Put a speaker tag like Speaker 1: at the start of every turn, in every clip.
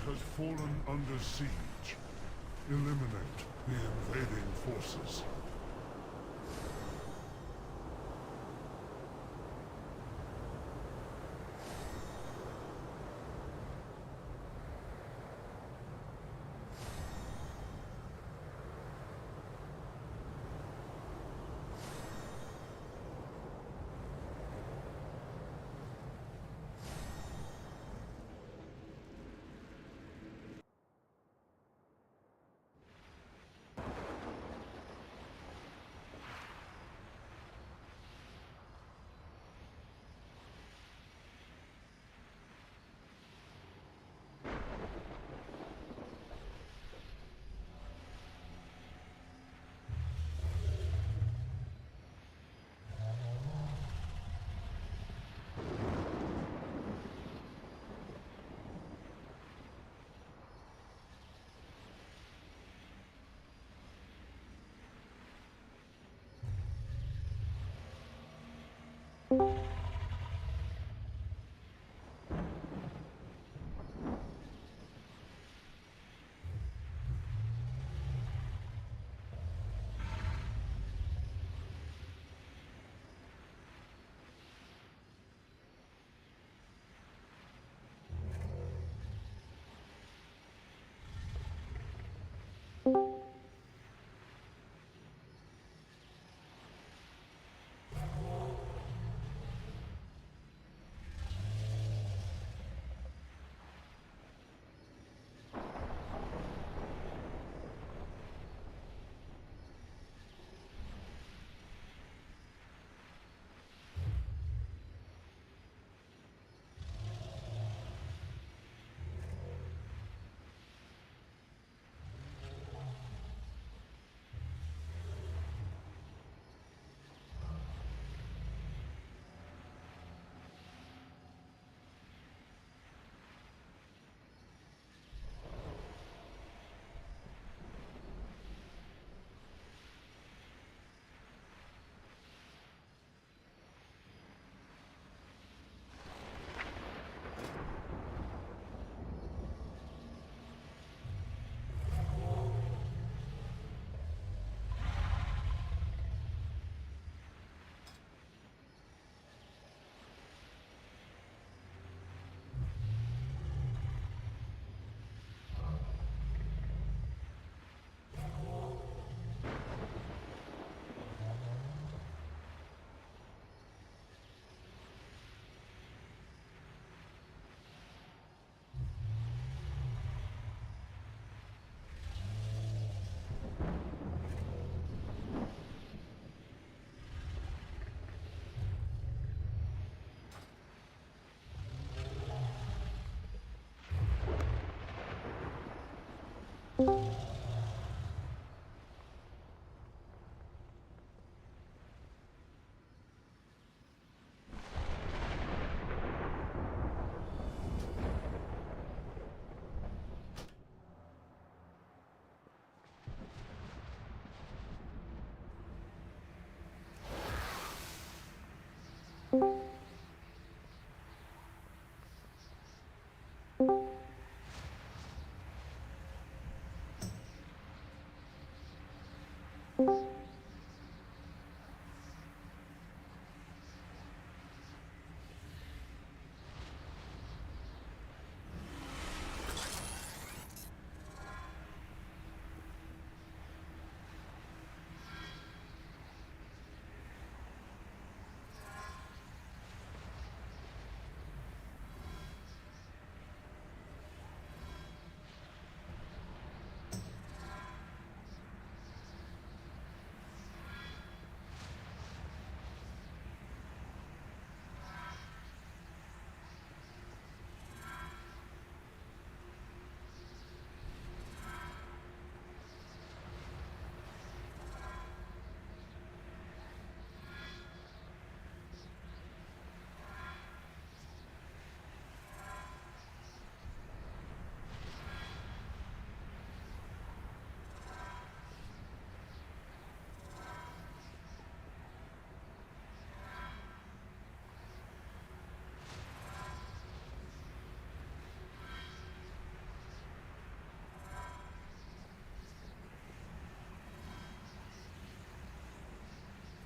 Speaker 1: world has fallen under siege. Eliminate the invading forces.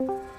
Speaker 2: Oh.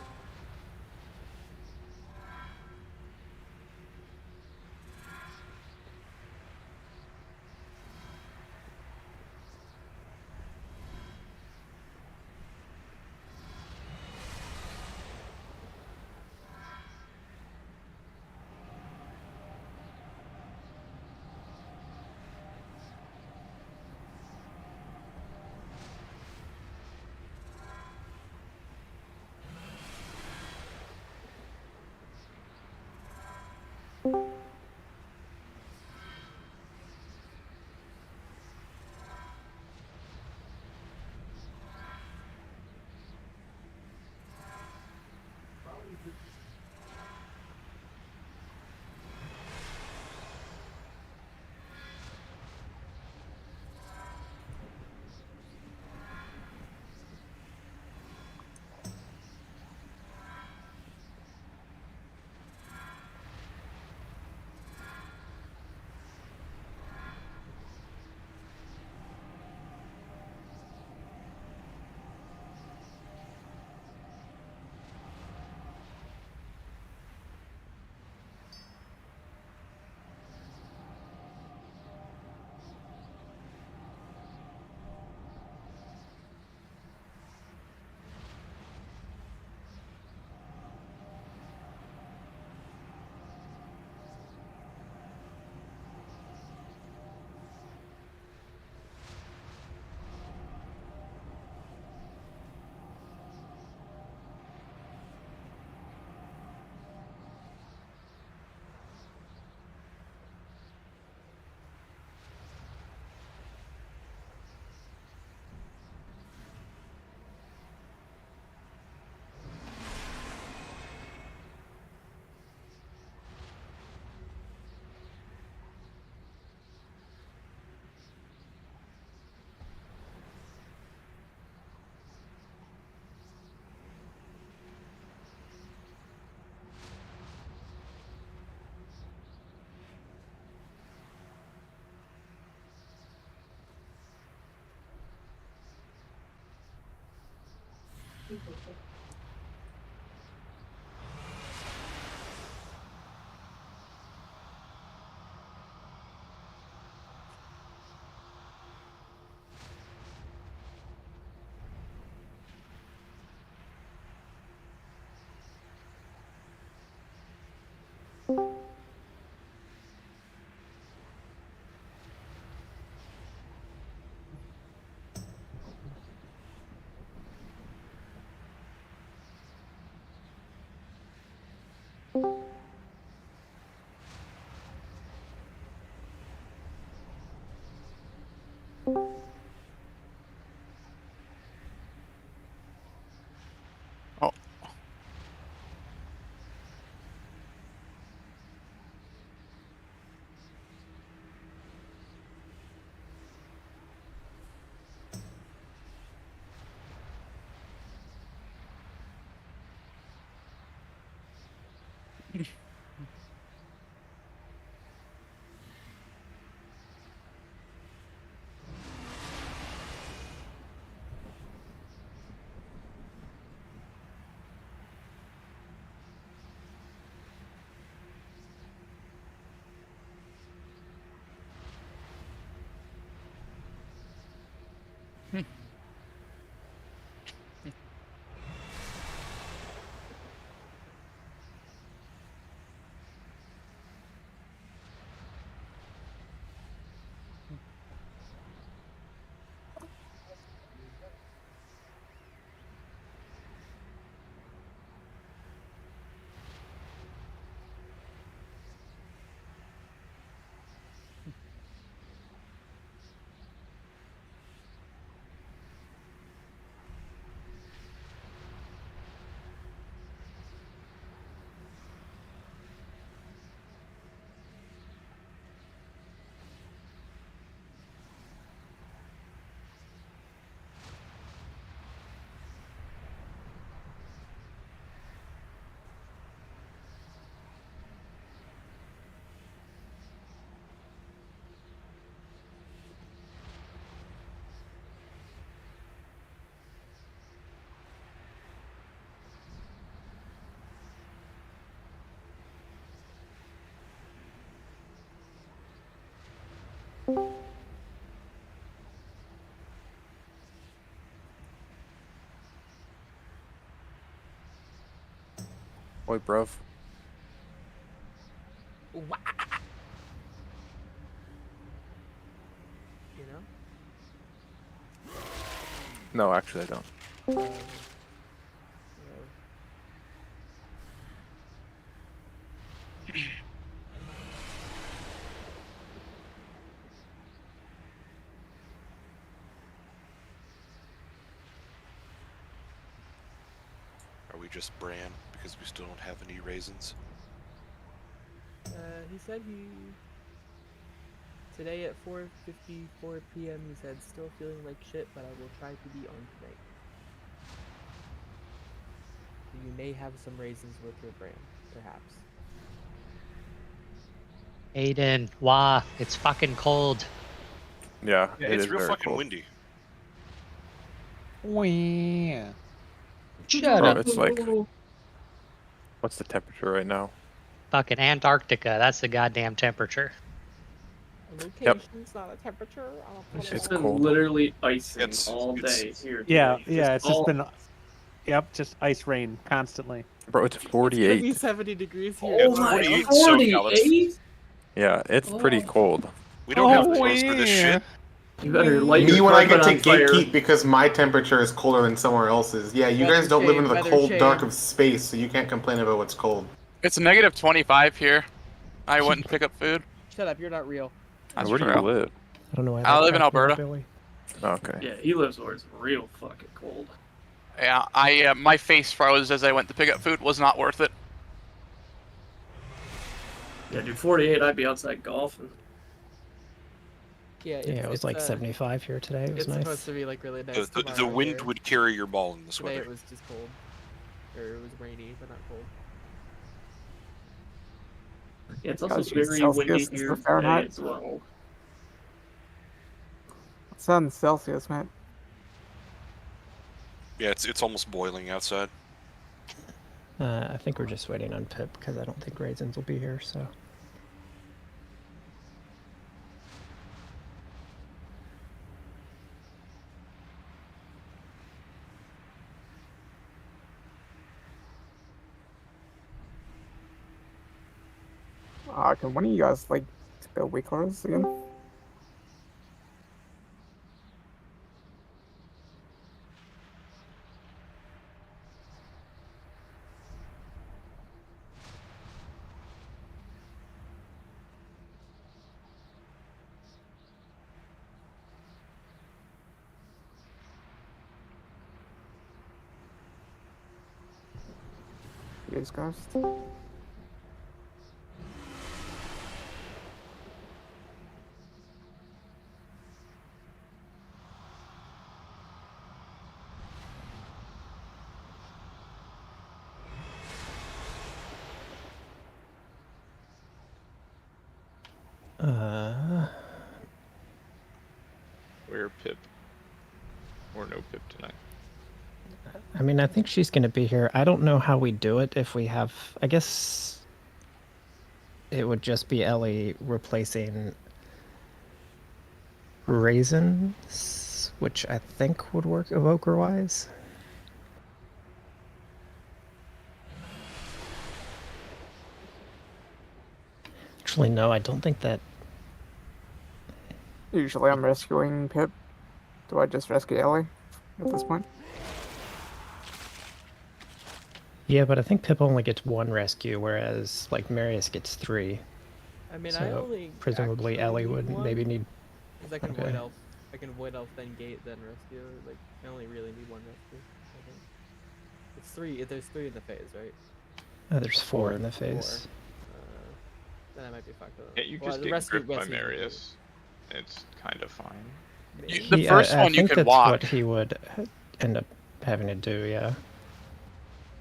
Speaker 2: Oi, bruv.
Speaker 3: Wah! You know?
Speaker 2: No, actually, I don't.
Speaker 3: Yeah.
Speaker 4: Are we just Bran because we still don't have any raisins?
Speaker 3: He said today at 4:54 p.m. he said still feeling like shit, but I will try to be on tonight. You may have some raisins with your brand, perhaps.
Speaker 5: Aiden, wah, it's fucking cold.
Speaker 2: Yeah,
Speaker 4: Yeah,
Speaker 2: it
Speaker 4: it's
Speaker 2: is
Speaker 4: real
Speaker 2: very
Speaker 4: fucking
Speaker 2: cold.
Speaker 4: windy.
Speaker 5: Shut
Speaker 2: Bro,
Speaker 5: up.
Speaker 2: it's like, what's the temperature right now?
Speaker 5: Fucking Antarctica, that's the goddamn temperature.
Speaker 3: A location's not a temperature.
Speaker 2: It's
Speaker 6: been
Speaker 2: cold.
Speaker 6: literally icing
Speaker 4: It's-
Speaker 6: all
Speaker 4: it's-
Speaker 6: day here.
Speaker 7: Yeah,
Speaker 6: today.
Speaker 7: yeah, it's just
Speaker 6: all-
Speaker 7: been, yep, just ice rain constantly.
Speaker 2: Bro, it's
Speaker 3: It's gonna
Speaker 2: 48.
Speaker 3: be 70 degrees here.
Speaker 6: Oh
Speaker 4: it's
Speaker 6: my
Speaker 4: 48 SoCal, it's-
Speaker 6: 48?
Speaker 2: Yeah, it's pretty
Speaker 6: Oh.
Speaker 2: cold.
Speaker 4: We don't have clothes for this shit.
Speaker 6: You better light
Speaker 8: Me
Speaker 6: your
Speaker 8: when I get
Speaker 6: carpet
Speaker 8: to
Speaker 6: on fire.
Speaker 8: gatekeep because my temperature is colder than somewhere else's. Yeah, you
Speaker 3: Weather
Speaker 8: guys don't live
Speaker 3: shame,
Speaker 8: into the
Speaker 3: weather
Speaker 8: cold dark
Speaker 3: shame.
Speaker 8: of space, so you can't complain about what's cold.
Speaker 2: It's negative 25 here. I went and picked up food.
Speaker 3: Shut up, you're not real.
Speaker 2: That's
Speaker 9: Where do
Speaker 2: true.
Speaker 9: you live?
Speaker 7: I don't know why.
Speaker 2: I live in
Speaker 7: cracked me up,
Speaker 2: Alberta.
Speaker 7: Billy.
Speaker 2: Okay.
Speaker 6: Yeah, he lives where it's real fucking cold.
Speaker 2: Yeah, my face froze as I went to pick up food. Was not worth it.
Speaker 6: Yeah, dude, 48, I'd be outside golfing.
Speaker 3: Yeah,
Speaker 7: Yeah, it was like 75 here today. It was
Speaker 3: It's supposed
Speaker 7: nice.
Speaker 3: to be like really nice.
Speaker 4: The
Speaker 3: tomorrow
Speaker 4: wind
Speaker 3: here.
Speaker 4: would carry your ball in this
Speaker 3: Today
Speaker 4: weather.
Speaker 3: it was just cold. Or it was rainy, but not cold.
Speaker 6: Yeah, it's also
Speaker 10: Gotta use
Speaker 6: very
Speaker 10: Celsius
Speaker 6: windy
Speaker 10: instead
Speaker 6: here
Speaker 10: of
Speaker 6: today
Speaker 10: Fahrenheit.
Speaker 6: as well.
Speaker 10: It's on Celsius, man.
Speaker 4: Yeah, it's almost boiling outside.
Speaker 7: I think we're just waiting on Pip because I don't think Raisins will be here. So
Speaker 10: Can one of you guys like to build weak cores again? Yes, guys.
Speaker 9: Where Pip? Or no Pip tonight?
Speaker 7: I mean, I think she's gonna be here. I don't know how we do it if we have. I guess it would just be Ellie replacing Raisins, which I think would work evoker-wise. Actually, no, I don't think that.
Speaker 10: Usually I'm rescuing Pip. Do I just rescue Ellie at this point?
Speaker 7: Yeah, but I think Pip only gets one rescue, whereas like Marius gets 3.
Speaker 3: I mean, I
Speaker 7: So
Speaker 3: only
Speaker 7: presumably
Speaker 3: actually
Speaker 7: Ellie
Speaker 3: need
Speaker 7: would
Speaker 3: one,
Speaker 7: maybe need.
Speaker 3: 'cause I can
Speaker 7: okay.
Speaker 3: void elf. I can void elf, then gate, then rescue. Like I only really need one rescue. I think. It's 3. There's 3 in the phase, right?
Speaker 7: There's 4 in the phase.
Speaker 3: Then I might be fucked up.
Speaker 9: Yeah, you
Speaker 3: Well,
Speaker 9: just
Speaker 3: the
Speaker 9: get
Speaker 3: rescue-
Speaker 9: gripped by
Speaker 3: rescue-
Speaker 9: Marius. It's kind of fine.
Speaker 3: maybe.
Speaker 2: The first one you
Speaker 7: think
Speaker 2: could
Speaker 7: that's
Speaker 2: walk.
Speaker 7: what he would end up having to do. Yeah.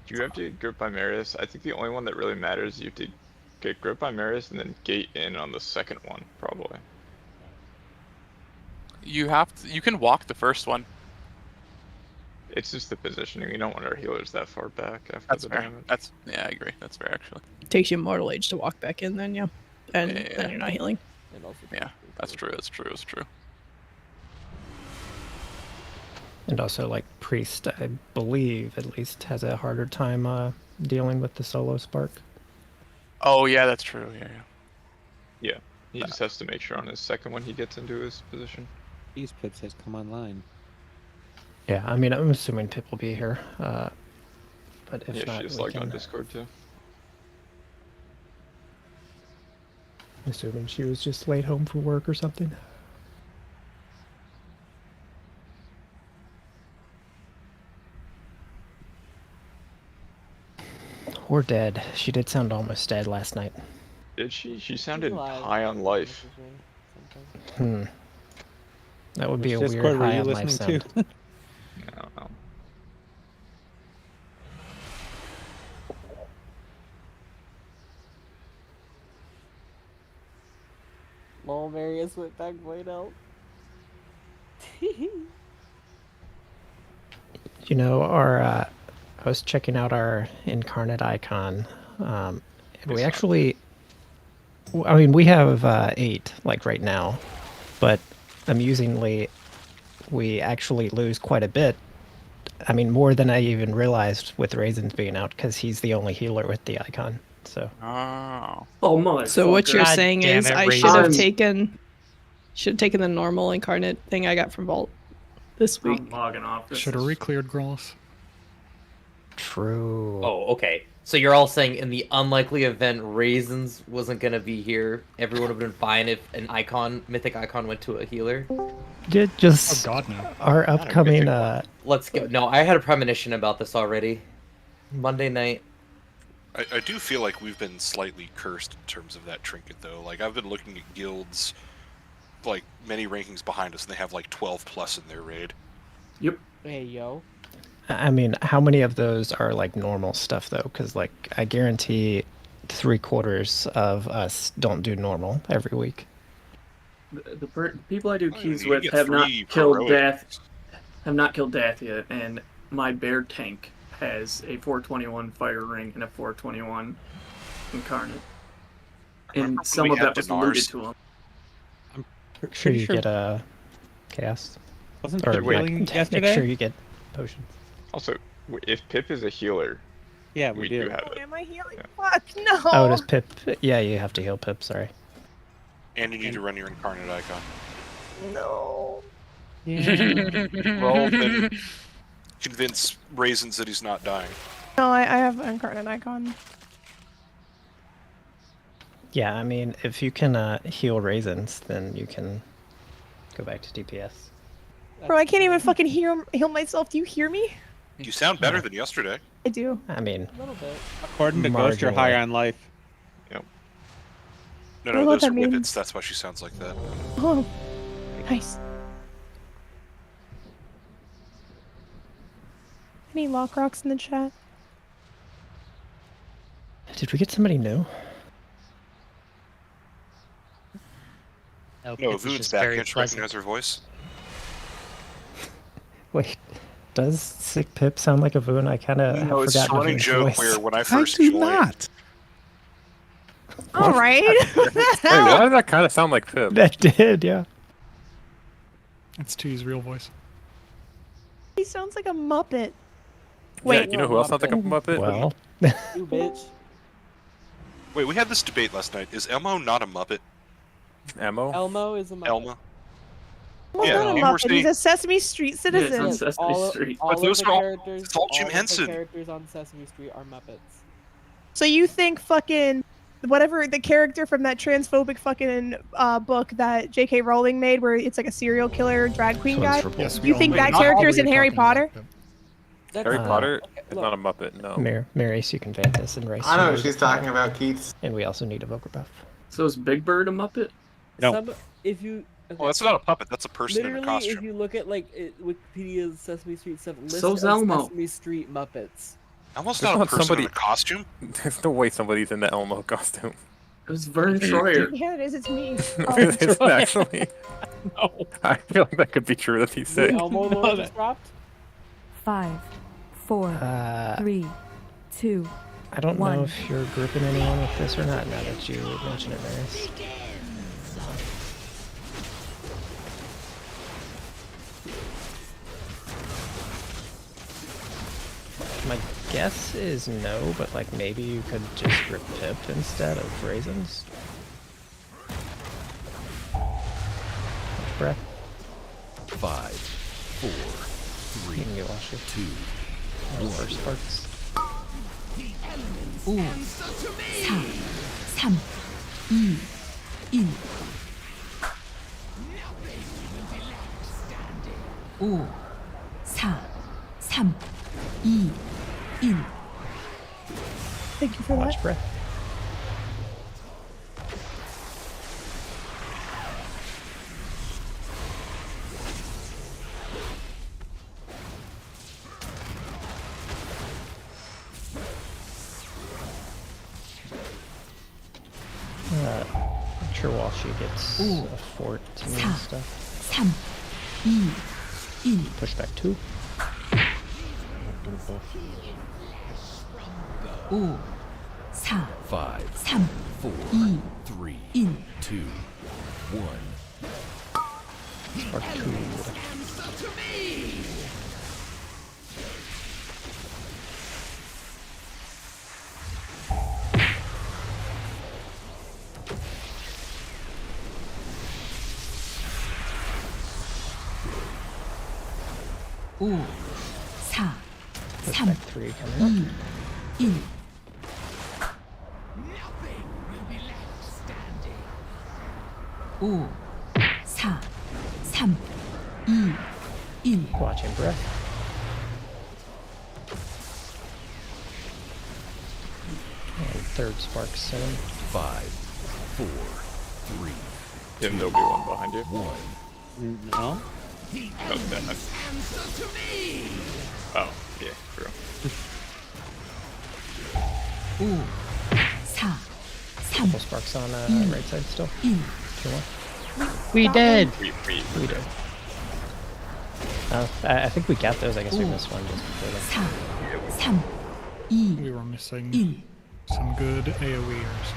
Speaker 9: Do you have to get gripped by Marius? I think the only one that really matters, you have to get gripped by Marius and then gate in on the second one, probably.
Speaker 2: You have to. You can walk the first one.
Speaker 9: It's just the positioning. We don't want our healers that far back after
Speaker 2: That's
Speaker 9: the
Speaker 2: fair.
Speaker 9: damage.
Speaker 2: Yeah, I agree. That's fair actually.
Speaker 11: Takes you Mortal Age to walk back in then, yeah. And
Speaker 2: Yeah.
Speaker 11: then you're not healing.
Speaker 3: And also
Speaker 2: Yeah, that's
Speaker 3: too.
Speaker 2: true. That's true. That's true.
Speaker 7: And also, like Priest, I believe at least has a harder time dealing with the solo spark.
Speaker 2: Oh yeah, that's true. Yeah, yeah.
Speaker 9: Yeah. He just has to make sure on his second one he gets into his position.
Speaker 12: These pips has come online.
Speaker 7: Yeah, I mean, I'm assuming Pip will be here. But if
Speaker 9: Yeah,
Speaker 7: not,
Speaker 9: she just
Speaker 7: we
Speaker 9: logged on
Speaker 7: can.
Speaker 9: Discord too.
Speaker 7: Assuming she was just late home from work or something. Or dead. She did sound almost dead last night.
Speaker 9: Did she? She sounded
Speaker 3: alive.
Speaker 9: high on life.
Speaker 3: Sometimes.
Speaker 7: That would be a
Speaker 12: Which
Speaker 7: weird
Speaker 12: Discord were
Speaker 7: high
Speaker 12: you
Speaker 7: on life
Speaker 12: listening
Speaker 7: sound.
Speaker 12: to?
Speaker 9: I don't know.
Speaker 3: Lol, Marius went back void out.
Speaker 7: You know, I was checking out our incarnate icon. And we actually, I mean, we have 8 like right now, but amusingly, we actually lose quite a bit. I mean, more than I even realized with Raisins being out, because he's the only healer with the icon. So.
Speaker 2: Oh.
Speaker 6: Oh my.
Speaker 11: So what you're
Speaker 5: God
Speaker 11: saying
Speaker 5: damn
Speaker 11: is
Speaker 5: it,
Speaker 11: I
Speaker 5: Raisin.
Speaker 11: should have taken the normal incarnate thing I got from Vault this week.
Speaker 6: I'm logging off. This
Speaker 1: Should
Speaker 6: is-
Speaker 1: have re-cleared Grolls.
Speaker 7: True.
Speaker 13: Oh, okay. So you're all saying in the unlikely event Raisins wasn't gonna be here, everyone would have been fine if an icon, mythic icon, went to a healer?
Speaker 7: Yeah, just
Speaker 1: Oh God, no.
Speaker 7: our upcoming.
Speaker 13: Let's go. No, I had a premonition about this already. Monday night.
Speaker 4: I do feel like we've been slightly cursed in terms of that trinket, though. Like, I've been looking at guilds, like, many rankings behind us, and they have, like, 12 plus in their raid.
Speaker 6: Yep.
Speaker 3: Hey, yo.
Speaker 7: I mean, how many of those are like normal stuff though? Because like I guarantee 3/4 of us don't do normal every week.
Speaker 6: The people I do keys
Speaker 4: you
Speaker 6: with
Speaker 4: get
Speaker 6: have not
Speaker 4: 3
Speaker 6: killed
Speaker 4: heroic.
Speaker 6: Death. Have not killed Death yet, and my bear tank has a 421 fire ring and a 421 incarnate.
Speaker 4: Remember
Speaker 6: And
Speaker 4: when
Speaker 6: some
Speaker 4: we
Speaker 6: of
Speaker 4: had
Speaker 6: that was
Speaker 4: Dinars?
Speaker 6: looted to him.
Speaker 7: Make sure you get a chaos.
Speaker 12: Wasn't
Speaker 7: Or
Speaker 12: Pip wailing
Speaker 7: make
Speaker 12: yesterday?
Speaker 7: sure you get potions.
Speaker 9: Also, if Pip is a healer,
Speaker 12: Yeah,
Speaker 9: we
Speaker 12: do.
Speaker 9: do have it.
Speaker 11: Am I healing?
Speaker 9: Yeah.
Speaker 11: Fuck no.
Speaker 7: Oh, does Pip? Yeah, you have to heal Pip. Sorry.
Speaker 4: And you need to run your incarnate icon.
Speaker 11: No.
Speaker 4: Well, then convince Raisins that he's not dying.
Speaker 11: No, I have incarnate icon.
Speaker 7: Yeah, I mean, if you can heal Raisins, then you can go back to DPS.
Speaker 11: Bro, I can't even fucking heal myself. Do you hear me?
Speaker 4: You sound better than yesterday.
Speaker 11: I do.
Speaker 7: I mean,
Speaker 3: A little bit.
Speaker 12: According to Ghost, you're
Speaker 7: Marginally.
Speaker 12: higher on life.
Speaker 4: No,
Speaker 11: I don't know
Speaker 4: no,
Speaker 11: what
Speaker 4: those are
Speaker 11: that means.
Speaker 4: whippets. That's why she sounds like that.
Speaker 11: Oh, nice. Any lock rocks in the chat?
Speaker 7: did we get somebody new?
Speaker 5: No,
Speaker 4: No,
Speaker 5: Pip is
Speaker 4: Voon's
Speaker 5: just
Speaker 4: back.
Speaker 5: very
Speaker 4: Can't you
Speaker 5: pleasant.
Speaker 4: recognize her voice?
Speaker 7: Wait, does Sick Pip sound like a Voon? I kind of
Speaker 4: No, it's a
Speaker 7: forgotten
Speaker 4: running
Speaker 7: his
Speaker 4: joke
Speaker 7: voice.
Speaker 4: where when I
Speaker 1: I
Speaker 4: first
Speaker 1: do
Speaker 4: joined,
Speaker 1: not.
Speaker 11: All right.
Speaker 12: Wait, why does that kind of sound like Pip?
Speaker 7: That did, yeah.
Speaker 1: It's T's real voice.
Speaker 11: He sounds like a Muppet.
Speaker 12: Yeah,
Speaker 11: Wait,
Speaker 12: you know who else sounds like a Muppet?
Speaker 7: Well,
Speaker 3: You bitch.
Speaker 4: Wait, we had this debate last night. Is Elmo not a Muppet?
Speaker 12: Elmo?
Speaker 3: Elmo is a Muppet.
Speaker 4: Elmo?
Speaker 11: He's
Speaker 4: Yeah,
Speaker 11: not a
Speaker 4: you were
Speaker 11: Muppet. He's
Speaker 4: saying-
Speaker 11: a Sesame Street
Speaker 6: Yeah, it's on
Speaker 11: citizen.
Speaker 6: Sesame
Speaker 3: all,
Speaker 6: Street.
Speaker 3: all
Speaker 4: But
Speaker 3: of
Speaker 4: those
Speaker 3: the
Speaker 4: are all-
Speaker 3: characters,
Speaker 4: it's all Jim
Speaker 3: of the
Speaker 4: Henson.
Speaker 3: characters on Sesame Street are Muppets.
Speaker 11: So you think fucking whatever the character from that transphobic fucking book that J.K. Rowling made, where it's like a serial killer drag queen
Speaker 7: this one's
Speaker 11: guy?
Speaker 7: for
Speaker 1: Yes,
Speaker 7: both.
Speaker 1: we
Speaker 11: You
Speaker 1: all
Speaker 11: think
Speaker 1: know
Speaker 11: that
Speaker 1: not
Speaker 11: character
Speaker 1: all
Speaker 11: is in
Speaker 1: you're
Speaker 11: Harry
Speaker 1: talking about,
Speaker 11: Potter?
Speaker 1: Pip.
Speaker 3: That's,
Speaker 12: Harry
Speaker 7: Uh,
Speaker 12: Potter
Speaker 3: okay,
Speaker 12: is
Speaker 3: look,
Speaker 12: not a Muppet, no.
Speaker 7: Maris, you can vent this and race.
Speaker 8: I know what she's talking about, Keats.
Speaker 7: And we also need a Vocal buff.
Speaker 6: So is Big Bird a Muppet?
Speaker 12: No.
Speaker 3: if you okay,
Speaker 4: Well, that's not a puppet. That's a person in a
Speaker 3: literally,
Speaker 4: costume.
Speaker 3: if you look at like Wikipedia's Sesame Street stuff, list
Speaker 6: So's
Speaker 3: of
Speaker 6: Elmo.
Speaker 3: Sesame Street Muppets.
Speaker 4: Elmo's
Speaker 12: There's
Speaker 4: not a
Speaker 12: not
Speaker 4: person
Speaker 12: somebody-
Speaker 4: in a costume.
Speaker 12: There's no way somebody's in the Elmo costume.
Speaker 6: It was Vern Troyer.
Speaker 11: Yeah, it is. It's me.
Speaker 12: It's actually.
Speaker 1: No.
Speaker 12: I feel like that could be true that he's
Speaker 3: The
Speaker 12: sick.
Speaker 3: Elmo lore just dropped.
Speaker 14: 5, 4,
Speaker 7: Uh,
Speaker 14: 3, 2.
Speaker 7: I don't
Speaker 14: One.
Speaker 7: know if you're grouping anyone with this or not now that you mention it, Maris. My guess is no, but like maybe you could just rip Pip instead of Raisins. Much breath.
Speaker 15: 5, 4, 3,
Speaker 7: You can get Washi.
Speaker 15: 2, 1.
Speaker 7: First sparks.
Speaker 14: 5, 4, 3, 2, 1. 5, 4, 3, 2, 1.
Speaker 11: Thank you for that.
Speaker 7: Much breath. I'm sure while she gets a fort to me and stuff.
Speaker 14: 3, 2, 1.
Speaker 7: Push back 2.
Speaker 14: 5,
Speaker 15: 5,
Speaker 14: 4,
Speaker 15: 4,
Speaker 14: 2,
Speaker 15: 3,
Speaker 14: 1.
Speaker 15: 2, 1.
Speaker 7: Spark 2.
Speaker 14: Ooh. 4,
Speaker 7: Push
Speaker 14: 3,
Speaker 7: back 3 coming up.
Speaker 14: 1. 5, 4, 3, 2, 1.
Speaker 7: Watching breath. And third spark 7.
Speaker 15: 5, 4, 3.
Speaker 9: Tim, there'll be one behind you.
Speaker 15: 1.
Speaker 5: No?
Speaker 9: Oh, that. Oh, yeah, true.
Speaker 14: Ooh. 4, 3,
Speaker 7: Couple sparks on right side still.
Speaker 14: 1.
Speaker 7: 2 more.
Speaker 5: We did!
Speaker 7: We did. I think we got those. I guess we missed one just before that.
Speaker 14: 4, 3, 2,
Speaker 16: We were missing
Speaker 14: 1.
Speaker 16: some good AoEers.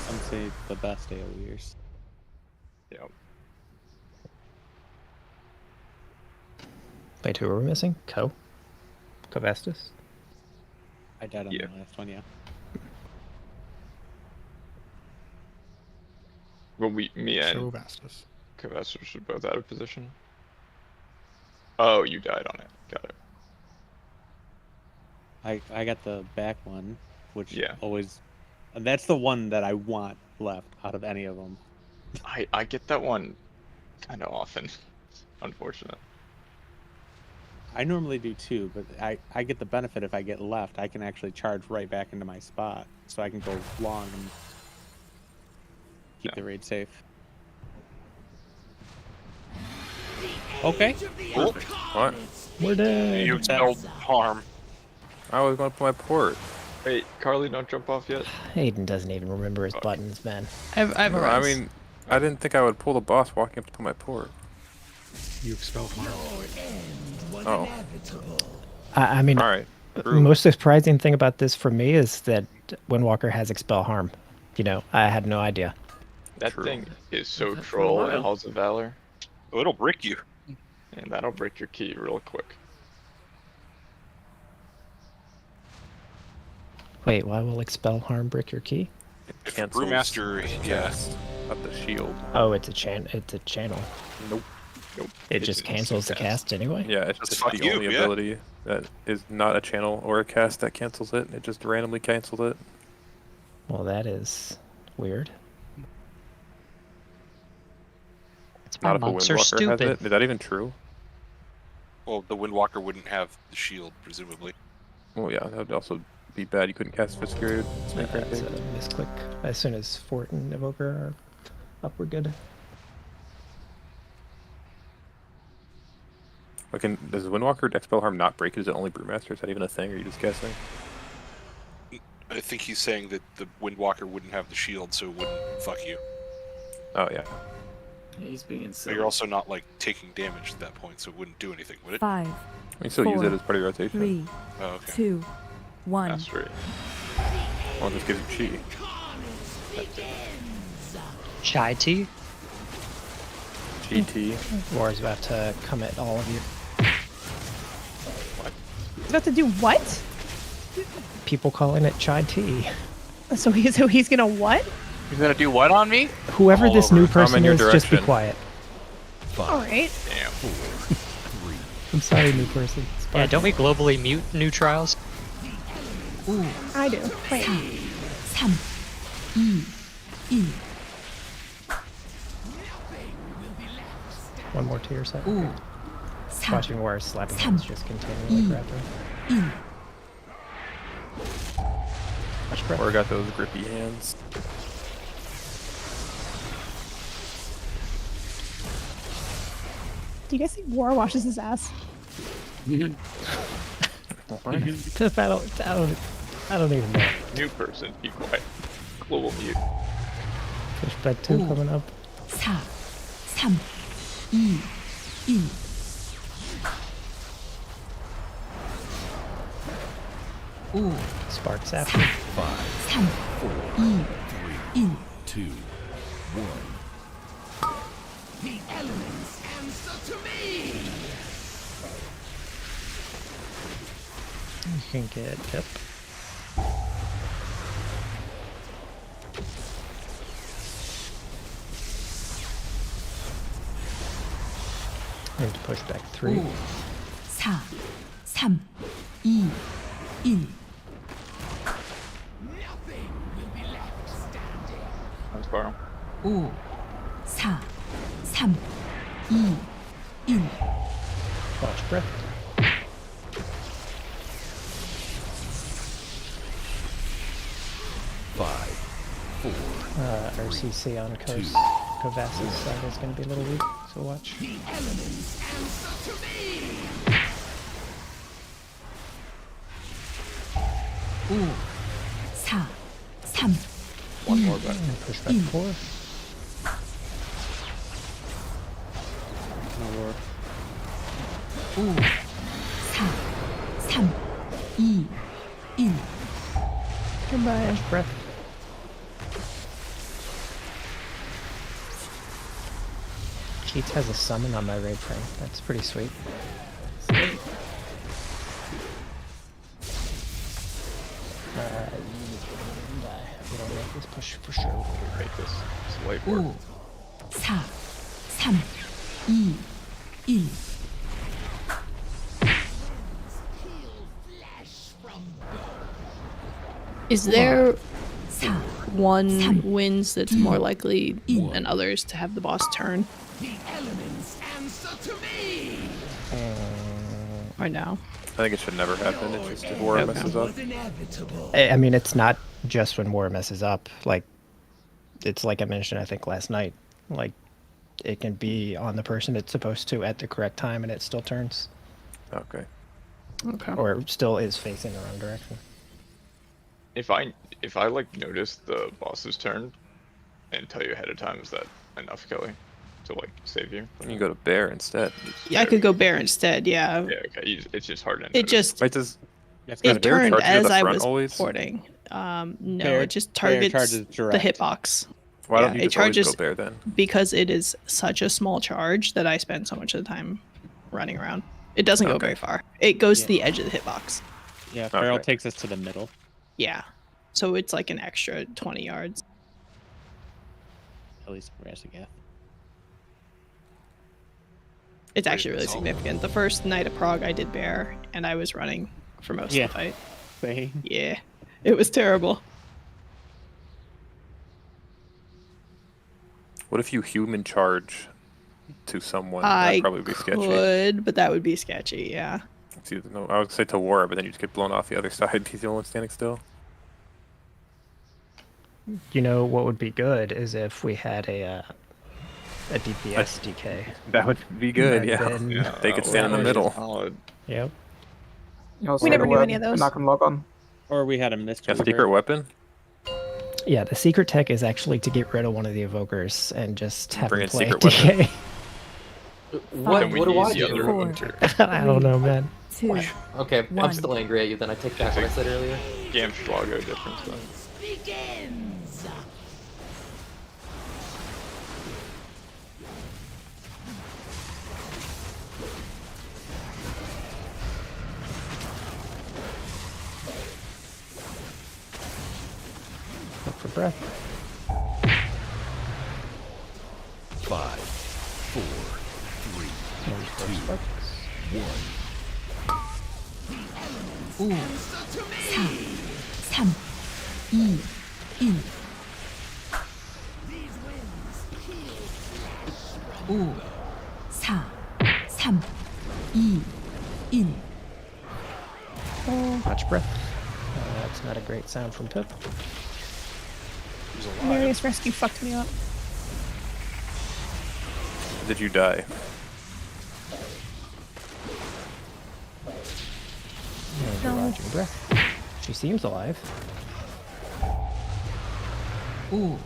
Speaker 17: Some say the best AoEers.
Speaker 9: Yep.
Speaker 7: Wait, who are we missing? Covestus?
Speaker 17: I died on the last one, yeah.
Speaker 9: Well, me and
Speaker 16: Covestus.
Speaker 9: Covestus were both out of position. Oh, you died on it. Got it.
Speaker 17: I got the back one, which
Speaker 9: Yeah.
Speaker 17: always... That's the one that I want left out of any of them.
Speaker 9: I get that one kind of often. Unfortunate.
Speaker 17: I normally do too, but I get the benefit if I get left, I can actually charge right back into my spot, so I can go long and keep the raid safe. Okay.
Speaker 12: Cool. What?
Speaker 7: We're dead.
Speaker 4: You expelled harm.
Speaker 12: I was going to put my port.
Speaker 9: Hey, Carly, don't jump off yet.
Speaker 7: Aiden doesn't even remember his buttons, man.
Speaker 5: I've
Speaker 12: I mean, I didn't think I would pull the boss walking up to put my port.
Speaker 16: You expelled harm.
Speaker 12: Oh.
Speaker 7: I mean,
Speaker 12: All right.
Speaker 7: most surprising thing about this for me is that Windwalker has expel harm. You know, I had no idea.
Speaker 9: That thing is so troll in Halls of Valor.
Speaker 4: Oh, it'll brick you.
Speaker 9: And that'll break your key real quick.
Speaker 7: Wait, why will expel harm break your key?
Speaker 4: If
Speaker 12: Cancels
Speaker 4: Brewmaster, yeah.
Speaker 12: Of the shield.
Speaker 7: Oh, it's a channel.
Speaker 12: Nope.
Speaker 9: Nope.
Speaker 7: It just cancels the cast anyway.
Speaker 12: Yeah, it's just the only ability that is not a channel or a cast that cancels it. It just randomly cancels it.
Speaker 7: Well, that is weird.
Speaker 12: Not if a
Speaker 5: monks are
Speaker 12: Windwalker has
Speaker 5: stupid.
Speaker 12: it. Is that even true?
Speaker 4: Well, the Windwalker wouldn't have the shield, presumably.
Speaker 12: Well, yeah, that would also be bad. You couldn't cast Fitzgerald.
Speaker 7: It's a misclick. As soon as Fort and Evoker are up, we're good.
Speaker 12: Does Windwalker expel harm not break it? Is it only Brewmaster? Is that even a thing, or are you just guessing?
Speaker 4: I think he's saying that the Windwalker wouldn't have the shield, so it wouldn't fuck you.
Speaker 12: Oh, yeah.
Speaker 6: He's being
Speaker 4: But
Speaker 6: silly.
Speaker 4: you're also not, like, taking damage at that point, so it wouldn't do anything, would it?
Speaker 14: 5,
Speaker 12: You still use it as part of your rotation.
Speaker 14: 3,
Speaker 4: Oh, okay.
Speaker 14: 2, 1.
Speaker 9: That's right.
Speaker 12: Well, it just gives you chi.
Speaker 5: Chai tea?
Speaker 12: GT.
Speaker 7: War's about to come at all of you.
Speaker 11: He's about to do what?
Speaker 7: People calling it chai tea.
Speaker 11: So he's gonna what?
Speaker 2: He's gonna do what on me?
Speaker 7: Whoever
Speaker 2: All
Speaker 7: this
Speaker 2: over.
Speaker 7: new
Speaker 2: I'm
Speaker 7: person
Speaker 12: in your
Speaker 7: is, just be
Speaker 12: direction.
Speaker 7: quiet.
Speaker 11: All right.
Speaker 4: Damn.
Speaker 7: I'm sorry, new person. It's
Speaker 5: Yeah,
Speaker 7: fine.
Speaker 5: don't we globally mute new trials?
Speaker 11: I do. Wait.
Speaker 14: 3, 2, 1.
Speaker 7: One more to your side.
Speaker 14: 4,
Speaker 7: Watching War slapping hands just continually grappling.
Speaker 14: 1.
Speaker 7: Watch breath.
Speaker 12: Or got those grippy hands.
Speaker 11: Do you guys think War washes his ass?
Speaker 7: I don't even know.
Speaker 9: New person, be quiet. Global mute.
Speaker 7: Pushback 2 coming up.
Speaker 14: 4, 3, 2, 1.
Speaker 7: Spark Sapper.
Speaker 15: 5, 4, 3, 2, 1.
Speaker 14: The elements answer to me.
Speaker 7: You can get Pip. And push back 3.
Speaker 14: 4, 3, 2, 1.
Speaker 9: Let's borrow.
Speaker 14: 5, 4, 3, 2, 1.
Speaker 7: Watch breath. RCC on Kovas's side is going to be a little weak, so watch.
Speaker 14: The elements answer to me. 4, 3, 2,
Speaker 9: One more back.
Speaker 7: And push back 4.
Speaker 17: No war.
Speaker 14: 4, 3, 2, 1.
Speaker 11: Goodbye.
Speaker 7: Watch breath. Keats has a summon on my raid frame. That's pretty sweet. We don't make this push for sure.
Speaker 9: We'll make this. It's light work.
Speaker 14: 4, 3, 2, 1.
Speaker 18: Is there
Speaker 14: 4,
Speaker 18: one wins that's more likely than others to have the boss turn?
Speaker 14: The elements answer to me.
Speaker 18: Or no?
Speaker 12: I think it should never happen. It's just if War messes up.
Speaker 7: I mean, it's not just when War messes up. Like, it's like I mentioned, I think, last night. Like, it can be on the person it's supposed to at the correct time, and it still turns.
Speaker 12: Okay.
Speaker 18: Okay.
Speaker 7: Or still is facing the wrong direction.
Speaker 9: If I like notice the boss's turn and tell you ahead of time, is that enough, Kelly, to like save you?
Speaker 12: You go to Bear instead.
Speaker 18: Yeah, I could go bear instead. Yeah.
Speaker 9: Yeah. Okay. It's just hard to notice.
Speaker 18: It just
Speaker 12: Wait, does
Speaker 18: it
Speaker 12: Bear
Speaker 18: turned
Speaker 12: charge you to
Speaker 18: as
Speaker 12: the
Speaker 18: I
Speaker 12: front
Speaker 18: was
Speaker 12: always?
Speaker 18: porting. No,
Speaker 17: Bear-
Speaker 18: it just
Speaker 17: Bear
Speaker 18: targets
Speaker 17: charges
Speaker 18: the
Speaker 17: direct.
Speaker 18: hitbox.
Speaker 12: Why don't
Speaker 18: Yeah,
Speaker 12: you
Speaker 18: it
Speaker 12: just always
Speaker 18: charges
Speaker 12: go Bear then?
Speaker 18: because it is such a small charge that I spend so much of the time running around. It doesn't go
Speaker 12: Okay.
Speaker 18: very far. It goes to the edge of the hitbox.
Speaker 17: Yeah, Feral
Speaker 12: Okay.
Speaker 17: takes us to the middle.
Speaker 18: Yeah. So it's like an extra 20 yards.
Speaker 17: At least for Razageth.
Speaker 18: It's actually really significant. The first night of Prague, I did bear, and I was running for most of the fight.
Speaker 17: Same.
Speaker 18: Yeah. It was terrible.
Speaker 12: What if you human charge to someone?
Speaker 18: I
Speaker 12: That'd probably be sketchy.
Speaker 18: could, but that would be sketchy, yeah.
Speaker 12: It's either, no, I would say to War, but then you just get blown off the other side. He's the only one standing still.
Speaker 7: You know what would be good is if we had a DPS DK.
Speaker 12: That would be good,
Speaker 7: And
Speaker 12: yeah.
Speaker 7: then-
Speaker 12: They could stand in the middle.
Speaker 7: Yep.
Speaker 11: We never knew any of those.
Speaker 10: Not gonna log on.
Speaker 17: Or we had a mystery.
Speaker 12: A secret weapon?
Speaker 7: Yeah, the secret tech is actually to get rid of one of the evokers and just have
Speaker 12: Bring
Speaker 7: him
Speaker 12: in
Speaker 7: play
Speaker 12: secret
Speaker 7: DK.
Speaker 13: What do I do?
Speaker 14: 4,
Speaker 7: I don't know, man.
Speaker 14: 2,
Speaker 13: Okay, I'm
Speaker 14: 1.
Speaker 13: still angry at you. Then I take back what I said earlier.
Speaker 9: Gamschlago difference then.
Speaker 14: Begins.
Speaker 7: for breath.
Speaker 15: 5, 4, 3,
Speaker 7: And for sparks.
Speaker 15: 1.
Speaker 14: 5, 4, 3, 2, 1. 5, 4, 3, 2, 1.
Speaker 7: Watch breath. That's not a great sound from Pip.
Speaker 11: Marius rescue fucked me up.
Speaker 12: Did you die?
Speaker 7: And you're watching breath. She seems alive.
Speaker 14: 5, 4,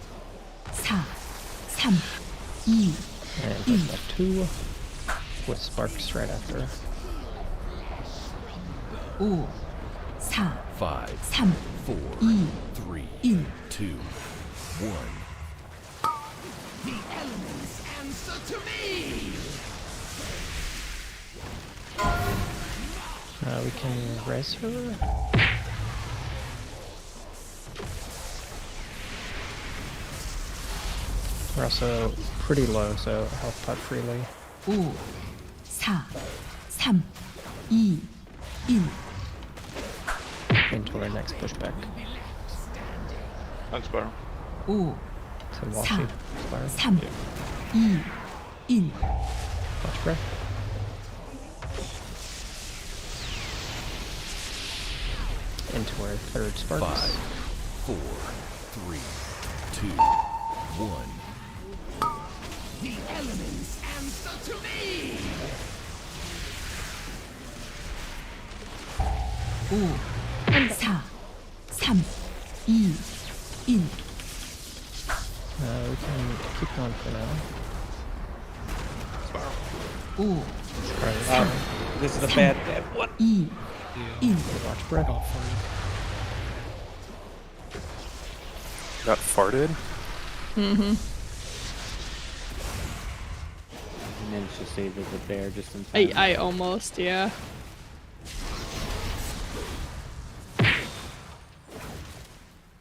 Speaker 14: 3, 2,
Speaker 7: And there's that 2 with sparks right after her.
Speaker 14: 5,
Speaker 15: 5,
Speaker 14: 3,
Speaker 15: 4,
Speaker 14: 2,
Speaker 15: 3,
Speaker 14: 1.
Speaker 15: 2, 1.
Speaker 14: The elements answer to me.
Speaker 7: We can res her. We're also pretty low, so health pot freely.
Speaker 14: 5, 4, 3, 2, 1.
Speaker 7: Into our next pushback.
Speaker 9: On Spiral.
Speaker 14: 5,
Speaker 7: So Washi, Spiral.
Speaker 14: 3, 2, 1.
Speaker 7: Watch breath. Into our third sparks.
Speaker 15: 5, 4, 3, 2, 1.
Speaker 14: The elements answer to me. 5, 4, 3, 2, 1.
Speaker 7: We can keep going for now.
Speaker 14: 5,
Speaker 7: Spiral.
Speaker 17: This is a bad one.
Speaker 14: 2, 1.
Speaker 7: Watch breath.
Speaker 12: Got farted?
Speaker 18: Mm-hmm.
Speaker 17: Managed to save the bear just in time.
Speaker 18: I almost, yeah.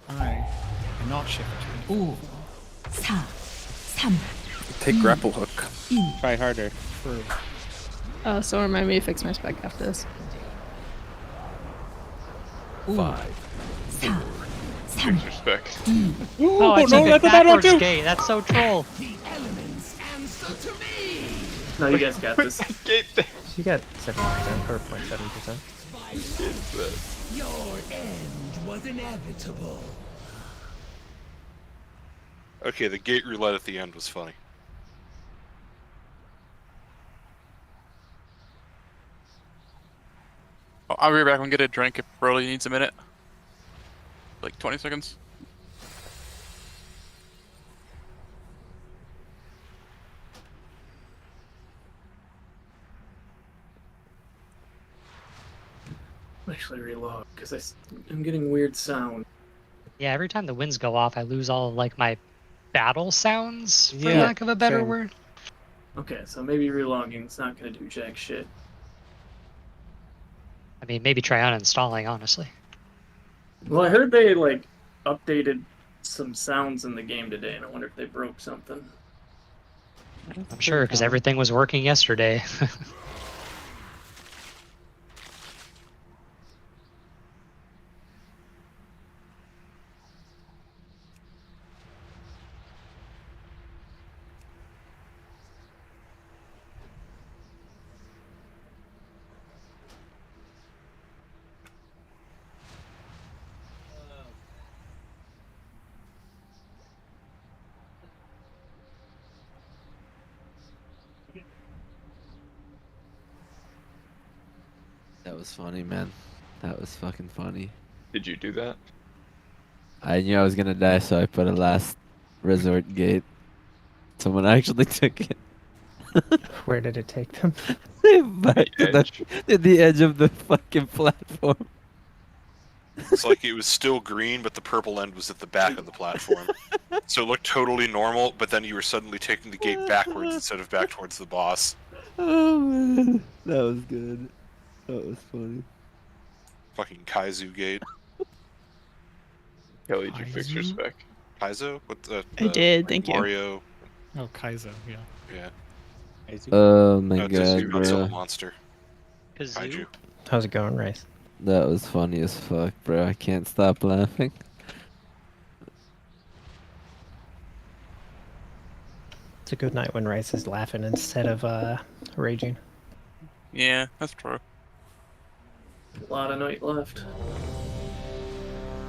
Speaker 16: I cannot shift.
Speaker 14: 5, 4, 3,
Speaker 12: Take grapple hook.
Speaker 14: 1.
Speaker 17: Try harder.
Speaker 18: So remind me to fix my spec after this.
Speaker 15: 5,
Speaker 14: 4,
Speaker 9: Fix respect.
Speaker 5: Oh, I took a backwards gate. That's so troll.
Speaker 14: The elements answer to me.
Speaker 6: No, you guys got this.
Speaker 9: Gate there.
Speaker 7: You got 7% or 0.7%.
Speaker 14: Your end was inevitable.
Speaker 4: Okay, the gate roulette at the end was funny.
Speaker 2: I'll be right back and get a drink if Broly needs a minute. Like 20 seconds.
Speaker 6: Actually reload because I'm getting weird sound.
Speaker 5: Yeah, every time the winds go off, I lose all of, like, my battle sounds, for
Speaker 17: Yeah,
Speaker 5: lack of a better
Speaker 17: same.
Speaker 5: word.
Speaker 6: Okay, so maybe relogging's not gonna do jack shit.
Speaker 5: I mean, maybe try uninstalling, honestly.
Speaker 6: Well, I heard they like updated some sounds in the game today, and I wonder if they broke something.
Speaker 5: I'm sure, because everything was working yesterday.
Speaker 19: That was funny, man. That was fucking funny.
Speaker 9: Did you do that?
Speaker 19: I knew I was gonna die, so I put a last resort gate. Someone actually took it.
Speaker 7: Where did it take them?
Speaker 19: Back to the edge of the fucking platform.
Speaker 4: It's like it was still green, but the purple end was at the back of the platform. So it looked totally normal, but then you were suddenly taking the gate backwards instead of back towards the boss.
Speaker 19: Oh man, that was good. That was funny.
Speaker 4: Fucking Kaizu gate.
Speaker 9: Kelly, did you fix your spec?
Speaker 4: Kaizo? With the
Speaker 18: I did, thank you.
Speaker 4: Mario.
Speaker 16: Oh, Kaizo, yeah.
Speaker 4: Yeah.
Speaker 19: Oh my
Speaker 4: No, it's a
Speaker 19: god,
Speaker 4: Godzilla
Speaker 19: bro.
Speaker 4: monster. Kaiju.
Speaker 7: How's it going, Rice?
Speaker 19: That was funny as fuck, bro. I can't stop laughing.
Speaker 7: It's a good night when Rice is laughing instead of raging.
Speaker 2: Yeah, that's true.
Speaker 6: A lot of night left.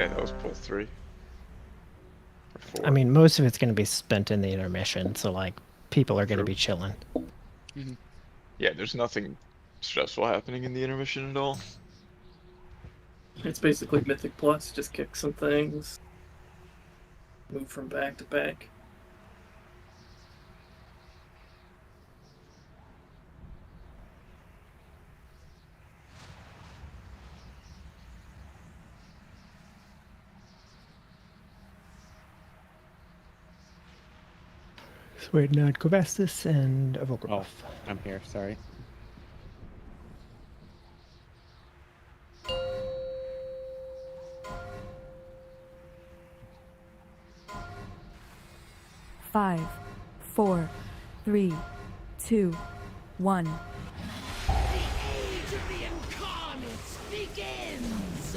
Speaker 9: Yeah, that was pull 3. Or 4.
Speaker 7: I mean, most of it's going to be spent in the intermission, so like people are going to be chilling.
Speaker 9: Yeah, there's nothing stressful happening in the intermission at all.
Speaker 6: It's basically Mythic Plus, just kick some things. Move from back to back.
Speaker 7: So wait, now Kovastis and Volgraf.
Speaker 17: Oh, I'm here. Sorry.
Speaker 20: Five, 4, 3, 2, 1.
Speaker 14: The age of the Incarnates begins!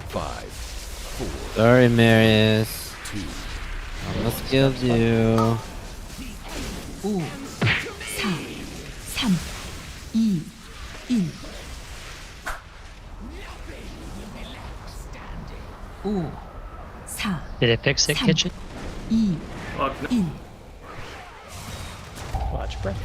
Speaker 15: Five, 4,
Speaker 19: Sorry, Marius.
Speaker 15: 2,
Speaker 19: Almost killed you.
Speaker 20: 5, 4, 3, 2, 1. 5, 4,
Speaker 5: Did it fix it, kitchen?
Speaker 20: 2, 1.
Speaker 7: Watch breath.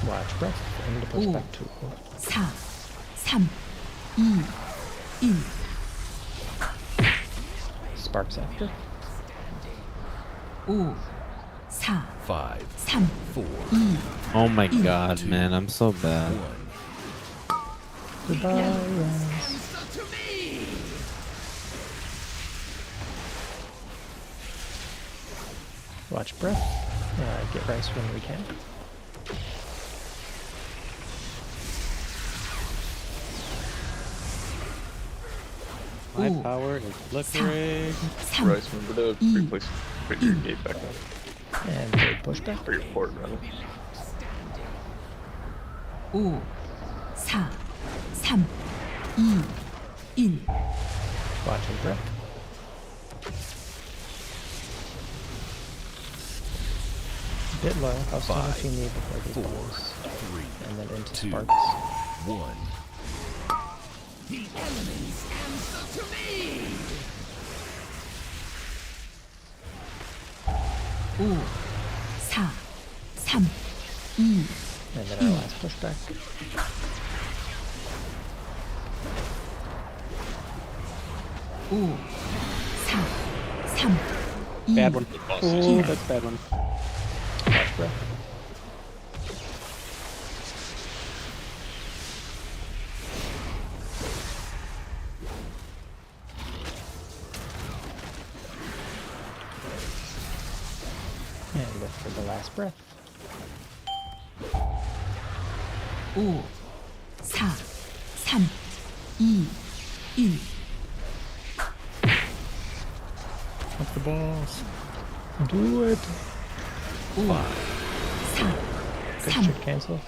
Speaker 7: Watch breath. And push back to
Speaker 20: 4, 3, 2, 1.
Speaker 7: Sparks after.
Speaker 20: 5,
Speaker 15: 5,
Speaker 20: 3,
Speaker 15: 4,
Speaker 19: Oh my god, man. I'm so bad.
Speaker 15: 1.
Speaker 7: Goodbye, Rice.
Speaker 14: Answer to me!
Speaker 7: Watch breath. Get Rice when we can.
Speaker 17: My power is flickering.
Speaker 9: Bryce, remember to put your gate back up.
Speaker 7: And third pushback.
Speaker 9: Or your port, rather.
Speaker 20: 5, 4, 3, 2, 1.
Speaker 7: Watch and breath. A bit low. How soon if you need before these
Speaker 15: 4,
Speaker 7: balls.
Speaker 15: 3,
Speaker 7: And then into
Speaker 15: 2,
Speaker 7: sparks.
Speaker 15: 1.
Speaker 14: The elements answer to me!
Speaker 20: 5, 4, 3, 2,
Speaker 7: And then our last pushback.
Speaker 20: 5, 4, 3,
Speaker 17: Bad one. Oh, that's a bad one.
Speaker 7: Watch breath. And lift for the last breath.
Speaker 20: 5, 4, 3, 2, 1.
Speaker 16: Up the balls.
Speaker 7: Do it.
Speaker 15: 5.
Speaker 7: Good shit cancel.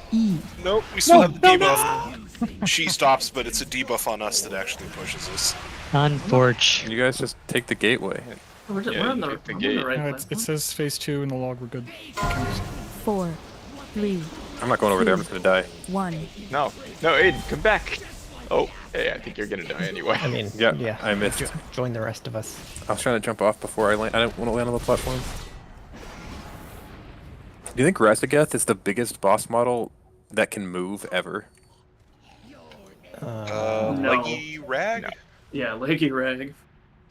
Speaker 4: Nope, we still have the debuff. She stops, but it's a debuff on us that actually pushes us.
Speaker 5: Unfortunate.
Speaker 12: You guys just take the gateway.
Speaker 6: We're
Speaker 9: Yeah,
Speaker 6: on the,
Speaker 9: you pick the
Speaker 6: I'm on
Speaker 9: gate.
Speaker 6: the right
Speaker 16: No,
Speaker 6: platform.
Speaker 16: it says phase 2 in the log. We're good.
Speaker 20: 4, 3,
Speaker 12: I'm not going over there. I'm just gonna die.
Speaker 20: 1.
Speaker 9: No, Aiden, come back. Oh, hey, I think you're gonna die anyway.
Speaker 7: I mean,
Speaker 12: Yeah, I missed.
Speaker 7: Join the rest of us.
Speaker 12: I was trying to jump off before I land. I didn't want to land on the platform. Do you think Razageth is the biggest boss model that can move ever?
Speaker 4: Leggy Rag?
Speaker 6: Yeah, Leggy Rag.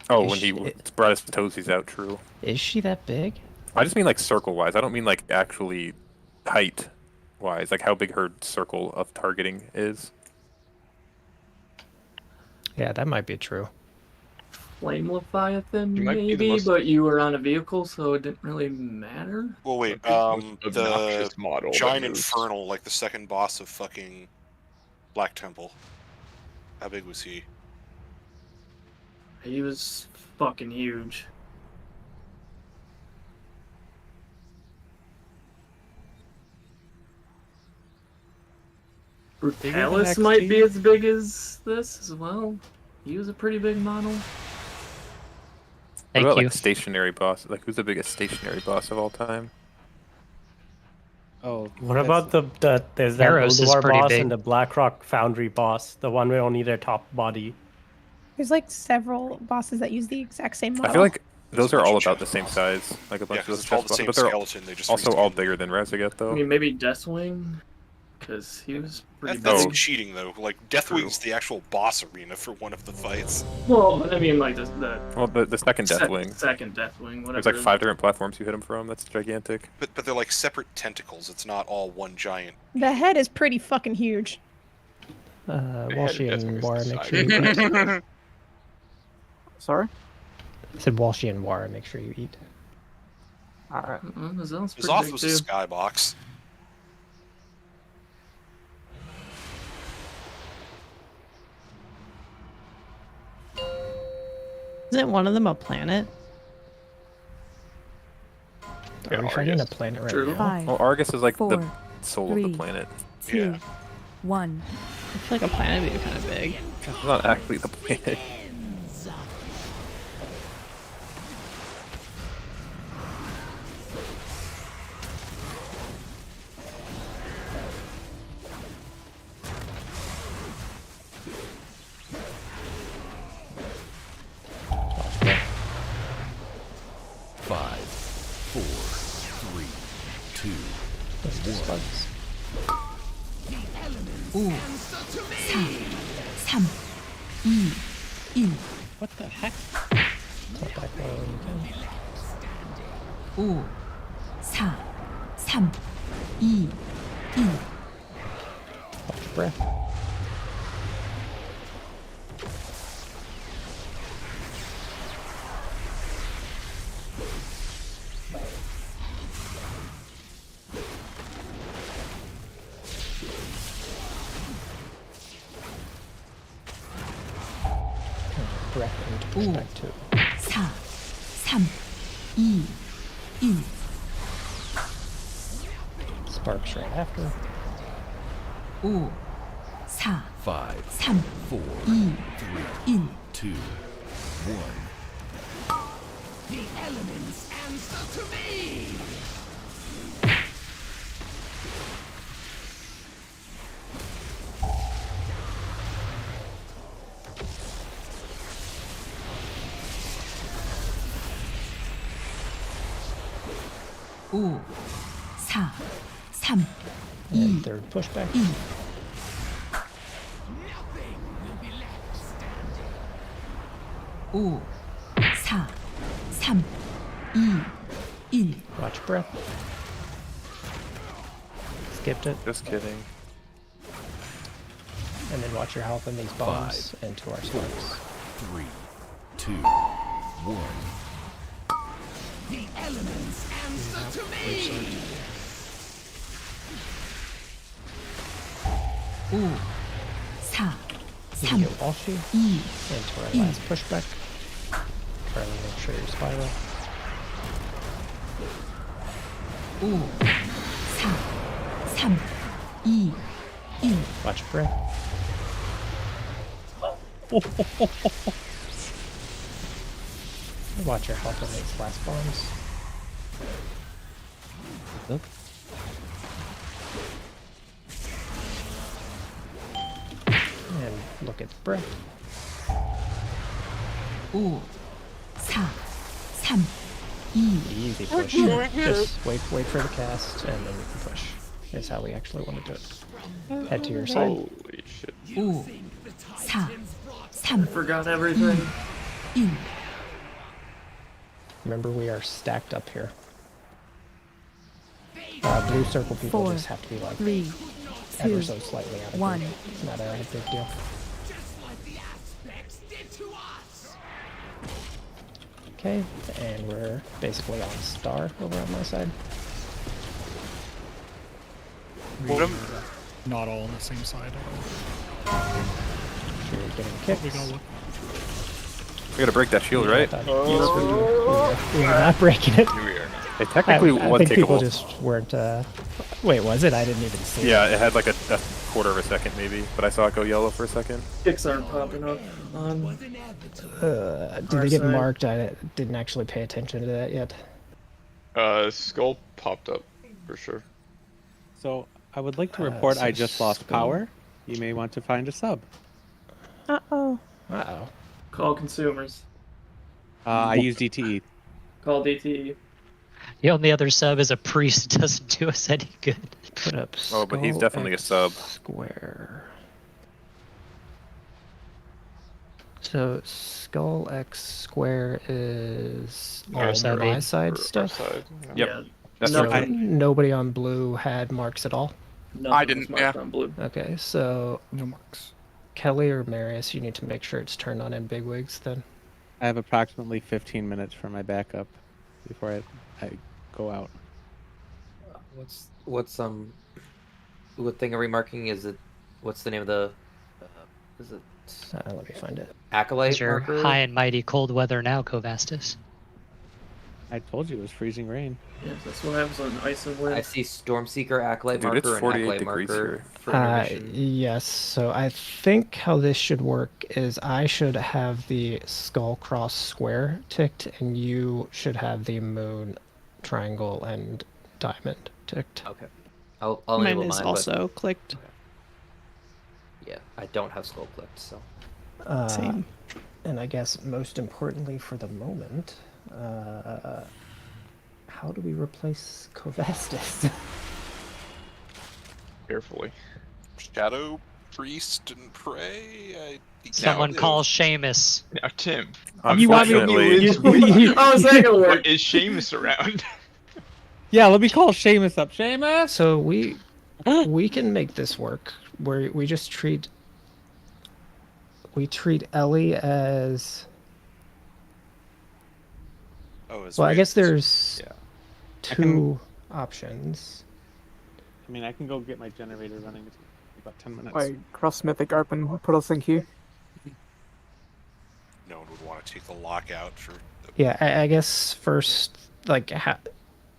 Speaker 12: Oh,
Speaker 7: Is
Speaker 12: when he
Speaker 7: she-
Speaker 12: brought his toesies out, true.
Speaker 7: Is she that big?
Speaker 12: I just mean like circle-wise. I don't mean like actually height-wise, like how big her circle of targeting is.
Speaker 7: Yeah, that might be true.
Speaker 6: Flame Leviathan,
Speaker 9: You might be the
Speaker 6: maybe,
Speaker 9: most-
Speaker 6: but you were on a vehicle, so it didn't really matter.
Speaker 4: Well, wait,
Speaker 9: Most
Speaker 4: the
Speaker 9: obnoxious model that
Speaker 4: Giant
Speaker 9: moves.
Speaker 4: Infernal, like the second boss of fucking Black Temple. How big was he?
Speaker 6: He was fucking huge. Brutalis might be as big as this as well. He was a pretty big model.
Speaker 12: What about like stationary boss? Like who's the biggest stationary boss of all time?
Speaker 17: Oh,
Speaker 21: What about there's that
Speaker 5: Eros is
Speaker 21: Ulduar
Speaker 5: pretty
Speaker 21: boss
Speaker 5: big.
Speaker 21: and the Blackrock Foundry boss, the one with only their top body.
Speaker 11: There's like several bosses that use the exact same model.
Speaker 12: I feel like those are all about the same size. Like a bunch
Speaker 4: Yeah,
Speaker 12: of
Speaker 4: 'cause
Speaker 12: those
Speaker 4: it's all
Speaker 12: chest
Speaker 4: the same
Speaker 12: bosses, but they're
Speaker 4: skeleton, they just
Speaker 12: also all bigger than Rezaget
Speaker 6: I
Speaker 12: though.
Speaker 6: mean, maybe Deathwing, because he was pretty
Speaker 4: That's
Speaker 6: big.
Speaker 4: cheating, though. Like, Deathwing's the actual boss arena for one of the fights.
Speaker 6: Well, I mean, like the
Speaker 12: second Deathwing.
Speaker 6: Second Deathwing, whatever.
Speaker 12: There's like
Speaker 6: it is.
Speaker 12: 5 different platforms you hit him from. That's gigantic.
Speaker 4: But they're like separate tentacles. It's not all one giant.
Speaker 11: The head is pretty fucking huge.
Speaker 7: Walshian War, make sure you eat.
Speaker 10: Sorry?
Speaker 7: I said Walshian War, make sure you eat.
Speaker 10: Alright.
Speaker 6: Zell's pretty
Speaker 4: Zoth
Speaker 6: big
Speaker 4: was
Speaker 6: too.
Speaker 4: a skybox.
Speaker 18: Isn't one of them a planet?
Speaker 7: Are we fighting a planet right now?
Speaker 20: Five,
Speaker 12: Well, Argus is like the
Speaker 20: four,
Speaker 12: soul of
Speaker 20: three,
Speaker 12: the planet.
Speaker 20: 2, 1.
Speaker 18: I feel like a planet would be kind of big.
Speaker 12: It's not actually the planet.
Speaker 15: Five, four, three, two, one.
Speaker 18: 5, 4, 3, 2, 1.
Speaker 17: What the heck?
Speaker 18: 5, 4, 3, 2, 1.
Speaker 7: Watch breath. Breath into perspective.
Speaker 18: 4, 3, 2, 1.
Speaker 7: Sparks right after.
Speaker 18: 5, 4,
Speaker 15: Five,
Speaker 18: 3,
Speaker 15: four,
Speaker 18: 2,
Speaker 15: three,
Speaker 18: 1.
Speaker 15: two, one.
Speaker 14: The elements answer to me!
Speaker 18: 오, 4, 3,
Speaker 7: And third pushback.
Speaker 18: 1. 오, 4, 3, 2, 1.
Speaker 7: Watch breath. Skipped it.
Speaker 12: Just kidding.
Speaker 7: And then watch your health in these bombs into our sparks.
Speaker 15: 3, 2, 1.
Speaker 14: The elements answer to me!
Speaker 18: 5, 4, 3,
Speaker 7: Heal Walshy
Speaker 18: 2,
Speaker 7: into our last pushback. Try to make sure you're spiral.
Speaker 18: 5, 4, 3, 2, 1.
Speaker 7: Watch breath. Watch your health on these last bombs.
Speaker 19: Yep.
Speaker 7: And look at the breath.
Speaker 18: 5, 4, 3, 2,
Speaker 7: Easy push. Just wait for the cast, and then you can push. Is how we actually want to do it. Head to your side.
Speaker 9: Holy shit.
Speaker 18: 5, 4,
Speaker 6: I forgot everything.
Speaker 7: Remember, we are stacked up here. Blue circle people
Speaker 20: 4,
Speaker 7: just have to be like
Speaker 20: 3,
Speaker 7: ever
Speaker 20: 2,
Speaker 7: so slightly out of
Speaker 20: 1.
Speaker 7: group. It's not a big deal. Okay, and we're basically on star over on my side.
Speaker 16: Not all on the same side at all.
Speaker 7: We're getting kicked.
Speaker 16: We gotta look.
Speaker 12: We gotta break that shield, right?
Speaker 7: We are not breaking it.
Speaker 9: We are not.
Speaker 12: It technically
Speaker 7: I
Speaker 12: was
Speaker 7: think people
Speaker 12: takeable.
Speaker 7: just weren't. Wait, was it? I didn't even see.
Speaker 12: Yeah, it had like a quarter of a second maybe, but I saw it go yellow for a second.
Speaker 6: Kicks aren't popping up on.
Speaker 7: Did they get marked? I didn't actually pay attention to that yet.
Speaker 9: Skull popped up for sure.
Speaker 17: So I would like to report
Speaker 7: so
Speaker 17: I just lost
Speaker 7: Skull.
Speaker 17: power. You may want to find a sub.
Speaker 11: Uh-oh.
Speaker 7: Uh-oh.
Speaker 6: Call consumers.
Speaker 17: I use DTE.
Speaker 6: Call DTE.
Speaker 5: The only other sub is a priest. It doesn't do us any good.
Speaker 7: Put up.
Speaker 12: Oh, but he's
Speaker 7: Skull
Speaker 12: definitely a
Speaker 7: X
Speaker 12: sub.
Speaker 7: Square. So Skull X Square is
Speaker 5: Or
Speaker 7: all
Speaker 5: sub
Speaker 7: my
Speaker 5: eight.
Speaker 7: side stuff.
Speaker 9: Side,
Speaker 12: Yep.
Speaker 6: Yeah.
Speaker 12: That's
Speaker 7: So
Speaker 12: right.
Speaker 7: nobody on blue had marks at all.
Speaker 6: Nothing
Speaker 2: I
Speaker 6: was
Speaker 2: didn't,
Speaker 6: marked
Speaker 2: yeah.
Speaker 6: on blue.
Speaker 7: Okay, so
Speaker 16: No marks.
Speaker 7: Kelly or Marius, you need to make sure it's turned on in bigwigs then.
Speaker 17: I have approximately 15 minutes for my backup before I go out.
Speaker 13: What thing are we marking? Is it? What's the name of the? Is it
Speaker 7: Let me find it.
Speaker 13: acolyte
Speaker 5: Is your
Speaker 13: marker?
Speaker 5: high and mighty cold weather now, Kovastus?
Speaker 17: I told you it was freezing rain.
Speaker 6: Yeah, that's what happens on ice and wind.
Speaker 13: I see Stormseeker acolyte
Speaker 12: Dude, it's
Speaker 13: marker and
Speaker 12: 48
Speaker 13: acolyte
Speaker 12: degrees
Speaker 13: marker
Speaker 12: here.
Speaker 13: for intermission.
Speaker 7: Yes, so I think how this should work is I should have the skull cross square ticked, and you should have the moon, triangle, and diamond ticked.
Speaker 13: Okay. I'll
Speaker 18: Mine
Speaker 13: enable
Speaker 18: is
Speaker 13: mine,
Speaker 18: also clicked.
Speaker 13: Yeah, I don't have skull clicked, so.
Speaker 18: Same.
Speaker 7: And I guess most importantly for the moment, how do we replace Kovastus?
Speaker 9: Carefully.
Speaker 4: Shadow Priest and Pray.
Speaker 5: Someone call Seamus.
Speaker 9: Now, Tim.
Speaker 12: Unfortunately,
Speaker 6: How's that gonna work?
Speaker 9: But is Seamus around?
Speaker 17: Yeah, let me call Seamus up. Seamus!
Speaker 7: So we can make this work where we just treat Ellie as well. I guess there's two options.
Speaker 17: I mean, I can go get my generator running. It's about 10 minutes.
Speaker 10: Wait, cross Mythic open. Put us in queue.
Speaker 4: No one would want to take the lockout for.
Speaker 7: Yeah, I guess first, like,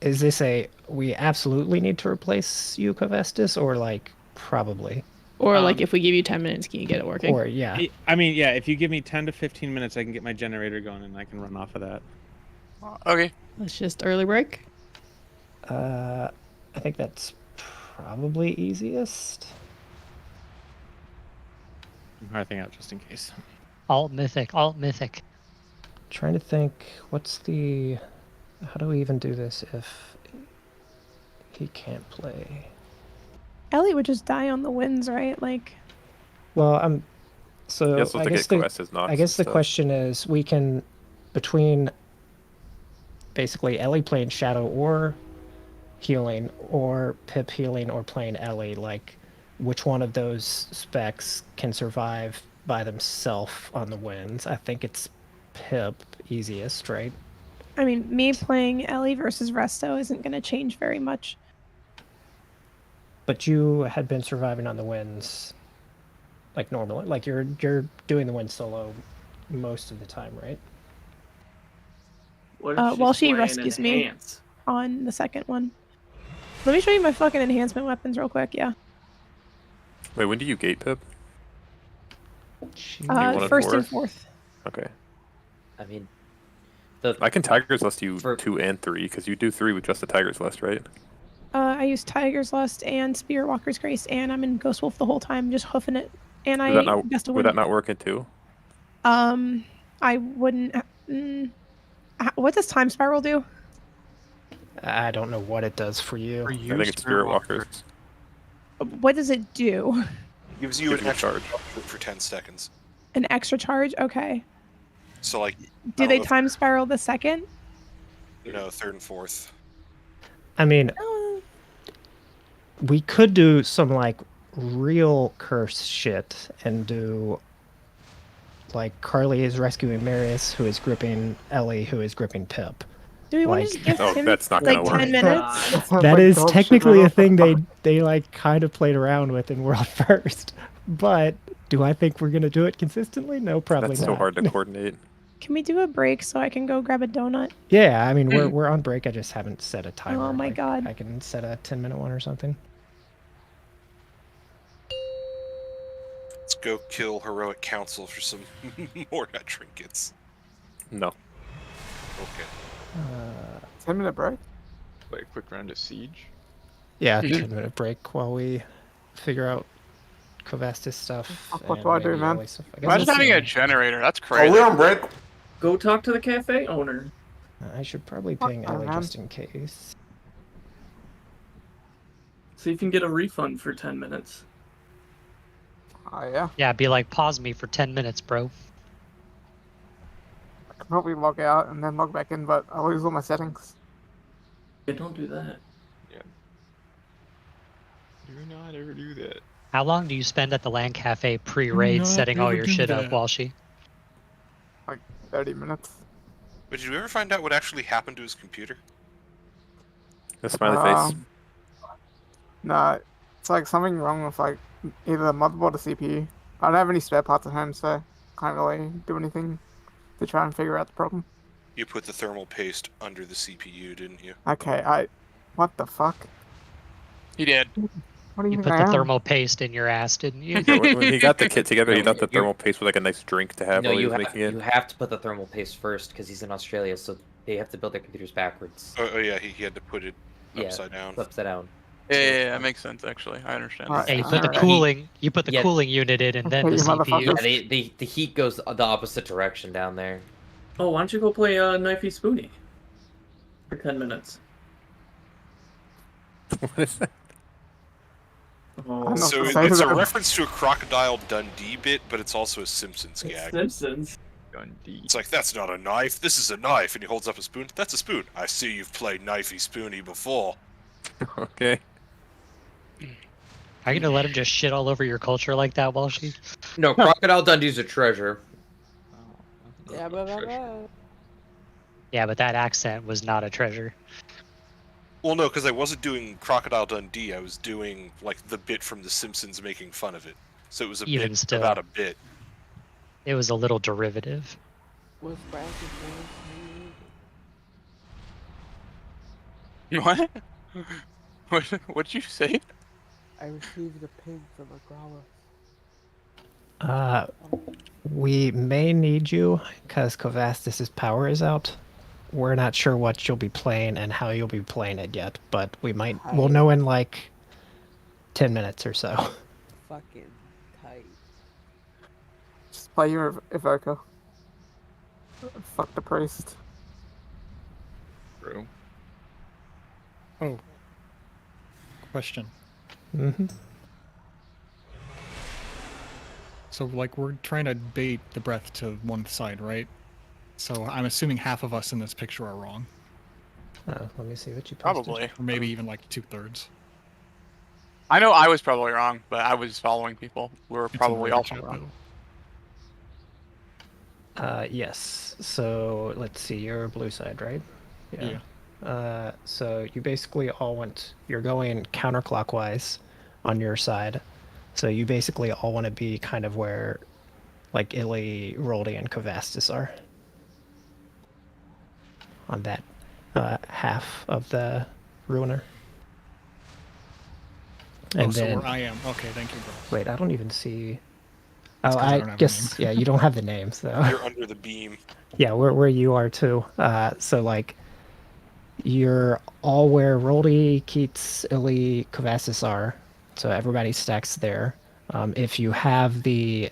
Speaker 7: is this we absolutely need to replace you, Kovastus, or like probably?
Speaker 18: Or like if we give you 10 minutes, can you get it working?
Speaker 7: Or yeah.
Speaker 17: I mean, yeah, if you give me 10 to 15 minutes, I can get my generator going and I can run off of that.
Speaker 2: Okay.
Speaker 18: Let's just early break.
Speaker 7: I think that's probably easiest.
Speaker 17: I'm harping out just in case.
Speaker 5: Alt Mythic. Alt Mythic.
Speaker 7: Trying to think, how do we even do this if he can't play?
Speaker 11: Ellie would just die on the winds, right? Like,
Speaker 7: Well, so
Speaker 12: Yes, we'll
Speaker 7: I
Speaker 12: take
Speaker 7: guess
Speaker 12: it
Speaker 7: the
Speaker 12: Kovastus knocks
Speaker 7: I guess the
Speaker 12: and stuff.
Speaker 7: question is we can between basically Ellie playing Shadow or healing, or Pip healing or playing Ellie, like which one of those specs can survive by themselves on the winds? I think it's Pip easiest, right?
Speaker 11: I mean, me playing Ellie versus Resto isn't going to change very much.
Speaker 7: But you had been surviving on the winds like normally. Like you're doing the wind solo most of the time, right?
Speaker 6: What if
Speaker 11: While
Speaker 6: she's
Speaker 11: she
Speaker 6: playing
Speaker 11: rescues me
Speaker 6: Enhance?
Speaker 11: on the second one. Let me show you my fucking enhancement weapons real quick, yeah.
Speaker 12: Wait, when do you gate Pip?
Speaker 11: First and fourth.
Speaker 12: Okay.
Speaker 13: I mean,
Speaker 12: I can Tiger's Lust you 2 and 3 because you do 3 with just the Tiger's Lust, right?
Speaker 11: I use Tiger's Lust and Spear Walker's Grace, and I'm in Ghost Wolf the whole time, just hoofing it. And
Speaker 12: Would that
Speaker 11: I
Speaker 12: not,
Speaker 11: gust to
Speaker 12: would
Speaker 11: win
Speaker 12: that
Speaker 11: it.
Speaker 12: not work in 2?
Speaker 11: I wouldn't. What does Time Spiral do?
Speaker 7: I don't know what it does for you.
Speaker 12: I think it's Spirit Walkers.
Speaker 11: What does it do?
Speaker 4: Gives you an
Speaker 12: Gives you a
Speaker 4: extra
Speaker 12: charge.
Speaker 4: for 10 seconds.
Speaker 11: An extra charge? Okay.
Speaker 4: So like,
Speaker 11: Do they time spiral the second?
Speaker 4: no, third and fourth.
Speaker 7: I mean, we could do some like real curse shit and do like Carly is rescuing Marius, who is gripping Ellie, who is gripping Pip.
Speaker 11: Do we want
Speaker 7: Like-
Speaker 11: to just give
Speaker 12: Oh,
Speaker 11: him
Speaker 12: that's not
Speaker 11: like
Speaker 12: gonna work.
Speaker 11: 10 minutes?
Speaker 7: That is technically a thing they like kind of played around with in World First. But do I think we're gonna do it consistently? No, probably
Speaker 12: That's
Speaker 7: not.
Speaker 12: so hard to coordinate.
Speaker 11: Can we do a break so I can go grab a donut?
Speaker 7: Yeah, I mean we're on break. I just haven't set a timer.
Speaker 11: Oh my
Speaker 7: Like,
Speaker 11: God.
Speaker 7: I can set a 10-minute one or something.
Speaker 4: Let's go kill Heroic Council for some more nut trinkets.
Speaker 12: No.
Speaker 4: Okay.
Speaker 10: 10-minute break?
Speaker 9: Like a quick round of Siege.
Speaker 7: Yeah, 10-minute break while we figure out Kovastis stuff.
Speaker 10: What
Speaker 7: and
Speaker 10: do I do,
Speaker 7: maybe
Speaker 10: man?
Speaker 7: Ellie stuff. I guess
Speaker 2: Imagine
Speaker 7: we'll
Speaker 2: having
Speaker 7: see.
Speaker 2: a generator. That's crazy.
Speaker 6: Oh, we're on break. Go talk to the cafe owner.
Speaker 7: I should probably ping Ellie
Speaker 10: man.
Speaker 7: just in case.
Speaker 6: See if you can get a refund for 10 minutes.
Speaker 10: Oh, yeah.
Speaker 5: Yeah, be like, pause me for 10 minutes, bro.
Speaker 10: I could probably log out and then log back in, but I'll lose all my settings.
Speaker 6: Yeah, don't do that.
Speaker 9: Do not ever do that.
Speaker 5: How long do you spend at the LAN cafe pre-raid
Speaker 16: No,
Speaker 5: setting all
Speaker 16: never
Speaker 5: your
Speaker 16: do
Speaker 5: shit up,
Speaker 16: that.
Speaker 5: Walshy?
Speaker 10: Like 30 minutes.
Speaker 4: But did you ever find out what actually happened to his computer?
Speaker 12: The smiley face.
Speaker 10: Nah, it's like something wrong with like either the motherboard or CPU. I don't have any spare parts at home, so can't really do anything to try and figure out the problem.
Speaker 4: You put the thermal paste under the CPU, didn't you?
Speaker 10: Okay, what the fuck?
Speaker 2: He did.
Speaker 10: What do you
Speaker 5: You
Speaker 10: think
Speaker 5: put
Speaker 10: I
Speaker 5: the
Speaker 10: am?
Speaker 5: thermal paste in your ass, didn't you?
Speaker 12: Yeah, when he got the kit together, he
Speaker 13: No,
Speaker 12: thought the
Speaker 13: you're-
Speaker 12: thermal paste was like a nice drink to have
Speaker 13: No,
Speaker 12: while he
Speaker 13: you
Speaker 12: was
Speaker 13: have,
Speaker 12: making it.
Speaker 13: you have to put the thermal paste first because he's in Australia, so they have to build their computers backwards.
Speaker 4: Oh yeah, he had to put it upside down.
Speaker 13: Upside down.
Speaker 2: Yeah, that makes sense actually. I understand.
Speaker 10: Alright,
Speaker 5: Yeah, you put the
Speaker 10: alright.
Speaker 5: cooling. You put the
Speaker 13: Yeah.
Speaker 5: cooling unit in, and then
Speaker 10: Okay,
Speaker 5: the
Speaker 10: you
Speaker 5: CPU.
Speaker 10: motherfuckers.
Speaker 13: The heat goes the opposite direction down there.
Speaker 6: Oh, why don't you go play Knifey Spoony for 10 minutes?
Speaker 12: What is that?
Speaker 6: Oh,
Speaker 4: So
Speaker 10: Say
Speaker 4: it's a
Speaker 10: that.
Speaker 4: reference to a Crocodile Dundee bit, but it's also a Simpsons gag.
Speaker 6: Simpsons.
Speaker 9: Dundee.
Speaker 4: It's like, that's not a knife, this is a knife, and he holds up a spoon. That's a spoon. I see you've played Knifey Spoony before.
Speaker 12: Okay.
Speaker 5: Are you gonna let him just shit all over your culture like that, Walshy?
Speaker 13: No, Crocodile Dundee's a treasure.
Speaker 3: Yeah,
Speaker 5: Yeah, but that accent was not a treasure.
Speaker 4: Well, no, because I wasn't doing Crocodile Dundee, I was doing, like, the bit from The Simpsons making fun of it. So it was a
Speaker 5: Even
Speaker 4: bit
Speaker 5: still.
Speaker 4: about a bit.
Speaker 5: It was a little derivative.
Speaker 3: Was bracket
Speaker 2: What? What'd you say?
Speaker 3: I received a pig from a growler.
Speaker 7: We may need you because Kovastis' power is out. We're not sure what you'll be playing and how you'll be playing it yet, but we'll know in like 10 minutes or so.
Speaker 3: Fucking tight.
Speaker 10: Just play your Evoker. Fuck the priest.
Speaker 9: Bro.
Speaker 16: Oh. Question.
Speaker 7: Mm-hmm.
Speaker 16: So, like, we're trying to bait the breath to one side, right? So I'm assuming half of us in this picture are wrong.
Speaker 7: Let me see what you posted.
Speaker 2: Probably.
Speaker 16: Or maybe even like 2/3.
Speaker 2: I know I was probably wrong, but I was following people who were
Speaker 16: It's
Speaker 2: probably
Speaker 16: in
Speaker 2: also
Speaker 16: chat,
Speaker 2: wrong.
Speaker 7: Yes. So let's see. You're blue side, right? So you basically all went. You're going counterclockwise on your side. So you basically all want to be kind of where, like, Illy, Roldy, and Kovastis are. On that half of the Ruiner. And
Speaker 16: so
Speaker 7: then,
Speaker 16: where I am. Okay, thank you, bro.
Speaker 7: wait, I don't even see.
Speaker 16: That's
Speaker 7: Oh,
Speaker 16: 'cause I
Speaker 7: I
Speaker 16: don't have a
Speaker 7: guess
Speaker 16: name.
Speaker 7: yeah, you don't have the name, so
Speaker 4: You're under the beam.
Speaker 7: yeah, where you are too. So like, you're all where Roldy, Keats, Illy, Kovassis are. So everybody stacks there. If you have the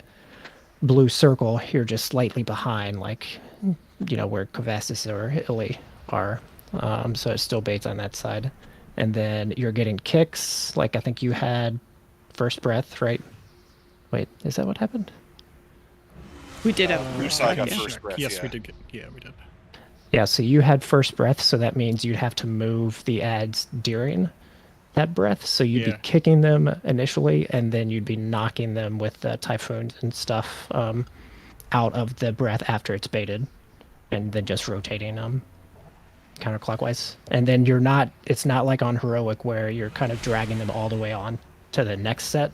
Speaker 7: blue circle, you're just slightly behind, like, where Kovassis or Illy are. So it still baits on that side. And then you're getting kicks, like I think you had first breath, right? Wait, is that what happened?
Speaker 18: We did have
Speaker 4: Blue
Speaker 16: I
Speaker 4: side
Speaker 16: can
Speaker 4: got first
Speaker 16: check.
Speaker 4: breath.
Speaker 16: Yes,
Speaker 4: yeah.
Speaker 16: we did. Yeah, we did.
Speaker 7: Yeah, so you had first breath, so that means you'd have to move the ads during that breath. So you'd be
Speaker 16: Yeah.
Speaker 7: kicking them initially, and then you'd be knocking them with the typhoons and stuff out of the breath after it's baited, and then just rotating them counterclockwise. And then it's not like on heroic where you're kind of dragging them all the way on to the next set.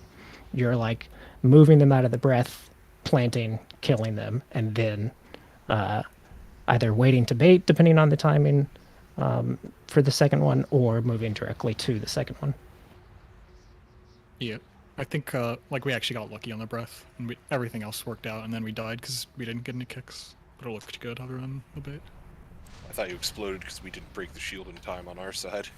Speaker 7: You're like moving them out of the breath, planting, killing them, and then either waiting to bait depending on the timing for the second one, or moving directly to the second one.
Speaker 16: Yeah. I think like we actually got lucky on the breath, and everything else worked out, and then we died because we didn't get any kicks. But it looked good other than the bait.
Speaker 4: I thought you exploded because we didn't break the shield in time on our side.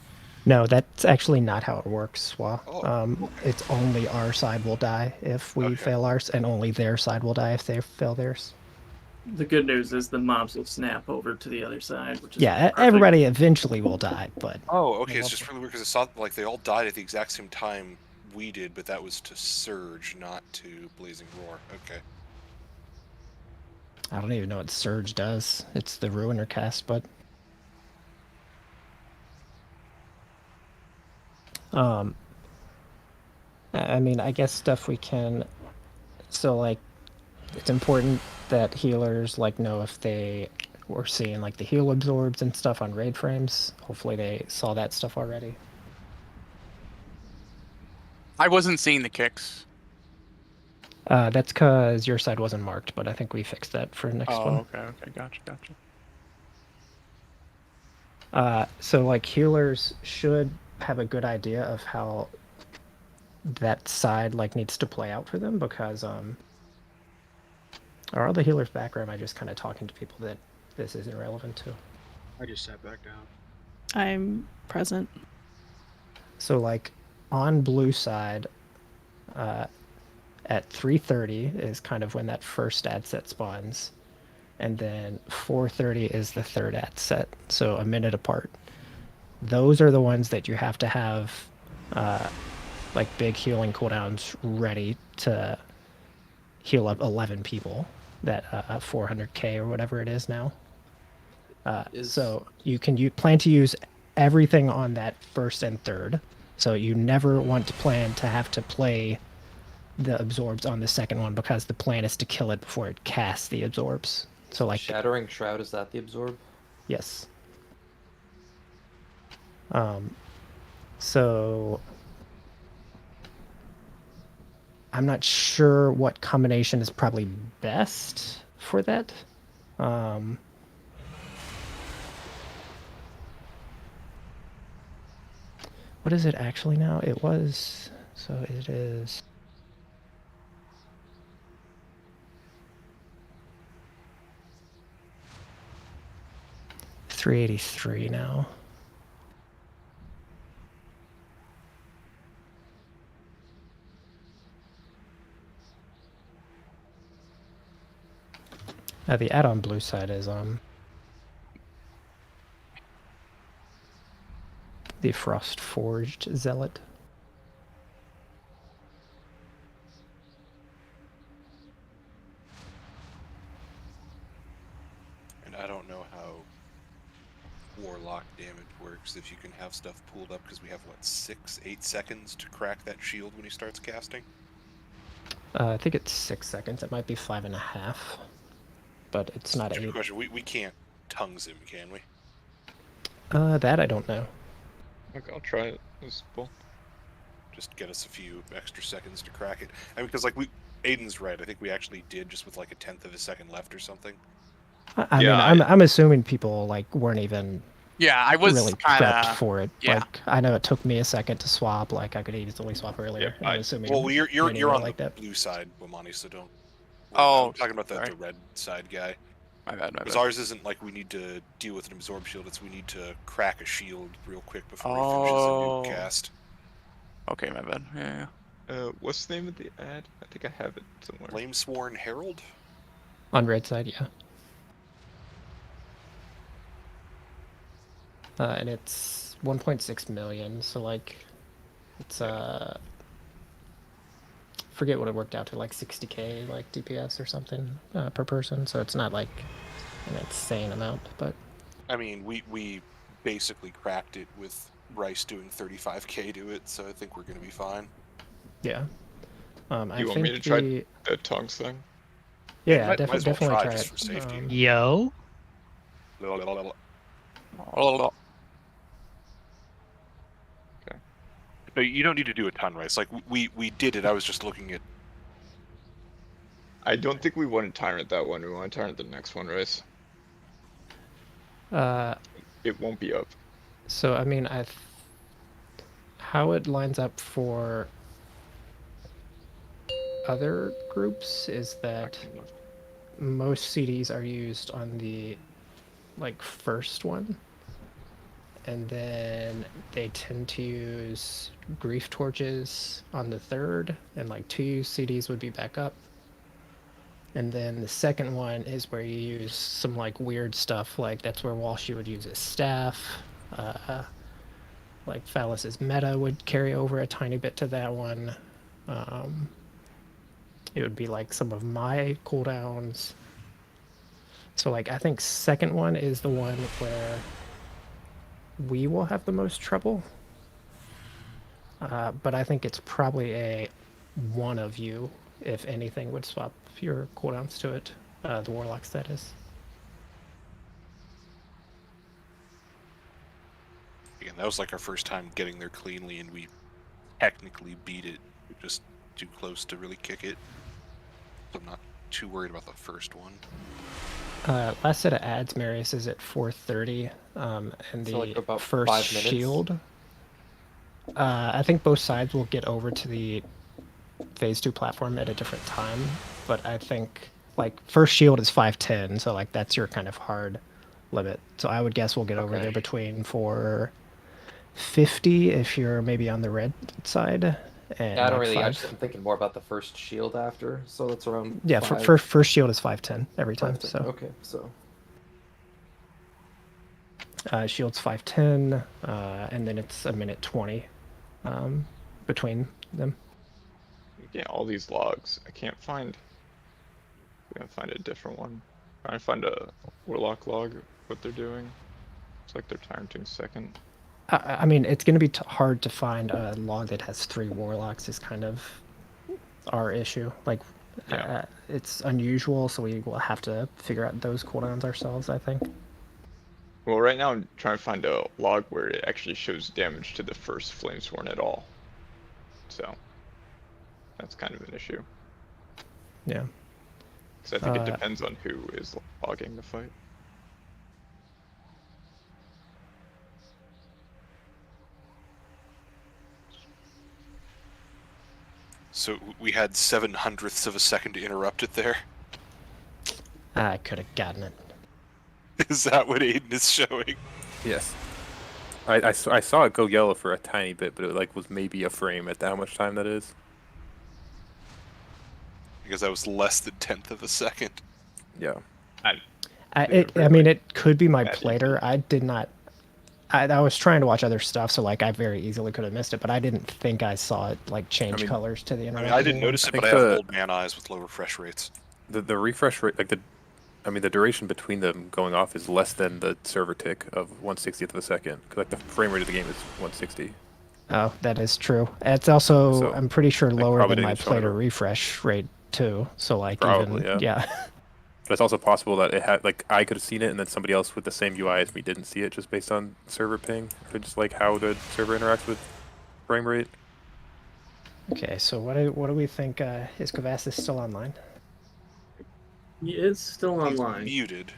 Speaker 7: No, that's actually not how it works, Swa.
Speaker 4: Oh.
Speaker 7: It's only our side will die if we fail ours, and only their side will die if they fail theirs.
Speaker 6: The good news is the mobs will snap over to the other side, which is
Speaker 7: Yeah,
Speaker 6: perfect.
Speaker 7: everybody eventually will die, but
Speaker 4: Oh, okay. It's just really weird because it saw like they all died at the exact same time we did, but that was to Surge, not to Blazing Roar. Okay.
Speaker 7: I don't even know what Surge does. It's the Ruiner cast, but I mean, I guess stuff we can. So like, it's important that healers like know if they were seeing like the heal absorbs and stuff on raid frames. Hopefully they saw that stuff already.
Speaker 2: I wasn't seeing the kicks.
Speaker 7: That's because your side wasn't marked, but I think we fixed that for next one.
Speaker 2: Okay, gotcha.
Speaker 7: So like healers should have a good idea of how that side like needs to play out for them, because are all the healers back, or am I just kind of talking to people that this isn't relevant to?
Speaker 8: I just sat back down.
Speaker 18: I'm present.
Speaker 7: So like on blue side, at 3:30 is kind of when that first ad set spawns, and then 4:30 is the third ad set, so a minute apart. Those are the ones that you have to have like big healing cooldowns ready to heal up 11 people, that 400k or whatever it is now. So you plan to use everything on that first and third, so you never want to plan to have to play the absorbs on the second one, because the plan is to kill it before it casts the absorbs. So like
Speaker 13: Shattering Shroud, is that the absorb?
Speaker 7: Yes. So I'm not sure what combination is probably best for that. What is it actually now? It was, so it is 383 now. The add-on blue side is the Frost Forged Zealot.
Speaker 4: And I don't know how Warlock damage works, if you can have stuff pulled up, because we have, what, 6-8 seconds to crack that shield when he starts casting?
Speaker 7: I think it's 6 seconds. It might be 5.5, but it's not
Speaker 4: Good
Speaker 7: 8.
Speaker 4: question. We can't tongues him, can we?
Speaker 7: That I don't know.
Speaker 9: Okay, I'll try it. It's cool.
Speaker 4: Just get us a few extra seconds to crack it. I mean, because like Aiden's right. I think we actually did just with like 1/10 of a second left or something.
Speaker 7: I mean, I'm assuming people like weren't even
Speaker 2: I was
Speaker 7: really
Speaker 2: kinda,
Speaker 7: prepped for it.
Speaker 2: yeah.
Speaker 7: Like I know it took me a second to swap. Like I could easily swap earlier.
Speaker 4: Yeah,
Speaker 7: I'm assuming.
Speaker 4: well, you're
Speaker 7: many
Speaker 4: on
Speaker 7: were
Speaker 4: the
Speaker 7: like that.
Speaker 4: blue side, Wamani, so don't.
Speaker 2: Oh,
Speaker 4: I'm talking about the
Speaker 2: sorry.
Speaker 4: red side guy.
Speaker 2: My bad.
Speaker 4: Because ours isn't like we need to deal with an absorb shield. It's we need to crack a shield real quick before he finishes a new cast.
Speaker 2: Okay, my bad. Yeah.
Speaker 9: What's the name of the ad? I think I have it somewhere.
Speaker 4: Flamesworn Herald?
Speaker 7: On red side, yeah. And it's 1.6 million, so like it's forget what it worked out to, like 60k like DPS or something per person. So it's not like an insane amount, but
Speaker 4: I mean, we basically cracked it with Rice doing 35k to it, so I think we're gonna be fine.
Speaker 7: yeah. I
Speaker 9: You want me to try the tongues thing?
Speaker 7: Yeah,
Speaker 4: might as well
Speaker 7: definitely
Speaker 4: try
Speaker 7: try
Speaker 4: just
Speaker 7: it.
Speaker 4: for safety.
Speaker 5: Yo.
Speaker 4: Okay. No, you don't need to do a ton, Rice. Like we did it. I was just looking at.
Speaker 9: I don't think we want to tyrant that one. We want to tyrant the next one, Rice. It won't be up.
Speaker 7: So I mean, how it lines up for other groups is that most CDs are used on the like first one, and then they tend to use grief torches on the third, and like 2 CDs would be backup. And then the second one is where you use some like weird stuff, like that's where Walshy would use his staff. Like Phallus's meta would carry over a tiny bit to that one. It would be like some of my cooldowns. So like I think second one is the one where we will have the most trouble. But I think it's probably a one of you, if anything, would swap your cooldowns to it. The warlocks, that is.
Speaker 4: Again, that was like our first time getting there cleanly, and we technically beat it. We're just too close to really kick it. So I'm not too worried about the first one.
Speaker 7: Last set of ads, Marius, is at 4:30, and the
Speaker 13: So, like, about
Speaker 7: first
Speaker 13: 5 minutes?
Speaker 7: shield. I think both sides will get over to the Phase 2 platform at a different time, but I think like first shield is 5:10, so like that's your kind of hard limit. So I would guess we'll get over there between 4:50 if you're maybe on the red side. And
Speaker 13: Yeah, I don't
Speaker 7: like
Speaker 13: really.
Speaker 7: 5.
Speaker 13: Actually, I'm thinking more about the first shield after, so that's around.
Speaker 7: Yeah,
Speaker 13: 5.
Speaker 7: first shield is 5:10 every time.
Speaker 13: 5:10.
Speaker 7: So
Speaker 13: Okay, so.
Speaker 7: Shield's 5:10, and then it's 1:20 between them.
Speaker 9: Yeah, all these logs. I can't find. I'm gonna find a different one. Trying to find a warlock log. What they're doing. It's like they're tyranting second.
Speaker 7: I mean, it's going to be hard to find a log that has 3 warlocks is kind of our issue. Like, it's unusual, so we will have to figure out those cooldowns ourselves, I think.
Speaker 9: Well, right now I'm trying to find a log where it actually shows damage to the first Flamesworn at all. So, that's kind of an issue.
Speaker 7: Yeah.
Speaker 9: Because I think it depends on who is logging the fight.
Speaker 4: So we had 7/100ths of a second to interrupt it there.
Speaker 7: I could have gotten it.
Speaker 4: Is that what Aiden is showing?
Speaker 12: Yes. I saw it go yellow for a tiny bit, but it like was maybe a frame at how much time that is.
Speaker 4: Because that was less than 1/10 of a second.
Speaker 12: Yeah.
Speaker 7: I mean, it could be my plater. I did not. I was trying to watch other stuff, so like I very easily could have missed it, but I didn't think I saw it like change colors to the
Speaker 4: I
Speaker 7: internet.
Speaker 4: mean, I didn't notice it, but I have old man eyes with low refresh rates.
Speaker 12: The refresh rate, like the duration between them going off is less than the server tick of 1/60th of a second. 'Cause, like the frame rate of the game is 160.
Speaker 7: Oh, that is true. It's also,
Speaker 12: So,
Speaker 7: I'm pretty sure, lower
Speaker 12: probably
Speaker 7: than my
Speaker 12: didn't show it.
Speaker 7: plater refresh rate too. So like
Speaker 12: Probably,
Speaker 7: even
Speaker 12: yeah. But it's also possible that it had like I could have seen it and then somebody else with the same UI as me didn't see it just based on server ping or just like how the server interacts with frame rate.
Speaker 7: Okay, so what do we think? Is Kavassis still online?
Speaker 6: He is still online.
Speaker 4: Muted.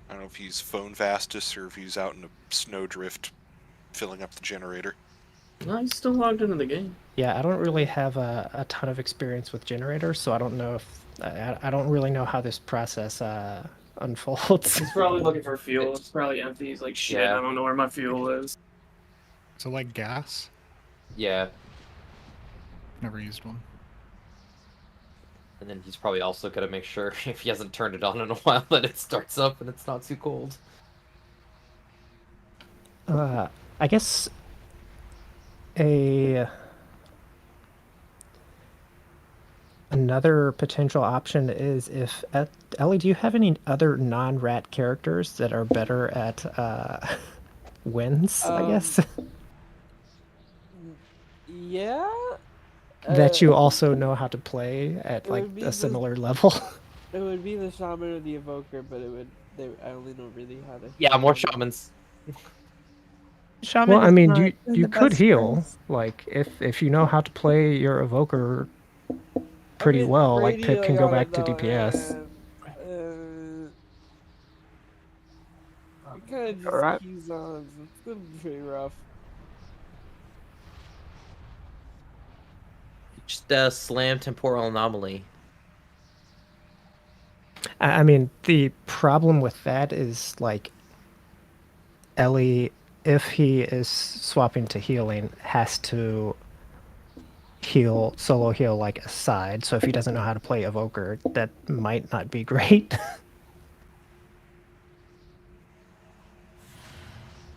Speaker 4: I don't know if he's phone fastest or if he's out in a snowdrift filling up the generator.
Speaker 6: No, he's still logged into the game.
Speaker 7: Yeah, I don't really have a ton of experience with generators, so I don't know if I don't really know how this process unfolds.
Speaker 6: He's probably looking for fuel. It's probably empty. He's like, shit, I don't know where my fuel is.
Speaker 16: So like gas?
Speaker 13: Yeah.
Speaker 16: Never used one.
Speaker 13: And then he's probably also got to make sure, if he hasn't turned it on in a while, that it starts up and it's not too cold.
Speaker 7: I guess a another potential option is if Ellie, do you have any other non-rat characters that are better at wins? I guess
Speaker 3: Yeah.
Speaker 7: that you also know how to play at
Speaker 3: It
Speaker 7: like
Speaker 3: would be
Speaker 7: a
Speaker 3: the-
Speaker 7: similar level.
Speaker 3: It would be the shaman or the evoker, but it would. I only know really how to.
Speaker 13: Yeah,
Speaker 3: heal
Speaker 13: more
Speaker 3: them.
Speaker 13: shamans.
Speaker 11: Shaman
Speaker 7: Well, I
Speaker 11: is
Speaker 7: mean,
Speaker 11: not
Speaker 7: you
Speaker 11: the
Speaker 7: could
Speaker 11: best
Speaker 7: heal
Speaker 11: friends.
Speaker 7: like if you know how to play your evoker pretty
Speaker 3: mean,
Speaker 7: well. Like Pip can
Speaker 3: radioing
Speaker 7: go
Speaker 3: on
Speaker 7: back
Speaker 3: it,
Speaker 7: to
Speaker 3: though,
Speaker 7: DPS.
Speaker 3: It kind of just
Speaker 10: Alright.
Speaker 3: keys on. It's gonna be pretty rough.
Speaker 13: Just slam temporal anomaly.
Speaker 7: I mean, the problem with that is like Ellie, if he is swapping to healing, has to solo heal like a side. So if he doesn't know how to play evoker, that might not be great.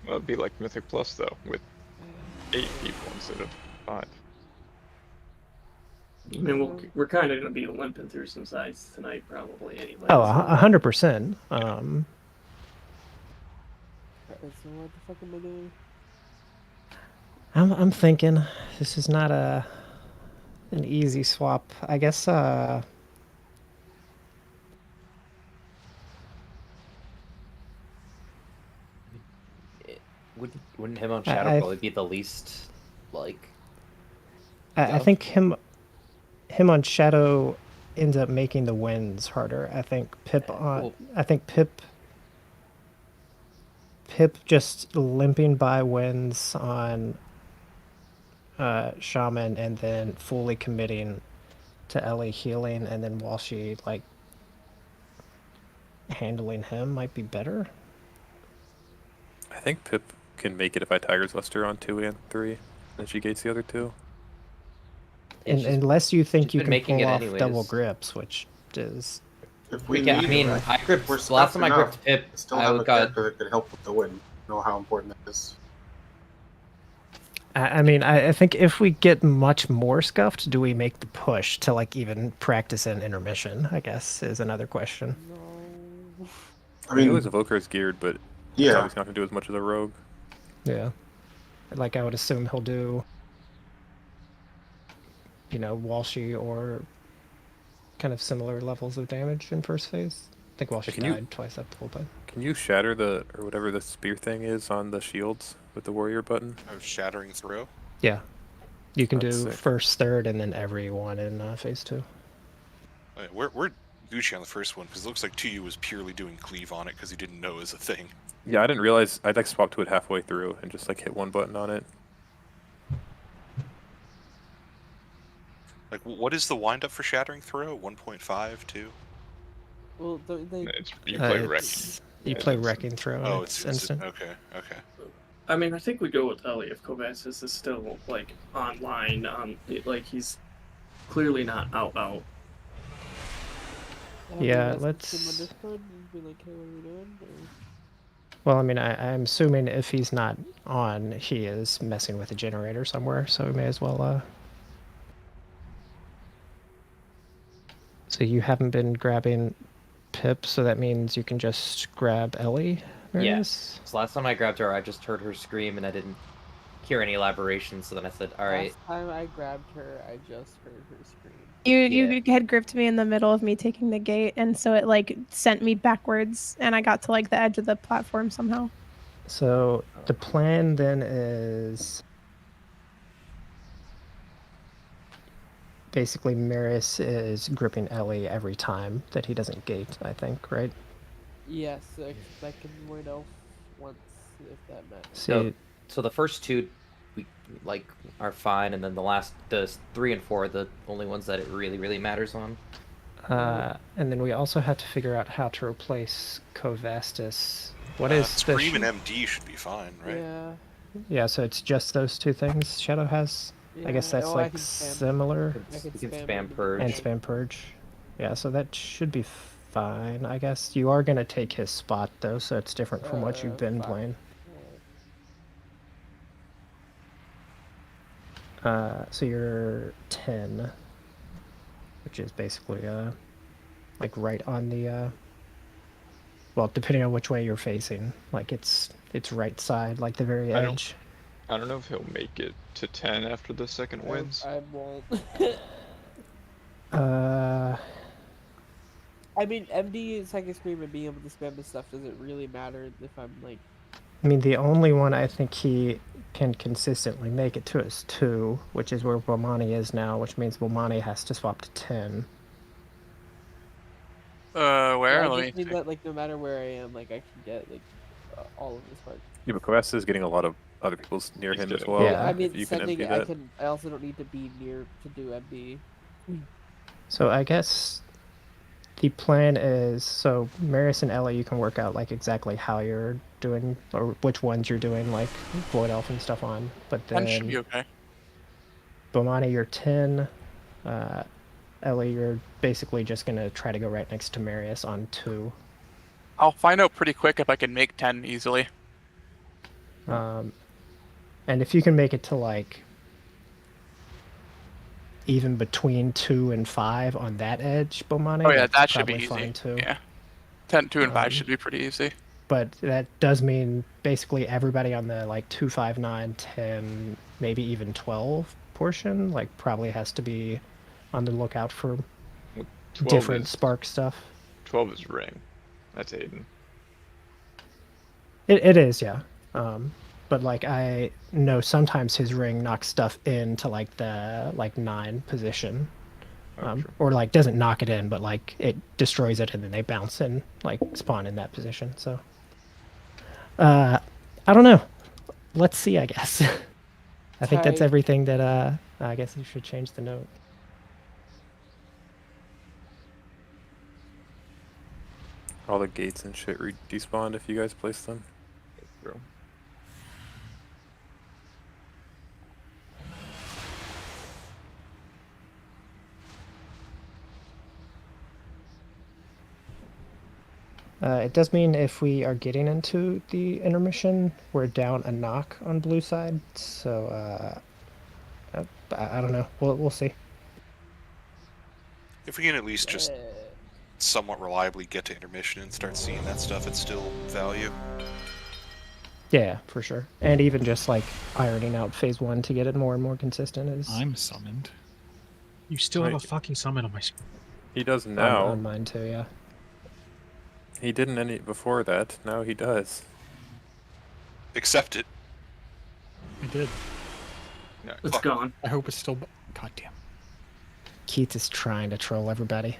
Speaker 9: Well, it'd be like Mythic Plus though, with 8 people instead of 5.
Speaker 6: I mean, we're kind of going to be limping through some sides tonight, probably anyway.
Speaker 7: Oh,
Speaker 6: so-
Speaker 7: 100%.
Speaker 3: So what the fuck am I doing?
Speaker 7: I'm thinking this is not an easy swap. I guess
Speaker 13: Wouldn't him on Shadow
Speaker 7: I-
Speaker 13: probably be the least, like...
Speaker 7: I think him on Shadow ends up making the wins harder. I think Pip on Pip just limping by wins on Shaman and then fully committing to Ellie healing, and then while she like handling him might be better.
Speaker 12: I think Pip can make it if I Tiger's Luster on 2 and 3, and she gates the other 2.
Speaker 7: And unless you think you
Speaker 13: been
Speaker 7: can
Speaker 13: making
Speaker 7: pull
Speaker 13: it
Speaker 7: off double
Speaker 13: anyways.
Speaker 7: grips, which is
Speaker 13: I mean, I gripped.
Speaker 8: We're
Speaker 13: Last time I
Speaker 8: enough.
Speaker 13: gripped Pip,
Speaker 8: Still
Speaker 13: I
Speaker 8: have a
Speaker 13: got.
Speaker 8: character that could help with the win. Know how important that is.
Speaker 7: I mean, I think if we get much more scuffed, do we make the push to like even practice in intermission? I guess is another question.
Speaker 12: I mean, his Evoker is geared, but
Speaker 8: yeah,
Speaker 12: it's obviously not going to do as much as a Rogue.
Speaker 7: Yeah, like I would assume he'll do, Walshy or kind of similar levels of damage in first phase. I think Walshy died twice up the whole time.
Speaker 12: Can you shatter or whatever the spear thing is on the shields with the warrior button?
Speaker 4: Of shattering throw?
Speaker 7: Yeah, you can
Speaker 12: That's
Speaker 7: do
Speaker 12: sick.
Speaker 7: first, third, and then every one in phase 2.
Speaker 4: We're Gucci on the first one because it looks like 2U was purely doing cleave on it because he didn't know it was a thing.
Speaker 12: Yeah, I didn't realize. I'd like swapped to it halfway through and just like hit one button on it.
Speaker 4: Like, what is the wind up for shattering throw? 1.5, 2?
Speaker 3: Well, they.
Speaker 9: You play Wrecking.
Speaker 7: You play Wrecking Throw.
Speaker 4: Oh,
Speaker 7: And it's instant.
Speaker 4: okay.
Speaker 6: I mean, I think we go with Ellie if Kovacis is still like online. Like he's clearly not out.
Speaker 7: Yeah,
Speaker 3: Him
Speaker 7: let's.
Speaker 3: on Discord and be like, hey, what are we doing? Or...
Speaker 7: Well, I mean, I'm assuming if he's not on, he is messing with a generator somewhere, so we may as well. So you haven't been grabbing Pip, so that means you can just grab Ellie.
Speaker 13: Yes. Yeah. So last time I grabbed her, I just heard her scream and I didn't hear any elaboration. So then I said, "All right."
Speaker 3: Last time I grabbed her, I just heard her scream.
Speaker 11: You had gripped me in the middle of me taking the gate, and so it like sent me backwards, and I got to like the edge of the platform somehow.
Speaker 7: So the plan then is basically Maris is gripping Ellie every time that he doesn't gate, I think, right?
Speaker 3: Yes, I can White Elf once if that matters.
Speaker 13: So the first two, we like are fine, and then the 3 and 4 are the only ones that it really matters on.
Speaker 7: And then we also have to figure out how to replace Kovastis. What is the
Speaker 4: Scream and MD should be fine, right?
Speaker 3: Yeah.
Speaker 7: Yeah, so it's just those two things Shadow has. I guess
Speaker 3: Yeah,
Speaker 7: that's
Speaker 3: I
Speaker 7: like
Speaker 3: can spam.
Speaker 7: similar.
Speaker 3: I can
Speaker 13: You can
Speaker 3: spam
Speaker 13: spam purge.
Speaker 7: And spam purge. Yeah, so that should be fine, I guess. You are gonna take his spot though, so it's different from what you've been playing. So you're 10, which which is basically like right on the well, depending on which way you're facing, like it's right side, like the very edge.
Speaker 9: I don't know if he'll make it to 10 after the second wins.
Speaker 3: I won't. I mean, MD, Psychic Scream, and being able to spam this stuff doesn't really matter if I'm like.
Speaker 7: I mean, the only one I think he can consistently make it to is 2, which is where Bomani is now, which means Bomani has to swap to 10.
Speaker 2: Where?
Speaker 3: I
Speaker 2: Let
Speaker 3: just
Speaker 2: me
Speaker 3: mean
Speaker 2: see.
Speaker 3: that, like, no matter where I am, like, I can get like all of this part.
Speaker 12: Yeah, but Quest is getting a lot of other people's near him as well.
Speaker 7: Yeah.
Speaker 3: I
Speaker 12: if
Speaker 3: mean,
Speaker 12: you can
Speaker 3: sending.
Speaker 12: MP
Speaker 3: I
Speaker 12: that.
Speaker 3: can. I also don't need to be near to do MD.
Speaker 7: So I guess the plan is, so Marius and Ella, you can work out like exactly how you're doing, or which ones you're doing, like Void Elf and stuff on. But
Speaker 2: 10 should
Speaker 7: then
Speaker 2: be okay.
Speaker 7: Bomani, you're 10. Ella, you're basically just gonna try to go right next to Marius on 2.
Speaker 2: I'll find out pretty quick if I can make 10 easily.
Speaker 7: And if you can make it to like even between 2 and 5 on that edge, Bomani,
Speaker 2: Oh yeah,
Speaker 7: that's
Speaker 2: that should be
Speaker 7: probably
Speaker 2: easy.
Speaker 7: fine too.
Speaker 2: Yeah. 10, 2, and 5 should be pretty easy.
Speaker 7: But that does mean basically everybody on the like 2, 5, 9, 10, maybe even 12 portion, like probably has to be on the lookout for
Speaker 9: 12
Speaker 7: different
Speaker 9: is-
Speaker 7: spark stuff.
Speaker 9: 12 is ring. That's Aiden.
Speaker 7: It is, yeah. But like I know sometimes his ring knocks stuff into like the like 9 position. Or like doesn't knock it in, but like it destroys it and then they bounce and like spawn in that position. So I don't know. Let's see, I guess. I think that's
Speaker 3: Ty-
Speaker 7: everything that I guess you should change the note.
Speaker 12: All the gates and shit despawned if you guys place them.
Speaker 9: True.
Speaker 7: It does mean if we are getting into the intermission, we're down a knock on blue side. So I don't know. We'll see.
Speaker 4: If we can at least just somewhat reliably get to intermission and start seeing that stuff, it's still value.
Speaker 7: Yeah, for sure. And even just like ironing out phase 1 to get it more and more consistent is.
Speaker 16: I'm summoned.
Speaker 1: You still have a
Speaker 12: Right.
Speaker 1: fucking summon on my screen.
Speaker 12: He does now.
Speaker 7: On mine too, yeah.
Speaker 12: He didn't any before that. Now he does.
Speaker 4: Accept it.
Speaker 16: I did.
Speaker 9: No,
Speaker 6: It's gone.
Speaker 16: I hope it's still. God damn.
Speaker 7: Keith is trying to troll everybody.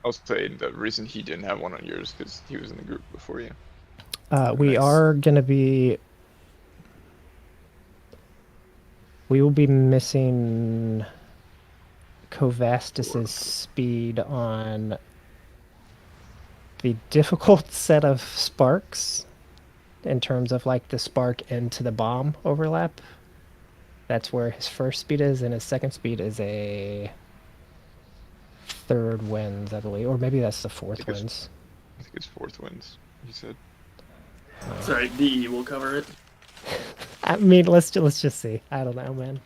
Speaker 9: I'll say the reason he didn't have one on yours because he was in the group before you.
Speaker 7: We are gonna be. We will be missing Kovastis's speed on the difficult set of sparks in terms of like the spark into the bomb overlap. That's where his first speed is, and his second speed is a 3rd winds, I believe, or maybe that's the 4th winds.
Speaker 9: I think it's 4th winds, he said.
Speaker 6: Sorry, DE will cover it.
Speaker 7: I mean, let's just see. I don't know, man.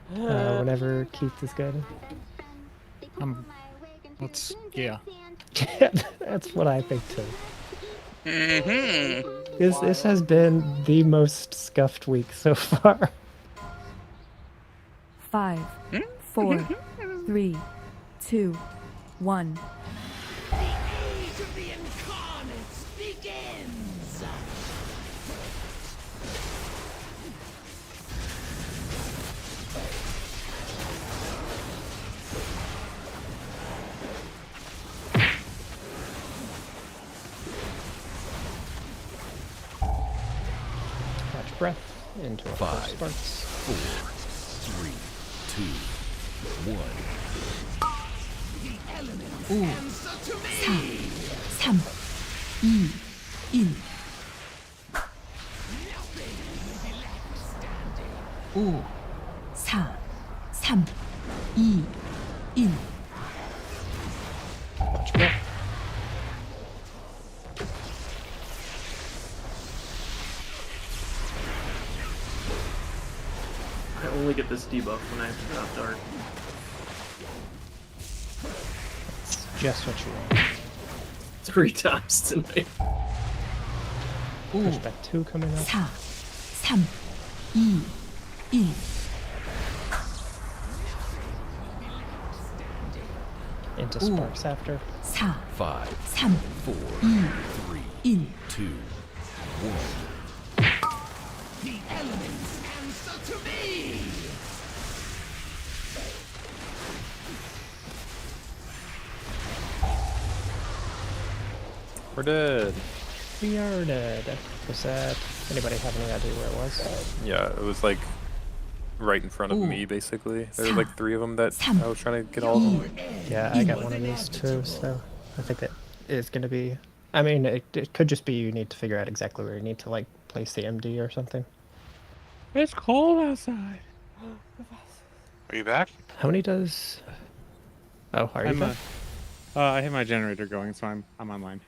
Speaker 7: Whenever Keith is good.
Speaker 16: Let's. Yeah.
Speaker 7: That's what I think too.
Speaker 2: Mm-hmm.
Speaker 7: This has been the most scuffed week so far.
Speaker 20: 5, 4, 3, 2, 1.
Speaker 14: The age of the Incarnates begins!
Speaker 7: Catch breath into a
Speaker 15: 5,
Speaker 7: sparks.
Speaker 15: 4, 3, 2, 1.
Speaker 14: The elements
Speaker 20: Ooh.
Speaker 14: answer to
Speaker 20: 4,
Speaker 14: me!
Speaker 20: 3, 2, 1.
Speaker 14: Nothing will be left standing.
Speaker 20: 5, 4, 3, 2, 1.
Speaker 7: Catch breath.
Speaker 6: I only get this debuff when I have to drop dark.
Speaker 7: just what you want.
Speaker 6: 3 times tonight.
Speaker 7: Pushback 2 coming up.
Speaker 20: 4, 3, 2, 1.
Speaker 7: Into Sparks after.
Speaker 20: 4,
Speaker 15: 5,
Speaker 20: 3,
Speaker 15: 4,
Speaker 20: 2,
Speaker 15: 2, 1.
Speaker 14: The elements answer to me.
Speaker 12: We're dead.
Speaker 7: We are dead. Was that... Anybody have any idea where it was?
Speaker 12: Yeah, it was like right in front of me, basically. There were like 3 of them that I was trying to get all of them.
Speaker 7: Yeah, I got one of these too, so I think that is going to be... I mean, it could just be you need to figure out exactly where you need to, like, place the MD or something.
Speaker 17: It's cold outside.
Speaker 4: Are you back?
Speaker 7: How many does... Oh, are you back?
Speaker 17: I have my generator going, so I'm online.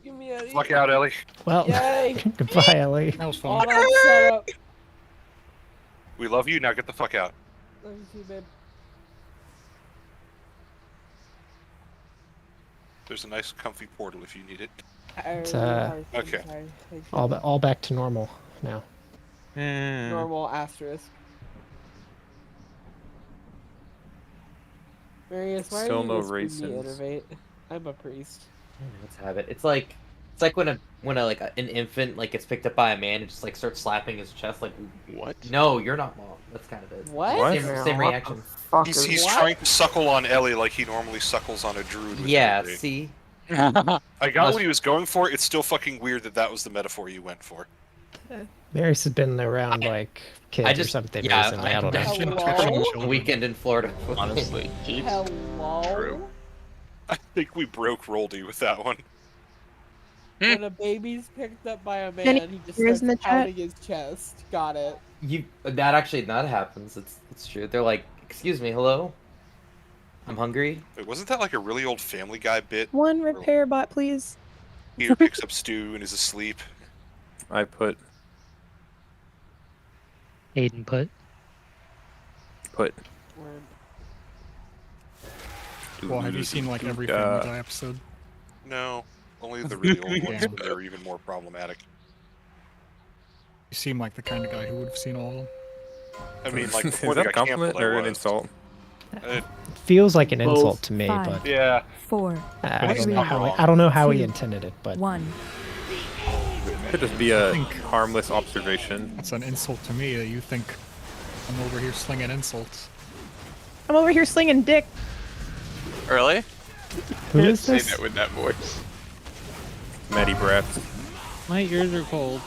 Speaker 3: Give me a
Speaker 4: Luck out, Ellie.
Speaker 7: Well,
Speaker 3: Yay!
Speaker 7: goodbye, Ellie.
Speaker 16: That was fun.
Speaker 3: Hold on, shut up.
Speaker 4: We love you. Now get the fuck out.
Speaker 3: Love you too, babe.
Speaker 4: There's a nice, comfy portal if you need it.
Speaker 7: It's,
Speaker 4: Okay.
Speaker 7: all back to normal now.
Speaker 3: Normal asterisk. Marius, why
Speaker 12: Still
Speaker 3: are you
Speaker 12: no
Speaker 3: whispering me
Speaker 12: raisins.
Speaker 3: innervate? I'm a priest.
Speaker 13: Let's have it. It's like when an infant like gets picked up by a man and just like starts slapping his chest like
Speaker 9: what?
Speaker 13: No, you're not mom. That's kind of it.
Speaker 3: What?
Speaker 13: Same reaction.
Speaker 4: He's trying to suckle on Ellie like he normally suckles on a druid. With
Speaker 13: Yeah.
Speaker 4: Ellie.
Speaker 13: See.
Speaker 4: I got what he was going for. It's still fucking weird that was the metaphor you went for.
Speaker 7: Marius has been around, like, kids or something recently. I don't know.
Speaker 13: Weekend in Florida.
Speaker 9: Honestly,
Speaker 3: Hello?
Speaker 4: True. I think we broke Roldy with that one.
Speaker 3: When a baby's picked up by a
Speaker 11: Any
Speaker 3: man, he just
Speaker 11: ears
Speaker 3: starts
Speaker 11: in the chat?
Speaker 3: pounding his chest. Got it.
Speaker 13: That happens. It's true. They're like, excuse me, hello. I'm hungry.
Speaker 4: Wait, wasn't that like a really old Family Guy bit?
Speaker 11: One repair bot, please.
Speaker 4: Peter picks up Stu and is asleep.
Speaker 12: I put.
Speaker 5: Aiden put.
Speaker 16: Well, have you seen like every Family Guy episode?
Speaker 4: No, only the really old ones, but they're even more problematic.
Speaker 16: You seem like the kind of guy who would have seen all of them.
Speaker 4: I mean, like
Speaker 12: Is
Speaker 4: before
Speaker 12: that
Speaker 4: they
Speaker 12: a
Speaker 4: got
Speaker 12: compliment
Speaker 4: canceled, I
Speaker 12: or an
Speaker 4: was.
Speaker 12: insult?
Speaker 7: Feels like an
Speaker 6: Both.
Speaker 7: insult to me,
Speaker 20: 5,
Speaker 7: but
Speaker 4: Yeah.
Speaker 20: 4,
Speaker 7: I don't
Speaker 20: 3,
Speaker 7: know how I don't know how he
Speaker 20: 2,
Speaker 7: intended it, but
Speaker 20: 1.
Speaker 12: Could just be a harmless observation.
Speaker 16: That's an insult to me that you think I'm over here slinging insults.
Speaker 11: I'm over here slinging dick.
Speaker 2: Really?
Speaker 7: who is
Speaker 9: Say
Speaker 7: this?
Speaker 9: that with that voice.
Speaker 12: Maddie Brat.
Speaker 17: My ears are cold.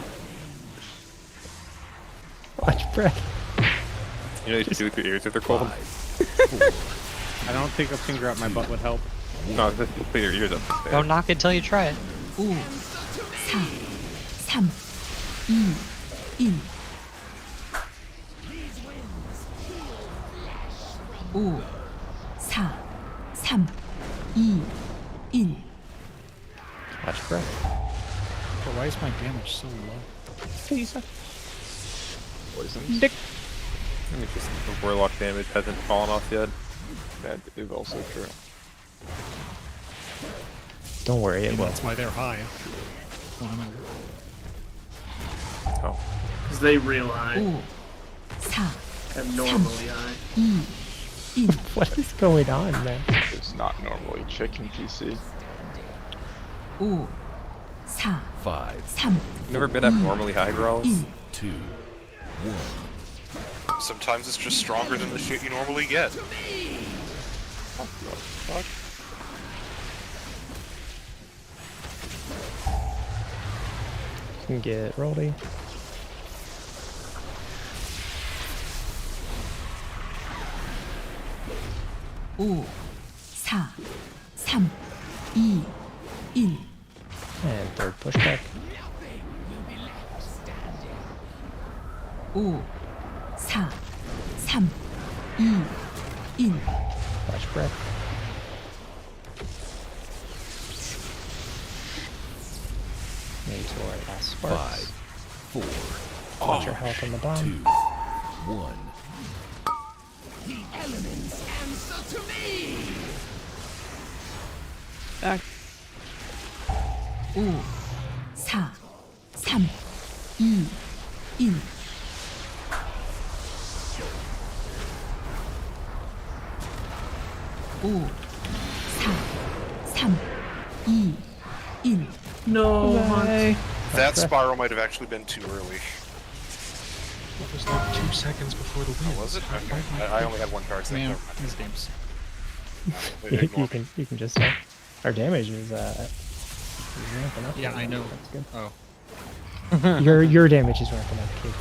Speaker 7: Watch breath.
Speaker 12: You know what you do with your ears if they're cold?
Speaker 17: I don't think a finger up my butt would help.
Speaker 12: No, just put your ears up.
Speaker 5: Don't knock it till you try it.
Speaker 20: 4, 3, 2, 1. 5, 4, 3, 2, 1.
Speaker 7: Watch breath.
Speaker 16: But why is my damage so low?
Speaker 11: Please.
Speaker 12: Poisons.
Speaker 11: Dick.
Speaker 12: I think it's just the warlock damage hasn't fallen off yet.
Speaker 9: That is also true.
Speaker 7: Don't worry, it will.
Speaker 16: That's why they're high.
Speaker 12: Oh.
Speaker 6: Because they real high.
Speaker 20: 4, 3,
Speaker 6: Abnormally high.
Speaker 20: 2, 1.
Speaker 7: What is going on, man?
Speaker 9: It's not normally chicken PC.
Speaker 20: 5, 4,
Speaker 15: 5,
Speaker 20: 3,
Speaker 12: Never been abnormally high growls?
Speaker 15: 2, 1.
Speaker 4: Sometimes it's just stronger than the shit you normally get.
Speaker 9: Fuck.
Speaker 7: Can get Roldy.
Speaker 20: Ooh. 4, 3, 2, 1.
Speaker 7: And third pushback.
Speaker 20: 5, 4, 3, 2, 1.
Speaker 7: Watch breath. Into our last sparks.
Speaker 15: 5, 4,
Speaker 7: Watch your health on the bomb.
Speaker 15: 2, 1.
Speaker 14: The elements answer to me.
Speaker 18: back.
Speaker 20: 5, 4, 3, 2, 1. 5, 4, 3, 2, 1.
Speaker 6: No,
Speaker 18: Bye.
Speaker 4: That spiral might have actually been too early.
Speaker 1: It was like 2 seconds before the win.
Speaker 4: Oh, was it? Okay. I only had one card. So
Speaker 16: Man, these games.
Speaker 7: you can just say our damage is ramping up.
Speaker 16: Yeah, I know.
Speaker 7: That's good.
Speaker 16: Oh.
Speaker 7: Your damage is ramping up, Keith.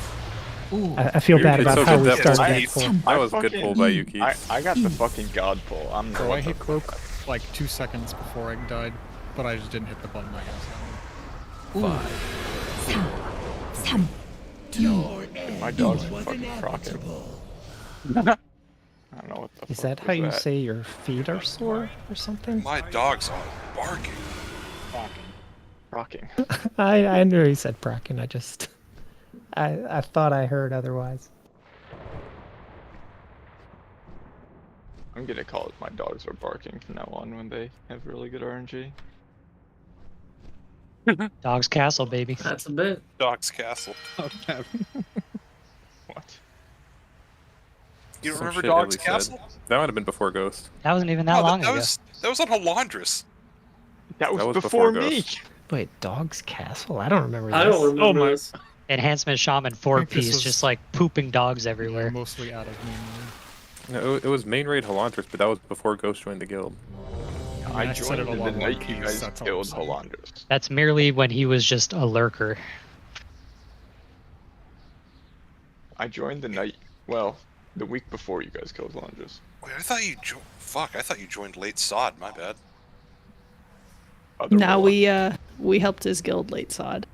Speaker 7: I feel bad about how we started that pull.
Speaker 12: That was a good pull by you, Keith.
Speaker 9: I got the fucking god pull. I'm
Speaker 16: Bro, I hit cloak like 2 seconds before I died, but I just didn't hit the button, I guess.
Speaker 20: 5, 4, 3,
Speaker 9: My dog's fucking crocking. I don't know what the
Speaker 7: Is
Speaker 9: fuck
Speaker 7: that
Speaker 9: was
Speaker 7: how you
Speaker 9: that.
Speaker 7: say your feet are sore or something?
Speaker 4: My dogs are barking.
Speaker 9: Rocking.
Speaker 7: I knew he said Bracken. I thought I heard otherwise.
Speaker 9: I'm gonna call it my dogs are barking from now on when they have really good RNG.
Speaker 5: Dog's Castle, baby.
Speaker 6: That's a bit.
Speaker 4: Dog's Castle.
Speaker 9: What?
Speaker 4: You
Speaker 12: Some
Speaker 4: remember
Speaker 12: shit
Speaker 4: Dog's
Speaker 12: Ellie
Speaker 4: Castle?
Speaker 12: said. That might have been before Ghost.
Speaker 5: That wasn't even that
Speaker 4: No,
Speaker 5: long
Speaker 4: that
Speaker 5: ago.
Speaker 4: was on Halandris.
Speaker 9: That was,
Speaker 12: was
Speaker 9: before
Speaker 12: before
Speaker 9: me.
Speaker 12: Ghost.
Speaker 7: Wait, Dog's Castle? I don't remember this.
Speaker 6: I don't remember this.
Speaker 5: Enhancement Shaman
Speaker 16: think
Speaker 5: 4
Speaker 16: this
Speaker 5: piece,
Speaker 16: was-
Speaker 5: just like pooping dogs
Speaker 16: Yeah,
Speaker 5: everywhere.
Speaker 16: mostly out of me.
Speaker 12: No, it was main raid Halantris, but that was before Ghost joined the guild.
Speaker 9: I
Speaker 16: said it
Speaker 9: joined
Speaker 16: a
Speaker 9: in the
Speaker 16: lot more
Speaker 9: night you
Speaker 16: keys,
Speaker 9: guys
Speaker 16: that's all
Speaker 9: killed
Speaker 16: I'm saying.
Speaker 9: Halandris.
Speaker 5: That's merely when he was just a lurker.
Speaker 9: I joined the night, well, the week before you guys killed Halandris.
Speaker 4: Wait, I thought you Fuck, I thought you joined late sod. My bad.
Speaker 18: Now we helped his guild late sod.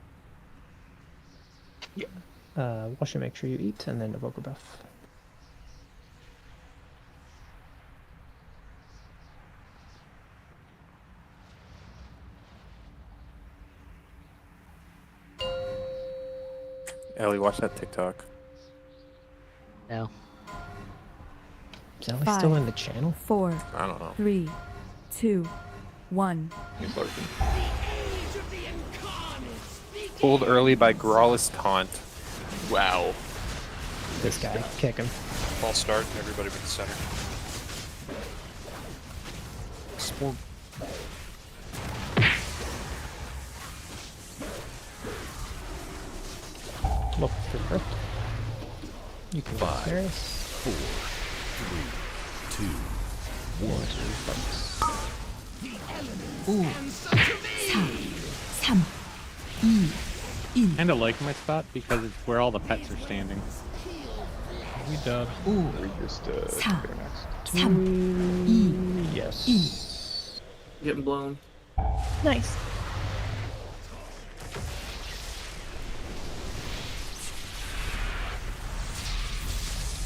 Speaker 7: Wash and make sure you eat, and then evoke a buff.
Speaker 12: Ellie, watch that TikTok.
Speaker 5: No.
Speaker 7: Is Ellie still in the channel?
Speaker 20: 4,
Speaker 12: I don't know.
Speaker 20: 3, 2, 1.
Speaker 9: He's lurking.
Speaker 12: Pulled early by Grawless Taunt.
Speaker 9: Wow.
Speaker 7: This guy, kick him.
Speaker 4: False start, everybody but the center.
Speaker 16: Sport.
Speaker 7: Look for her. You can go
Speaker 15: 5,
Speaker 7: upstairs.
Speaker 15: 4, 3, 2, 1.
Speaker 20: 5, 4, 3, 2, 1.
Speaker 17: Kinda like my spot because it's where all the pets are standing.
Speaker 16: We dub.
Speaker 9: We just go next.
Speaker 20: 3,
Speaker 7: Yes.
Speaker 6: Getting blown.
Speaker 11: Nice.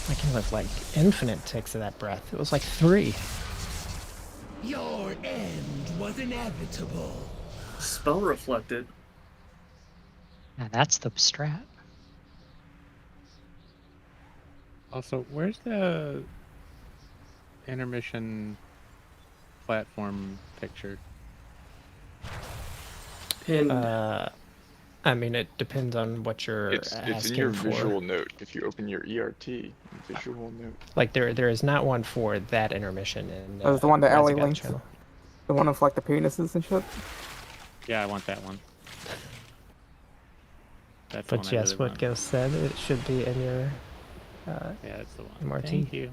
Speaker 7: I can live like infinite ticks of that breath. It was like 3.
Speaker 14: Your end was inevitable.
Speaker 6: Spell reflected.
Speaker 5: Now that's the strat.
Speaker 17: Also, where's the intermission platform picture?
Speaker 6: And
Speaker 7: I mean, it depends on what you're
Speaker 9: It's
Speaker 7: asking
Speaker 9: in your
Speaker 7: for.
Speaker 9: visual note. If you open your ERT, visual note.
Speaker 7: Like there is not one for that intermission in.
Speaker 10: That was the one that Ellie
Speaker 7: Razagad
Speaker 10: linked.
Speaker 7: channel.
Speaker 10: The one with like the penises and shit.
Speaker 17: Yeah, I want that one. That's the
Speaker 7: But
Speaker 17: one I
Speaker 7: yes,
Speaker 17: really
Speaker 7: what
Speaker 17: want.
Speaker 7: Ghost said, it should be in your.
Speaker 17: Yeah, that's the one.
Speaker 7: MRT.
Speaker 17: Thank you.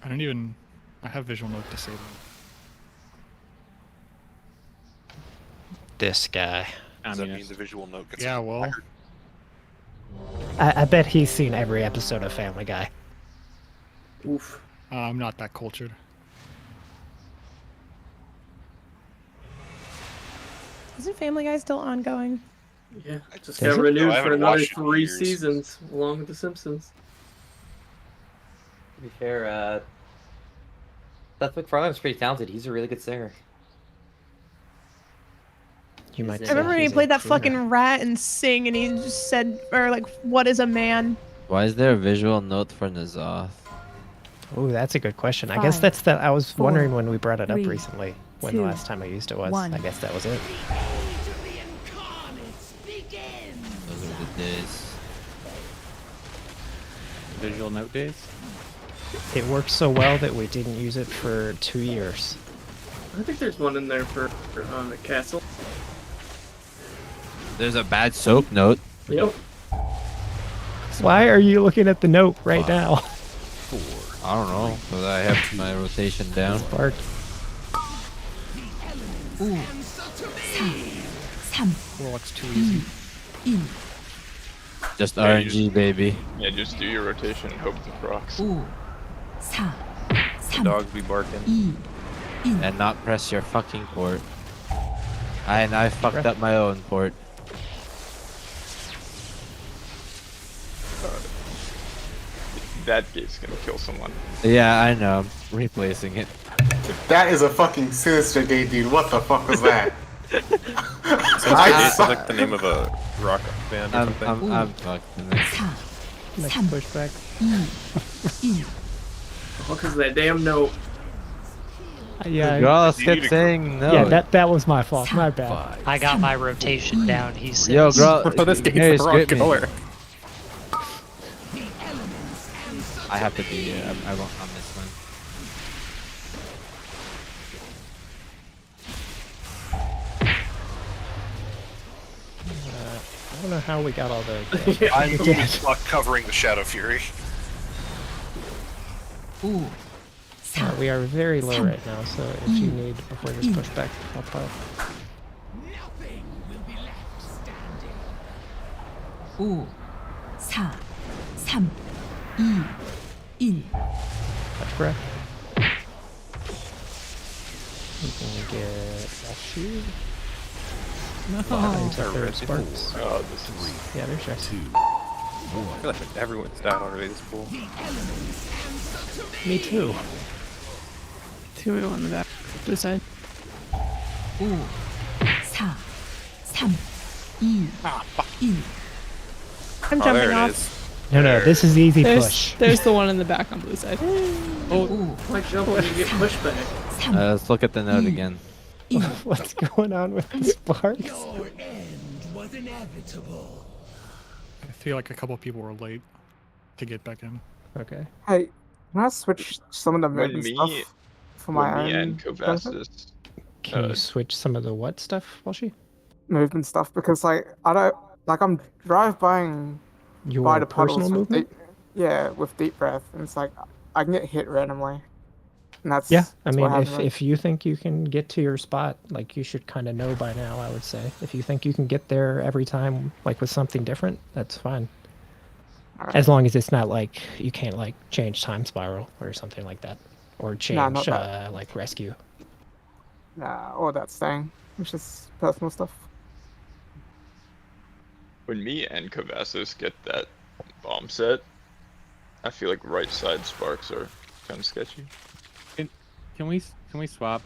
Speaker 16: I don't even. I have visual note disabled.
Speaker 7: This guy.
Speaker 4: Does that mean the visual note gets
Speaker 16: Yeah, well.
Speaker 7: I bet he's seen every episode of Family Guy.
Speaker 6: Oof.
Speaker 16: I'm not that cultured.
Speaker 11: Isn't Family Guy still ongoing?
Speaker 6: Yeah, I just
Speaker 7: Is
Speaker 6: got
Speaker 7: it?
Speaker 6: renewed
Speaker 4: No, I
Speaker 6: for
Speaker 4: haven't
Speaker 6: another
Speaker 4: watched it in
Speaker 6: 3
Speaker 4: years.
Speaker 6: seasons, along with The Simpsons.
Speaker 13: To be fair, Seth MacFarlane's pretty talented. He's a really good singer.
Speaker 7: You might.
Speaker 13: I
Speaker 11: I remember when he
Speaker 7: he's a
Speaker 11: played that
Speaker 7: crooner.
Speaker 11: fucking rat and sing, and he just said, or like, "What is a man?"
Speaker 19: Why is there a visual note for Nazoth?
Speaker 7: Oh, that's a good question. I guess
Speaker 20: 5,
Speaker 7: that's that. I was
Speaker 20: 4,
Speaker 7: wondering when we brought it up
Speaker 20: 3,
Speaker 7: recently, when the
Speaker 20: 2,
Speaker 7: last time I used it was.
Speaker 20: 1.
Speaker 7: I guess that was it.
Speaker 19: Those are the days.
Speaker 17: Visual note days.
Speaker 7: It worked so well that we didn't use it for 2 years.
Speaker 6: I think there's one in there for the castle.
Speaker 19: There's a bad soap note.
Speaker 6: Yep.
Speaker 7: Why are you looking at the note right now?
Speaker 19: 4. I don't know, because I have my rotation down.
Speaker 7: Spark.
Speaker 20: Ooh. 3.
Speaker 16: Warlock's too easy.
Speaker 19: Just
Speaker 9: Yeah,
Speaker 19: RNG, baby.
Speaker 9: Yeah, just do your rotation and hope it procs.
Speaker 20: Ooh.
Speaker 12: The dogs be barking.
Speaker 19: And not press your fucking port. I fucked up my own port.
Speaker 9: That gate's gonna kill someone.
Speaker 19: Yeah, I know. I'm replacing it.
Speaker 8: That is a fucking sinister gate, dude. What the fuck was that?
Speaker 12: It's like the name of a rock band or something.
Speaker 19: I'm fucked in this.
Speaker 7: Next pushback.
Speaker 6: Oh, because of that damn note.
Speaker 7: Yeah.
Speaker 19: Girl, kept saying no.
Speaker 7: Yeah, that was my fault. My bad.
Speaker 5: I got my rotation down. He says.
Speaker 19: Yo, girl.
Speaker 12: This game's the wrong color.
Speaker 19: I have to be. I won't on this one.
Speaker 7: I don't know how we got all those.
Speaker 4: I'm covering the Shadow Fury.
Speaker 20: Ooh.
Speaker 7: We are very low right now, so if you need before this pushback, I'll pop.
Speaker 20: Ooh. 4, 3, 2, 1.
Speaker 7: Touch breath. You can get that shield.
Speaker 12: No.
Speaker 7: Sparks.
Speaker 9: Oh, this is...
Speaker 7: Yeah, there's your
Speaker 12: 2, 1. I feel like everyone's down already this pool.
Speaker 7: Me too.
Speaker 18: 2 on the back. This side.
Speaker 20: Ooh. 4, 3, 2, 1.
Speaker 18: I'm
Speaker 12: Oh,
Speaker 18: jumping
Speaker 12: there it
Speaker 18: off.
Speaker 12: is.
Speaker 7: No, this is the easy push.
Speaker 18: There's the one in the back on blue side.
Speaker 6: Oh, why jump when you get pushback?
Speaker 19: Let's look at the note again.
Speaker 7: What's going on with the sparks?
Speaker 14: Your end was inevitable.
Speaker 16: I feel like a couple people were late to get back in.
Speaker 7: Okay.
Speaker 10: Hey, can I switch some of the
Speaker 9: When
Speaker 10: movement
Speaker 9: me,
Speaker 10: stuff for my
Speaker 9: when me
Speaker 10: own
Speaker 9: and
Speaker 10: benefit?
Speaker 9: Kovassis,
Speaker 7: Can you switch some of the what stuff, Walshy?
Speaker 10: Movement stuff, because like I don't like I'm drive-bying
Speaker 7: Your
Speaker 10: by the puddles
Speaker 7: personal
Speaker 10: with
Speaker 7: movement?
Speaker 10: with deep breath, and it's like I can get hit randomly, and that's
Speaker 7: Yeah, I
Speaker 10: that's
Speaker 7: mean,
Speaker 10: what happens.
Speaker 7: if you think you can get to your spot, like you should kind of know by now. I would say if you think you can get there every time, like with something different, that's fine.
Speaker 10: Alright.
Speaker 7: As long as it's not like you can't like change time spiral or something like that, or change
Speaker 10: not that.
Speaker 7: like rescue.
Speaker 10: Nah, all that's staying. It's just personal stuff.
Speaker 9: when me and Kovassis get that bomb set, I feel like right side sparks are kind of sketchy.
Speaker 17: Can we swap?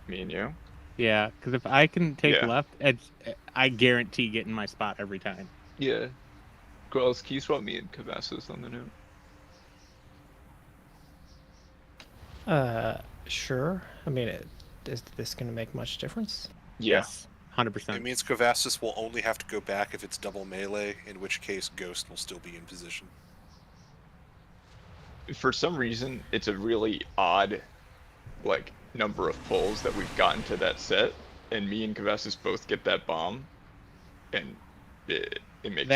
Speaker 9: Me and you?
Speaker 17: Yeah, because if I can take
Speaker 9: Yeah.
Speaker 17: left, I guarantee getting my spot every time.
Speaker 9: Yeah. Girls, can you swap me and Kovassis on the note?
Speaker 7: Sure. I mean, is this going to make much difference?
Speaker 17: Yes, 100%.
Speaker 4: It means Kovassis will only have to go back if it's double melee, in which case Ghost will still be in position.
Speaker 9: For some reason, it's a really odd, like, number of pulls that we've gotten to that set, and me and Kovassis both get that bomb, and it makes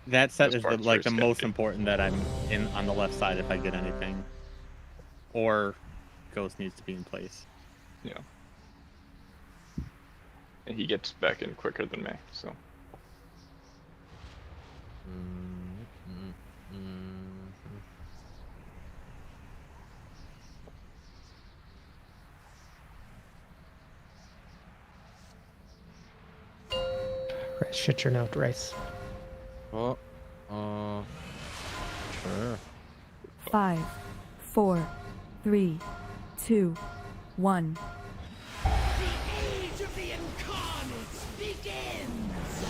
Speaker 17: that set
Speaker 9: those
Speaker 17: is
Speaker 9: parts
Speaker 17: the
Speaker 9: very
Speaker 17: most
Speaker 9: sketchy.
Speaker 17: important that I'm in on the left side if I get anything, or Ghost needs to be in place.
Speaker 9: Yeah. And he gets back in quicker than me, so.
Speaker 7: Shut your note, Rice.
Speaker 19: Well, sure.
Speaker 20: 5, 4, 3, 2, 1.
Speaker 14: The age of the Incarnates begins!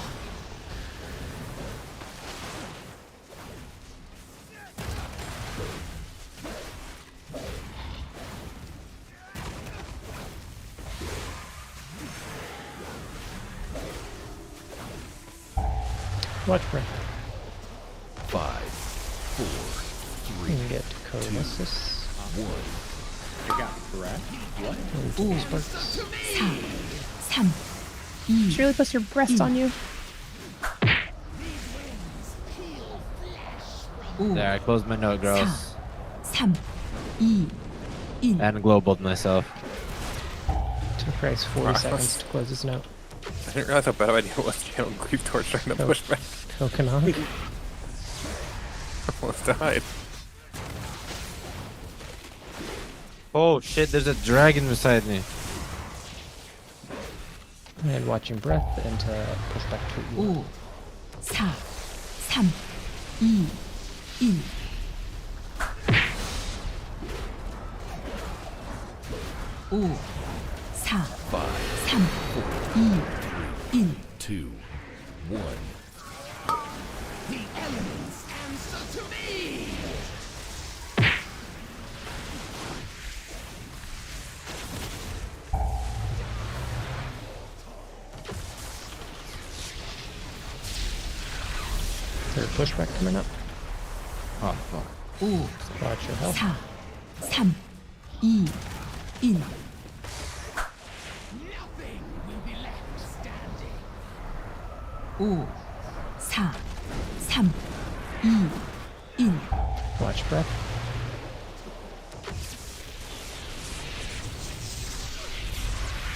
Speaker 7: Watch breath.
Speaker 15: 5, 4, 3,
Speaker 7: You can get Coenesis.
Speaker 15: 1.
Speaker 17: I got correct. What?
Speaker 7: And Sparks.
Speaker 20: 3, 2,
Speaker 11: She really puts her breast on you.
Speaker 19: There, I closed my note, girls.
Speaker 20: 3, 2, 1.
Speaker 19: And globaled myself.
Speaker 7: Took Christ 40 seconds to close his note.
Speaker 12: I didn't realize how bad of an idea it was to channel Grief Torch trying to push back.
Speaker 7: Tokenomic.
Speaker 12: Almost died.
Speaker 19: Oh shit, there's a dragon beside me.
Speaker 7: And watching breath into push back to
Speaker 20: 5, 4, 3, 2, 1. 5, 4, 3,
Speaker 15: 2, 1.
Speaker 14: The elements answer to me!
Speaker 7: Is there a pushback coming up?
Speaker 19: Oh, fuck.
Speaker 20: 5,
Speaker 7: Watch your health.
Speaker 20: 4, 3, 2, 1.
Speaker 14: Nothing will be left standing.
Speaker 20: 5, 4, 3, 2, 1.
Speaker 7: Watch breath.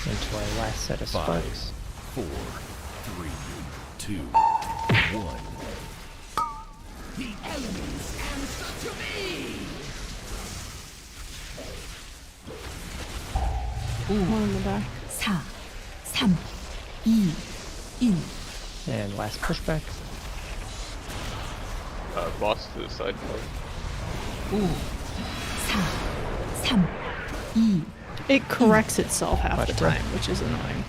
Speaker 7: Into our last set of
Speaker 15: 5,
Speaker 7: sparks.
Speaker 15: 4, 3, 2, 1.
Speaker 14: The elements answer to me!
Speaker 18: One in the back.
Speaker 20: 4, 3, 2, 1.
Speaker 7: And last pushback.
Speaker 9: Boss to the side.
Speaker 20: 4, 3, 2, 1.
Speaker 18: It corrects itself half
Speaker 7: Watch
Speaker 18: the
Speaker 7: breath.
Speaker 18: time, which is annoying.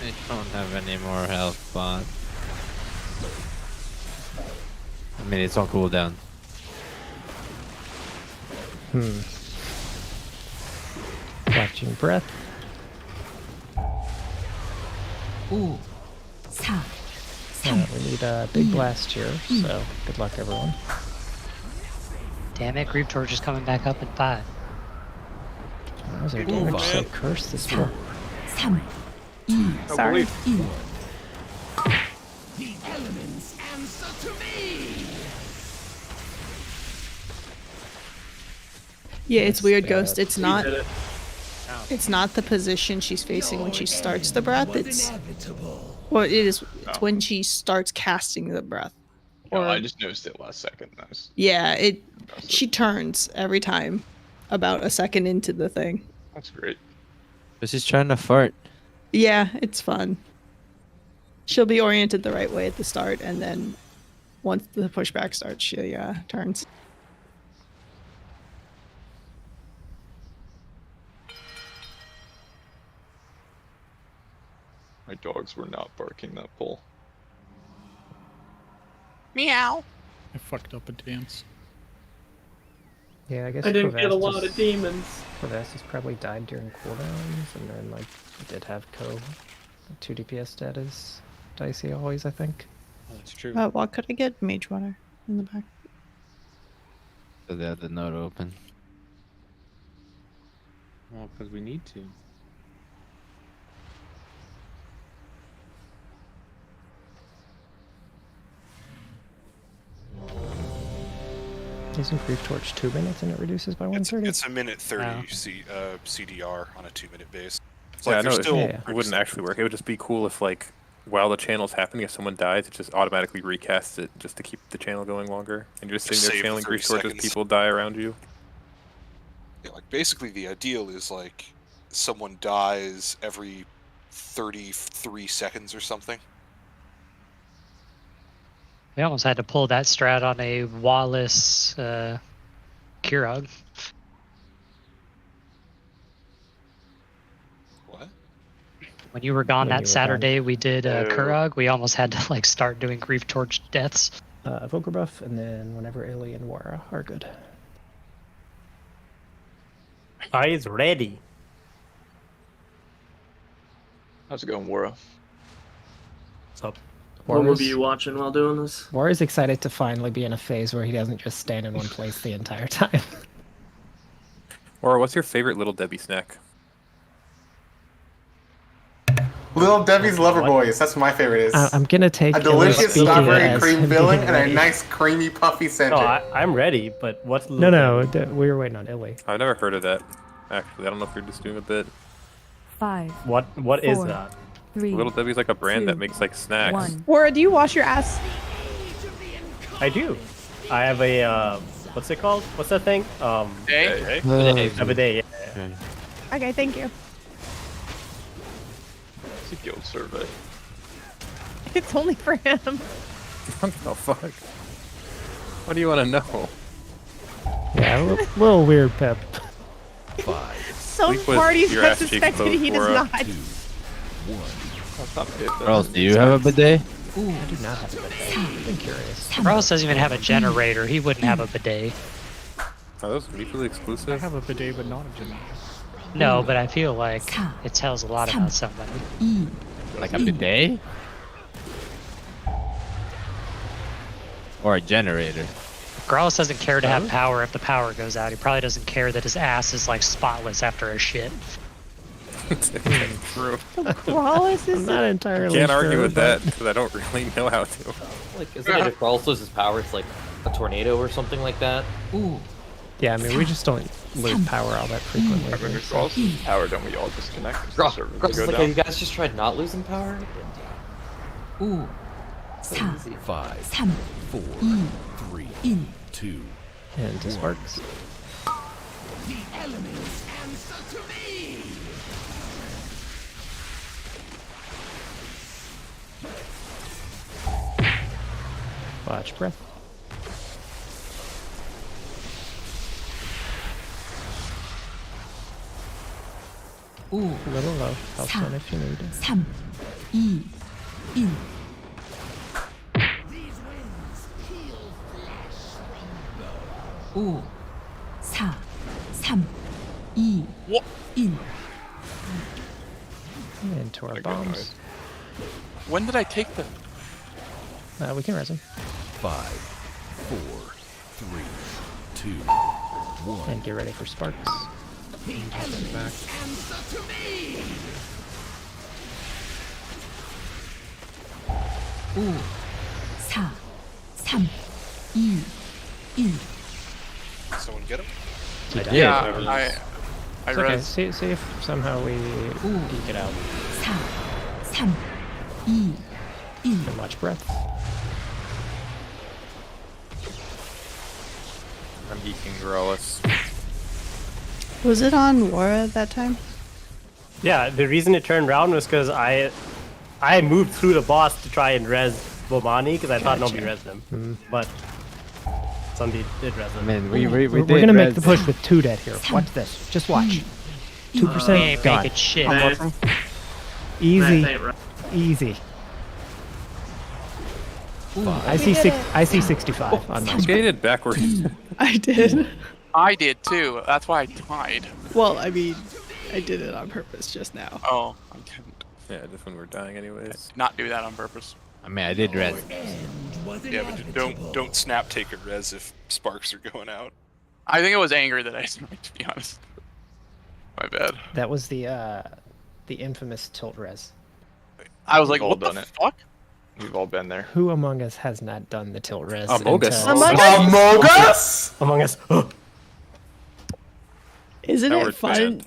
Speaker 19: I don't have any more health, but... I mean, it's on cooldown.
Speaker 7: Watching breath.
Speaker 20: 5, 4, 3,
Speaker 7: We need a big blast here, so good luck, everyone.
Speaker 5: Damn it, Grief Torch is coming back up in 5.
Speaker 7: Why is our damage so cursed this far?
Speaker 20: 3, 2,
Speaker 18: Sorry.
Speaker 20: 1.
Speaker 14: The elements answer to me!
Speaker 18: Yeah, it's weird,
Speaker 7: Yeah,
Speaker 18: Ghost. It's
Speaker 6: You
Speaker 18: not.
Speaker 6: did it.
Speaker 18: It's not the position she's facing when she starts the breath. It's
Speaker 14: Inevitable.
Speaker 18: well, it is. It's when she starts casting the breath.
Speaker 9: No,
Speaker 18: Or
Speaker 9: I just noticed it last second. Nice.
Speaker 18: yeah, it. She turns every time, about a second into the thing.
Speaker 9: That's great.
Speaker 19: But she's trying to fart.
Speaker 18: Yeah, it's fun. She'll be oriented the right way at the start, and then once the pushback starts, she turns.
Speaker 9: My dogs were not barking that pull.
Speaker 2: Meow.
Speaker 16: I fucked up a dance.
Speaker 7: Yeah, I guess
Speaker 6: I didn't get a lot
Speaker 7: Kravastis-
Speaker 6: of demons.
Speaker 7: Kravastis probably died during cooldowns, and then like we did have 2 DPS stat is dicey always, I think.
Speaker 17: Oh, that's true.
Speaker 18: Why could I get mage water in the back?
Speaker 19: So they have the note open.
Speaker 17: Well, because we need to.
Speaker 7: Isn't Grief Torch 2 minutes and it reduces by
Speaker 4: It's
Speaker 7: 130?
Speaker 4: a minute 30
Speaker 5: Oh.
Speaker 4: CDR on a 2-minute base. It's
Speaker 12: Yeah,
Speaker 4: like
Speaker 12: I know
Speaker 4: there's
Speaker 12: it,
Speaker 4: still
Speaker 12: it wouldn't actually work. It would just be cool if, like, while the channel's happening, if someone dies, it just automatically recasts it just to keep the channel going longer. And you're just
Speaker 4: Just
Speaker 12: sitting there
Speaker 4: save the
Speaker 12: channeling
Speaker 4: 30
Speaker 12: Grief Torch as
Speaker 4: seconds.
Speaker 12: people die around you.
Speaker 4: Yeah, like basically the ideal is like someone dies every 33 seconds or something.
Speaker 5: We almost had to pull that strat on a Wallace Kirog.
Speaker 4: What?
Speaker 5: When you were gone
Speaker 7: When you
Speaker 5: that
Speaker 7: were
Speaker 5: Saturday, we did
Speaker 4: Oh.
Speaker 5: Kurog. We almost had to like start doing Grief Torch deaths.
Speaker 7: Evoker buff, and then whenever Illy and Wara are good.
Speaker 21: Eyes ready.
Speaker 9: How's it going, Wara?
Speaker 21: What's up?
Speaker 6: What movie you watching while doing this?
Speaker 7: War is excited to finally be in a phase where he doesn't just stand in one place the entire time.
Speaker 12: Or what's your favorite Little Debbie snack?
Speaker 8: Little Debbie's Loverboys. That's what my favorite is.
Speaker 7: I'm gonna take
Speaker 8: a delicious
Speaker 7: speaking
Speaker 8: strawberry
Speaker 7: as
Speaker 8: cream
Speaker 7: him
Speaker 8: filling
Speaker 7: being
Speaker 8: and a
Speaker 7: ready.
Speaker 8: nice creamy puffy center.
Speaker 21: No, I'm ready, but what's
Speaker 7: No, we were waiting on Illy.
Speaker 12: I've never heard of that. Actually, I don't know if you're just doing a bit.
Speaker 21: 5. What is that?
Speaker 20: 3.
Speaker 12: Little Debbie's like a brand that makes like snacks.
Speaker 11: Or do you wash your ass?
Speaker 21: I do. I have a what's it called? What's that thing?
Speaker 2: Bidet?
Speaker 21: Bidet. A bidet. Yeah.
Speaker 11: Okay, thank you.
Speaker 9: It's a guild survey.
Speaker 11: It's only for him.
Speaker 12: What the fuck? What do you want to know?
Speaker 7: Yeah, a little weird, Pep.
Speaker 15: 5.
Speaker 11: Some
Speaker 12: Sleep with
Speaker 11: parties
Speaker 12: your
Speaker 11: have
Speaker 12: ass cheeks
Speaker 11: suspected
Speaker 12: closed
Speaker 11: he
Speaker 12: for
Speaker 11: does
Speaker 12: a-
Speaker 11: not.
Speaker 15: 2. 1.
Speaker 19: Charles, do you have a bidet?
Speaker 7: I do not have a bidet. I've been curious.
Speaker 5: Ross doesn't even have a generator. He wouldn't have a bidet.
Speaker 12: Are those mutually exclusive?
Speaker 16: I have a bidet, but not a generator.
Speaker 5: No, but I feel like it tells a lot about somebody.
Speaker 19: Like a bidet? Or a generator?
Speaker 5: Growlithe doesn't care to have power if the power goes out. He probably doesn't care that his ass is like spotless after a shit.
Speaker 12: True.
Speaker 11: Growlithe is
Speaker 7: I'm not entirely
Speaker 12: Can't
Speaker 7: sure.
Speaker 12: argue with
Speaker 7: but-
Speaker 12: that because I don't really know how to.
Speaker 13: Like, isn't it if Growlithe loses power, it's like a tornado or something like that?
Speaker 7: Yeah, I mean, we just don't lose power all that frequently.
Speaker 9: I mean,
Speaker 7: here,
Speaker 9: if
Speaker 7: so-
Speaker 9: Ross loses power, don't we all disconnect? 'Cause the servers
Speaker 13: Like,
Speaker 9: go
Speaker 13: have
Speaker 9: down.
Speaker 13: you guys just tried not losing power?
Speaker 20: 5.
Speaker 15: 5. 4. 3. 2.
Speaker 7: And this works.
Speaker 14: The elements answer to me.
Speaker 7: Watch breath. A little low. Helps one if you need it.
Speaker 20: 3. 2. 1.
Speaker 14: These winds heal flesh.
Speaker 20: 5. 4. 3. 2. 1.
Speaker 7: Into our bombs.
Speaker 2: When did I take the...
Speaker 7: We can res him.
Speaker 15: 5. 4. 3. 2. 1.
Speaker 7: And get ready for sparks.
Speaker 14: The elements answer to me.
Speaker 20: 5. 4. 3. 2. 1.
Speaker 4: Someone get him?
Speaker 2: Yeah, I
Speaker 7: It's okay.
Speaker 2: read.
Speaker 7: See if somehow we eke it out.
Speaker 20: 4. 3. 2. 1.
Speaker 7: And watch breath.
Speaker 12: I'm eking Growlithe.
Speaker 18: Was it on War at that time?
Speaker 21: Yeah, the reason it turned around was because I moved through the boss to try and res Bomani because I thought nobody resed him, but somebody did res him.
Speaker 19: Man,
Speaker 7: We're gonna make the push with 2 dead here. Watch this. Just watch. 2%
Speaker 5: ain't
Speaker 7: gone.
Speaker 5: making shit.
Speaker 7: Easy.
Speaker 6: That ain't right.
Speaker 7: Easy. I
Speaker 11: We did it.
Speaker 7: I see 65 on my
Speaker 12: You gated backwards.
Speaker 18: I did.
Speaker 2: I did too. That's why I died.
Speaker 18: Well, I mean, I did it on purpose just now.
Speaker 2: Oh, I didn't.
Speaker 12: Yeah, just when we're dying anyways.
Speaker 2: Not do that on purpose.
Speaker 19: I mean, I did res.
Speaker 4: Yeah, but don't snap take a res if sparks are going out.
Speaker 2: I think it was anger that I sniped, to be honest. My bad.
Speaker 7: That was the infamous tilt res.
Speaker 2: I was like,
Speaker 9: We've all
Speaker 2: what the
Speaker 9: done it.
Speaker 2: fuck?
Speaker 9: We've all been there.
Speaker 7: Who among us has not done the tilt res?
Speaker 12: Among Us.
Speaker 7: until-
Speaker 11: Among Us?
Speaker 6: Among Us?
Speaker 21: Among Us.
Speaker 18: Isn't
Speaker 12: That
Speaker 18: it
Speaker 12: word's
Speaker 18: fun
Speaker 12: banned.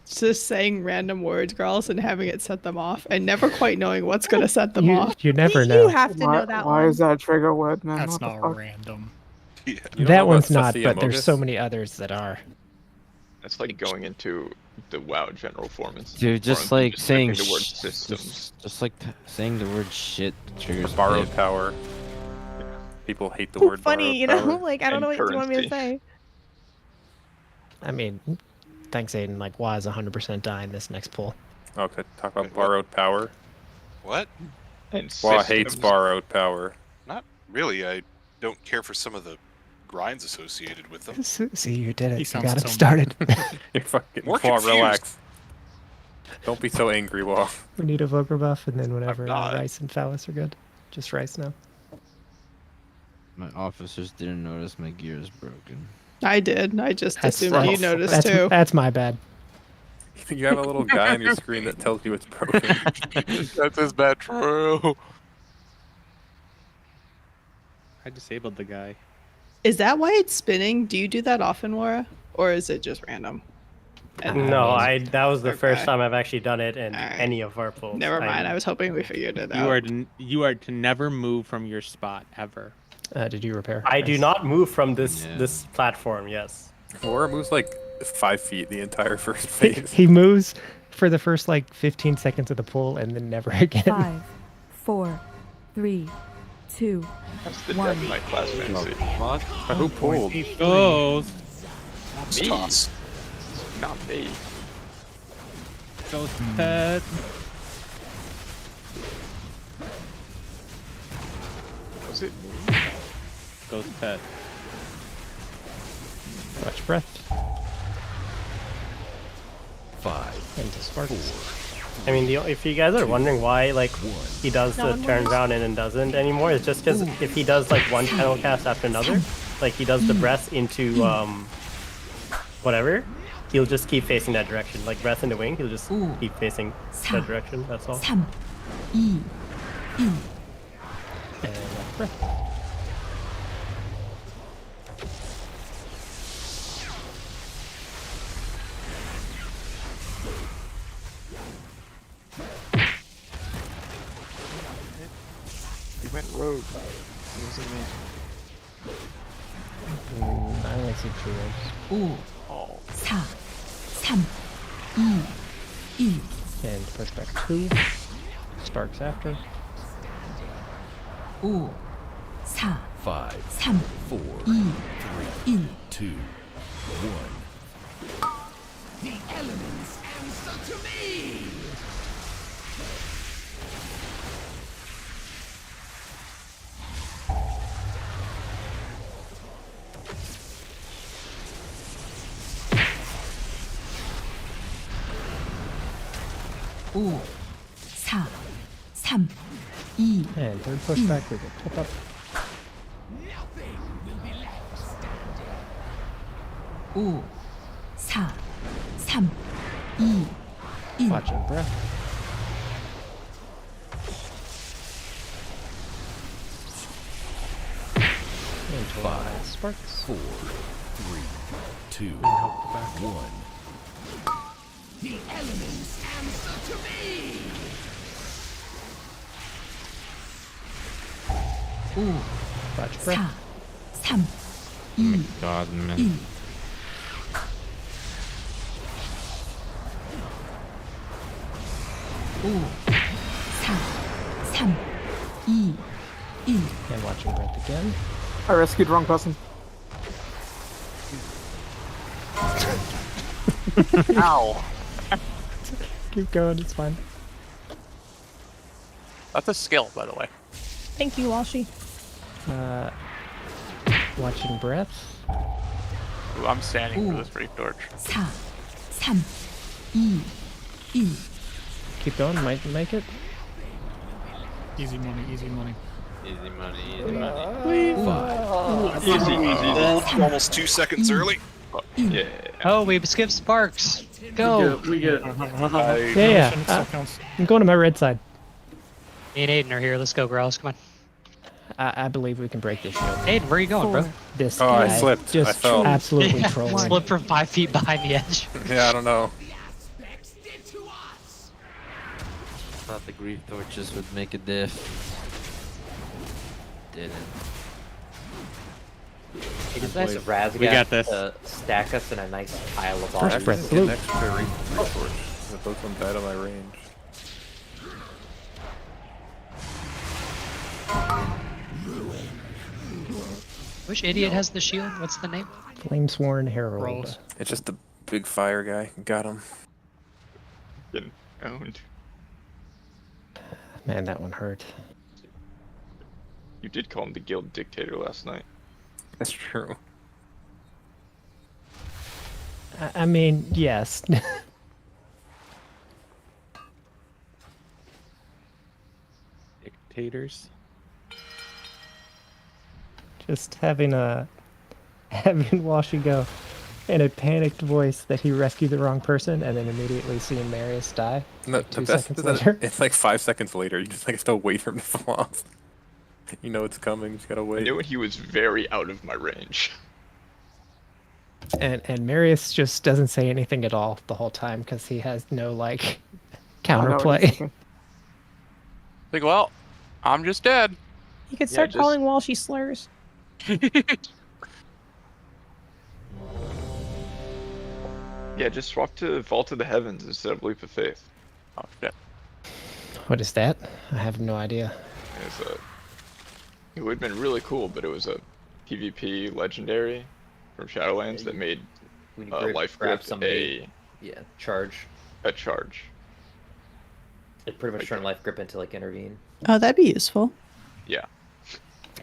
Speaker 18: just saying random words, girls, and having it set them off, and never quite knowing what's gonna set them off?
Speaker 7: You never
Speaker 11: You
Speaker 7: know.
Speaker 11: have to know that
Speaker 10: Why
Speaker 11: one.
Speaker 10: is that a trigger word, man?
Speaker 16: That's
Speaker 10: What the
Speaker 16: not
Speaker 10: fuck?
Speaker 16: random.
Speaker 4: Yeah.
Speaker 12: You don't know
Speaker 7: That
Speaker 12: about
Speaker 7: one's not,
Speaker 12: Sussy
Speaker 7: but there's
Speaker 12: Amogus?
Speaker 7: so many others that are.
Speaker 9: It's like going into the WoW general formats.
Speaker 19: Dude, just
Speaker 9: Or
Speaker 19: like saying
Speaker 9: typing the word
Speaker 19: sh-
Speaker 9: systems.
Speaker 19: just like saying the word shit triggers
Speaker 12: Borrowed
Speaker 19: pip.
Speaker 12: power. People hate the
Speaker 11: Ooh,
Speaker 12: word
Speaker 11: funny,
Speaker 12: borrowed
Speaker 11: you know?
Speaker 12: power.
Speaker 11: Like, I don't know what you want me to say.
Speaker 7: I mean, thanks, Aiden. Like, WA is 100% dying this next pull.
Speaker 12: Okay, talk about borrowed power.
Speaker 4: What?
Speaker 9: And
Speaker 12: WA hates
Speaker 9: systems.
Speaker 12: borrowed power.
Speaker 4: Not really. I don't care for some of the grinds associated with them.
Speaker 7: See, you did it.
Speaker 16: He
Speaker 7: You
Speaker 16: sounds
Speaker 7: got it
Speaker 16: so
Speaker 7: started.
Speaker 12: You're fucking
Speaker 4: More
Speaker 12: WA,
Speaker 4: confused.
Speaker 12: relax. Don't be so angry, Wall.
Speaker 7: We need a Vogra buff, and then whenever
Speaker 9: not.
Speaker 7: Rice and Phallus are good. Just Rice now.
Speaker 19: My officers didn't notice my gear is broken.
Speaker 18: I did. I just
Speaker 7: That's-
Speaker 18: assumed you
Speaker 7: that's-
Speaker 18: noticed
Speaker 7: that's,
Speaker 18: too.
Speaker 7: That's my bad.
Speaker 12: You have a little guy on your screen that tells you it's broken.
Speaker 2: That's his bad. True.
Speaker 17: I disabled the guy.
Speaker 18: Is that why it's spinning? Do you do that often, Laura? Or is it just random?
Speaker 21: No, that was the first
Speaker 18: Okay.
Speaker 21: time I've actually done it in
Speaker 18: Alright.
Speaker 21: any of our pulls.
Speaker 18: Never mind. I was hoping we figured it out.
Speaker 17: You are to never move from your spot ever.
Speaker 7: Did you repair?
Speaker 21: I do
Speaker 7: Rice?
Speaker 21: not move from this platform. Yes.
Speaker 12: Laura moves like 5 feet the entire first
Speaker 7: He,
Speaker 12: phase.
Speaker 7: he moves for the first like 15 seconds of the pull, and then never again.
Speaker 20: 5, 4, 3, 2,
Speaker 9: That's the
Speaker 20: 1.
Speaker 9: Dragonflight class fantasy.
Speaker 12: Who pulled?
Speaker 17: He goes.
Speaker 9: Me?
Speaker 4: Toss.
Speaker 9: Not me.
Speaker 17: Goes pet.
Speaker 9: Was it me?
Speaker 17: Goes pet.
Speaker 7: Watch breath.
Speaker 15: 5,
Speaker 7: Into sparks.
Speaker 15: 4,
Speaker 21: I mean, if you guys are wondering why, like, he does
Speaker 20: No
Speaker 21: the
Speaker 20: one
Speaker 21: turn
Speaker 20: wonders.
Speaker 21: around and then doesn't anymore, it's just because if he does like one channel cast after another, like he does the breath into whatever, he'll just keep facing that direction. Like breath into wing, he'll just keep facing that direction. That's all.
Speaker 20: 3, 2, 1.
Speaker 7: And watch breath.
Speaker 9: He went rogue. It wasn't me.
Speaker 7: I only see 2 waves.
Speaker 20: 5, 4, 3, 2, 1.
Speaker 7: And push back 2. Sparks after.
Speaker 20: 5, 4,
Speaker 15: 5,
Speaker 20: 3,
Speaker 15: 4,
Speaker 20: 2, 1.
Speaker 15: 2, 1.
Speaker 14: The elements answer to me!
Speaker 20: 오, 4, 3, 2,
Speaker 7: And third pushback, we get tip up.
Speaker 20: 오, 4, 3, 2, 1.
Speaker 7: Watching breath. And
Speaker 15: 5,
Speaker 7: sparks.
Speaker 15: 4, 3, 2, 1.
Speaker 14: The elements answer to me!
Speaker 20: 오,
Speaker 7: Watch breath.
Speaker 20: 4, 3, 2,
Speaker 19: God, man.
Speaker 20: 1. 오, 4, 3, 2, 1.
Speaker 7: And watching breath again.
Speaker 10: I rescued the wrong person.
Speaker 2: Ow.
Speaker 7: Keep going, it's fine.
Speaker 2: That's a skill, by the way.
Speaker 11: Thank you, Walshy.
Speaker 7: Watching breath.
Speaker 2: Ooh, I'm standing for this reef torch.
Speaker 20: 4, 3, 2, 1.
Speaker 7: Keep going, might make it.
Speaker 16: Easy money, easy money.
Speaker 19: Easy money, easy money.
Speaker 15: 5,
Speaker 4: Easy. Almost 2 seconds early.
Speaker 9: Yeah.
Speaker 5: Oh, we skipped Sparks. Go.
Speaker 6: We get
Speaker 7: Yeah, I'm going to my red side.
Speaker 5: Me and Aiden are here. Let's go, girls. Come on.
Speaker 7: I believe we can break this shield.
Speaker 5: Aiden, where are you going, bro?
Speaker 7: This
Speaker 12: Oh, I
Speaker 7: guy
Speaker 12: slipped. I
Speaker 7: just
Speaker 12: fell.
Speaker 7: absolutely
Speaker 5: Yeah,
Speaker 7: trolling.
Speaker 5: Slipped from 5 feet behind the edge.
Speaker 12: Yeah, I don't know.
Speaker 19: Thought the grief torches would make a diff. Didn't.
Speaker 13: It is nice of Razgat
Speaker 17: We got this.
Speaker 13: to stack us in a nice pile of
Speaker 7: First
Speaker 13: bodies.
Speaker 7: breath
Speaker 12: Get
Speaker 7: blue.
Speaker 12: next to a retorch. But both of them died on my range.
Speaker 5: Which idiot has the shield? What's the name?
Speaker 7: Flamesworn Herald.
Speaker 16: Rolls.
Speaker 12: It's just the big fire guy. Got him.
Speaker 9: Getting owned.
Speaker 7: Man, that one hurt.
Speaker 9: You did call him the guild dictator last night.
Speaker 12: That's true.
Speaker 7: I mean, yes.
Speaker 17: spectators.
Speaker 7: Just having Washi go in a panicked voice that he rescued the wrong person, and then immediately seeing Marius die.
Speaker 12: No,
Speaker 7: like
Speaker 12: the
Speaker 7: 2
Speaker 12: best
Speaker 7: seconds
Speaker 12: is that
Speaker 7: later.
Speaker 12: it's like 5 seconds later. You just like still wait for him to fall off. You know it's coming. You just gotta
Speaker 9: I
Speaker 12: wait.
Speaker 9: knew he was very out of my range.
Speaker 7: And Marius just doesn't say anything at all the whole time because he has no like counterplay.
Speaker 2: Like, well, I'm just dead.
Speaker 11: You could start calling Walshy slurs.
Speaker 9: Yeah, just swap to Vault of the Heavens instead of Leap of Faith.
Speaker 2: Oh shit.
Speaker 7: What is that? I have no idea.
Speaker 9: It would have been really cool, but it was a PvP legendary from Shadowlands that made
Speaker 13: When you
Speaker 9: Life
Speaker 13: grab
Speaker 9: Grip
Speaker 13: somebody, charge.
Speaker 9: a charge.
Speaker 13: It pretty much turned Life Grip into like Intervene.
Speaker 18: Oh, that'd be useful.
Speaker 9: Yeah.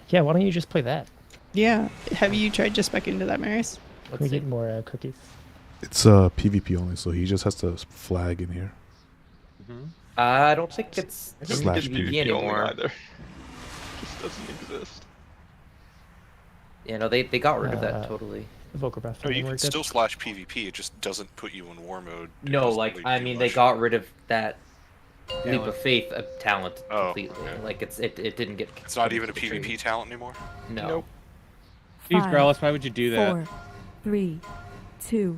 Speaker 7: Yeah, why don't you just play that?
Speaker 18: Yeah. Have you tried just back into that, Marius?
Speaker 7: Can we get more cookies?
Speaker 3: It's PvP only, so he just has to flag in here.
Speaker 13: I don't think it's
Speaker 3: Slash
Speaker 13: PvP
Speaker 3: PvP
Speaker 13: anymore.
Speaker 9: Either. It just doesn't exist.
Speaker 13: Yeah, no, they got rid of that totally.
Speaker 7: The Vocal Breath.
Speaker 4: No, you can still slash PvP. It just doesn't put you in war mode. It
Speaker 13: No,
Speaker 4: doesn't
Speaker 13: like
Speaker 4: really
Speaker 13: I
Speaker 4: do
Speaker 13: mean,
Speaker 4: much.
Speaker 13: they got rid of that
Speaker 4: Yeah,
Speaker 13: Leap
Speaker 4: like-
Speaker 13: of Faith talent
Speaker 4: Oh,
Speaker 13: completely.
Speaker 4: okay.
Speaker 13: Like it didn't get.
Speaker 4: It's not
Speaker 13: put
Speaker 4: even a
Speaker 13: into the
Speaker 4: PvP
Speaker 13: tree.
Speaker 4: talent anymore.
Speaker 13: No.
Speaker 9: Nope.
Speaker 17: Jeez,
Speaker 20: Five,
Speaker 17: Growlithe, why would you do that?
Speaker 20: 4, 3, 2,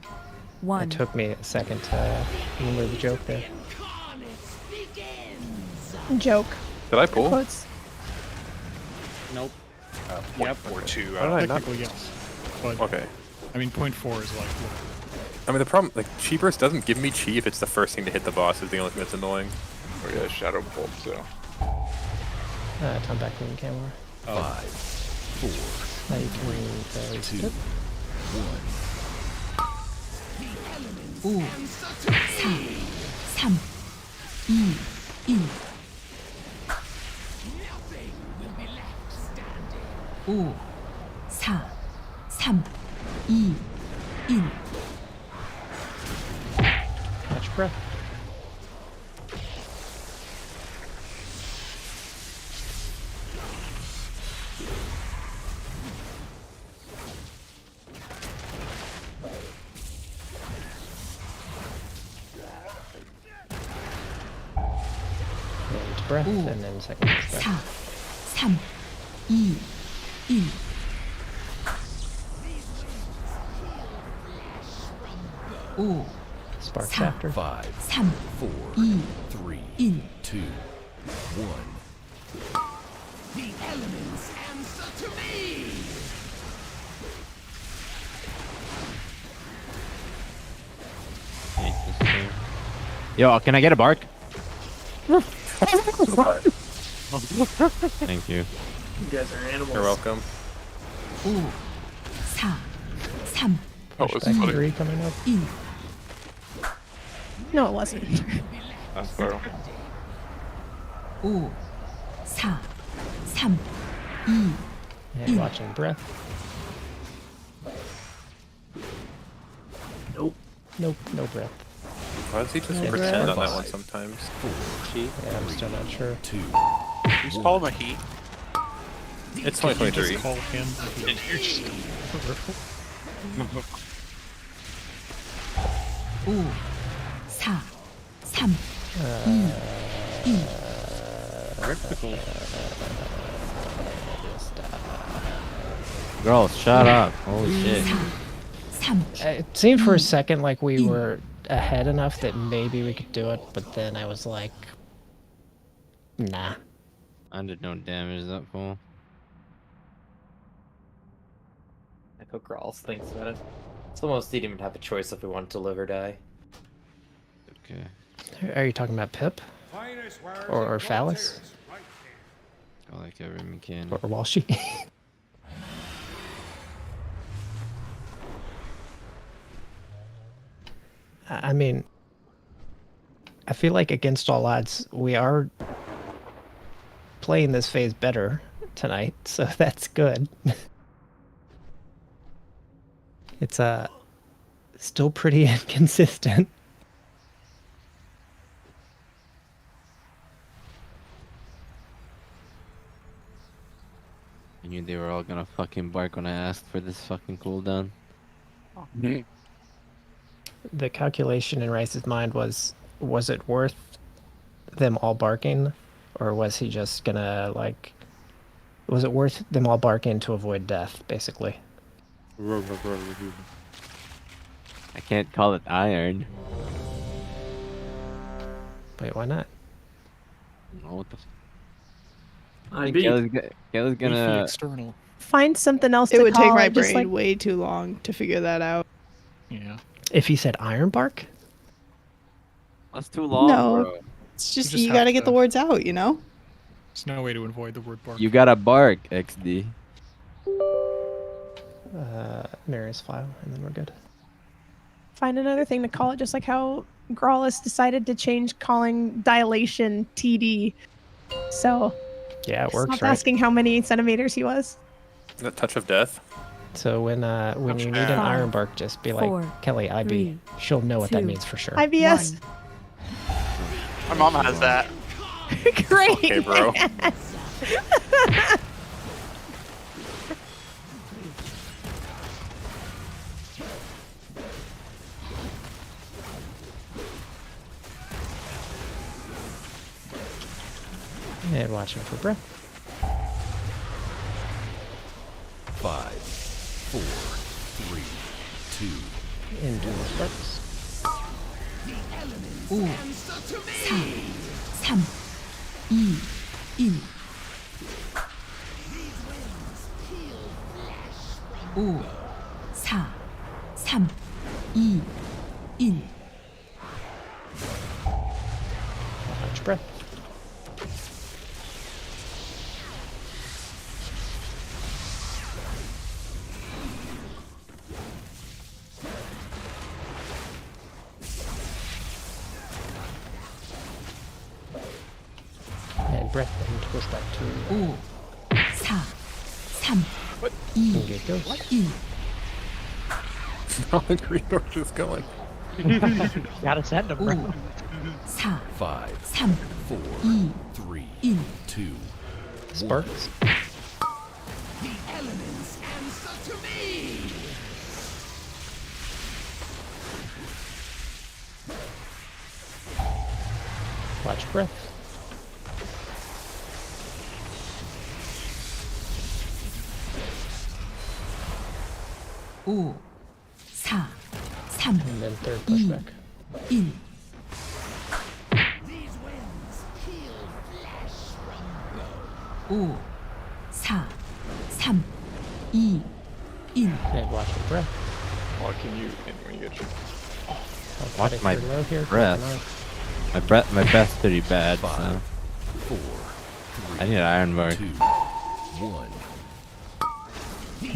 Speaker 20: 1.
Speaker 7: It took me a second to remember the joke there.
Speaker 11: Joke.
Speaker 12: Did I pull?
Speaker 11: Quotes.
Speaker 17: Nope.
Speaker 16: Yep.
Speaker 4: Or two.
Speaker 12: Why did I not?
Speaker 16: Technically, yes. But,
Speaker 12: Okay.
Speaker 16: I mean, point 4 is like...
Speaker 12: I mean, the problem, like, Chi Burst doesn't give me Chi if it's the first thing to hit the boss is the only thing that's annoying.
Speaker 9: Or yeah, Shadow Pulp, so.
Speaker 7: Time back in camera.
Speaker 15: 5, 4,
Speaker 7: Now you can
Speaker 15: 2,
Speaker 7: skip.
Speaker 15: 1.
Speaker 20: 5, 3, 2, 1. 5, 4, 3, 2, 1.
Speaker 7: Catch breath. And breath, and then second breath.
Speaker 20: 4, 3, 2, 1.
Speaker 7: Sparks after.
Speaker 15: 5,
Speaker 20: 3,
Speaker 15: 4, 3, 2, 1.
Speaker 14: The elements answer to me!
Speaker 19: Yo, can I get a bark? Thank you.
Speaker 6: You guys are animals.
Speaker 12: You're welcome.
Speaker 20: 5, 4, 3,
Speaker 9: Oh, it's
Speaker 7: Back
Speaker 9: funny.
Speaker 7: 3 coming up.
Speaker 20: 1.
Speaker 11: No, it wasn't.
Speaker 9: That's fair.
Speaker 20: 5, 4, 3, 2,
Speaker 7: And watching breath.
Speaker 6: Nope.
Speaker 7: Nope, no breath.
Speaker 12: Why does he just
Speaker 7: Yeah,
Speaker 12: pretend on that
Speaker 7: breath.
Speaker 12: one sometimes?
Speaker 7: Yeah, I'm still not sure.
Speaker 15: 2.
Speaker 2: Just call him a he.
Speaker 12: It's
Speaker 16: Can you
Speaker 12: 2023.
Speaker 16: just call him?
Speaker 9: Did you just...
Speaker 20: 5, 4, 3, 2, 1.
Speaker 19: Girl, shut up. Holy shit.
Speaker 7: It seemed for a second like we were ahead enough that maybe we could do it, but then I was like, nah.
Speaker 19: I did no damage that fool.
Speaker 13: Echo Growls thinks about it. It's almost didn't even have a choice if we wanted to live or die.
Speaker 19: Okay.
Speaker 7: Are you talking about Pip? Or Phallus?
Speaker 19: I like every mechanic.
Speaker 7: Or Walshy? I mean, I feel like against all odds, we are playing this phase better tonight, so that's good. It's still pretty inconsistent.
Speaker 19: I knew they were all gonna fucking bark when I asked for this fucking cooldown.
Speaker 7: The calculation in Rice's mind was it worth them all barking, or was he just gonna like? Was it worth them all barking to avoid death, basically?
Speaker 19: I can't call it iron.
Speaker 7: Wait, why not?
Speaker 19: Oh, what the?
Speaker 6: I beat.
Speaker 19: Kelly's gonna.
Speaker 16: External.
Speaker 11: Find something else.
Speaker 18: It
Speaker 11: to
Speaker 18: would take
Speaker 11: call
Speaker 18: my
Speaker 11: it, just
Speaker 18: brain
Speaker 11: like
Speaker 18: way too long to figure that out.
Speaker 16: Yeah.
Speaker 7: If he said iron bark,
Speaker 19: That's too long,
Speaker 18: No.
Speaker 19: bro.
Speaker 18: It's just
Speaker 16: just
Speaker 18: you
Speaker 16: have
Speaker 18: gotta get the
Speaker 16: to-
Speaker 18: words out, you know?
Speaker 16: There's no way to avoid the word bark.
Speaker 19: You gotta bark, XD.
Speaker 7: mirrors file, and then we're good.
Speaker 11: find another thing to call it, just like how Grawlus decided to change calling dilation TD. So
Speaker 7: Yeah, it works,
Speaker 11: stop
Speaker 7: right?
Speaker 11: asking how many centimeters he was.
Speaker 12: Is that touch of death?
Speaker 7: So when you need an iron bark, just be like,
Speaker 20: 4,
Speaker 7: Kelly, IB.
Speaker 20: 3,
Speaker 7: She'll know what that
Speaker 20: 2,
Speaker 7: means for sure.
Speaker 11: IBS.
Speaker 2: My mom has that.
Speaker 11: Great.
Speaker 12: Okay, bro.
Speaker 7: And watching for breath.
Speaker 15: 5, 4, 3, 2.
Speaker 7: Into the sparks.
Speaker 20: 오, 4, 3, 2, 1. 5, 4, 3, 2, 1.
Speaker 7: Watch breath. And breath and push back to
Speaker 20: 5, 4, 3, 2,
Speaker 7: engage goes.
Speaker 20: 1.
Speaker 12: All the green torch is going.
Speaker 5: Gotta send him, bro.
Speaker 20: 4,
Speaker 15: 5,
Speaker 20: 3,
Speaker 15: 4,
Speaker 20: 2,
Speaker 15: 3,
Speaker 20: 1.
Speaker 15: 2.
Speaker 7: Sparks.
Speaker 14: The elements answer to me.
Speaker 7: Watch breath.
Speaker 20: 오, 4, 3,
Speaker 7: And then third pushback.
Speaker 20: 1.
Speaker 14: These winds kill flesh from bone.
Speaker 20: 5, 4, 3, 2, 1.
Speaker 7: And watch for breath.
Speaker 9: Well, can you, when you get your...
Speaker 7: I'll
Speaker 19: Watch
Speaker 7: cut it
Speaker 19: my
Speaker 7: pretty low here,
Speaker 19: breath. My breath's pretty bad.
Speaker 15: 5,
Speaker 19: So.
Speaker 15: 4, 3,
Speaker 19: I need an iron bark.
Speaker 15: 2, 1.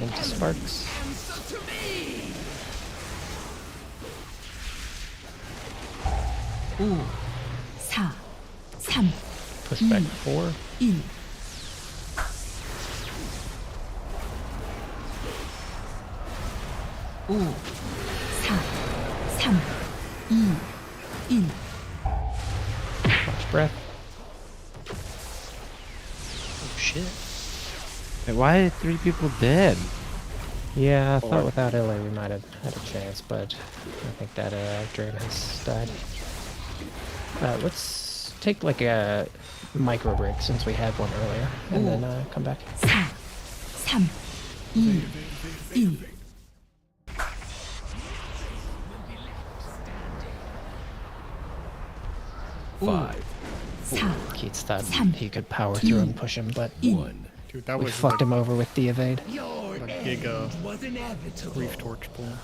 Speaker 7: Into sparks.
Speaker 14: Answer to me.
Speaker 20: 5, 4, 3,
Speaker 7: Pushback 4.
Speaker 20: 1. 5, 4, 3, 2, 1.
Speaker 7: Watch breath.
Speaker 5: Oh shit.
Speaker 19: Hey, why are 3 people dead?
Speaker 7: Yeah, I thought without Illy we might have had a chance, but I think that Dragon has died. Let's take like a micro break since we had one earlier, and then come back.
Speaker 20: 4, 3, 2, 1.
Speaker 15: 5, 4,
Speaker 7: Keats thought he could power through and push him, but
Speaker 15: 1.
Speaker 16: Dude, that
Speaker 7: we
Speaker 16: was
Speaker 7: fucked him over with the evade.
Speaker 14: Your
Speaker 16: a
Speaker 14: end
Speaker 16: big
Speaker 14: was inevitable.
Speaker 16: reef torch pull.
Speaker 9: I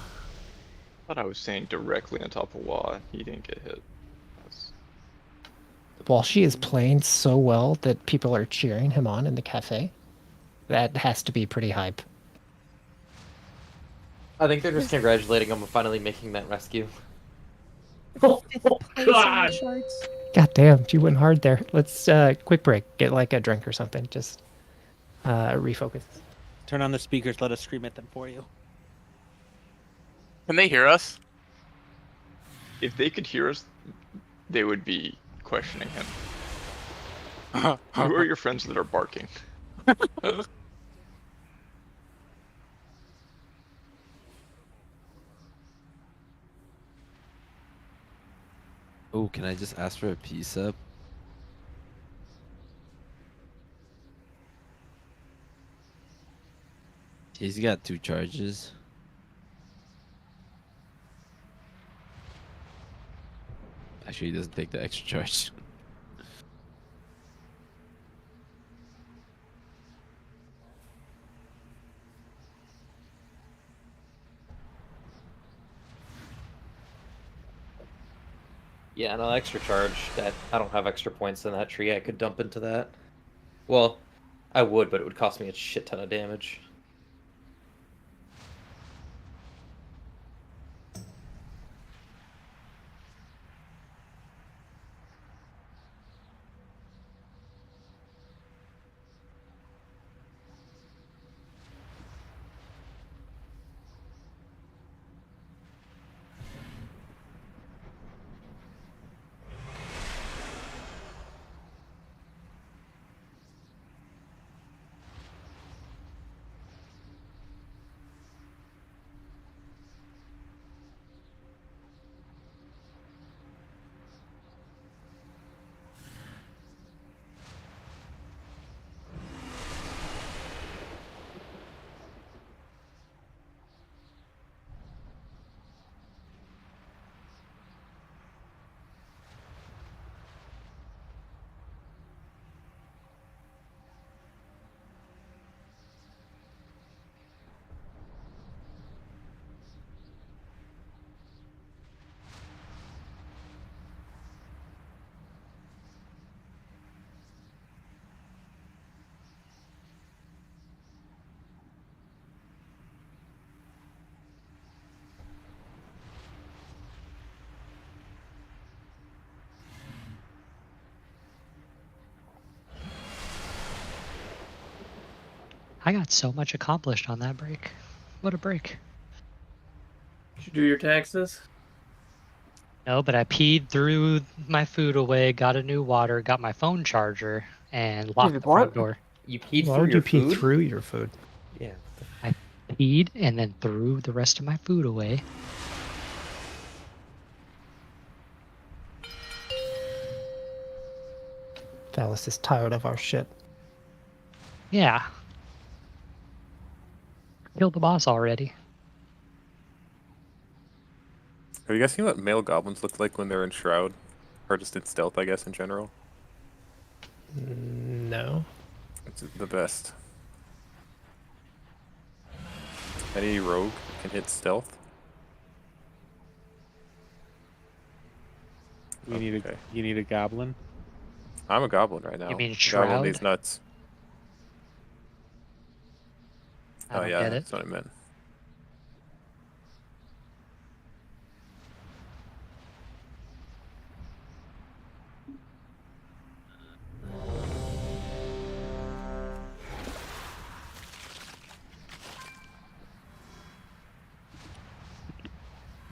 Speaker 9: thought I was saying directly on top of Wah. He didn't get hit. That's...
Speaker 7: While she is playing so well that people are cheering him on in the cafe, that has to be pretty hype.
Speaker 13: I think they're just congratulating him on finally making that rescue.
Speaker 11: Fifth place on the charts.
Speaker 7: God damn, you went hard there. Let's quick break. Get like a drink or something. Just refocus.
Speaker 17: Turn on the speakers. Let us scream at them for you.
Speaker 2: Can they hear us?
Speaker 9: If they could hear us, they would be questioning him. Who are your friends that are barking?
Speaker 19: Oh, can I just ask for a piece up? He's got 2 charges. Actually, he doesn't take the extra charge.
Speaker 13: Yeah, no extra charge. That I don't have extra points in that tree. I could dump into that. Well, I would, but it would cost me a shit ton of damage.
Speaker 5: I got so much accomplished on that break. What a break.
Speaker 6: Did you do your taxes?
Speaker 5: No, but I peed, threw my food away, got a new water, got my phone charger, and locked the front door.
Speaker 13: You peed
Speaker 7: Why
Speaker 13: through
Speaker 7: would
Speaker 13: your
Speaker 7: you pee
Speaker 13: food?
Speaker 7: through your food?
Speaker 13: Yeah.
Speaker 5: I peed and then threw the rest of my food away.
Speaker 7: Phallus is tired of our shit.
Speaker 5: Yeah. Killed the boss already.
Speaker 12: Have you guys seen what male goblins look like when they're in Shroud? Or just in stealth, I guess, in general?
Speaker 7: No.
Speaker 12: It's the best. Any rogue can hit stealth.
Speaker 17: You need a goblin.
Speaker 12: I'm a goblin right now.
Speaker 5: You mean
Speaker 12: Goblin
Speaker 5: Shroud?
Speaker 12: these nuts.
Speaker 5: I
Speaker 12: Oh
Speaker 5: don't
Speaker 12: yeah,
Speaker 5: get it.
Speaker 12: that's what I meant.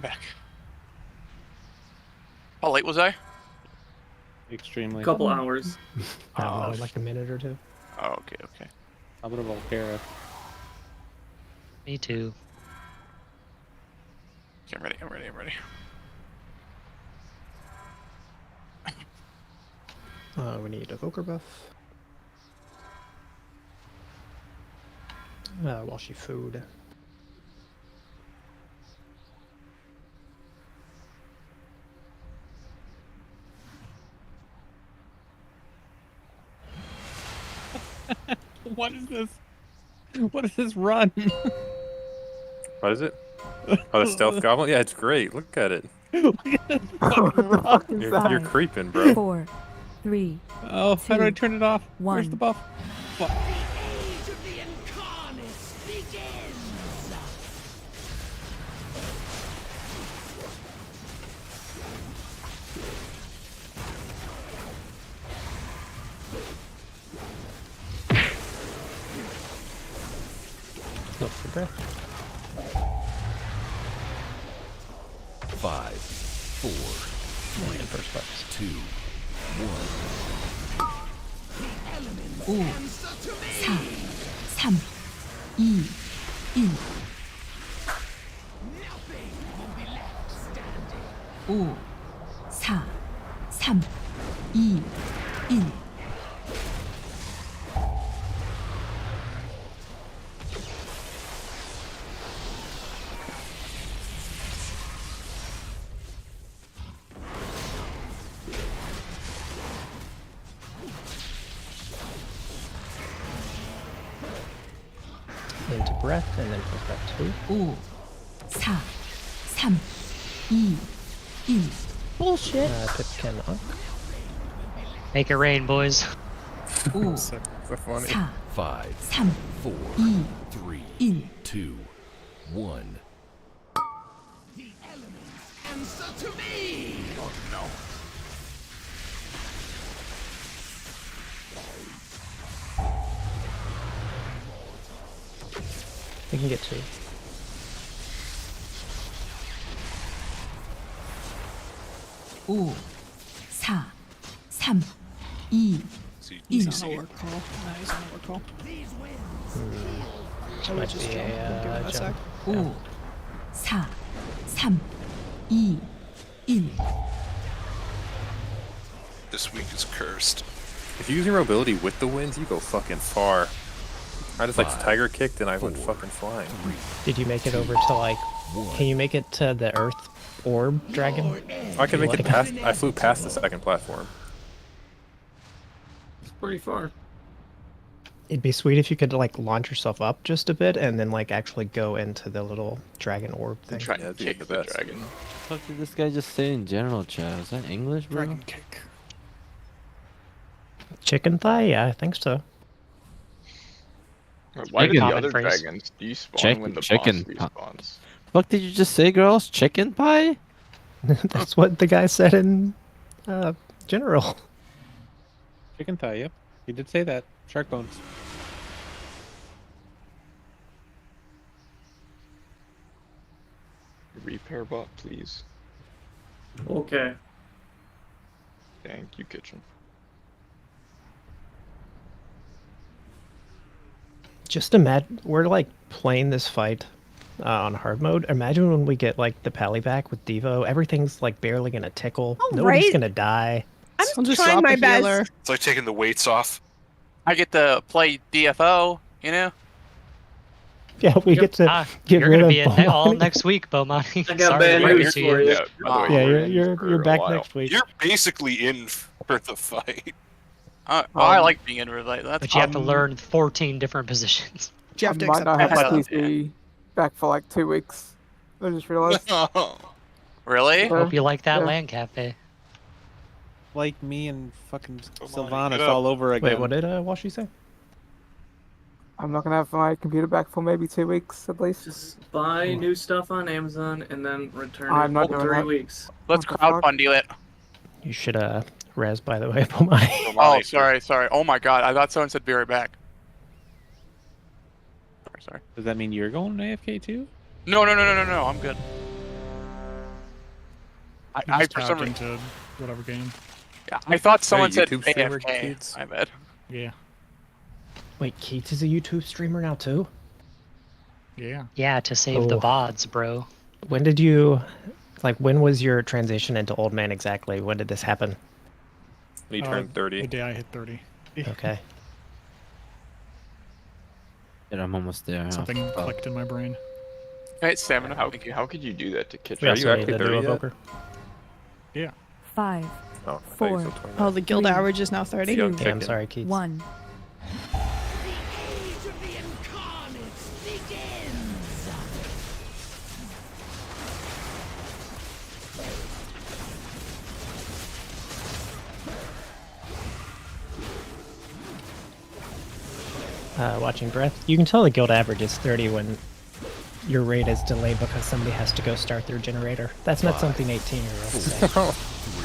Speaker 2: Back. How late was I?
Speaker 17: Extremely.
Speaker 6: Couple hours.
Speaker 7: Like a minute or two.
Speaker 2: Oh, okay, okay.
Speaker 17: How about a Volterra?
Speaker 5: Me too.
Speaker 2: Okay, I'm ready, I'm ready, I'm ready.
Speaker 7: We need a Evoker buff. Walshy food.
Speaker 17: What is this? What is this run?
Speaker 12: What is it? Oh, the stealth goblin? Yeah, it's great. Look at it. You're creeping, bro.
Speaker 20: 4, 3.
Speaker 17: Oh, how do I turn it off? Where's the buff? Fuck.
Speaker 14: The age of the Incarnates begins!
Speaker 7: Look for breath.
Speaker 15: 5, 4, 3, 2, 1.
Speaker 20: 5, 4, 3, 2, 1. 5, 4, 3, 2, 1.
Speaker 7: Into breath and then for breath 2.
Speaker 20: 5, 4, 3, 2, 1.
Speaker 11: Bullshit.
Speaker 7: Pip can knock.
Speaker 5: Make it rain, boys.
Speaker 20: 5,
Speaker 12: So funny.
Speaker 15: 5,
Speaker 20: 3,
Speaker 15: 4,
Speaker 20: 2,
Speaker 15: 3, 2, 1.
Speaker 14: Answer to me! Oh no.
Speaker 7: We can get 2.
Speaker 20: 오, 4, 3, 2,
Speaker 18: He's on a work call. No, he's on a work call. I would just jump. Give it a sec.
Speaker 20: 5, 4, 3, 2, 1.
Speaker 4: This week is cursed.
Speaker 12: If you use your mobility with the winds, you go fucking far. I just like tiger kicked and I went fucking flying.
Speaker 7: Did you make it over to like? Can you make it to the Earth orb dragon?
Speaker 12: I can make it past. I flew past the second platform.
Speaker 6: It's pretty far.
Speaker 7: It'd be sweet if you could like launch yourself up just a bit and then like actually go into the little dragon orb thing.
Speaker 12: Try to kick the dragon.
Speaker 19: What did this guy just say in general chat? Is that English, bro?
Speaker 16: Dragon kick.
Speaker 7: Chicken thigh? Yeah, I think so.
Speaker 9: Why did the
Speaker 19: Common
Speaker 9: other
Speaker 19: phrase.
Speaker 9: dragons despawn when the
Speaker 19: chicken
Speaker 9: boss respawns?
Speaker 19: Fuck did you just say, girls? Chicken pie?
Speaker 7: That's what the guy said in general.
Speaker 17: Chicken thigh, yep. He did say that. Shark bones.
Speaker 9: Repair bot, please.
Speaker 6: Okay.
Speaker 9: Thank you, kitchen.
Speaker 7: Just imagine we're like playing this fight on hard mode. Imagine when we get like the pally back with Devo, everything's like barely gonna tickle. Nobody's
Speaker 11: right.
Speaker 7: gonna die.
Speaker 11: I'm trying my best.
Speaker 4: It's like taking the weights off.
Speaker 2: I get to play DFO, you know?
Speaker 7: Yeah, we get to get
Speaker 5: You're
Speaker 7: rid
Speaker 5: gonna
Speaker 7: of
Speaker 5: be in all
Speaker 7: Bomani.
Speaker 5: next week, Bomani.
Speaker 6: I got
Speaker 5: Sorry
Speaker 6: bad
Speaker 5: to break
Speaker 6: news
Speaker 5: it to
Speaker 6: for you.
Speaker 9: Yeah, by the way,
Speaker 7: Yeah,
Speaker 9: you're in
Speaker 7: you're
Speaker 9: for
Speaker 7: back
Speaker 9: a while.
Speaker 7: next week.
Speaker 4: You're basically in for the fight.
Speaker 2: I like being in relay. That's
Speaker 5: But you have to learn 14 different positions.
Speaker 10: You have to might not have my PC back for like 2 weeks. I just realized.
Speaker 2: Really?
Speaker 5: Hope you like that
Speaker 10: Yeah.
Speaker 5: LAN cafe.
Speaker 17: Like me and fucking
Speaker 4: on,
Speaker 17: Sylvanas
Speaker 4: get up.
Speaker 17: all over again.
Speaker 7: Wait, what did Washi say?
Speaker 10: I'm not gonna have my computer back for maybe 2 weeks at least.
Speaker 6: Just buy new stuff on Amazon and then return
Speaker 10: I'm
Speaker 6: it
Speaker 10: not
Speaker 6: in
Speaker 10: doing
Speaker 6: 3
Speaker 10: that.
Speaker 6: weeks.
Speaker 2: Let's crowdfund you it.
Speaker 7: You should res by the way, Bomani.
Speaker 2: Oh, sorry. Oh my god, I thought someone said be right back. Sorry.
Speaker 17: Does that mean you're going to AFK too?
Speaker 2: No, I'm good. I
Speaker 16: Just
Speaker 2: for some
Speaker 16: tapped
Speaker 2: reason,
Speaker 16: into whatever game.
Speaker 2: yeah, I thought someone said
Speaker 12: YouTube streamer,
Speaker 2: AFK.
Speaker 12: kids?
Speaker 2: I bet.
Speaker 16: Yeah.
Speaker 7: Wait, Keats is a YouTube streamer now too?
Speaker 16: Yeah.
Speaker 5: Yeah, to save the
Speaker 7: Oh.
Speaker 5: VODs, bro.
Speaker 7: When did you when was your transition into old man exactly? When did this happen?
Speaker 12: When he turned 30.
Speaker 16: The day I hit 30.
Speaker 7: Okay.
Speaker 19: Yeah, I'm almost there. huh?
Speaker 16: Something
Speaker 19: Fuck.
Speaker 16: clicked in my brain.
Speaker 2: Hey, stamina.
Speaker 9: How could you do that to kitchen?
Speaker 7: We
Speaker 12: Are
Speaker 7: also
Speaker 12: you
Speaker 7: need
Speaker 12: actually
Speaker 7: the
Speaker 12: 30
Speaker 7: new
Speaker 12: yet?
Speaker 7: evoker.
Speaker 16: Yeah.
Speaker 20: 5,
Speaker 12: Oh, I thought you
Speaker 20: 4,
Speaker 12: said 29.
Speaker 18: Oh, the guild average is now 30.
Speaker 12: Young
Speaker 7: Yeah, I'm
Speaker 12: chicken.
Speaker 7: sorry, Keats.
Speaker 20: 1.
Speaker 14: The age of the Incarnates begins!
Speaker 7: Watching breath. You can tell the guild average is 30 when your raid is delayed because somebody has to go start their generator. That's not something 18-year-olds say.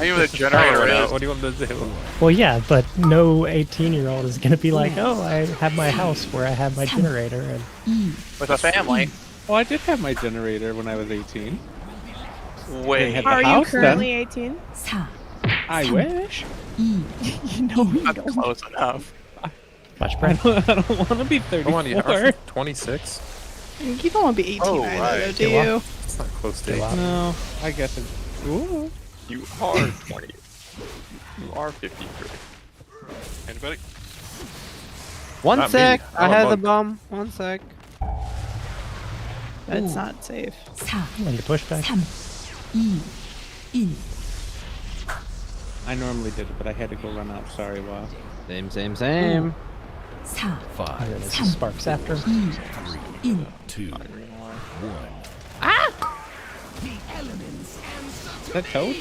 Speaker 2: I knew what a generator is.
Speaker 12: What do you want me to do?
Speaker 7: Well, yeah, but no 18-year-old is going to be like, oh, I have my house where I have my generator. And
Speaker 2: With a family.
Speaker 17: Well, I did have my generator when I was 18.
Speaker 2: Wait.
Speaker 17: had the
Speaker 11: Are you
Speaker 17: house
Speaker 11: currently
Speaker 17: then.
Speaker 11: 18?
Speaker 20: 4,
Speaker 17: I wish.
Speaker 11: You know you
Speaker 2: That's
Speaker 11: don't.
Speaker 2: close enough.
Speaker 7: watch
Speaker 17: I
Speaker 7: breath.
Speaker 17: don't want to be 34.
Speaker 12: Come on, you are 26?
Speaker 18: You don't want to be 18
Speaker 12: Oh,
Speaker 18: either,
Speaker 12: right.
Speaker 18: though, do
Speaker 7: Yeah, well.
Speaker 18: you?
Speaker 12: It's not close to
Speaker 7: Okay,
Speaker 12: 18.
Speaker 7: well.
Speaker 17: No, I guess it. Ooh.
Speaker 9: You are 20. You are 53.
Speaker 4: Anybody?
Speaker 17: One
Speaker 12: Not me.
Speaker 17: sec. I
Speaker 12: I'm a
Speaker 17: had the
Speaker 12: monk.
Speaker 17: bomb. One sec.
Speaker 18: That's not safe.
Speaker 20: 4,
Speaker 7: And the pushback.
Speaker 20: 3, 2, 1.
Speaker 17: I normally did it, but I had to go run out. Sorry, wow.
Speaker 19: Same, same,
Speaker 20: Oh.
Speaker 19: same.
Speaker 20: 4,
Speaker 7: And then there's
Speaker 20: 3,
Speaker 7: sparks after.
Speaker 20: 2,
Speaker 15: 2, 1.
Speaker 17: Is that Toad?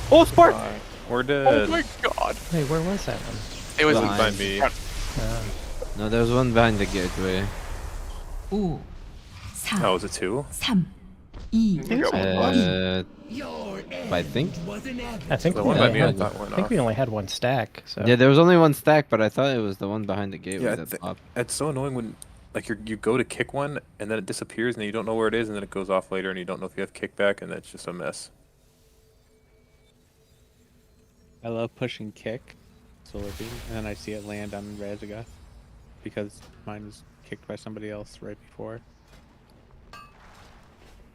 Speaker 17: Oh, spark!
Speaker 12: We're dead.
Speaker 9: Oh my god.
Speaker 7: Hey, where was that one?
Speaker 2: It was
Speaker 12: Behind me.
Speaker 19: No, there was one behind the gateway.
Speaker 20: 5, 4,
Speaker 12: Oh, was it 2?
Speaker 20: 3, 2,
Speaker 19: I think.
Speaker 7: I think
Speaker 12: The
Speaker 7: we
Speaker 12: one
Speaker 7: only
Speaker 12: by me, I
Speaker 7: had,
Speaker 12: thought went
Speaker 7: I think
Speaker 12: off.
Speaker 7: we only had one stack. So
Speaker 19: Yeah, there was only one stack, but I thought it was the one behind the gateway
Speaker 12: Yeah,
Speaker 19: that popped.
Speaker 12: it's so annoying when like you go to kick one and then it disappears and you don't know where it is and then it goes off later and you don't know if you have kickback and it's just a mess.
Speaker 17: I love pushing kick, solar beam, and then I see it land on Razagoth because mine was kicked by somebody else right before.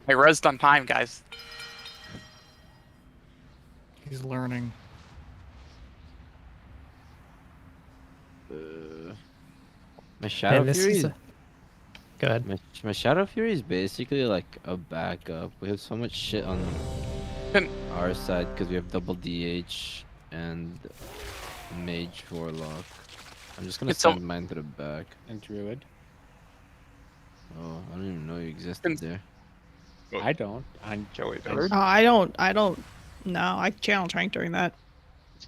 Speaker 2: I rezzed on time, guys.
Speaker 16: He's learning.
Speaker 19: My Shadow
Speaker 7: this
Speaker 19: Fury.
Speaker 7: is a- Go ahead.
Speaker 19: My Shadow Fury is basically like a backup. We have so much shit on our side because we have double DH and Mage Warlock. I'm just gonna
Speaker 2: It's so-
Speaker 19: send mine to the back.
Speaker 17: And Druid.
Speaker 19: Oh, I don't even know you existed there.
Speaker 17: I don't. I'm
Speaker 9: Joey
Speaker 17: does.
Speaker 18: Oh, I don't. No, I channel trank during that.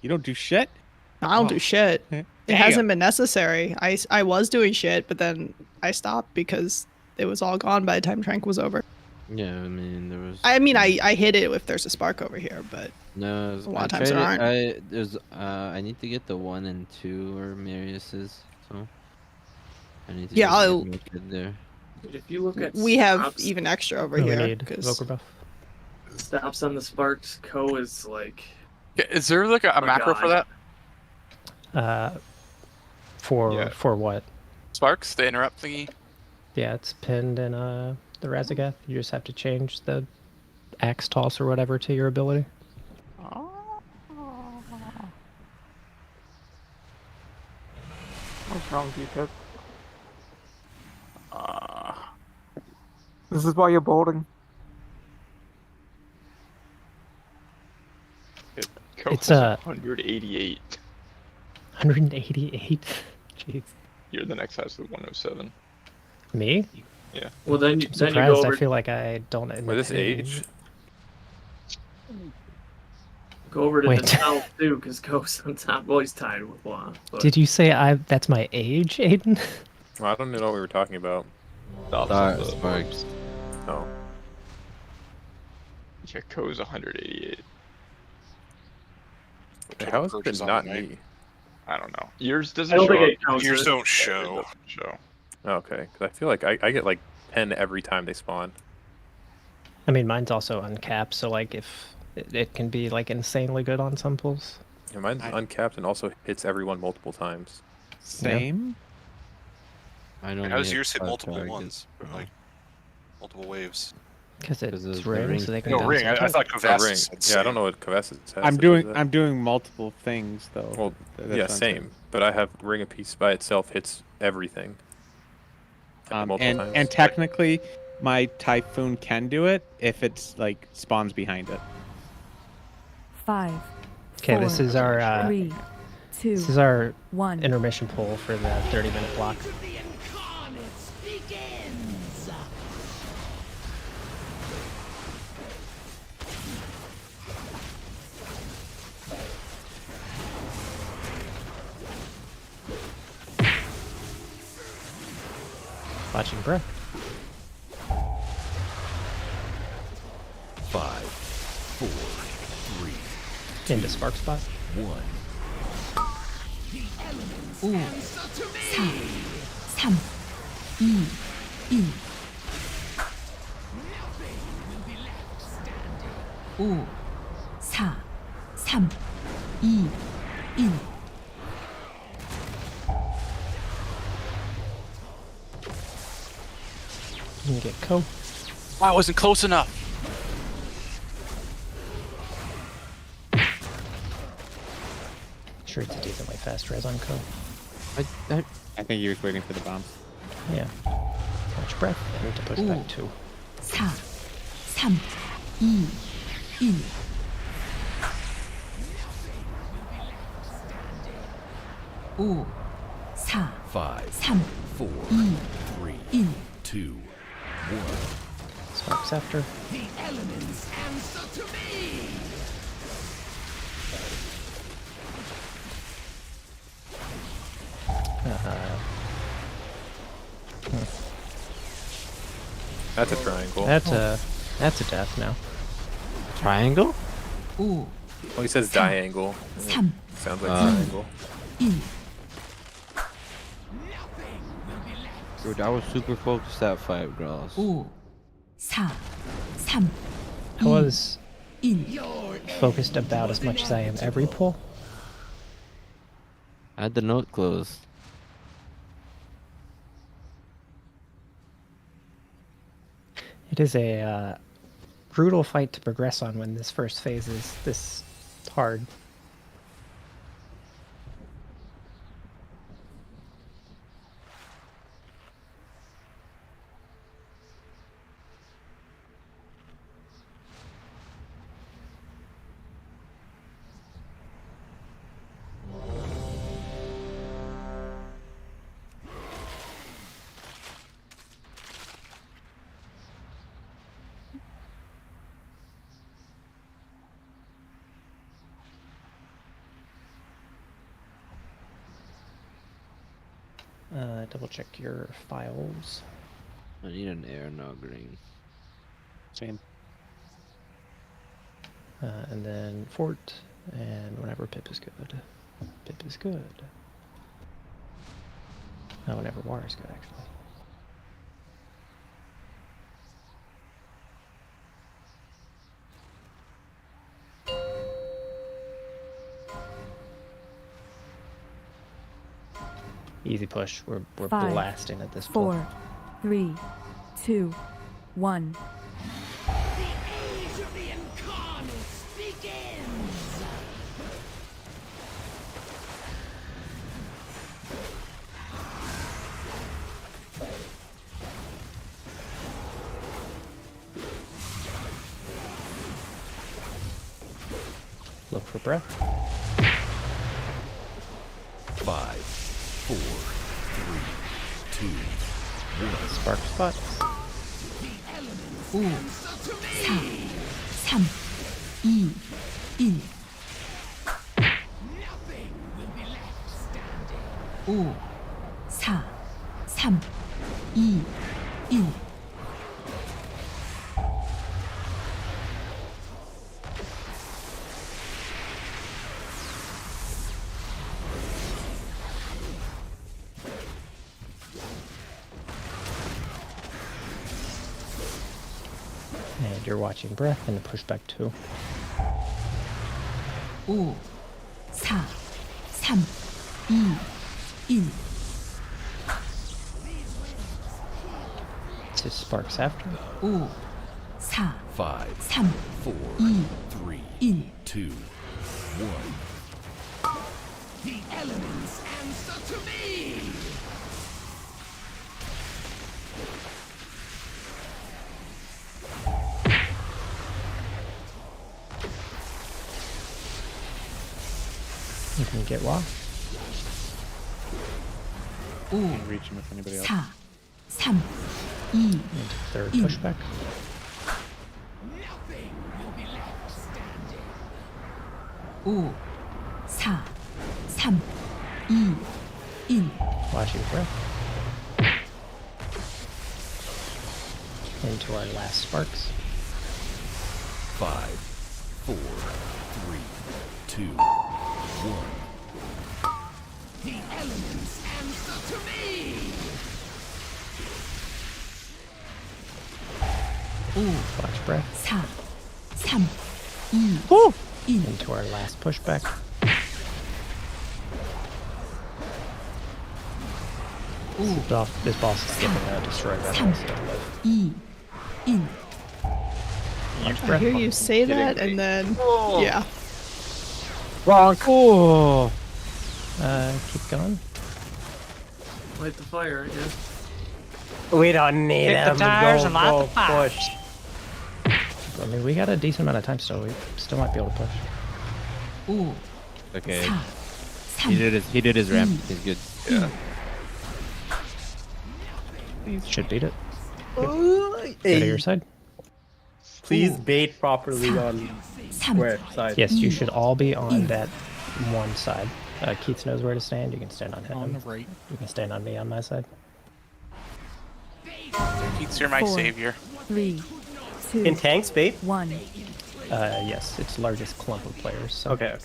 Speaker 17: You don't do shit?
Speaker 18: I don't do shit. It
Speaker 17: Damn.
Speaker 18: hasn't been necessary. I was doing shit, but then I stopped because it was all gone by the time trank was over.
Speaker 19: Yeah, I mean there was.
Speaker 18: I mean, I hit it if there's a spark over here, but
Speaker 19: No,
Speaker 18: a lot of times there aren't.
Speaker 19: I need to get the 1 and 2 or Marius's, so I need to
Speaker 18: Yeah,
Speaker 19: just
Speaker 18: I'll-
Speaker 19: get my kid there.
Speaker 6: Dude, if you look at
Speaker 18: we have
Speaker 6: stops,
Speaker 18: even extra over
Speaker 7: We
Speaker 18: here.
Speaker 7: need
Speaker 18: 'cause-
Speaker 7: Evoker buff.
Speaker 6: stops on the sparks, Co is like
Speaker 2: Is there like a
Speaker 6: Oh,
Speaker 2: macro for
Speaker 6: God.
Speaker 2: that?
Speaker 7: For what?
Speaker 2: Sparks, the interrupt thingy?
Speaker 7: Yeah, it's pinned in the Razagoth. You just have to change the axe toss or whatever to your ability.
Speaker 10: What's wrong with you, Pip? This is why you're boarding.
Speaker 7: It's
Speaker 9: 188.
Speaker 7: 188. Jeez.
Speaker 9: You're the next highest with 107.
Speaker 7: Me?
Speaker 9: Yeah.
Speaker 6: Well, then
Speaker 7: I'm
Speaker 6: you go
Speaker 7: surprised.
Speaker 6: over.
Speaker 7: I feel like I don't.
Speaker 12: With this age?
Speaker 6: Go over to
Speaker 7: Wait.
Speaker 6: the south too, because Co's on top. Well, he's tied with Blah. But
Speaker 7: Did you say that's my age, Aiden?
Speaker 12: Well, I don't know what we were talking about.
Speaker 19: Sparks.
Speaker 12: Oh.
Speaker 9: Yeah, Ko's 188.
Speaker 12: How is
Speaker 4: Purchase
Speaker 12: it
Speaker 4: on
Speaker 12: not
Speaker 4: the night.
Speaker 12: me?
Speaker 9: I don't know. Yours doesn't
Speaker 6: I don't
Speaker 9: show
Speaker 6: think
Speaker 9: up.
Speaker 6: it counts.
Speaker 4: Yours
Speaker 6: as-
Speaker 4: don't
Speaker 9: Yeah, it
Speaker 4: show.
Speaker 9: doesn't show.
Speaker 12: Okay, because I feel like I get like 10 every time they spawn.
Speaker 7: I mean, mine's also uncapped, so like if it can be like insanely good on some pulls.
Speaker 12: Yeah, mine's uncapped and also hits everyone multiple times.
Speaker 17: Same?
Speaker 19: I don't.
Speaker 4: How does
Speaker 19: hit
Speaker 4: yours hit
Speaker 19: 5
Speaker 4: multiple
Speaker 19: targets.
Speaker 4: ones? Like multiple waves?
Speaker 7: Because
Speaker 19: Because
Speaker 7: it's
Speaker 19: of the
Speaker 7: ring,
Speaker 19: ring
Speaker 7: so they can
Speaker 4: No,
Speaker 7: bounce
Speaker 4: ring.
Speaker 7: off
Speaker 4: I
Speaker 7: it.
Speaker 4: thought
Speaker 12: Oh,
Speaker 4: Kvasis
Speaker 12: ring.
Speaker 4: said
Speaker 12: Yeah, I don't
Speaker 4: same.
Speaker 12: know what Kvasis has.
Speaker 17: I'm
Speaker 12: that
Speaker 17: doing
Speaker 12: does that.
Speaker 17: I'm doing multiple things though.
Speaker 12: Well,
Speaker 17: That's
Speaker 12: yeah,
Speaker 17: what I'm saying.
Speaker 12: same. But I have ring a piece by itself hits everything. Multiple
Speaker 17: And
Speaker 12: times.
Speaker 17: technically, my Typhoon can do it if it's like spawns behind it.
Speaker 20: 5.
Speaker 7: Okay, this is our
Speaker 20: 3, 2,
Speaker 7: this is our
Speaker 20: 1.
Speaker 7: intermission pull for the 30-minute block.
Speaker 14: The Incarnates begins.
Speaker 7: Watching breath.
Speaker 15: 5, 4, 3,
Speaker 7: Into spark spot.
Speaker 15: 1.
Speaker 20: 5, 4, 3, 2, 1. 5, 4, 3, 2, 1.
Speaker 7: You can get Co.
Speaker 2: I wasn't close enough.
Speaker 7: Sure, it's a decently fast res on Co.
Speaker 17: I think he was waiting for the bombs.
Speaker 7: Yeah. Catch breath. I need to push back 2.
Speaker 20: 4, 3, 2, 1. 5,
Speaker 15: 5,
Speaker 20: 3,
Speaker 15: 4, 3, 2, 1.
Speaker 7: Sparks after.
Speaker 14: The elements answer to me.
Speaker 12: That's a triangle.
Speaker 7: That's a death now.
Speaker 19: Triangle?
Speaker 20: Ooh.
Speaker 12: Well, he says diangle.
Speaker 20: Sam.
Speaker 12: Sounds like triangle.
Speaker 19: Dude, I was super focused that fight, girls.
Speaker 20: 5, 4, 3,
Speaker 7: I was focused about as much as I am every pull.
Speaker 19: I had the note closed.
Speaker 7: It is a brutal fight to progress on when this first phase is this hard. Double check your files.
Speaker 19: I need an air, not green.
Speaker 17: Same.
Speaker 7: And then Fort, and whenever Pip is good. Pip is good. Oh, whenever War is good, actually. Easy push. We're
Speaker 20: 5,
Speaker 7: blasting at this
Speaker 20: 4,
Speaker 7: point.
Speaker 20: 3, 2, 1.
Speaker 14: The age of the Incarnates begins.
Speaker 7: Look for breath.
Speaker 15: 5, 4, 3, 2, 1.
Speaker 7: Spark spots.
Speaker 20: 5, 4, 3, 2, 1.
Speaker 14: Nothing will be left standing.
Speaker 20: 5, 4, 3, 2, 1.
Speaker 7: And you're watching breath and push back 2.
Speaker 20: 5, 4, 3, 2, 1.
Speaker 7: Just sparks after.
Speaker 20: 5,
Speaker 15: 5,
Speaker 20: 3,
Speaker 15: 4, 3, 2, 1.
Speaker 14: The elements answer to me.
Speaker 7: You can get Wa.
Speaker 17: Can't reach him if anybody else.
Speaker 20: 4, 3, 2,
Speaker 7: Into third pushback.
Speaker 14: Nothing will be left standing.
Speaker 20: 5, 4, 3, 2, 1.
Speaker 7: Watching breath. Into our last sparks.
Speaker 15: 5, 4, 3, 2, 1.
Speaker 14: The elements answer to me.
Speaker 7: Watch breath.
Speaker 20: 4, 3, 2,
Speaker 7: Woo!
Speaker 20: 1.
Speaker 7: Into our last pushback. This boss is getting destroyed by
Speaker 20: 3, 2, 1.
Speaker 18: I hear you say that, and then yeah.
Speaker 21: Wrong.
Speaker 7: Oh. Keep going.
Speaker 6: Light the fire, I guess.
Speaker 21: We don't need
Speaker 5: Kick the
Speaker 21: him.
Speaker 5: tires
Speaker 21: Go,
Speaker 5: and light
Speaker 21: go,
Speaker 5: the fire.
Speaker 21: push.
Speaker 7: I mean, we got a decent amount of time still. We still might be able to push.
Speaker 20: 오,
Speaker 19: Okay.
Speaker 20: 4,
Speaker 19: He did his ramp. He's good.
Speaker 4: Yeah.
Speaker 7: Should beat it.
Speaker 21: Hey.
Speaker 7: Get to your side.
Speaker 21: Please bait properly on square side.
Speaker 7: Yes, you should all be on that one side. Keith knows where to stand. You can stand on him.
Speaker 16: On the right.
Speaker 7: You can stand on me on my side.
Speaker 2: Keats, you're my
Speaker 20: 4,
Speaker 2: savior.
Speaker 20: 3, 2,
Speaker 21: In tanks, bait?
Speaker 20: 1.
Speaker 7: Yes, it's the largest clump of players. So.
Speaker 21: Okay.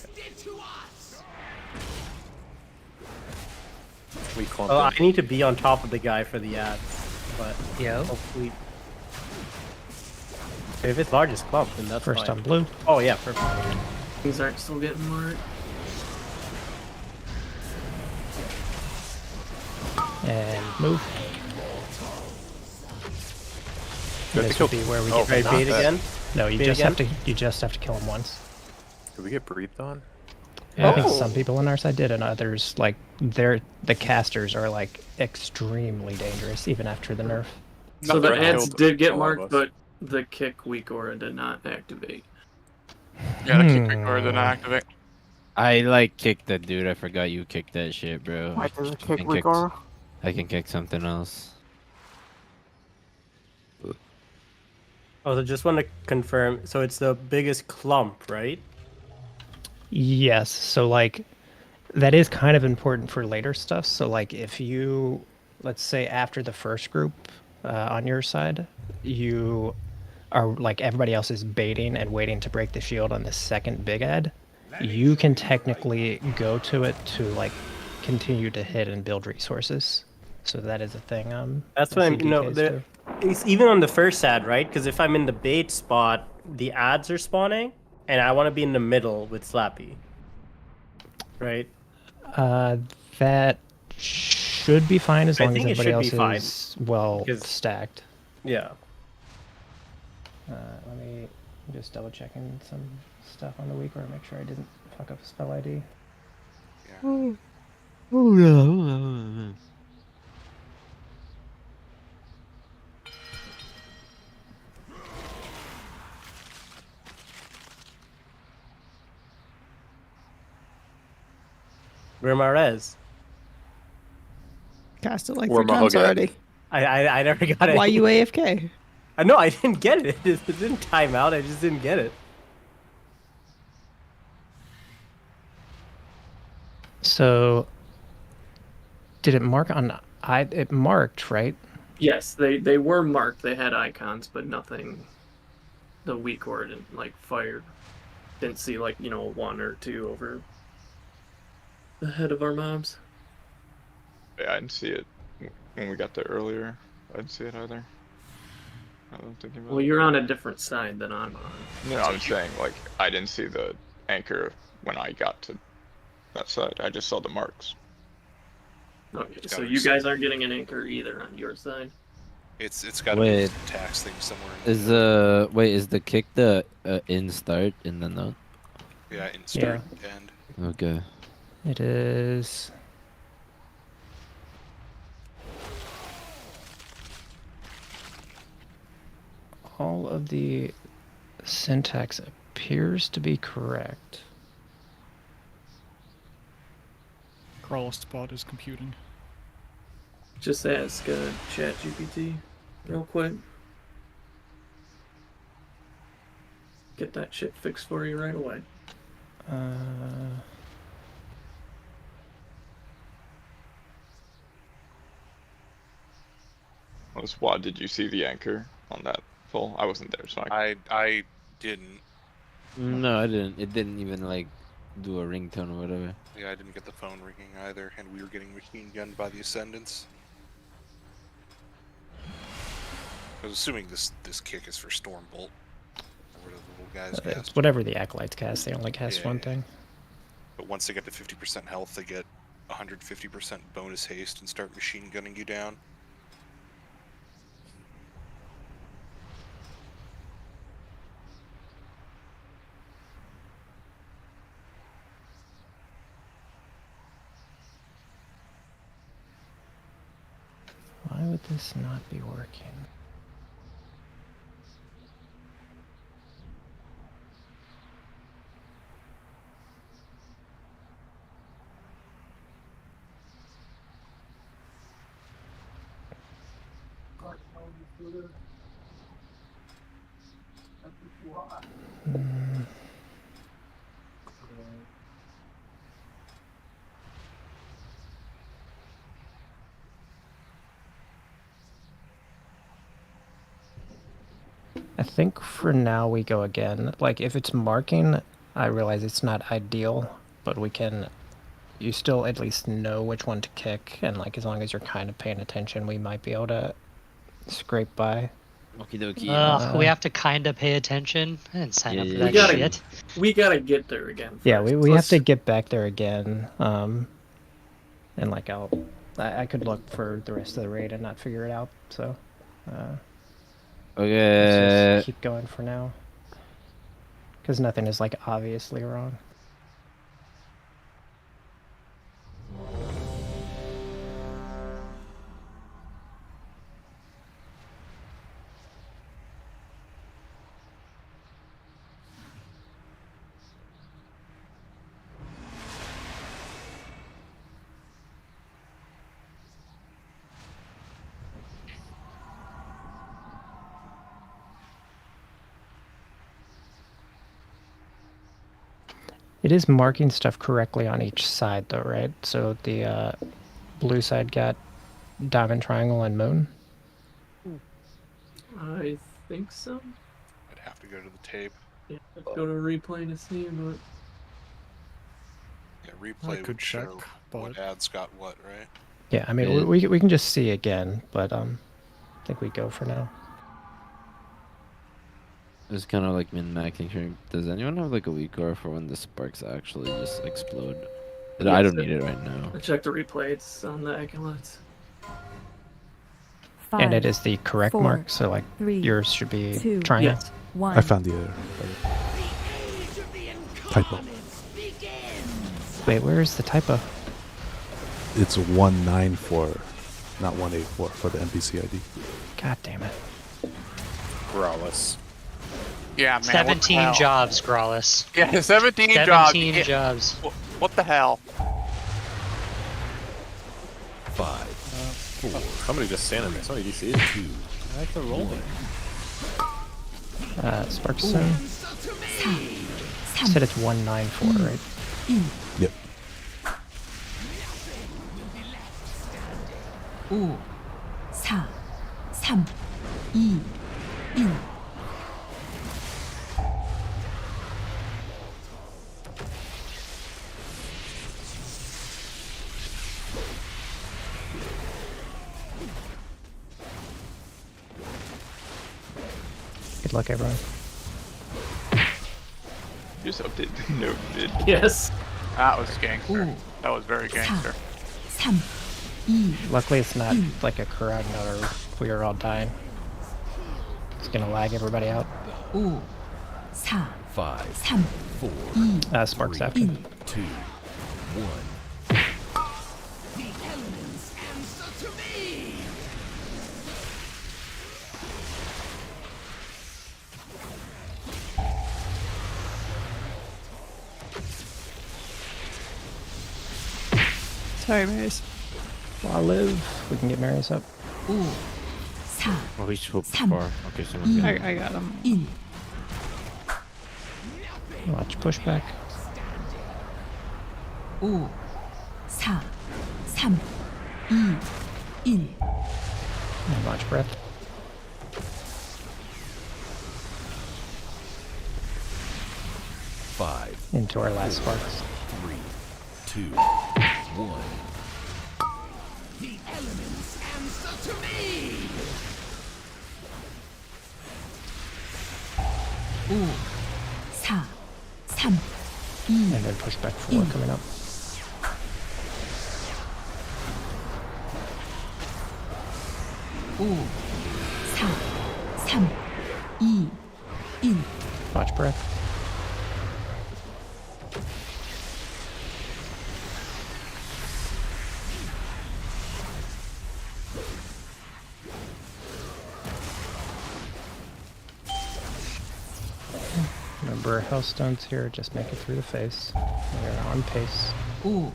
Speaker 12: We clump
Speaker 21: Oh, I
Speaker 12: in.
Speaker 21: need to be on top of the guy for the ads, but
Speaker 5: Yo.
Speaker 21: hopefully. If it's largest clump, then that's
Speaker 7: First
Speaker 21: fine.
Speaker 7: on blue.
Speaker 21: Oh yeah, perfect.
Speaker 6: These aren't still getting marked.
Speaker 7: And move.
Speaker 12: Do we have to
Speaker 7: This
Speaker 12: kill-
Speaker 7: would be where we
Speaker 12: Oh,
Speaker 7: get
Speaker 21: Right,
Speaker 7: the
Speaker 21: bait
Speaker 7: knock.
Speaker 21: again.
Speaker 7: No, you
Speaker 21: Bait
Speaker 7: just
Speaker 21: again?
Speaker 7: have to kill him once.
Speaker 12: Did we get breathed on?
Speaker 7: Yeah, I think
Speaker 21: Oh.
Speaker 7: some people on our side did, and others like the casters are like extremely dangerous even after the nerf.
Speaker 6: So the
Speaker 12: Nothing
Speaker 6: ads
Speaker 12: killed
Speaker 6: did get
Speaker 12: all of
Speaker 6: marked,
Speaker 12: us.
Speaker 6: but the kick weak aura did not activate.
Speaker 2: Yeah, the kick or the activate.
Speaker 19: I like kicked that dude. I forgot you kicked that shit, bro.
Speaker 10: Why does it
Speaker 19: I
Speaker 10: kick
Speaker 19: can
Speaker 10: weak aura?
Speaker 19: I can kick something else.
Speaker 21: Oh, so just want to confirm. So it's the biggest clump, right?
Speaker 7: Yes, so like that is kind of important for later stuff. So like if you, let's say after the first group on your side, you are like everybody else is baiting and waiting to break the shield on the second big ad, you can technically go to it to like continue to hit and build resources. So that is a thing.
Speaker 21: That's
Speaker 7: I
Speaker 21: what I'm.
Speaker 7: see
Speaker 21: No,
Speaker 7: DKs
Speaker 21: the-
Speaker 7: do.
Speaker 21: it's even on the first ad, right? Because if I'm in the bait spot, the ads are spawning, and I want to be in the middle with Slappy. Right?
Speaker 7: That should be fine as
Speaker 21: I
Speaker 7: long as
Speaker 21: think it
Speaker 7: everybody
Speaker 21: should
Speaker 7: else
Speaker 21: be
Speaker 7: is well
Speaker 21: because-
Speaker 7: stacked.
Speaker 21: Yeah.
Speaker 7: Let me just double checking some stuff on the week or make sure I didn't fuck up spell ID.
Speaker 21: Where my res?
Speaker 18: Cast it like
Speaker 12: Where
Speaker 18: 3
Speaker 12: my
Speaker 18: times
Speaker 12: hook at?
Speaker 18: already.
Speaker 21: I never got it.
Speaker 18: Why you AFK?
Speaker 21: I know I didn't get it. It didn't time out. I just didn't get it.
Speaker 7: So, did it mark on? It marked, right?
Speaker 6: Yes, they were marked. They had icons, but nothing. The weak aura didn't like fire. Didn't see like 1 or 2 over the head of our mobs.
Speaker 9: Yeah, I didn't see it when we got there earlier. I didn't see it either. I don't think about
Speaker 6: Well,
Speaker 9: it.
Speaker 6: you're on a different side than I'm on.
Speaker 9: No, I'm saying like I didn't see the anchor when I got to that side. I just saw the marks.
Speaker 6: Okay, so you guys aren't getting an anchor either on your side.
Speaker 4: It's got to be
Speaker 19: Wait.
Speaker 4: a tax thing somewhere.
Speaker 19: Is the kick the in start in the note?
Speaker 4: Yeah, in start end.
Speaker 19: Okay.
Speaker 7: It is. All of the syntax appears to be correct.
Speaker 16: Crawl spot is computing.
Speaker 6: Just ask ChatGPT real quick. Get that shit fixed for you right away.
Speaker 9: Wad, did you see the anchor on that full? I wasn't there, so
Speaker 4: I didn't.
Speaker 19: No, I didn't. It didn't even like do a ringtone or whatever.
Speaker 4: Yeah, I didn't get the phone ringing either, and we were getting machine gunned by the Ascendants. I was assuming this kick is for Stormbolt. Or what the little guys
Speaker 7: It's
Speaker 4: cast.
Speaker 7: whatever the acolytes cast. They only cast
Speaker 4: Yeah,
Speaker 7: one
Speaker 4: yeah.
Speaker 7: thing.
Speaker 4: But once they get to 50% health, they get 150% bonus haste and start machine gunning you down.
Speaker 7: Why would this not be working? I think for now we go again. Like if it's marking, I realize it's not ideal, but we can. You still at least know which one to kick, and like as long as you're kind of paying attention, we might be able to scrape by.
Speaker 19: Okie dokie.
Speaker 5: We have to kind of pay attention and sign up for that shit.
Speaker 6: We gotta get there again. First.
Speaker 7: Yeah, we have to get back there again. And like I could look for the rest of the raid and not figure it out. So.
Speaker 19: Okay.
Speaker 7: Let's just keep going for now. Because nothing is like obviously wrong. It is marking stuff correctly on each side though, right? So the blue side got diamond, triangle, and moon?
Speaker 6: I think so.
Speaker 4: I'd have to go to the tape.
Speaker 6: Yeah, let's go to replay to see, but...
Speaker 4: Yeah, replay
Speaker 16: could
Speaker 4: would show
Speaker 16: check,
Speaker 4: what ads got what, right?
Speaker 7: Yeah, I mean, we can just see again, but I think we go for now.
Speaker 19: It's kind of like min-maxing here. Does anyone have like a weak core for when the sparks actually just explode? I don't need it right now.
Speaker 6: I checked the replay, it's on the Acolytes.
Speaker 7: And it is the correct mark, so like yours should be triangle.
Speaker 6: Yes.
Speaker 3: I found the typo.
Speaker 7: Wait, where is the typo?
Speaker 3: It's 194, not 184 for the NPC ID.
Speaker 7: God damn it.
Speaker 12: Growlus.
Speaker 2: Yeah, man.
Speaker 5: 17 jobs, Grawless.
Speaker 2: Yeah, 17 jobs.
Speaker 5: 17 jobs.
Speaker 2: What the hell?
Speaker 15: 5, 4.
Speaker 12: Somebody just standing there. Somebody DC'd.
Speaker 15: 2.
Speaker 12: I like the rolling.
Speaker 7: Sparks soon. Said it's 194, right?
Speaker 3: Yep.
Speaker 20: 5, 4, 3, 2, 1.
Speaker 7: Good luck, everyone.
Speaker 9: Just update the note vid.
Speaker 6: Yes.
Speaker 2: That was gangster. That was very gangster.
Speaker 7: Luckily, it's not like a Karag note or we are all dying. It's gonna lag everybody out.
Speaker 15: 5, 4,
Speaker 7: Sparks after.
Speaker 15: 2, 1.
Speaker 14: The elements answer to me.
Speaker 18: Sorry, Marius.
Speaker 7: While I live, we can get Marius up.
Speaker 19: Oh, he's so far. Okay, someone's got
Speaker 18: I got him.
Speaker 7: Watch pushback.
Speaker 20: 5, 4, 3, 2, 1.
Speaker 7: And watch breath. Into our last sparks.
Speaker 15: 3, 2, 1.
Speaker 14: The elements answer to me.
Speaker 20: 5, 4, 3, 2,
Speaker 7: And then pushback 4 coming up. Watch breath. Remember, Hellstone's here. Just make it through the face. We're on pace.
Speaker 20: 5,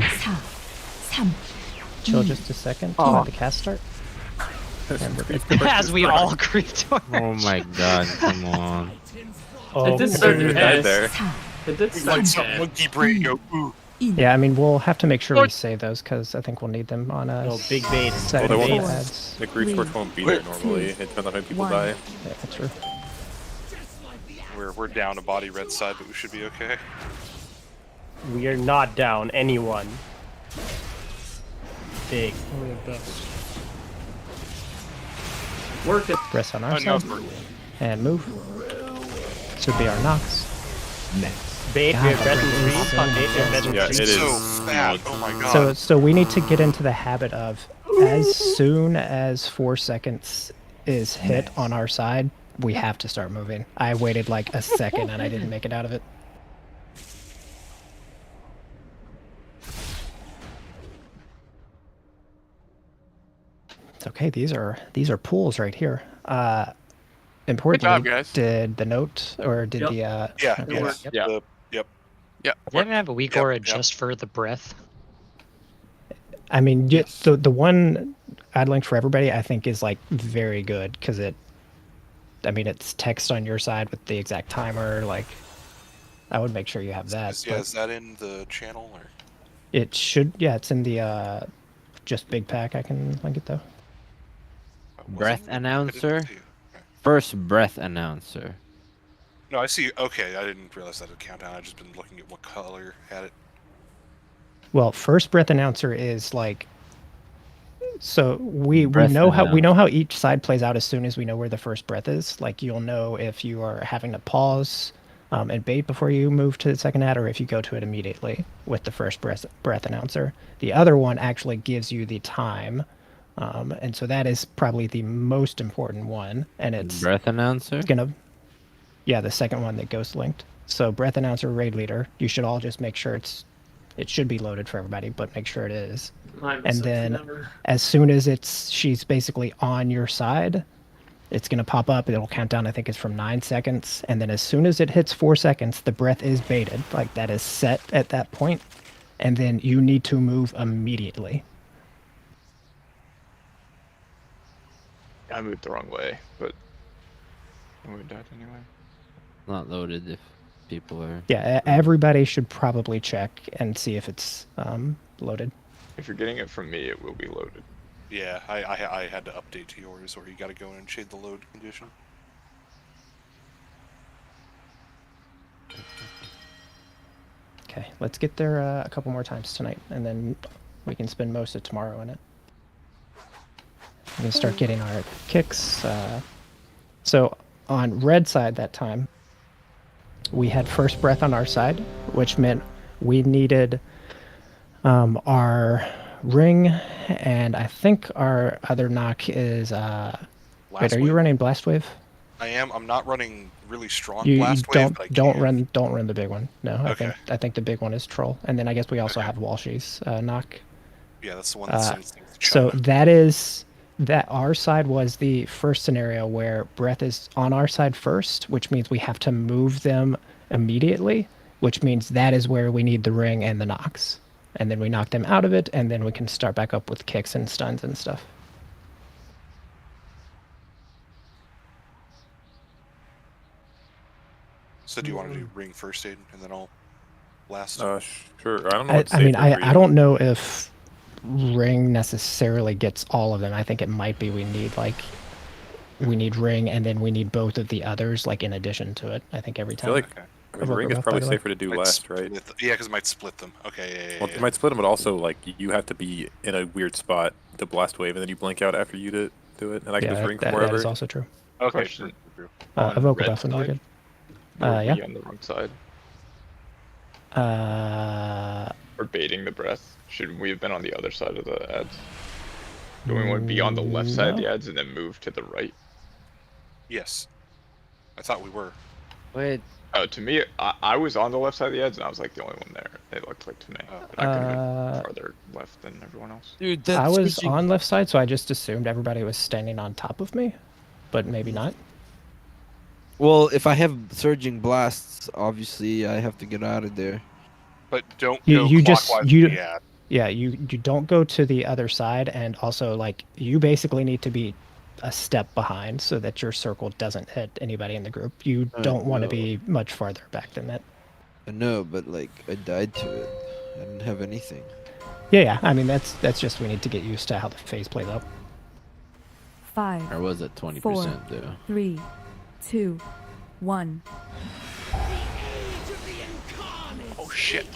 Speaker 20: 4, 3,
Speaker 7: Chill just a second.
Speaker 20: Oh.
Speaker 7: Let the cast start. And
Speaker 5: As we all creep towards.
Speaker 19: Oh my god, come on.
Speaker 6: It did start to
Speaker 12: died
Speaker 6: pass.
Speaker 12: there.
Speaker 6: It did start
Speaker 4: Like
Speaker 6: to
Speaker 4: some
Speaker 6: pass.
Speaker 4: monkey brain go, ooh.
Speaker 7: Yeah, I mean, we'll have to make sure we save those because I think we'll need them on a
Speaker 21: Oh, big bait.
Speaker 12: Well,
Speaker 7: second
Speaker 12: they won't.
Speaker 7: ads.
Speaker 12: The group torch won't be there normally. It depends on how many people
Speaker 20: One.
Speaker 12: die.
Speaker 7: Yeah, that's true.
Speaker 4: We're down a body red side, but we should be okay.
Speaker 21: We are not down anyone. Big.
Speaker 16: We're the best.
Speaker 6: Work it.
Speaker 7: Press on our
Speaker 4: Oh, no,
Speaker 7: side. And move. Should be our Nox.
Speaker 21: Bait, we have
Speaker 7: God,
Speaker 21: red
Speaker 7: that
Speaker 21: and
Speaker 7: is
Speaker 21: three. On bait, we have red and
Speaker 12: Yeah,
Speaker 21: three.
Speaker 12: it is.
Speaker 4: So fat. Oh my god.
Speaker 7: So we need to get into the habit of as soon as 4 seconds is hit on our side, we have to start moving. I waited like a second and I didn't make it out of it. It's okay. These are pools right here. Importantly,
Speaker 2: Good job, guys.
Speaker 7: did the note or did
Speaker 6: Yep.
Speaker 7: the
Speaker 4: Yeah,
Speaker 7: okay.
Speaker 4: yes.
Speaker 13: Yep.
Speaker 4: Yep.
Speaker 2: Yeah.
Speaker 5: We're gonna have a weak
Speaker 4: Yep,
Speaker 5: aura
Speaker 4: yep.
Speaker 5: just for the breath.
Speaker 7: I mean, the one I'd linked for everybody, I think, is like very good because it's text on your side with the exact timer. Like, I would make sure you have that.
Speaker 4: Yeah,
Speaker 7: but
Speaker 4: is that in the channel or?
Speaker 7: it should, yeah, it's in the just big pack. I can link it though.
Speaker 19: Breath
Speaker 4: I didn't
Speaker 19: announcer.
Speaker 4: see it. Okay.
Speaker 19: First breath announcer.
Speaker 4: No, I see. Okay, I didn't realize that had a countdown. I just been looking at what color had it.
Speaker 7: Well, first breath announcer is like. So we
Speaker 19: Breath
Speaker 7: know how
Speaker 19: announcer.
Speaker 7: each side plays out as soon as we know where the first breath is. Like you'll know if you are having to pause and bait before you move to the second ad, or if you go to it immediately with the first breath announcer. The other one actually gives you the time, and so that is probably the most important one. And it's
Speaker 19: Breath announcer.
Speaker 7: yeah, the second one that ghost linked. So breath announcer, raid leader. You should all just make sure it should be loaded for everybody, but make sure it is. And then as soon as she's basically on your side, it's going to pop up. It'll count down, I think it's from 9 seconds. And then as soon as it hits 4 seconds, the breath is baited. Like that is set at that point. And then you need to move immediately.
Speaker 9: I moved the wrong way, but I would died anyway.
Speaker 19: Not loaded if people are.
Speaker 7: Yeah, everybody should probably check and see if it's loaded.
Speaker 9: If you're getting it from me, it will be loaded.
Speaker 4: Yeah, I had to update to yours, or you got to go in and shade the load condition.
Speaker 7: Okay, let's get there a couple more times tonight, and then we can spend most of tomorrow in it. We can start getting our kicks. So on red side that time, we had first breath on our side, which meant we needed our ring, and I think our other knock is... wait, are you running Blast Wave?
Speaker 4: I am. I'm not running really strong
Speaker 7: You
Speaker 4: blast wave, but I
Speaker 7: don't
Speaker 4: can.
Speaker 7: run the big one. No,
Speaker 4: Okay.
Speaker 7: I think the big one is Troll, and then I guess we also have Walshy's knock.
Speaker 4: Yeah, that's the one that sends things to
Speaker 7: So
Speaker 4: China.
Speaker 7: that our side was the first scenario where breath is on our side first, which means we have to move them immediately, which means that is where we need the ring and the knocks. And then we knock them out of it, and then we can start back up with kicks and stuns and stuff.
Speaker 4: So do you want to do ring first aid and then I'll last?
Speaker 12: Sure. I don't know.
Speaker 7: I don't know if ring necessarily gets all of them. I think it might be we need ring, and then we need both of the others, like in addition to it. I think every
Speaker 12: I feel
Speaker 7: time.
Speaker 12: like ring is probably safer to do last, right?
Speaker 4: Yeah, because it might split them. Okay, yeah.
Speaker 12: Well, it might split them, but also like you have to be in a weird spot to blast wave, and then you blink out after you do it, and I can just ring
Speaker 7: that
Speaker 12: forever.
Speaker 7: is also true.
Speaker 9: Okay.
Speaker 4: Question.
Speaker 7: Evoke
Speaker 9: red
Speaker 7: buff and we're
Speaker 9: side,
Speaker 7: good.
Speaker 9: or
Speaker 7: Yeah.
Speaker 9: be on the wrong side.
Speaker 7: Uh,
Speaker 9: Or baiting the breath. Should we have been on the other side of the ads? Do we want to be on the left side of the ads and then move to the right?
Speaker 4: Yes. I thought we were.
Speaker 19: Wait.
Speaker 9: Oh, to me, I was on the left side of the ads, and I was like the only one there. It looked like to me. But I could have been farther left than everyone else.
Speaker 19: Dude,
Speaker 7: I was on left side, so I just assumed everybody was standing on top of me, but maybe not.
Speaker 19: Well, if I have surging blasts, obviously I have to get out of there.
Speaker 4: But don't
Speaker 7: You,
Speaker 4: go
Speaker 7: you just
Speaker 4: clockwise
Speaker 7: you
Speaker 4: with the ad.
Speaker 7: yeah you don't go to the other side, and also like you basically need to be a step behind so that your circle doesn't hit anybody in the group. You
Speaker 19: I
Speaker 7: don't want to
Speaker 19: know.
Speaker 7: be much farther back than that.
Speaker 19: I know, but like I died to it. I didn't have anything.
Speaker 7: Yeah. I mean that's just we need to get used to how the phase plays out.
Speaker 20: 5.
Speaker 19: I was at 20%
Speaker 20: 4,
Speaker 19: though.
Speaker 20: 3, 2, 1.
Speaker 2: Oh shit.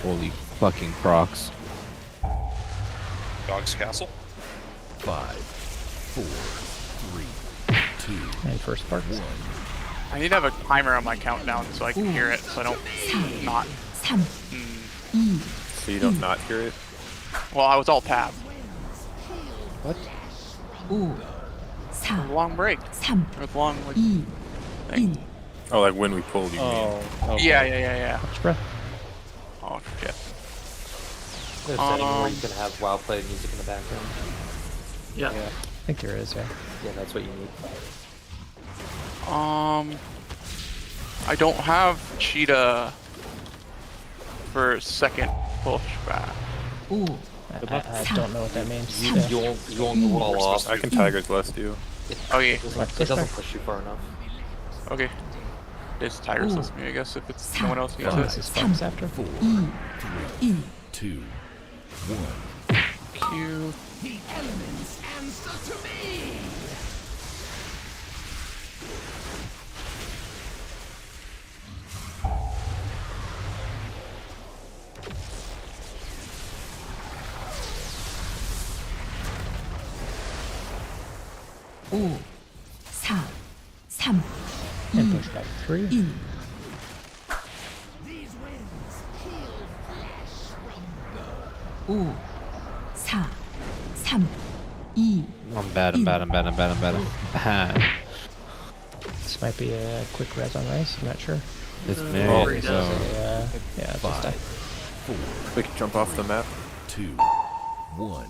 Speaker 19: Holy fucking procs.
Speaker 4: Dog's Castle.
Speaker 15: 5, 4, 3, 2,
Speaker 7: And first part.
Speaker 15: 1.
Speaker 2: I need to have a timer on my countdown so I can hear it, so I don't not.
Speaker 12: So you don't not hear it?
Speaker 2: Well, I was all tab.
Speaker 19: What?
Speaker 2: Long break. With long like, thing.
Speaker 12: Oh, like when we pulled you.
Speaker 9: Oh, okay.
Speaker 2: Yeah.
Speaker 7: Touch breath.
Speaker 2: Oh shit.
Speaker 13: There's a setting where you can have WoW play music in the background.
Speaker 6: Yeah.
Speaker 7: I think there is. Yeah.
Speaker 13: Yeah, that's what you need.
Speaker 2: I don't have cheetah for second pushback.
Speaker 7: I don't know what that means.
Speaker 13: You won't roll off.
Speaker 12: I can Tiger's Blast you.
Speaker 2: Okay.
Speaker 13: It doesn't push you far enough.
Speaker 2: Okay. It's Tiger's List me, I guess, if it's no one else needs
Speaker 7: This
Speaker 2: it.
Speaker 7: is Fox after.
Speaker 15: 4, 3, 2, 1.
Speaker 2: Q.
Speaker 14: The elements answer to me.
Speaker 20: 오, 4, 3,
Speaker 7: And push back 3.
Speaker 20: 1.
Speaker 14: These winds heal flesh from
Speaker 20: 5, 4, 3, 2,
Speaker 19: I'm bad.
Speaker 7: This might be a quick res on race. I'm not sure.
Speaker 19: It's
Speaker 7: Oh,
Speaker 19: very
Speaker 7: so,
Speaker 19: so.
Speaker 7: yeah, just
Speaker 15: 5,
Speaker 7: die.
Speaker 15: 4,
Speaker 12: We can jump off the map.
Speaker 15: 2, 1.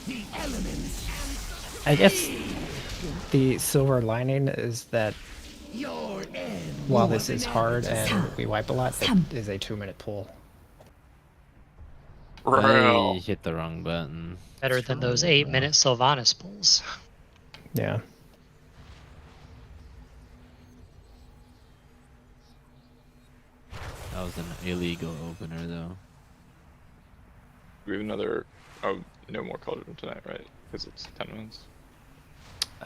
Speaker 14: the elements.
Speaker 7: I guess the silver lining is that
Speaker 14: Your end.
Speaker 7: while this is hard and we wipe a lot, it is a 2-minute pull.
Speaker 19: I hit the wrong button.
Speaker 5: Better than those 8-minute Sylvanas pulls.
Speaker 7: Yeah.
Speaker 19: That was an illegal opener though.
Speaker 9: We have another. Oh, no more Cauldron tonight, right? Because it's 10 minutes.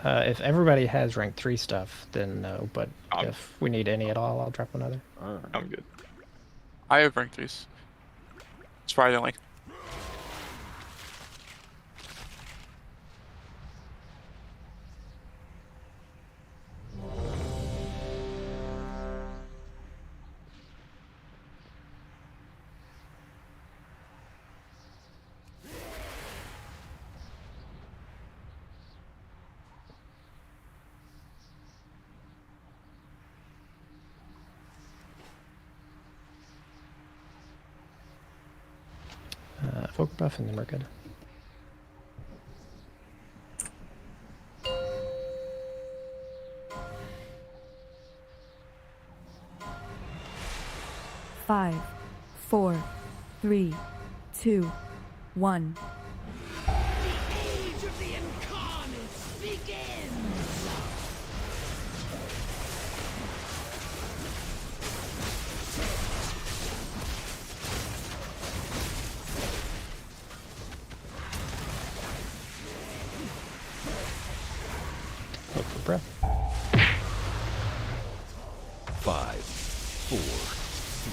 Speaker 7: If everybody has rank 3 stuff, then no. But if we need any at all, I'll drop another.
Speaker 9: I'm good.
Speaker 2: I have rank 3s. Surprisingly.
Speaker 7: Folk buff and then we're good.
Speaker 20: Five, 4, 3, 2, 1.
Speaker 14: The age of the Incarnates begins.
Speaker 7: Hope for breath.
Speaker 15: 5, 4,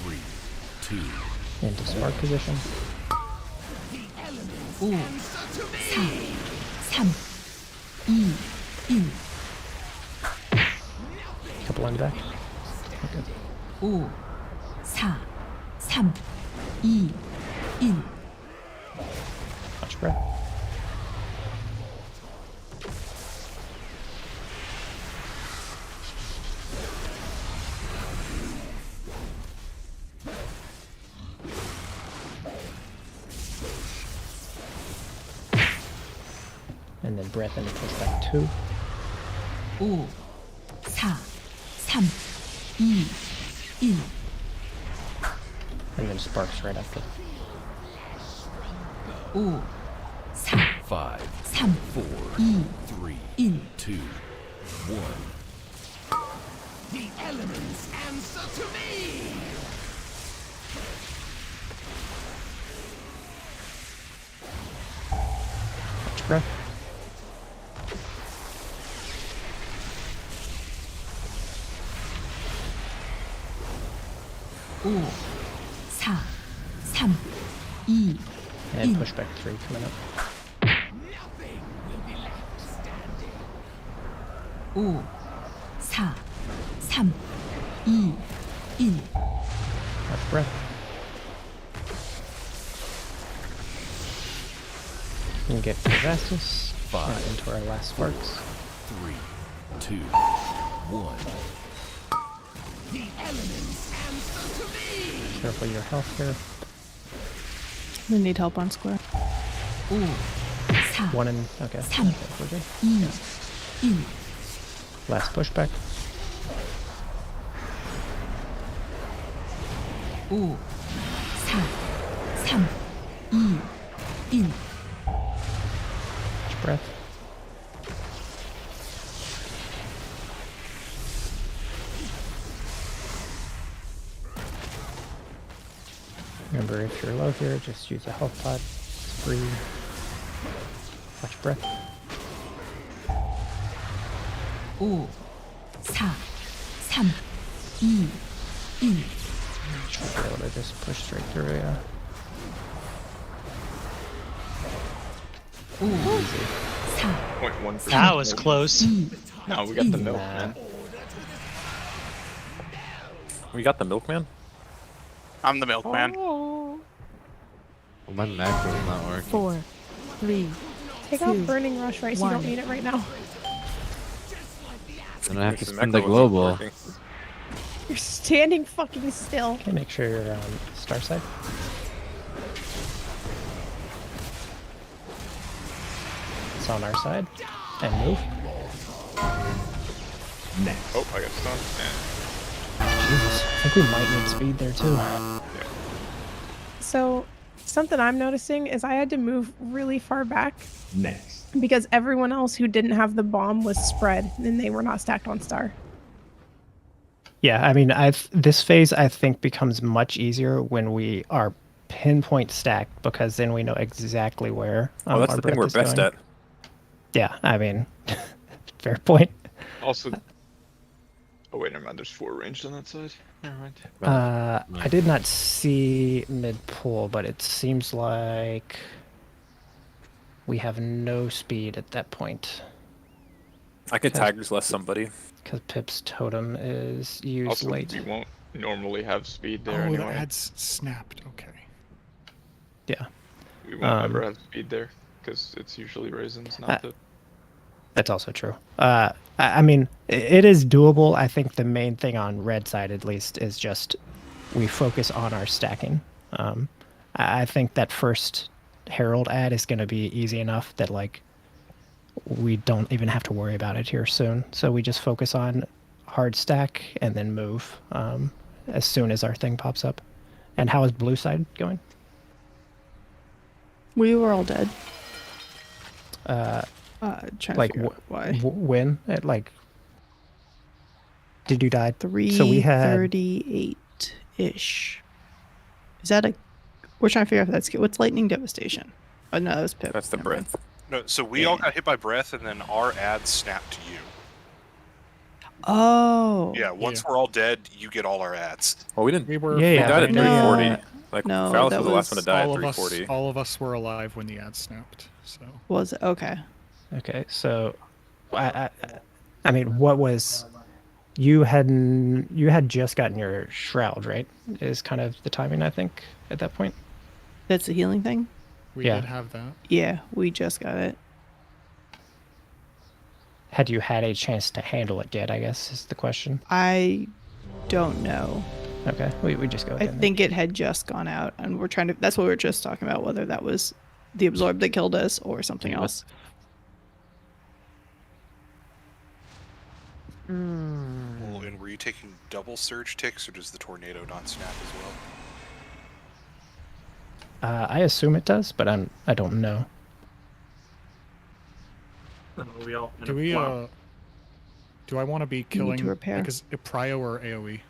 Speaker 15: 3, 2.
Speaker 7: Into spark position.
Speaker 14: The elements
Speaker 20: 5,
Speaker 14: answer to me.
Speaker 20: 4, 3, 2, 1.
Speaker 7: Couple on the back. Okay.
Speaker 20: 5, 4, 3, 2, 1.
Speaker 7: Watch breath. And then breath into pushback 2.
Speaker 20: 5, 4, 3, 2, 1.
Speaker 7: And then sparks right after.
Speaker 20: 5,
Speaker 15: 5,
Speaker 20: 4,
Speaker 15: 4, 3, 2, 1.
Speaker 14: The elements answer to me!
Speaker 7: Catch breath.
Speaker 20: Ooh. 4, 3, 2,
Speaker 7: And pushback 3 coming up.
Speaker 14: Nothing will be left standing.
Speaker 20: 5, 4, 3, 2, 1.
Speaker 7: Catch breath. And get Crevastus.
Speaker 15: 5,
Speaker 7: into our last sparks.
Speaker 15: 3, 2, 1.
Speaker 14: The elements answer to me!
Speaker 7: Careful your health here.
Speaker 18: We need help on square.
Speaker 7: 1 and okay.
Speaker 20: Sam.
Speaker 7: Okay, we're good.
Speaker 20: 1.
Speaker 7: Last pushback.
Speaker 20: 5, 4, 3, 2, 1.
Speaker 7: Catch breath. Remember, if you're low here, just use a health pot. It's free. Watch breath.
Speaker 20: 5, 4, 3, 2, 1.
Speaker 7: Should be able to just push straight through, yeah.
Speaker 9: 0.1%.
Speaker 5: That was close.
Speaker 9: No, we got the milk, man.
Speaker 12: We got the milkman?
Speaker 2: I'm the milkman.
Speaker 19: Oh, my macro's not working.
Speaker 20: 4, 3.
Speaker 11: Take out Burning Rush, right? So you don't need it right now.
Speaker 19: And I have to
Speaker 12: This
Speaker 19: spend the
Speaker 12: macro wasn't
Speaker 19: global.
Speaker 12: working.
Speaker 11: You're standing fucking still.
Speaker 7: Okay, make sure you're on star side. It's on our side. And move.
Speaker 9: Next. Oh, I got stunned.
Speaker 7: Jesus, I think we might need speed there too.
Speaker 11: So, something I'm noticing is I had to move really far back
Speaker 15: Next.
Speaker 11: because everyone else who didn't have the bomb was spread and they were not stacked on star.
Speaker 7: Yeah, I mean, this phase I think becomes much easier when we are pinpoint stacked because then we know exactly where.
Speaker 12: Oh, that's
Speaker 7: our
Speaker 12: the thing
Speaker 7: breath
Speaker 12: we're
Speaker 7: is
Speaker 12: best
Speaker 7: going.
Speaker 12: at.
Speaker 7: Yeah, I mean, fair point.
Speaker 9: Also, oh wait, never mind. There's 4 ranged on that side. Never mind.
Speaker 7: I did not see mid pull, but it seems like we have no speed at that point.
Speaker 12: I could Tigers less somebody.
Speaker 7: Because Pip's totem is used
Speaker 9: Also,
Speaker 7: late.
Speaker 9: we won't normally have speed there
Speaker 16: Oh,
Speaker 9: anyway.
Speaker 16: that ad's snapped. Okay.
Speaker 7: Yeah.
Speaker 9: We won't ever have speed there because it's usually raisins, not the.
Speaker 7: That's also true. I mean, it is doable. I think the main thing on red side, at least, is just we focus on our stacking. I think that first Herald ad is going to be easy enough that, like, we don't even have to worry about it here soon. So we just focus on hard stack and then move as soon as our thing pops up. And how is blue side going?
Speaker 18: We were all dead. Trying
Speaker 7: Like
Speaker 18: to figure out why.
Speaker 7: when? At like, did you die?
Speaker 18: 338-ish. Is that a? We're trying to figure out if that's what's lightning devastation. Oh no, that was Pip.
Speaker 12: That's the
Speaker 18: Never mind.
Speaker 12: breath.
Speaker 4: No, so we all got hit by breath, and then our ads snapped to you.
Speaker 18: Oh.
Speaker 4: Yeah, once we're all dead, you get all our ads.
Speaker 12: Well, we didn't.
Speaker 16: We were.
Speaker 12: We died at
Speaker 18: No.
Speaker 12: 340. Like,
Speaker 18: No,
Speaker 12: Phallus
Speaker 18: that
Speaker 12: was the last one to die at
Speaker 16: all of us.
Speaker 12: 340.
Speaker 16: All of us were alive when the ad snapped. So.
Speaker 18: Was it okay?
Speaker 7: Okay, so I mean, what was you had just gotten your shroud, right? Is kind of the timing, I think, at that point.
Speaker 18: That's the healing thing.
Speaker 16: We
Speaker 7: Yeah.
Speaker 16: did have that.
Speaker 18: Yeah, we just got it.
Speaker 7: Had you had a chance to handle it yet? I guess is the question.
Speaker 18: I don't know.
Speaker 7: Okay, we just go.
Speaker 18: I think it had just gone out, and we're trying to. That's what we were just talking about. Whether that was the absorb that killed us or something else.
Speaker 4: Well, and were you taking double surge ticks, or does the tornado not snap as well?
Speaker 7: I assume it does, but I don't know.
Speaker 6: We all
Speaker 16: Do we do I want to be killing
Speaker 18: to repair.
Speaker 16: like is it prio or AoE?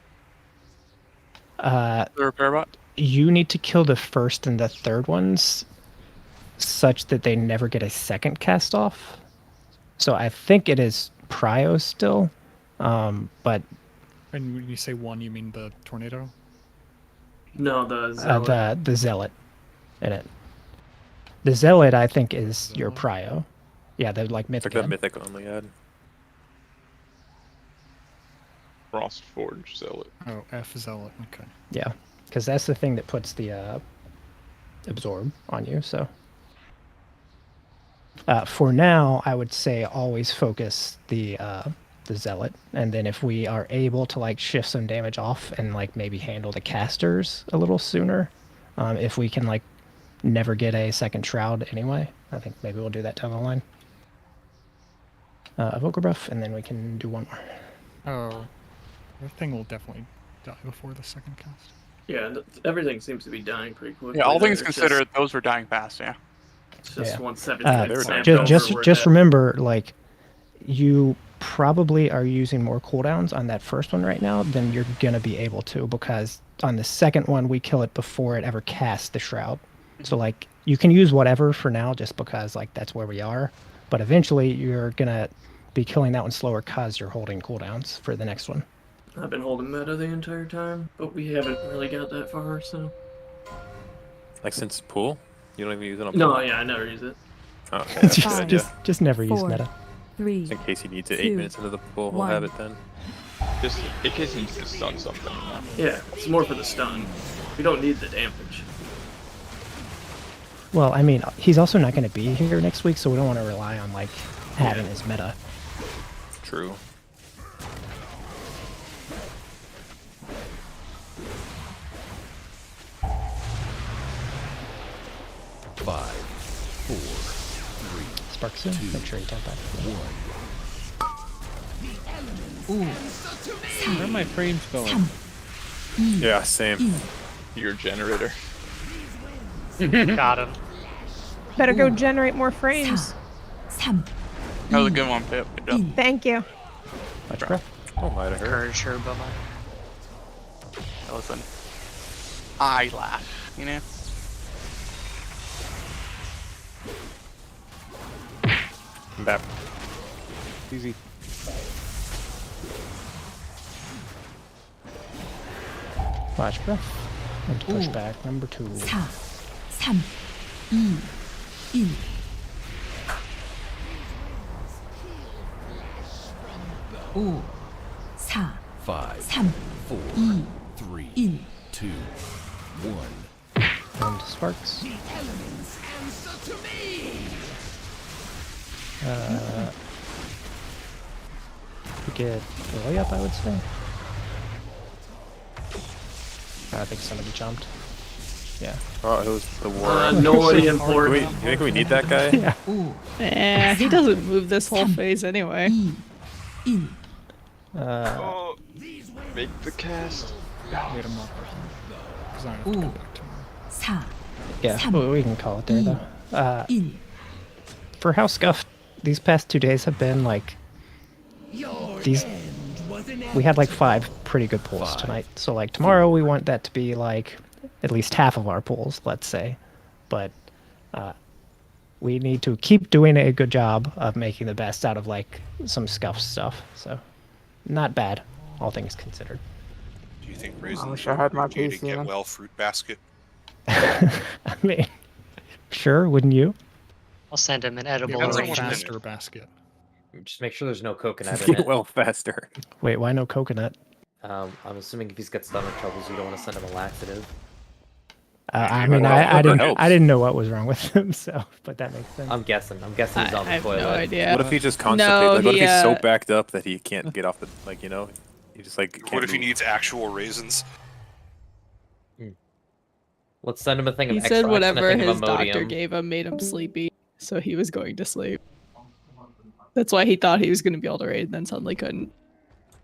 Speaker 2: The repair bot?
Speaker 7: You need to kill the first and the third ones such that they never get a second cast off. So I think it is prio still, but
Speaker 16: And when you say one, you mean the tornado?
Speaker 6: No, the zealot.
Speaker 7: the zealot in it. The zealot, I think, is your prio. Yeah, they're like mythic.
Speaker 12: Like that mythic only ad.
Speaker 9: Frostforge Zealot.
Speaker 16: Oh, F zealot. Okay.
Speaker 7: Yeah, because that's the thing that puts the absorb on you. So for now, I would say always focus the zealot, and then if we are able to like shift some damage off and like maybe handle the casters a little sooner, if we can like never get a second shroud anyway, I think maybe we'll do that down the line. Evoker buff, and then we can do one more.
Speaker 16: Oh, the thing will definitely die before the second cast.
Speaker 6: Yeah, everything seems to be dying pretty quickly.
Speaker 2: Yeah, all things
Speaker 6: It's
Speaker 2: considered, those were dying fast. Yeah.
Speaker 6: It's just
Speaker 7: Yeah.
Speaker 6: 170.
Speaker 7: Just remember, like, you probably are using more cooldowns on that first one right now than you're gonna be able to, because on the second one we kill it before it ever casts the shroud. So like you can use whatever for now just because like that's where we are, but eventually you're gonna be killing that one slower because you're holding cooldowns for the next one.
Speaker 6: I've been holding meta the entire time, but we haven't really got that far, so.
Speaker 12: Like since pool? You don't even use it on pool?
Speaker 6: No, yeah, I never use it.
Speaker 12: Oh, okay, that's a good idea.
Speaker 7: Just never use
Speaker 20: 4,
Speaker 7: meta.
Speaker 20: 3,
Speaker 12: Just in case he needs it 8
Speaker 20: 2,
Speaker 12: minutes into the pool, we'll
Speaker 20: 1.
Speaker 12: have it then.
Speaker 9: Just in case he needs to stun something.
Speaker 6: Yeah, it's more for the stun. We don't need the damage.
Speaker 7: Well, I mean, he's also not going to be here next week, so we don't want to rely on like having his meta.
Speaker 12: True.
Speaker 15: Five, 4, 3,
Speaker 7: Spark soon. Make sure you tap that.
Speaker 15: 1.
Speaker 17: Where are my frames going?
Speaker 12: Yeah, same.
Speaker 9: Your generator.
Speaker 5: Got him.
Speaker 11: Better go generate more frames.
Speaker 2: That was a good one, Pip. Good job.
Speaker 11: Thank you.
Speaker 7: Much breath.
Speaker 12: Oh, might have hurt.
Speaker 5: Encourage her, but
Speaker 2: That was an eyelash, you know?
Speaker 12: I'm back.
Speaker 17: Easy.
Speaker 7: Watch breath. And push back. Number 2.
Speaker 20: 4, 3, 2, 1. 5, 4,
Speaker 15: 5, 4,
Speaker 20: 2,
Speaker 15: 3,
Speaker 20: 1.
Speaker 15: 2, 1.
Speaker 7: And sparks. We get Lily up, I would say. I think somebody jumped. Yeah.
Speaker 12: Oh, it was the war.
Speaker 6: Nobody important.
Speaker 12: You think we need that guy?
Speaker 7: Yeah.
Speaker 18: Eh, he doesn't move this whole phase anyway.
Speaker 9: Oh, make the cast.
Speaker 16: Wait, I'm not. Because I have to come back tomorrow.
Speaker 7: Yeah, we can call it there though. For House Scuff, these past 2 days have been like these. We had like 5 pretty good pulls tonight, so like tomorrow we want that to be like at least half of our pulls, let's say. But we need to keep doing a good job of making the best out of like some Scuff stuff. So not bad, all things considered.
Speaker 4: Do you think raisins
Speaker 10: wish I had my
Speaker 4: to
Speaker 10: PC,
Speaker 4: get
Speaker 10: man.
Speaker 4: well fruit basket?
Speaker 7: I mean, sure, wouldn't you?
Speaker 5: I'll send him an edible
Speaker 2: Depends on
Speaker 5: arrangement.
Speaker 2: what
Speaker 16: Faster basket.
Speaker 13: Just make sure there's no coconut in
Speaker 12: Get
Speaker 13: it.
Speaker 12: well faster.
Speaker 7: Wait, why no coconut?
Speaker 13: I'm assuming if he's got stomach troubles, you don't want to send him a laxative.
Speaker 7: I mean, I didn't know what was wrong with him, so but that makes sense.
Speaker 13: I'm guessing he's on the
Speaker 18: I have
Speaker 13: toilet.
Speaker 18: no idea.
Speaker 12: What if he just constipated?
Speaker 18: No,
Speaker 12: like, what if
Speaker 18: he,
Speaker 12: he's so backed up that he can't get off the, like, you know, he just like. Can't
Speaker 4: What if he
Speaker 12: move.
Speaker 4: needs actual raisins?
Speaker 13: Let's send him a thing of
Speaker 18: He
Speaker 13: extra
Speaker 18: said
Speaker 13: and a
Speaker 18: whatever
Speaker 13: thing of
Speaker 18: his doctor
Speaker 13: Imodium.
Speaker 18: gave him made him sleepy, so he was going to sleep. That's why he thought he was going to be able to raid, and then suddenly couldn't.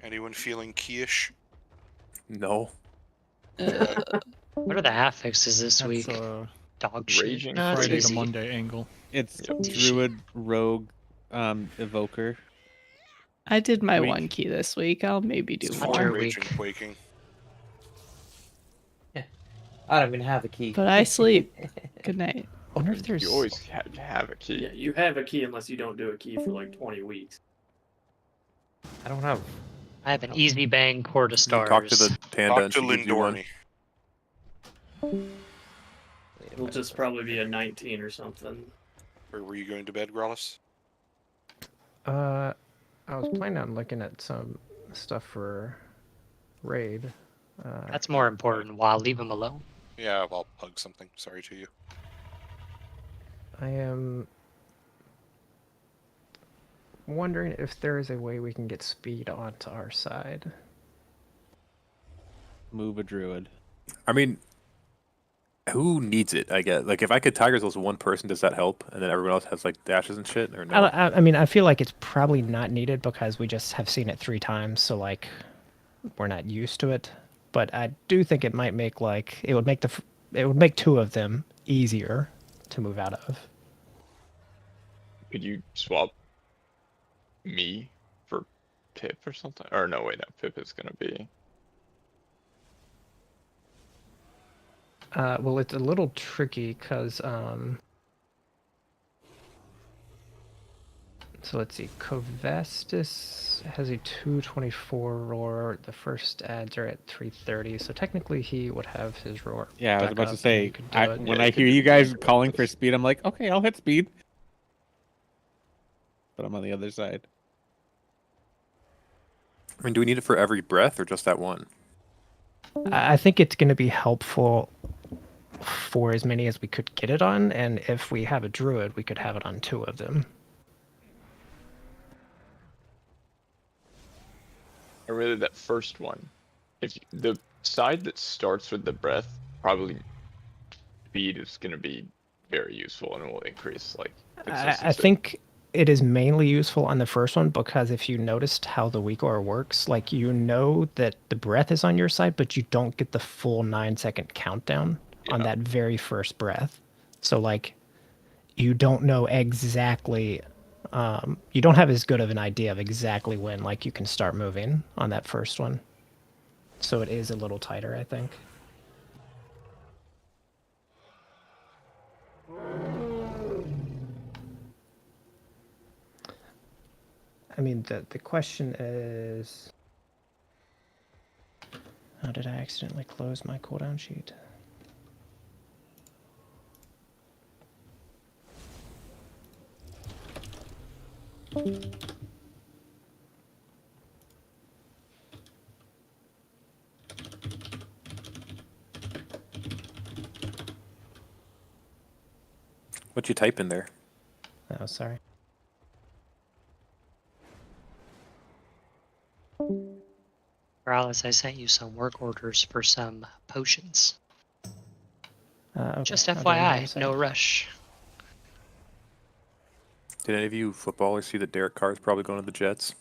Speaker 4: Anyone feeling key-ish?
Speaker 12: No.
Speaker 5: What are the affixes this week? Dog shit.
Speaker 9: Raging
Speaker 16: Friday
Speaker 5: Easy.
Speaker 16: to Monday angle.
Speaker 17: It's
Speaker 9: Yep.
Speaker 17: Druid, Rogue, Evoker.
Speaker 18: I did my
Speaker 17: Weak.
Speaker 18: 1 key this week. I'll maybe do
Speaker 4: It's
Speaker 18: more.
Speaker 5: Hunter
Speaker 4: raging,
Speaker 5: week.
Speaker 4: quaking.
Speaker 13: I don't even have a key.
Speaker 18: But I sleep. Good night.
Speaker 7: I wonder if there's.
Speaker 9: You always have to have a key.
Speaker 6: Yeah, you have a key unless you don't do a key for like 20 weeks.
Speaker 13: I don't have.
Speaker 5: I have an easy bang Court of Stars.
Speaker 12: Talk to the Tanda
Speaker 4: Talk
Speaker 12: and
Speaker 4: to
Speaker 12: she gives you one.
Speaker 4: Lindorni.
Speaker 6: It'll just probably be a 19 or something.
Speaker 4: Where were you going to bed, Grollis?
Speaker 7: I was planning on looking at some stuff for raid.
Speaker 5: That's more important. Wow, leave him alone.
Speaker 4: Yeah, I'll hug something. Sorry to you.
Speaker 7: I am wondering if there is a way we can get speed onto our side.
Speaker 17: Move a Druid.
Speaker 12: I mean, who needs it? I guess. Like, if I could Tigers as one person, does that help? And then everyone else has like dashes and shit, or no?
Speaker 7: I mean, I feel like it's probably not needed because we just have seen it 3 times, so like we're not used to it. But I do think it might make it would make 2 of them easier to move out of.
Speaker 9: Could you swap me for Pip or something? Or no, wait, no, Pip is gonna be.
Speaker 7: Well, it's a little tricky because so let's see. Covestis has a 224 roar. The first ads are at 330, so technically he would have his roar.
Speaker 17: Yeah, I was
Speaker 7: back
Speaker 17: about to
Speaker 7: up
Speaker 17: say,
Speaker 7: and he could do it.
Speaker 17: when I hear you guys calling for speed, I'm like, okay, I'll hit speed. But I'm on the other side.
Speaker 12: I mean, do we need it for every breath or just that one?
Speaker 7: I think it's going to be helpful for as many as we could get it on, and if we have a druid, we could have it on 2 of them.
Speaker 9: Or really that first one. If the side that starts with the breath, probably speed is going to be very useful and will increase like
Speaker 7: I
Speaker 9: consistency.
Speaker 7: think it is mainly useful on the first one because if you noticed how the weak aura works, like you know that the breath is on your side, but you don't get the full 9-second countdown on that very first breath. So like you don't know exactly, you don't have as good of an idea of exactly when like you can start moving on that first one. So it is a little tighter, I think. I mean, the question is, how did I accidentally close my cooldown sheet?
Speaker 12: What you type in there?
Speaker 7: Oh, sorry.
Speaker 5: Morales, I sent you some work orders for some potions.
Speaker 7: Okay.
Speaker 5: Just
Speaker 7: I'll do it in a
Speaker 5: FYI,
Speaker 7: second.
Speaker 5: no rush.
Speaker 12: Did any of you footballers see that Derek Carr is probably going to the Jets?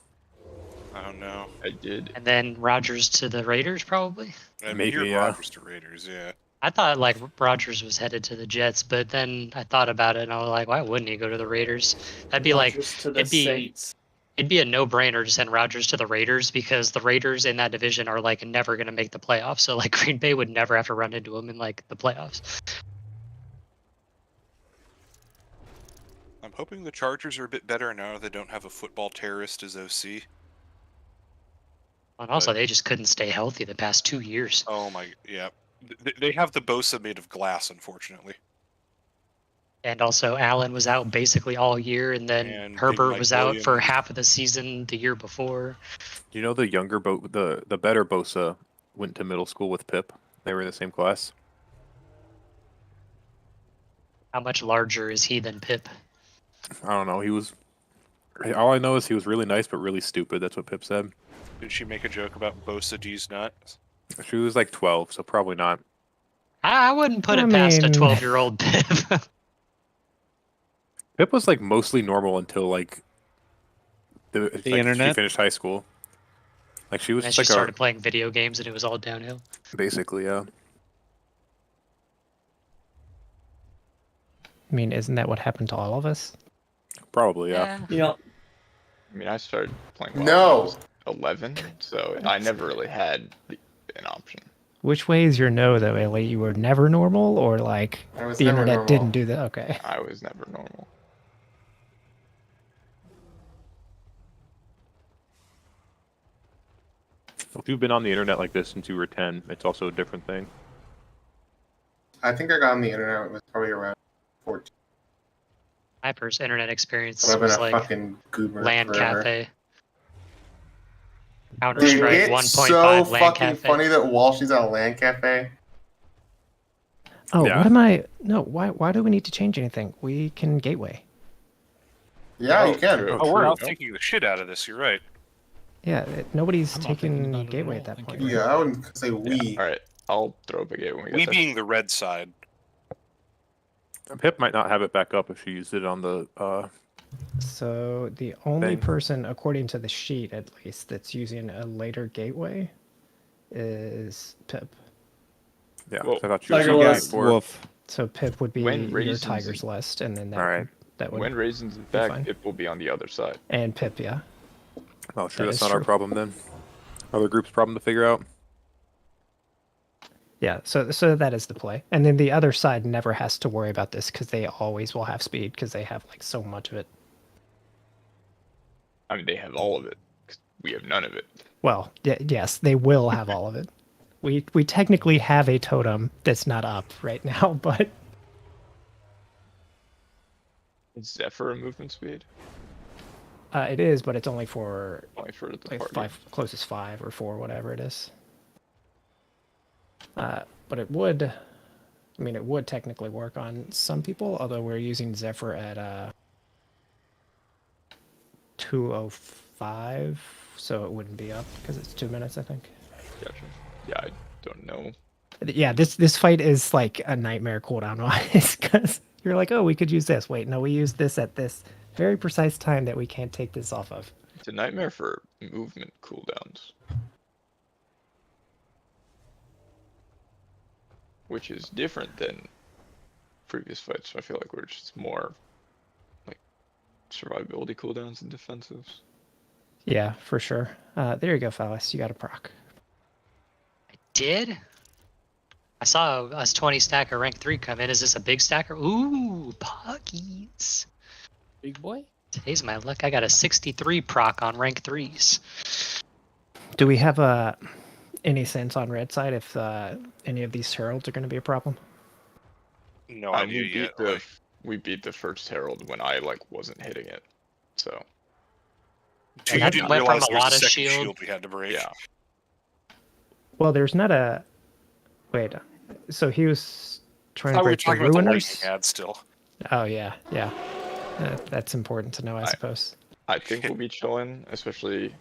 Speaker 4: I don't know.
Speaker 9: I did.
Speaker 5: And then Rodgers to the Raiders, probably?
Speaker 4: I
Speaker 12: Maybe,
Speaker 4: hear
Speaker 12: yeah.
Speaker 4: Rodgers to Raiders, yeah.
Speaker 5: I thought like Rodgers was headed to the Jets, but then I thought about it and I was like, why wouldn't he go to the Raiders? That'd be
Speaker 6: Rodgers to the Saints.
Speaker 5: it'd be a no-brainer to send Rodgers to the Raiders because the Raiders in that division are like never going to make the playoffs. So like Green Bay would never have to run into him in like the playoffs.
Speaker 4: I'm hoping the Chargers are a bit better now they don't have a football terrorist as OC.
Speaker 5: And also, they just couldn't stay healthy the past 2 years.
Speaker 4: Oh my, yeah. They have the Bosa made of glass, unfortunately.
Speaker 5: And also, Allen was out basically all year, and then
Speaker 4: And Big
Speaker 5: Herbert
Speaker 4: Mike
Speaker 5: was out for
Speaker 4: Williams.
Speaker 5: half of the season the year before.
Speaker 12: You know the younger the better Bosa went to middle school with Pip. They were in the same class.
Speaker 5: How much larger is he than Pip?
Speaker 12: I don't know. He was. All I know is he was really nice but really stupid. That's what Pip said.
Speaker 4: Did she make a joke about Bosa D's nuts?
Speaker 12: She was like 12, so probably not.
Speaker 5: I wouldn't put it past a 12-year-old Pip.
Speaker 12: Pip was like mostly normal until like
Speaker 17: internet?
Speaker 12: she finished high school. Like she was
Speaker 5: And
Speaker 12: just
Speaker 5: she
Speaker 12: like
Speaker 5: started playing video games, and it was all downhill.
Speaker 12: basically, yeah.
Speaker 7: I mean, isn't that what happened to all of us?
Speaker 12: Probably, yeah.
Speaker 13: Yeah.
Speaker 9: I mean, I started playing WoW
Speaker 8: No.
Speaker 9: when I was 11, so I never really had an option.
Speaker 7: Which way is your no, though, Ellie? You were never normal, or like
Speaker 8: I was
Speaker 7: the
Speaker 8: never
Speaker 7: internet
Speaker 8: normal.
Speaker 7: didn't do that? Okay.
Speaker 9: I was never normal.
Speaker 12: If you've been on the internet like this since you were 10, it's also a different thing.
Speaker 8: I think I got on the internet. It was probably around 14.
Speaker 5: My first internet experience
Speaker 8: But I've been
Speaker 5: was
Speaker 8: a
Speaker 5: like
Speaker 8: fucking goober
Speaker 5: LAN
Speaker 8: forever.
Speaker 5: cafe. Counter
Speaker 8: Dude,
Speaker 5: Strike
Speaker 8: it's
Speaker 5: 1.5
Speaker 8: so
Speaker 5: LAN
Speaker 8: fucking
Speaker 5: cafe.
Speaker 8: funny that Walshy's at a LAN cafe.
Speaker 7: Oh,
Speaker 12: Yeah.
Speaker 7: what am I? No, why do we need to change anything? We can gateway.
Speaker 8: Yeah, you can.
Speaker 9: true.
Speaker 4: Oh, we're
Speaker 9: True.
Speaker 4: out taking the shit out of this. You're right.
Speaker 7: Yeah, nobody's
Speaker 16: I'm not thinking
Speaker 7: taking
Speaker 16: about it at
Speaker 7: gateway
Speaker 16: all,
Speaker 7: at that
Speaker 16: thank
Speaker 7: point.
Speaker 16: you.
Speaker 8: Yeah, I wouldn't say we.
Speaker 9: All right, I'll throw up a gate when we get
Speaker 4: We
Speaker 9: there.
Speaker 4: being the red side.
Speaker 12: Pip might not have it back up if she used it on the
Speaker 7: So the only
Speaker 12: Thing.
Speaker 7: person, according to the sheet at least, that's using a later gateway is Pip.
Speaker 12: yeah.
Speaker 9: Well,
Speaker 12: I thought she was
Speaker 8: Tiger
Speaker 12: on
Speaker 8: Woods.
Speaker 12: gate 4.
Speaker 17: Woof.
Speaker 7: So Pip would be
Speaker 9: When
Speaker 7: your
Speaker 9: Raisins
Speaker 7: Tiger's
Speaker 9: is-
Speaker 7: list, and then that
Speaker 12: Alright.
Speaker 7: that would
Speaker 9: When Raisins is
Speaker 7: fine.
Speaker 9: back, it will be on the other side.
Speaker 7: and Pip, yeah.
Speaker 12: Oh, sure,
Speaker 7: That
Speaker 12: that's
Speaker 7: is
Speaker 12: not our
Speaker 7: true.
Speaker 12: problem then. Other group's problem to figure out.
Speaker 7: Yeah, so that is the play. And then the other side never has to worry about this because they always will have speed because they have like so much of it.
Speaker 9: I mean, they have all of it. 'Cause we have none of it.
Speaker 7: Well, yes, they will have all of it. We technically have a totem that's not up right now, but
Speaker 9: Is Zephyr a movement speed?
Speaker 7: it is, but it's only for
Speaker 9: Only for the
Speaker 7: like
Speaker 9: party.
Speaker 7: closest 5 or 4, whatever it is. But it would, I mean, it would technically work on some people, although we're using Zephyr at 2:05, so it wouldn't be up because it's 2 minutes, I think.
Speaker 9: Gotcha. Yeah, I don't know.
Speaker 7: Yeah, this fight is like a nightmare cooldown wise because you're like, oh, we could use this. Wait, no, we use this at this very precise time that we can't take this off of.
Speaker 9: It's a nightmare for movement cooldowns. Which is different than previous fights. I feel like we're just more like survivability cooldowns and defensives.
Speaker 7: Yeah, for sure. There you go, Phallus. You got a proc.
Speaker 5: Did? I saw a 20 stacker rank 3 come in. Is this a big stacker? Ooh, puggies.
Speaker 13: Big boy?
Speaker 5: Today's my luck. I got a 63 proc on rank 3s.
Speaker 7: Do we have any sense on red side if any of these heralds are going to be a problem?
Speaker 4: No idea
Speaker 9: we
Speaker 4: yet.
Speaker 9: beat the we beat the first herald when I like wasn't hitting it. So
Speaker 4: You
Speaker 5: that
Speaker 4: didn't
Speaker 5: went from
Speaker 4: realize
Speaker 5: a
Speaker 4: there was
Speaker 5: lot
Speaker 4: a
Speaker 5: of
Speaker 4: second
Speaker 5: shield.
Speaker 4: shield we had to break.
Speaker 9: yeah.
Speaker 7: Well, there's not a... Wait, so he was trying
Speaker 4: I
Speaker 7: to
Speaker 4: thought we were
Speaker 7: break the
Speaker 4: talking about the lightning
Speaker 7: ruiners?
Speaker 4: ad still.
Speaker 7: Oh, yeah. That's important to know, I suppose.
Speaker 9: I think we'll be chilling, especially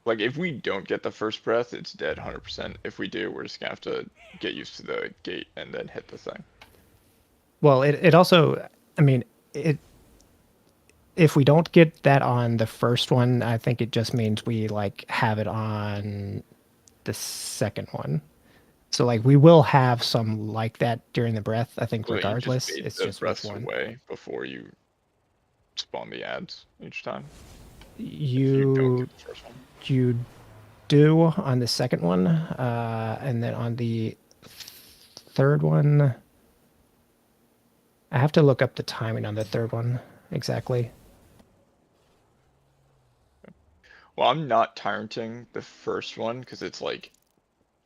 Speaker 9: like if we don't get the first breath, it's dead 100%. If we do, we're just gonna have to get used to the gate and then hit the thing.
Speaker 7: Well, it also... I mean, if we don't get that on the first one, I think it just means we like have it on the second one. So like we will have some like that during the breath, I think,
Speaker 9: Well,
Speaker 7: regardless.
Speaker 9: You
Speaker 7: It's
Speaker 9: the
Speaker 7: just with
Speaker 9: breaths
Speaker 7: one.
Speaker 9: away before you spawn the ads each time.
Speaker 7: You do on the second one, and then on the third one, I have to look up the timing on the third one exactly.
Speaker 9: Well, I'm not tyranting the first one because it's like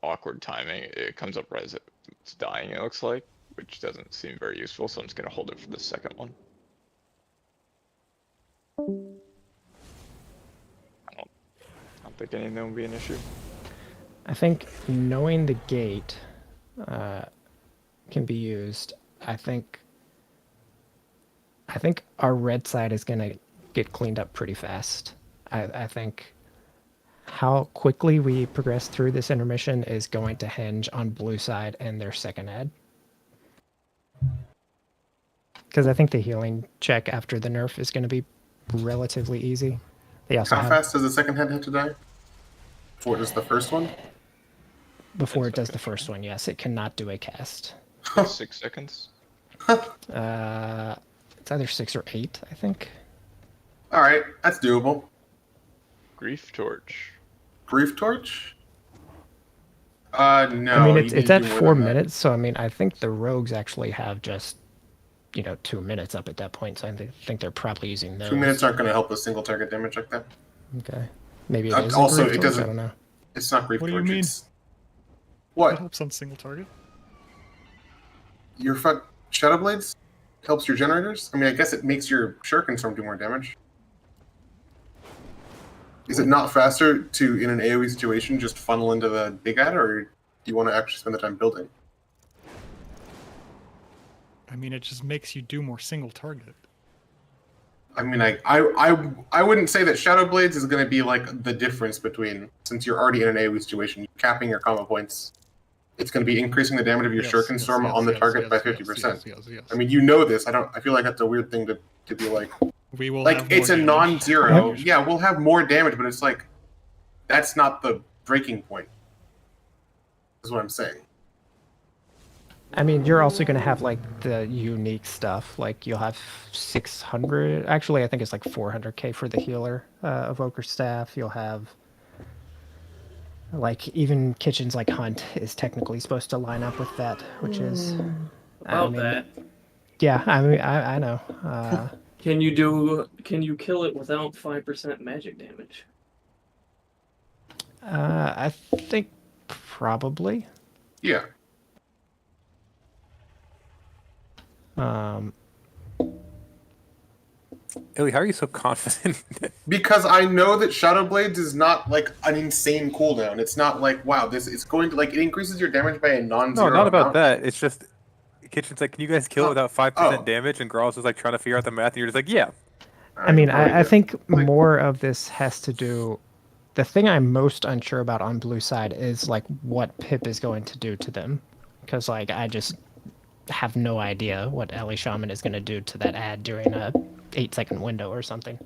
Speaker 9: awkward timing. It comes up right as it's dying, it looks like, which doesn't seem very useful, so I'm just gonna hold it for the second one. I don't think any of them will be an issue.
Speaker 7: I think knowing the gate can be used. I think our red side is going to get cleaned up pretty fast. I think how quickly we progress through this intermission is going to hinge on blue side and their second ad. Because I think the healing check after the nerf is going to be relatively easy. They also
Speaker 8: How
Speaker 7: have
Speaker 8: fast does the second head have to die? Before it does the first one?
Speaker 7: Before it does the first one, yes. It cannot do a cast.
Speaker 9: 6 seconds.
Speaker 7: It's either 6 or 8, I think.
Speaker 8: Alright, that's doable.
Speaker 9: Grief Torch.
Speaker 8: Grief Torch? No.
Speaker 7: I mean,
Speaker 8: you
Speaker 7: it's
Speaker 8: need to
Speaker 7: at
Speaker 8: do more
Speaker 7: 4
Speaker 8: than that.
Speaker 7: minutes, so I mean, I think the rogues actually have just, 2 minutes up at that point, so I think they're probably using those.
Speaker 8: 2 minutes aren't going to help with single target damage like that.
Speaker 7: Okay. Maybe it is a
Speaker 8: Also,
Speaker 7: grief
Speaker 8: it
Speaker 7: torch,
Speaker 8: doesn't.
Speaker 7: I don't know.
Speaker 8: It's not Grief
Speaker 16: What do you
Speaker 8: Torch.
Speaker 16: mean?
Speaker 8: It's...
Speaker 16: It
Speaker 8: What?
Speaker 16: helps on single target.
Speaker 8: Your Shadow Blades helps your generators? I mean, I guess it makes your Shuriken Storm do more damage. Is it not faster to, in an AoE situation, just funnel into the big ad, or do you want to actually spend the time building?
Speaker 16: I mean, it just makes you do more single target.
Speaker 8: I mean, I wouldn't say that Shadow Blades is going to be like the difference between, since you're already in an AoE situation, capping your combo points. It's going to be increasing the damage of your Shuriken Storm on the target by 50%. I mean, you know this. I feel like that's a weird thing to be like.
Speaker 16: We will
Speaker 8: like
Speaker 16: have
Speaker 8: it's
Speaker 16: more
Speaker 8: a
Speaker 16: damage.
Speaker 8: non-zero. Yeah, we'll have more damage, but it's like that's not the breaking point. Is what I'm saying.
Speaker 7: I mean, you're also going to have, like, the unique stuff. Like, you'll have 600... Actually, I think it's like 400k for the healer, Evoker Staff. You'll have... Like, even kitchens like Hunt is technically supposed to line up with that, which is...
Speaker 6: About that.
Speaker 7: Yeah, I mean, I know.
Speaker 6: Can you kill it without 5% magic damage?
Speaker 7: I think probably.
Speaker 8: Yeah.
Speaker 12: Illy, how are you so confident?
Speaker 8: Because I know that Shadow Blades is not like an insane cooldown. It's not like wow, it's going to like it increases your damage by a non-zero.
Speaker 12: No, not about
Speaker 8: amount.
Speaker 12: that. It's just Kitchen's like, can you guys kill it without 5% damage? And Grawls was like trying to figure out the math, and you're just like, yeah.
Speaker 7: I mean, I think more of this has to do... The thing I'm most unsure about on blue side is, like, what Pip is going to do to them. Because, like, I just have no idea what Ellie Shaman is going to do to that ad during a 8-second window or something.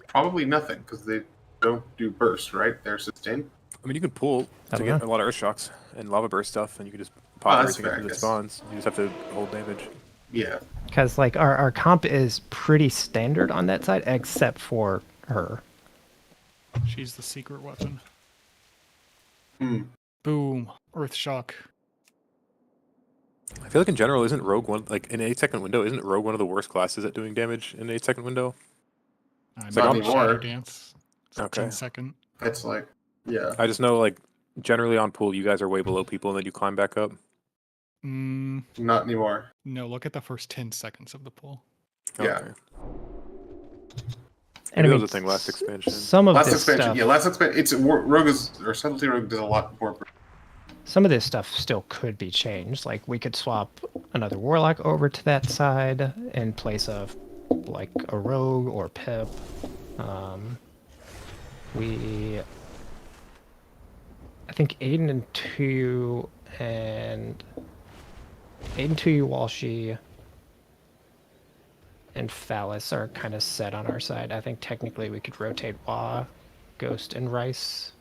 Speaker 8: Probably nothing, because they don't do burst, right? They're sustained.
Speaker 12: I mean, you can pull
Speaker 7: I
Speaker 12: to
Speaker 7: don't
Speaker 12: get
Speaker 7: know.
Speaker 12: a lot of Earth Shocks and Lava Burst stuff, and you can just pop
Speaker 8: that's
Speaker 12: everything
Speaker 8: fair, I
Speaker 12: into the
Speaker 8: guess.
Speaker 12: spawns. You just have to hold damage.
Speaker 8: Yeah.
Speaker 7: Because, like, our comp is pretty standard on that side, except for her.
Speaker 16: She's the secret weapon.
Speaker 8: Hmm.
Speaker 16: Boom. Earth shock.
Speaker 12: I feel like in general, isn't Rogue one, like in an 8-second window, isn't Rogue one of the worst classes at doing damage in an 8-second window?
Speaker 16: I'm
Speaker 8: Not
Speaker 16: not
Speaker 8: anymore.
Speaker 16: Shadow Dance. It's
Speaker 12: Okay.
Speaker 16: 10 second.
Speaker 8: It's like, yeah.
Speaker 12: I just know, like, generally on pool, you guys are way below people, and then you climb back up.
Speaker 8: Not anymore.
Speaker 16: No, look at the first 10 seconds of the pull.
Speaker 8: Yeah.
Speaker 12: Okay.
Speaker 7: And
Speaker 12: Maybe
Speaker 7: I
Speaker 12: that
Speaker 7: mean,
Speaker 12: was the thing last expansion.
Speaker 7: Some of
Speaker 8: Last
Speaker 7: this
Speaker 8: expansion,
Speaker 7: stuff,
Speaker 8: yeah. Last expansion, it's Rogue is or Subtlety Rogue does a lot more.
Speaker 7: some of this stuff still could be changed. Like, we could swap another Warlock over to that side in place of, like, a Rogue or Pip. I think Aiden and 2 Walshy and Phallus are kind of set on our side. I think technically we could rotate Wah, Ghost, and Rice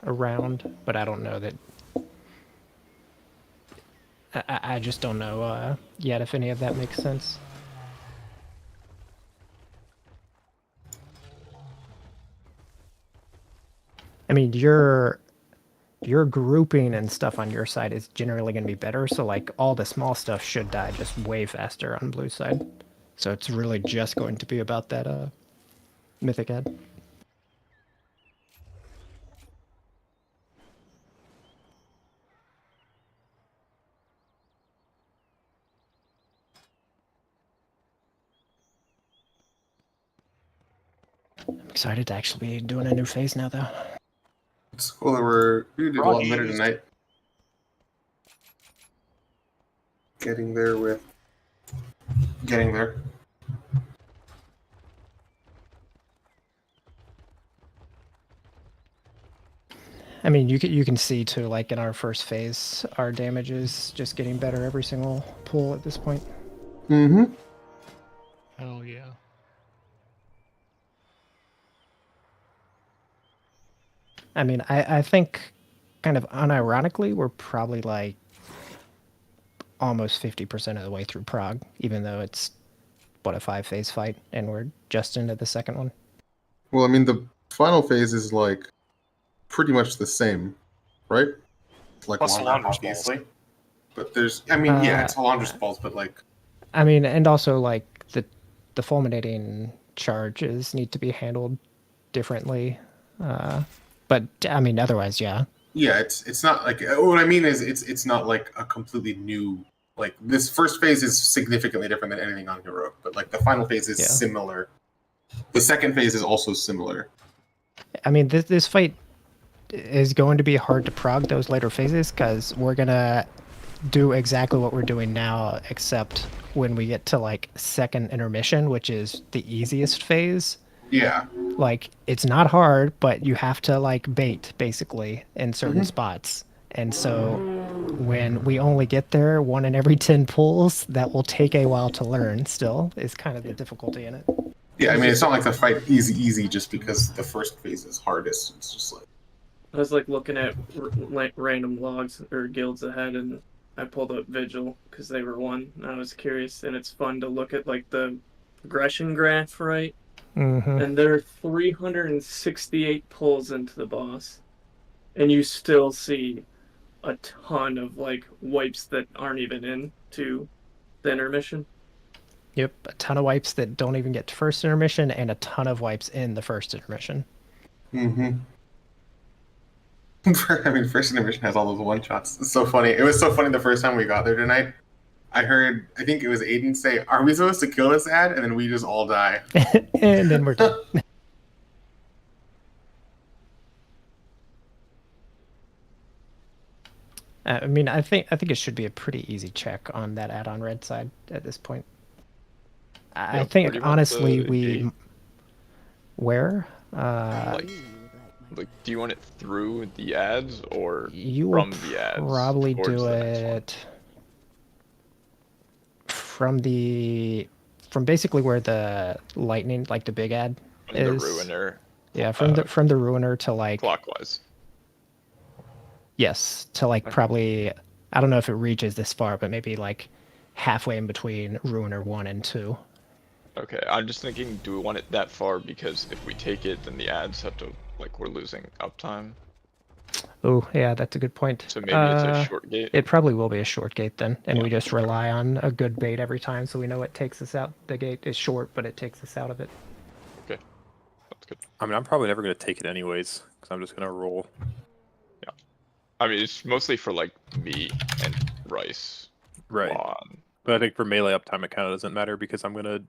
Speaker 7: around, but I don't know that. I just don't know yet if any of that makes sense. I mean, your grouping and stuff on your side is generally going to be better, so like all the small stuff should die just way faster on blue side. So it's really just going to be about that Mythic head. I'm excited to actually be doing a new phase now, though.
Speaker 8: It's cool that we did a lot better tonight. Getting there.
Speaker 7: I mean, you can see too, like in our first phase, our damage is just getting better every single pull at this point.
Speaker 8: Mm-hmm.
Speaker 16: Hell yeah.
Speaker 7: I mean, I think kind of unironically, we're probably like almost 50% of the way through Prague, even though it's, what, a 5-phase fight, and we're just into the second one.
Speaker 8: Well, I mean, the final phase is like pretty much the same, right? Like
Speaker 4: Plus
Speaker 8: longer,
Speaker 4: Halandra's
Speaker 8: obviously. But there's, I mean, yeah, it's Halandra's balls, but like.
Speaker 7: I mean, and also like the fulminating charges need to be handled differently. But I mean, otherwise, yeah.
Speaker 8: Yeah, it's not like, what I mean is it's not like a completely new, like this first phase is significantly different than anything on Heroic, but like the final phase is similar. The second phase is also similar.
Speaker 7: I mean, this fight is going to be hard to prog those later phases because we're gonna do exactly what we're doing now, except when we get to like second intermission, which is the easiest phase.
Speaker 8: Yeah.
Speaker 7: Like, it's not hard, but you have to like bait basically in certain spots. And so when we only get there 1 in every 10 pulls, that will take a while to learn still, is kind of the difficulty in it.
Speaker 8: Yeah, I mean, it's not like the fight is easy just because the first phase is hardest. It's just like.
Speaker 6: I was like looking at random logs or guilds ahead, and I pulled up Vigil because they were one, and I was curious, and it's fun to look at like the progression graph, right? And there are 368 pulls into the boss, and you still see a ton of like wipes that aren't even into the intermission.
Speaker 7: Yep, a ton of wipes that don't even get to first intermission, and a ton of wipes in the first intermission.
Speaker 8: I mean, first intermission has all those one-shots. It's so funny. It was so funny the first time we got there tonight. I heard, I think it was Aiden say, "Are we supposed to kill this ad?" And then we just all die.
Speaker 7: And then we're done. I mean, I think it should be a pretty easy check on that add-on red side at this point. I think honestly we where
Speaker 9: like, do you want it through the ads or
Speaker 7: you
Speaker 9: from
Speaker 7: will
Speaker 9: the ads?
Speaker 7: probably
Speaker 9: towards
Speaker 7: do
Speaker 9: the next one?
Speaker 7: it from basically where the lightning, like the big ad,
Speaker 9: From
Speaker 7: is.
Speaker 9: the Ruiner.
Speaker 7: Yeah, from the Ruiner to like
Speaker 9: clockwise.
Speaker 7: Yes, to like probably, I don't know if it reaches this far, but maybe like halfway in between Ruiner 1 and 2.
Speaker 9: Okay, I'm just thinking, do we want it that far? Because if we take it, then the ads have to, like, we're losing uptime.
Speaker 7: Oh, yeah, that's a good point.
Speaker 9: So maybe it's a short gate?
Speaker 7: It probably will be a short gate then, and we just rely on a good bait every time, so we know it takes us out. The gate is short, but it takes us out of it.
Speaker 9: Okay, that's good.
Speaker 12: I mean, I'm probably never going to take it anyways, because I'm just going to roll.
Speaker 9: Yeah. I mean, it's mostly for, like, me and Rice.
Speaker 12: Right. But I think for melee uptime, it kind of doesn't matter, because I'm going to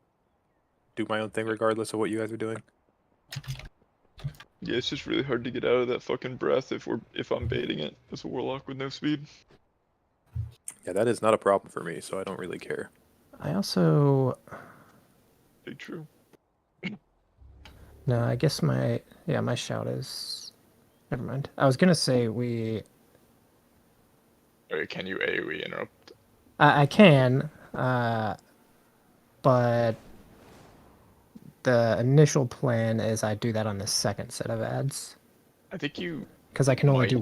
Speaker 12: do my own thing regardless of what you guys are doing.
Speaker 9: Yeah, it's just really hard to get out of that fucking breath if I'm baiting it as a warlock with no speed.
Speaker 12: Yeah, that is not a problem for me, so I don't really care.
Speaker 7: I also...
Speaker 9: Big true.
Speaker 7: No, I guess my shout is... Never mind. I was going to say we...
Speaker 9: Or can you AoE interrupt?
Speaker 7: I can, but the initial plan is I do that on the second set of ads.
Speaker 9: I think you...
Speaker 7: Because I can only do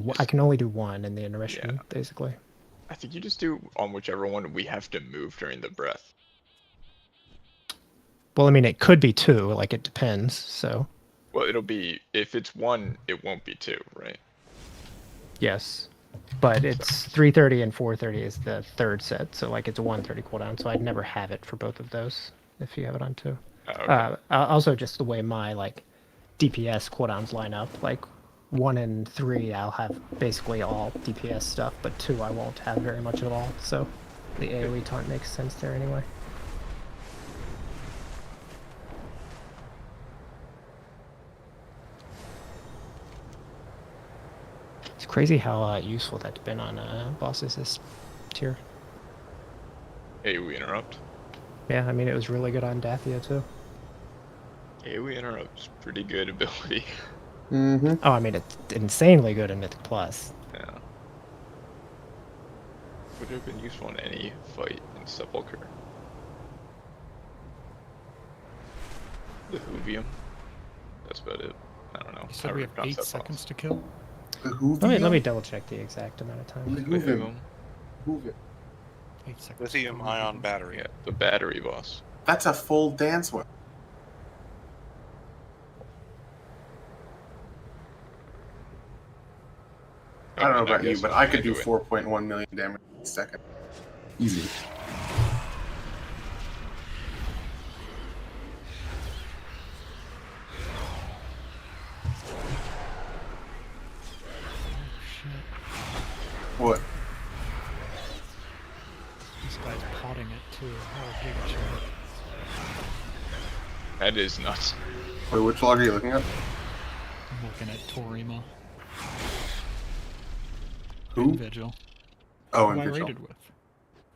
Speaker 7: one in the intermission, basically.
Speaker 9: I think you just do on whichever one we have to move during the breath.
Speaker 7: Well, I mean, it could be 2, like, it depends, so...
Speaker 9: Well, it'll be... If it's 1, it won't be 2, right?
Speaker 7: Yes. But it's 3:30 and 4:30 is the third set, so, like, it's a 1:30 cooldown, so I'd never have it for both of those, if you have it on 2.
Speaker 9: Okay.
Speaker 7: Also, just the way my, like, DPS cooldowns line up, like, 1 and 3 I'll have basically all DPS stuff, but 2 I won't have very much at all, so the AoE taunt makes sense there anyway. It's crazy how useful that's been on bosses this tier.
Speaker 9: AoE interrupt.
Speaker 7: Yeah, I mean, it was really good on Dathia, too.
Speaker 9: AoE interrupt's pretty good ability.
Speaker 7: Oh, I mean, it's insanely good in Mythic Plus.
Speaker 9: Yeah. Would have been useful in any fight in Sepulchre. The Hoovium. That's about it. I don't know.
Speaker 16: You said we have 8 seconds to kill?
Speaker 7: Let me double check the exact amount of time.
Speaker 8: Move him. Move it.
Speaker 16: 8 seconds.
Speaker 4: Lithium-ion battery.
Speaker 9: Yeah, the battery boss.
Speaker 8: That's a full dance one. I don't know about you, but I could do 4.1 million damage a second. Easy. What?
Speaker 16: This guy's potting it too. Oh, giga shit.
Speaker 9: That is nuts.
Speaker 8: Wait, which log are you looking at?
Speaker 16: I'm looking at Torima.
Speaker 8: Who?
Speaker 16: Vigil.
Speaker 8: Oh,
Speaker 16: Who
Speaker 8: and
Speaker 16: I
Speaker 8: Vigil.
Speaker 16: raided with.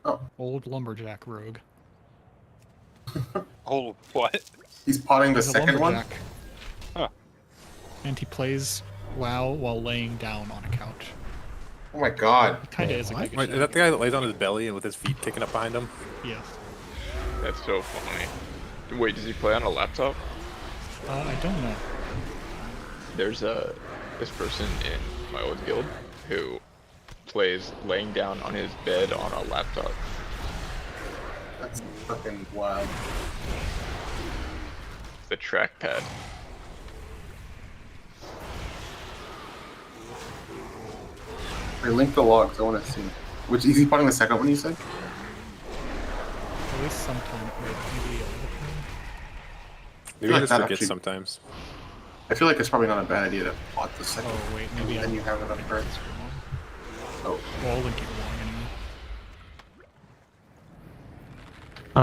Speaker 8: Oh.
Speaker 16: Old lumberjack rogue.
Speaker 4: Oh, what?
Speaker 8: He's potting the
Speaker 16: He's a
Speaker 8: second one?
Speaker 16: lumberjack. And he plays WoW while laying down on a couch.
Speaker 8: Oh my god.
Speaker 16: He kinda is a giga
Speaker 12: Wait,
Speaker 16: shit.
Speaker 12: is that the guy that lays on his belly and with his feet kicking up behind him?
Speaker 16: Yes.
Speaker 9: That's so funny. Wait, does he play on a laptop?
Speaker 16: I don't know.
Speaker 9: There's this person in my old guild who plays laying down on his bed on a laptop.
Speaker 8: That's fucking wild.
Speaker 9: The trackpad.
Speaker 8: Hey, link the logs, I want to see. Which, is he potting the second one you said?
Speaker 16: At least sometime. Wait, maybe
Speaker 12: Maybe
Speaker 8: like
Speaker 12: I just
Speaker 8: that
Speaker 12: forget
Speaker 8: actually-
Speaker 12: sometimes.
Speaker 8: I feel like it's probably not a bad idea to pot the second
Speaker 16: Oh, wait, maybe
Speaker 8: and then
Speaker 16: I-
Speaker 8: you have enough burns. Oh.
Speaker 16: Well, I'll link it wrong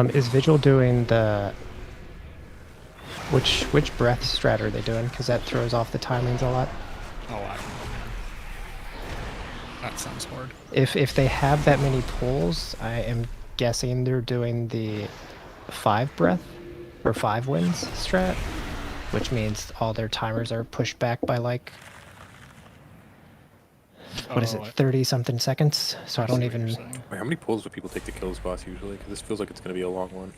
Speaker 16: anyway.
Speaker 7: Is Vigil doing the which breath strat are they doing? Because that throws off the timings a lot.
Speaker 16: Oh, I don't know. That sounds hard.
Speaker 7: If they have that many pulls, I am guessing they're doing the 5 breath or 5 wins strat, which means all their timers are pushed back by like what is it, 30 something seconds? So I don't even.
Speaker 12: Wait, how many pulls do people take to kill this boss usually? Because this feels like it's going to be a long one.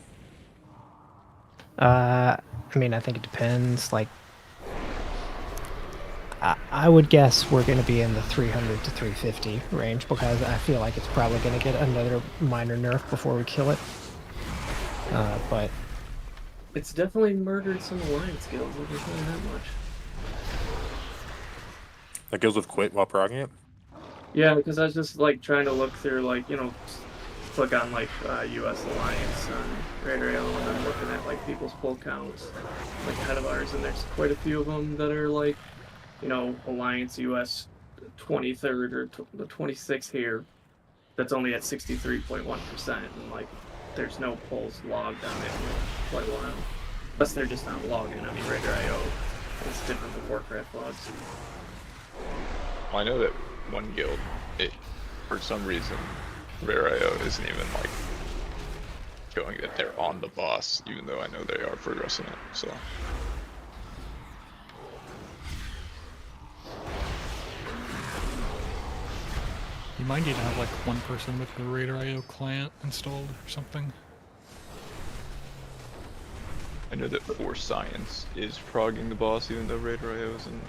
Speaker 7: I mean, I think it depends. Like, I would guess we're going to be in the 300 to 350 range because I feel like it's probably going to get another minor nerf before we kill it. But
Speaker 6: It's definitely murdered some alliance guilds. I'll just say that much.
Speaker 12: That guilds with quit while progging it?
Speaker 6: Yeah, because I was just like trying to look through, like, you know, click on like U.S. Alliance on Raider AO, and I'm looking at like people's pull counts, like ahead of ours, and there's quite a few of them that are like, you know, Alliance U.S. 23rd or the 26th here. That's only at 63.1%, and like, there's no pulls logged on it in quite a while, unless they're just not logging. I mean, Raider IO is different than Warcraft logs.
Speaker 9: Well, I know that one guild, for some reason, Rare IO isn't even like showing that they're on the boss, even though I know they are progressing it. So
Speaker 16: You might need to have like one person with the Raider IO client installed or something.
Speaker 9: I know that Force Science is progging the boss, even though Raider IO isn't.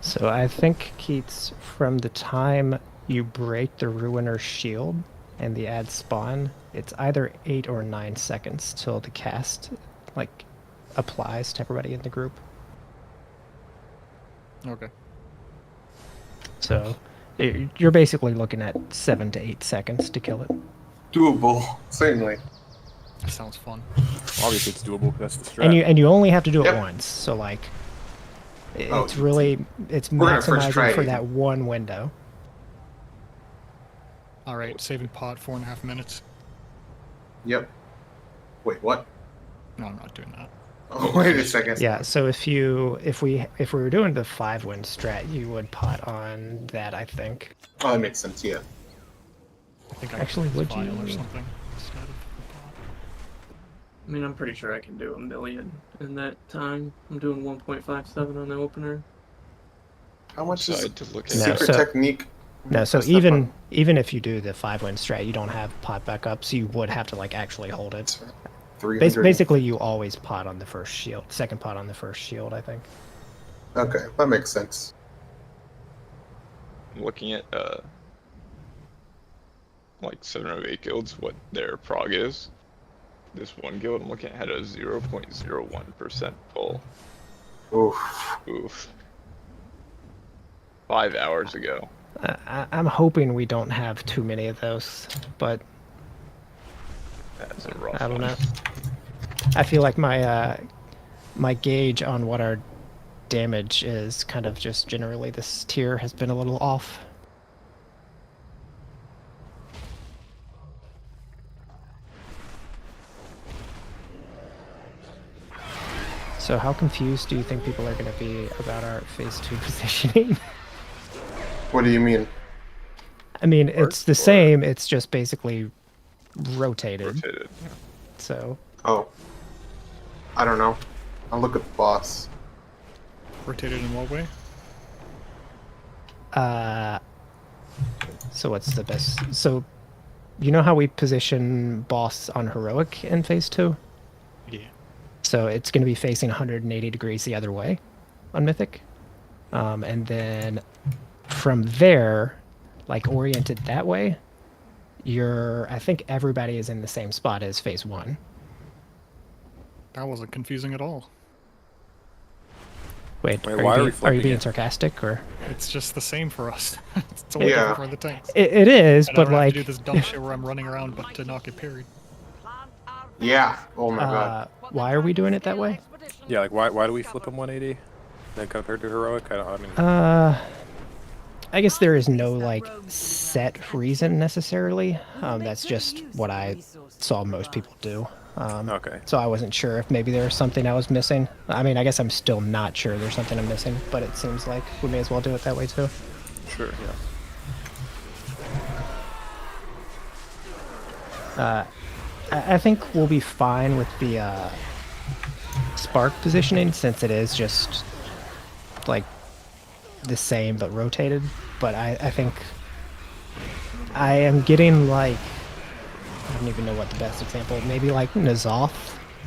Speaker 7: so I think, Keats, from the time you break the Ruiner's shield and the ad spawn, it's either 8 or 9 seconds till the cast like applies to everybody in the group.
Speaker 16: Okay.
Speaker 7: So you're basically looking at 7 to 8 seconds to kill it.
Speaker 8: Doable, certainly.
Speaker 16: That sounds fun.
Speaker 12: Obviously it's doable, that's the strat.
Speaker 7: And you only have to do it once, so like it's really it's
Speaker 8: We're gonna first try
Speaker 7: maximizing
Speaker 8: it
Speaker 7: for
Speaker 8: again.
Speaker 7: that one window.
Speaker 16: Alright, saving pot 4.5 minutes.
Speaker 8: Yep. Wait, what?
Speaker 16: No, I'm not doing that.
Speaker 8: Oh, wait a second.
Speaker 7: Yeah, so if we were doing the 5 win strat, you would pot on that, I think.
Speaker 8: Oh, that makes sense, yeah.
Speaker 16: I think I
Speaker 7: Actually, would
Speaker 16: file
Speaker 7: you?
Speaker 16: or something instead of
Speaker 6: I mean, I'm pretty sure I can do 1 million in that time. I'm doing 1.57 on the opener.
Speaker 8: How much is
Speaker 9: to look at
Speaker 8: secret technique?
Speaker 7: No, so
Speaker 8: What's that
Speaker 7: even if you do the 5 win strat, you don't have pot backup, so you would have to like actually hold it.
Speaker 8: 300.
Speaker 7: Basically, you always pot on the first shield, second pot on the first shield, I think.
Speaker 8: Okay, that makes sense.
Speaker 9: I'm looking at like 7 or 8 guilds, what their prog is. This one guild I'm looking at had a 0.01% pull.
Speaker 8: Oof.
Speaker 9: Oof. 5 hours ago.
Speaker 7: I'm hoping we don't have too many of those, but
Speaker 9: That's a rough
Speaker 7: I don't
Speaker 9: one.
Speaker 7: know. I feel like my my gauge on what our damage is kind of just generally this tier has been a little off. So how confused do you think people are going to be about our phase 2 positioning?
Speaker 8: What do you mean?
Speaker 7: I mean, it's the same, it's just basically rotated. So.
Speaker 8: Oh. I don't know. I'll look at the boss.
Speaker 16: Rotated in what way?
Speaker 7: So what's the best? So, you know how we position boss on heroic in phase 2?
Speaker 16: Yeah.
Speaker 7: So it's going to be facing 180 degrees the other way on Mythic. And then from there, like oriented that way, I think everybody is in the same spot as phase 1.
Speaker 16: That wasn't confusing at all.
Speaker 7: Wait,
Speaker 12: why are we
Speaker 7: are you being
Speaker 12: it?
Speaker 7: sarcastic or?
Speaker 16: It's just the same for us. It's only different for the tanks.
Speaker 7: It is,
Speaker 16: I
Speaker 7: but
Speaker 16: don't have
Speaker 7: like.
Speaker 16: to do this dumb shit where I'm running around but to not get parried.
Speaker 8: Yeah. Oh my god.
Speaker 7: Why are we doing it that way?
Speaker 12: Yeah, like why do we flip them 180? Then compared to heroic, I mean.
Speaker 7: I guess there is no like set reason necessarily. That's just what I saw most people do.
Speaker 12: Okay.
Speaker 7: So I wasn't sure if maybe there was something I was missing. I mean, I guess I'm still not sure there's something I'm missing, but it seems like we may as well do it that way too.
Speaker 12: Sure. Yeah.
Speaker 7: I think we'll be fine with the spark positioning since it is just like the same but rotated. But I think I am getting like, I don't even know what the best example, maybe like N'Zoth.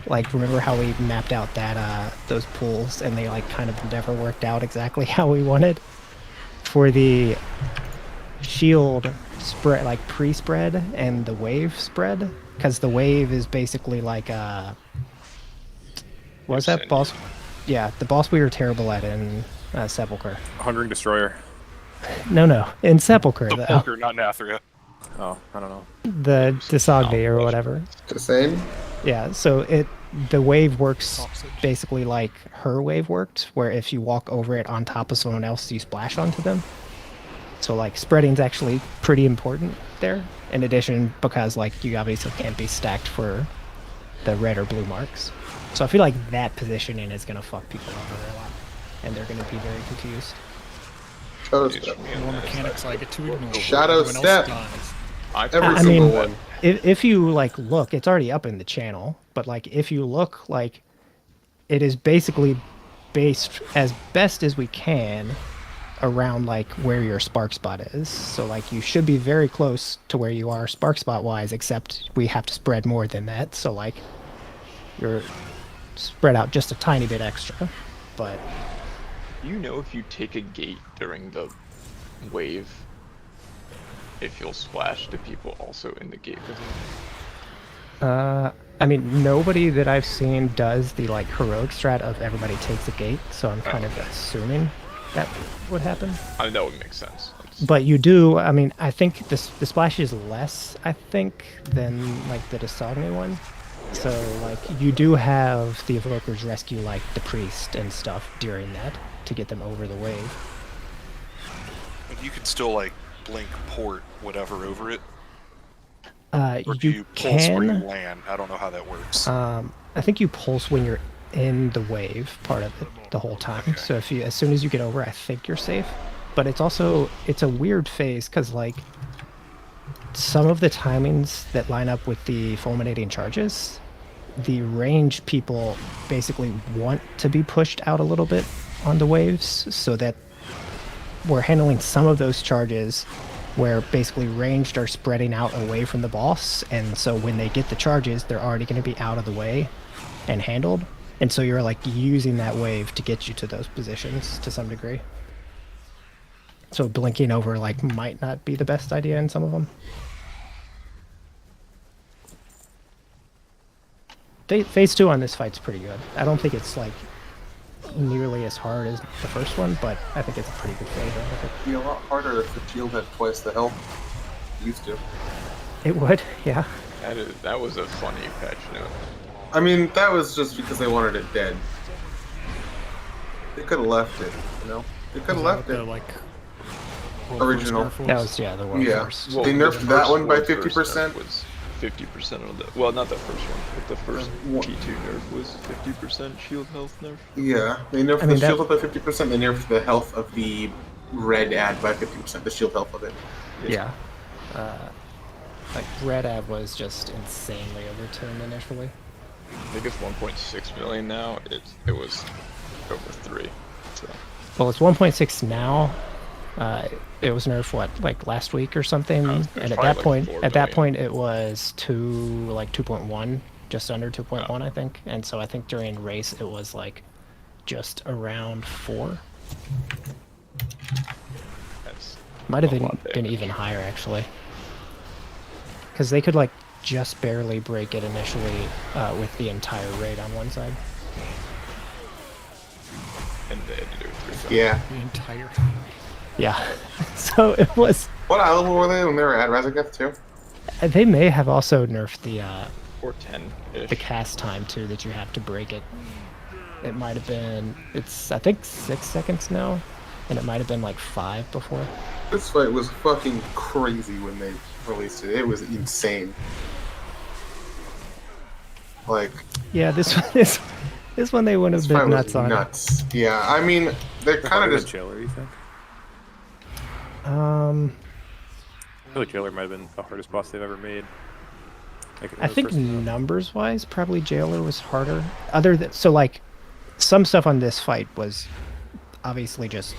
Speaker 7: Like, remember how we mapped out that those pools and they like kind of never worked out exactly how we wanted? For the shield spread, like pre-spread and the wave spread, because the wave is basically like what was that boss? Yeah, the boss we were terrible at in Sepulchre.
Speaker 12: Hungering Destroyer.
Speaker 7: No, in Sepulchre though.
Speaker 4: Sepulchre, not Nathria.
Speaker 12: Oh, I don't know.
Speaker 7: The Disogni or whatever.
Speaker 8: The same?
Speaker 7: Yeah, so the wave works basically like her wave worked, where if you walk over it on top of someone else, you splash onto them. So like spreading's actually pretty important there. In addition, because like you obviously can't be stacked for the red or blue marks. So I feel like that positioning is gonna fuck people over a lot, and they're gonna be very confused.
Speaker 8: Shadow Step.
Speaker 16: More mechanics I get to ignore.
Speaker 8: Shadow
Speaker 16: Everyone
Speaker 8: Step.
Speaker 16: else dies.
Speaker 8: Every single one.
Speaker 7: If you like look, it's already up in the channel, but like if you look, like it is basically based as best as we can around like where your spark spot is. So like you should be very close to where you are spark spot wise, except we have to spread more than that. So like you're spread out just a tiny bit extra, but
Speaker 9: You know if you take a gate during the wave, if you'll splash to people also in the gate with you?
Speaker 7: I mean, nobody that I've seen does the like heroic strat of everybody takes a gate, so I'm kind of assuming that would happen.
Speaker 9: I mean, that would make sense.
Speaker 7: But you do, I mean, I think the splash is less, I think, than like the Disogni one. So like you do have the evokers rescue like the priest and stuff during that to get them over the wave.
Speaker 4: But you can still like blink port whatever over it.
Speaker 7: Or
Speaker 4: do you pulse where you
Speaker 7: can.
Speaker 4: land? I don't know how that works.
Speaker 7: I think you pulse when you're in the wave part of it the whole time. So if you, as soon as you get over, I think you're safe. But it's also, it's a weird phase because like some of the timings that line up with the fulminating charges, the range people basically want to be pushed out a little bit on the waves so that we're handling some of those charges where basically ranged are spreading out away from the boss, and so when they get the charges, they're already going to be out of the way and handled. And so you're like using that wave to get you to those positions to some degree. So blinking over like might not be the best idea in some of them. Phase 2 on this fight's pretty good. I don't think it's like nearly as hard as the first one, but I think it's a pretty good phase.
Speaker 8: It'd be a lot harder if the shield had twice the health it used to.
Speaker 7: It would, yeah.
Speaker 9: That was a funny patch note.
Speaker 8: I mean, that was just because they wanted it dead. They could have left it, you know? They could have left it.
Speaker 16: Like,
Speaker 8: original.
Speaker 7: That was, yeah, the World First.
Speaker 9: Well,
Speaker 8: they nerfed
Speaker 9: the
Speaker 8: that one by
Speaker 9: World First
Speaker 8: 50%.
Speaker 9: nerf was 50% of the. Well, not the first one, but the first P2 nerf was 50% shield health nerf.
Speaker 8: Yeah, they nerfed the shield health by 50%. They nerfed the health of the red ad by 50%. The shield health of it.
Speaker 7: Yeah. Like red ad was just insanely overturned initially.
Speaker 9: I think it's 1.6 million now. It was over 3. So.
Speaker 7: Well, it's 1.6 now. It was nerfed what, like last week or something, and at that point, it was 2.1, just under 2.1, I think. And so I think during race it was like just around 4. Might have been even higher actually, because they could like just barely break it initially with the entire raid on one side.
Speaker 9: And they had to do it 3 times.
Speaker 8: Yeah.
Speaker 16: The entire.
Speaker 7: Yeah. So it was.
Speaker 8: What eye level were they when they were at Razageth too?
Speaker 7: They may have also nerfed the
Speaker 9: or 10-ish.
Speaker 7: the cast time too, that you have to break it. It might have been, it's I think 6 seconds now, and it might have been like 5 before.
Speaker 8: This fight was fucking crazy when they released it. It was insane. Like.
Speaker 7: Yeah, this one they wouldn't have been nuts on.
Speaker 8: Nuts. Yeah, I mean they're kind of just.
Speaker 12: Jailer, you think?
Speaker 7: I
Speaker 12: feel like Jailer might have been the hardest boss they've ever made. Like,
Speaker 7: I think numbers-wise, probably Jailer was harder. So like, some stuff on this fight was obviously just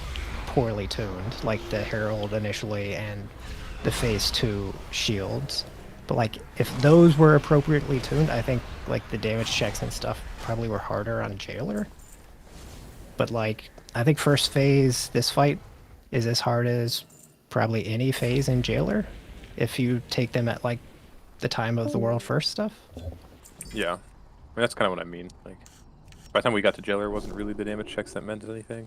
Speaker 7: poorly tuned, like the Herald initially and the Phase 2 shields. But like, if those were appropriately tuned, I think like the damage checks and stuff probably were harder on Jailer. But like, I think first phase, this fight is as hard as probably any phase in Jailer, if you take them at like the time of the World First stuff.
Speaker 12: Yeah, I mean, that's kind of what I mean. Like, by the time we got to Jailer, it wasn't really the damage checks that meant anything.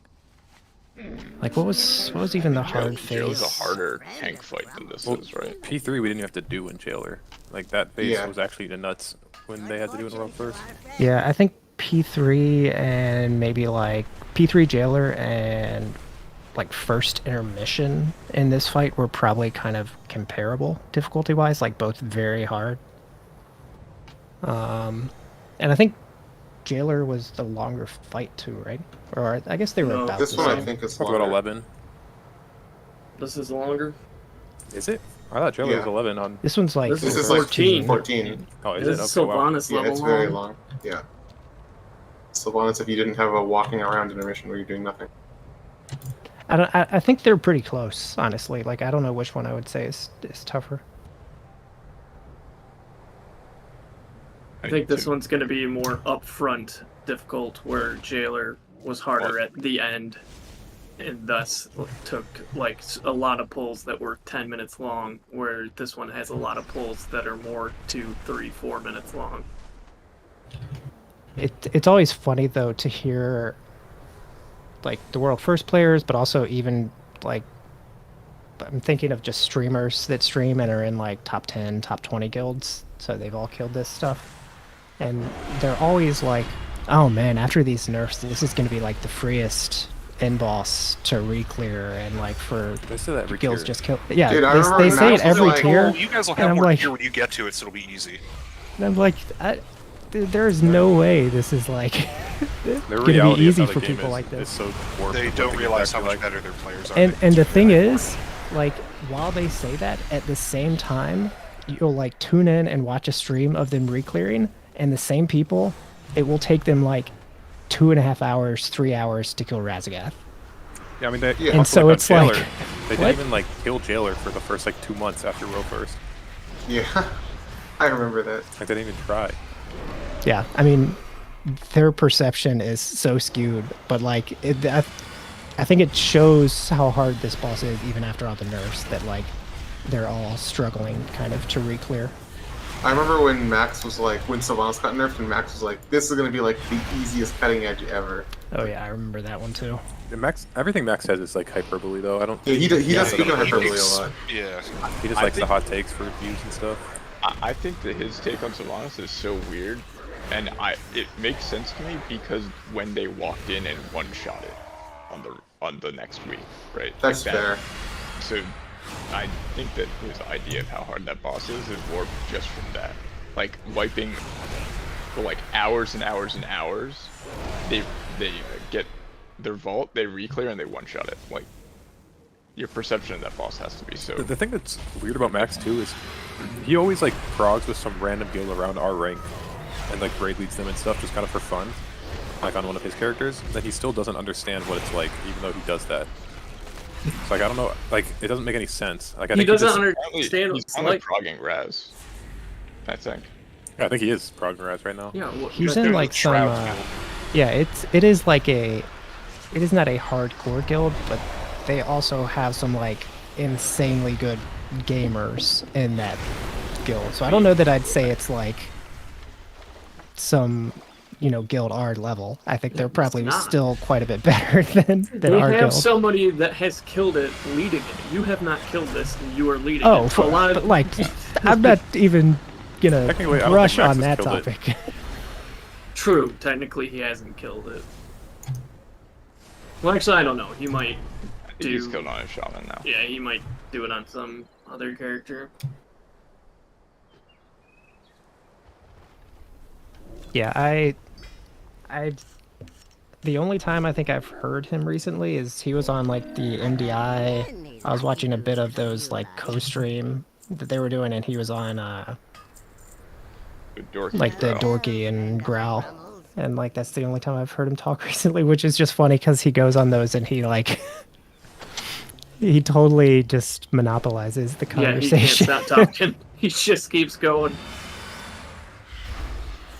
Speaker 7: Like, what was even the hard phase?
Speaker 9: It was a harder tank fight than this is, right?
Speaker 12: P3 we didn't have to do in Jailer. Like, that phase was actually the nuts when they had to do it in World First.
Speaker 7: Yeah, I think P3 and maybe like P3 Jailer and like first intermission in this fight were probably kind of comparable difficulty-wise, like both very hard. And I think Jailer was the longer fight too, right? Or I guess they were about
Speaker 8: this
Speaker 7: the
Speaker 8: one
Speaker 7: same.
Speaker 8: I think is
Speaker 12: About 11.
Speaker 6: This is longer.
Speaker 12: Is it? I thought Jailer was 11 on.
Speaker 7: This one's like
Speaker 8: This is
Speaker 6: 14.
Speaker 8: like 14.
Speaker 12: Oh, is
Speaker 6: This
Speaker 12: it?
Speaker 6: is
Speaker 12: Okay, wow.
Speaker 6: Sylvanas
Speaker 8: Yeah,
Speaker 6: level
Speaker 8: it's very long. Yeah. Sylvanas if you didn't have a walking around intermission where you're doing nothing.
Speaker 7: I think they're pretty close, honestly. Like, I don't know which one I would say is tougher.
Speaker 6: I think this one's going to be more upfront difficult, where Jailer was harder at the end, and thus took like a lot of pulls that were 10 minutes long, where this one has a lot of pulls that are more 2, 3, 4 minutes long.
Speaker 7: It's always funny though to hear like the World First players, but also even like I'm thinking of just streamers that stream and are in like top 10, top 20 guilds, so they've all killed this stuff. And they're always like, oh man, after these nerfs, this is going to be like the freest end boss to re-clear, and like for guilds just kill. Yeah,
Speaker 4: Dude,
Speaker 7: they say it every tier.
Speaker 4: Oh, you guys will
Speaker 7: and
Speaker 4: have
Speaker 7: I'm
Speaker 4: more
Speaker 7: like,
Speaker 4: gear when you get to it, so it'll be easy.
Speaker 7: and I'm like, there's no way this is like going to be easy for people like this.
Speaker 4: They don't realize how much better their players are.
Speaker 7: And the thing is, like, while they say that, at the same time, you'll like tune in and watch a stream of them re-clearing, and the same people, it will take them like 2.5 hours, 3 hours to kill Razagath.
Speaker 12: Yeah, I mean, they,
Speaker 7: and so
Speaker 12: like
Speaker 7: it's
Speaker 12: Jailer,
Speaker 7: like,
Speaker 12: they
Speaker 7: what?
Speaker 12: didn't even like kill Jailer for the first like 2 months after World First.
Speaker 8: Yeah, I remember that.
Speaker 12: Like they didn't even try.
Speaker 7: Yeah, I mean, their perception is so skewed. But like, I think it shows how hard this boss is, even after all the nerfs. That like, they're all struggling kind of to re-clear.
Speaker 8: I remember when Max was like, when Sylvanas got nerfed, and Max was like, "This is gonna be like the easiest cutting edge ever."
Speaker 7: Oh yeah, I remember that one too.
Speaker 12: Yeah, Max, everything Max says is like hyperbole though. I don't.
Speaker 8: Yeah, he does speak of hyperbole a lot.
Speaker 4: Yeah.
Speaker 12: He just likes the hot takes for views and stuff.
Speaker 9: I think that his take on Sylvanas is so weird, and it makes sense to me because when they walked in and one-shot it on the next week, right?
Speaker 8: That's fair.
Speaker 9: So I think that his idea of how hard that boss is warped just from that. Like wiping for like hours and hours and hours, they get their vault, they re-clear, and they one-shot it. Like, your perception of that boss has to be so...
Speaker 12: The thing that's weird about Max too is he always like progs with some random guild around our rank and like raid leads them and stuff just kind of for fun, like on one of his characters. Then he still doesn't understand what it's like, even though he does that. It's like, I don't know, like it doesn't make any sense. Like I think
Speaker 6: doesn't understand
Speaker 9: he's
Speaker 6: what's
Speaker 9: only
Speaker 6: like.
Speaker 9: progging Raz, I think.
Speaker 12: Yeah, I think he is progging Raz right now.
Speaker 6: Yeah,
Speaker 7: He's in like some. Yeah, it is like it is not a hardcore guild, but they also have some like insanely good gamers in that guild. So I don't know that I'd say it's like some, guild R level. I think they're probably still quite a bit better than our guild.
Speaker 6: They have somebody that has killed it leading it. You have not killed this, and you are leading
Speaker 7: Oh,
Speaker 6: it.
Speaker 7: but like, I'm not even gonna brush on that topic.
Speaker 6: True, technically he hasn't killed it. Well, actually, I don't know. He might do...
Speaker 9: He's killed on a shaman now.
Speaker 6: Yeah, he might do it on some other character.
Speaker 7: Yeah, the only time I think I've heard him recently is he was on like the MDI. I was watching a bit of those like co-stream that they were doing, and he was on like the Dorky and Growl. And like that's the only time I've heard him talk recently, which is just funny because he goes on those and he like he totally just monopolizes the conversation.
Speaker 6: Yeah, he can't stop talking. He just keeps going.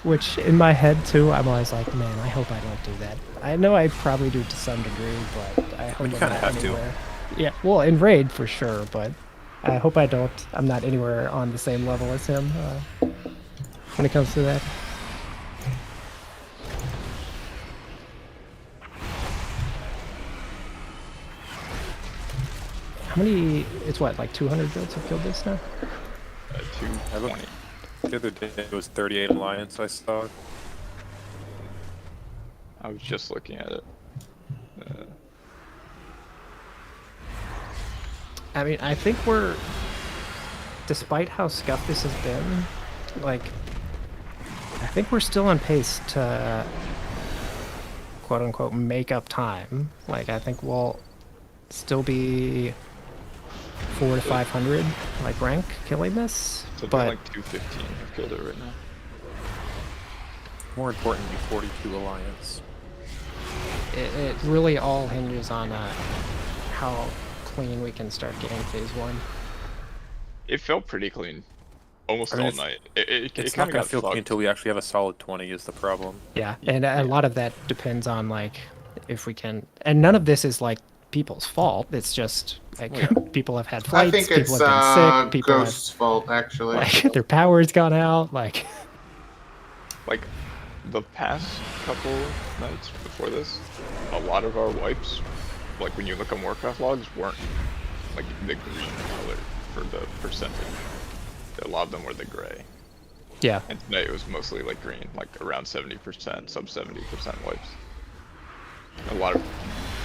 Speaker 7: Which in my head too, I'm always like, man, I hope I don't do that. I know I probably do to some degree, but I hope
Speaker 12: you
Speaker 7: I'm
Speaker 12: kind of
Speaker 7: not
Speaker 12: have
Speaker 7: anywhere. Yeah, well, in raid for sure, but I hope I'm not anywhere on the same level as him when it comes to that. How many? It's what, like 200 builds have killed this now?
Speaker 9: 220.
Speaker 12: The other day it was 38 Alliance I saw.
Speaker 9: I was just looking at it.
Speaker 7: I mean, I think we're, despite how scuffed this has been, like, I think we're still on pace to, quote unquote, make up time. Like, I think we'll still be 400 to 500, like, rank killing this.
Speaker 9: Something
Speaker 7: but
Speaker 9: like 215 have killed it right now.
Speaker 12: More importantly, 42 Alliance.
Speaker 7: it really all hinges on how clean we can start getting phase 1.
Speaker 9: It felt pretty clean, almost all night.
Speaker 12: It's not gonna feel clean until we actually have a solid 20 is the problem.
Speaker 7: Yeah, and a lot of that depends on like if we can, and none of this is like people's fault. It's just like people have had flights,
Speaker 8: I think
Speaker 7: people
Speaker 8: it's
Speaker 7: have been sick, people
Speaker 8: Ghost's fault actually.
Speaker 7: like their power's gone out, like
Speaker 9: the past couple nights before this, a lot of our wipes, like when you look on Warcraft logs, weren't like the green color for the percentage. A lot of them were the gray.
Speaker 7: Yeah.
Speaker 9: And tonight it was mostly like green, like around 70%, sub 70% wipes. A lot of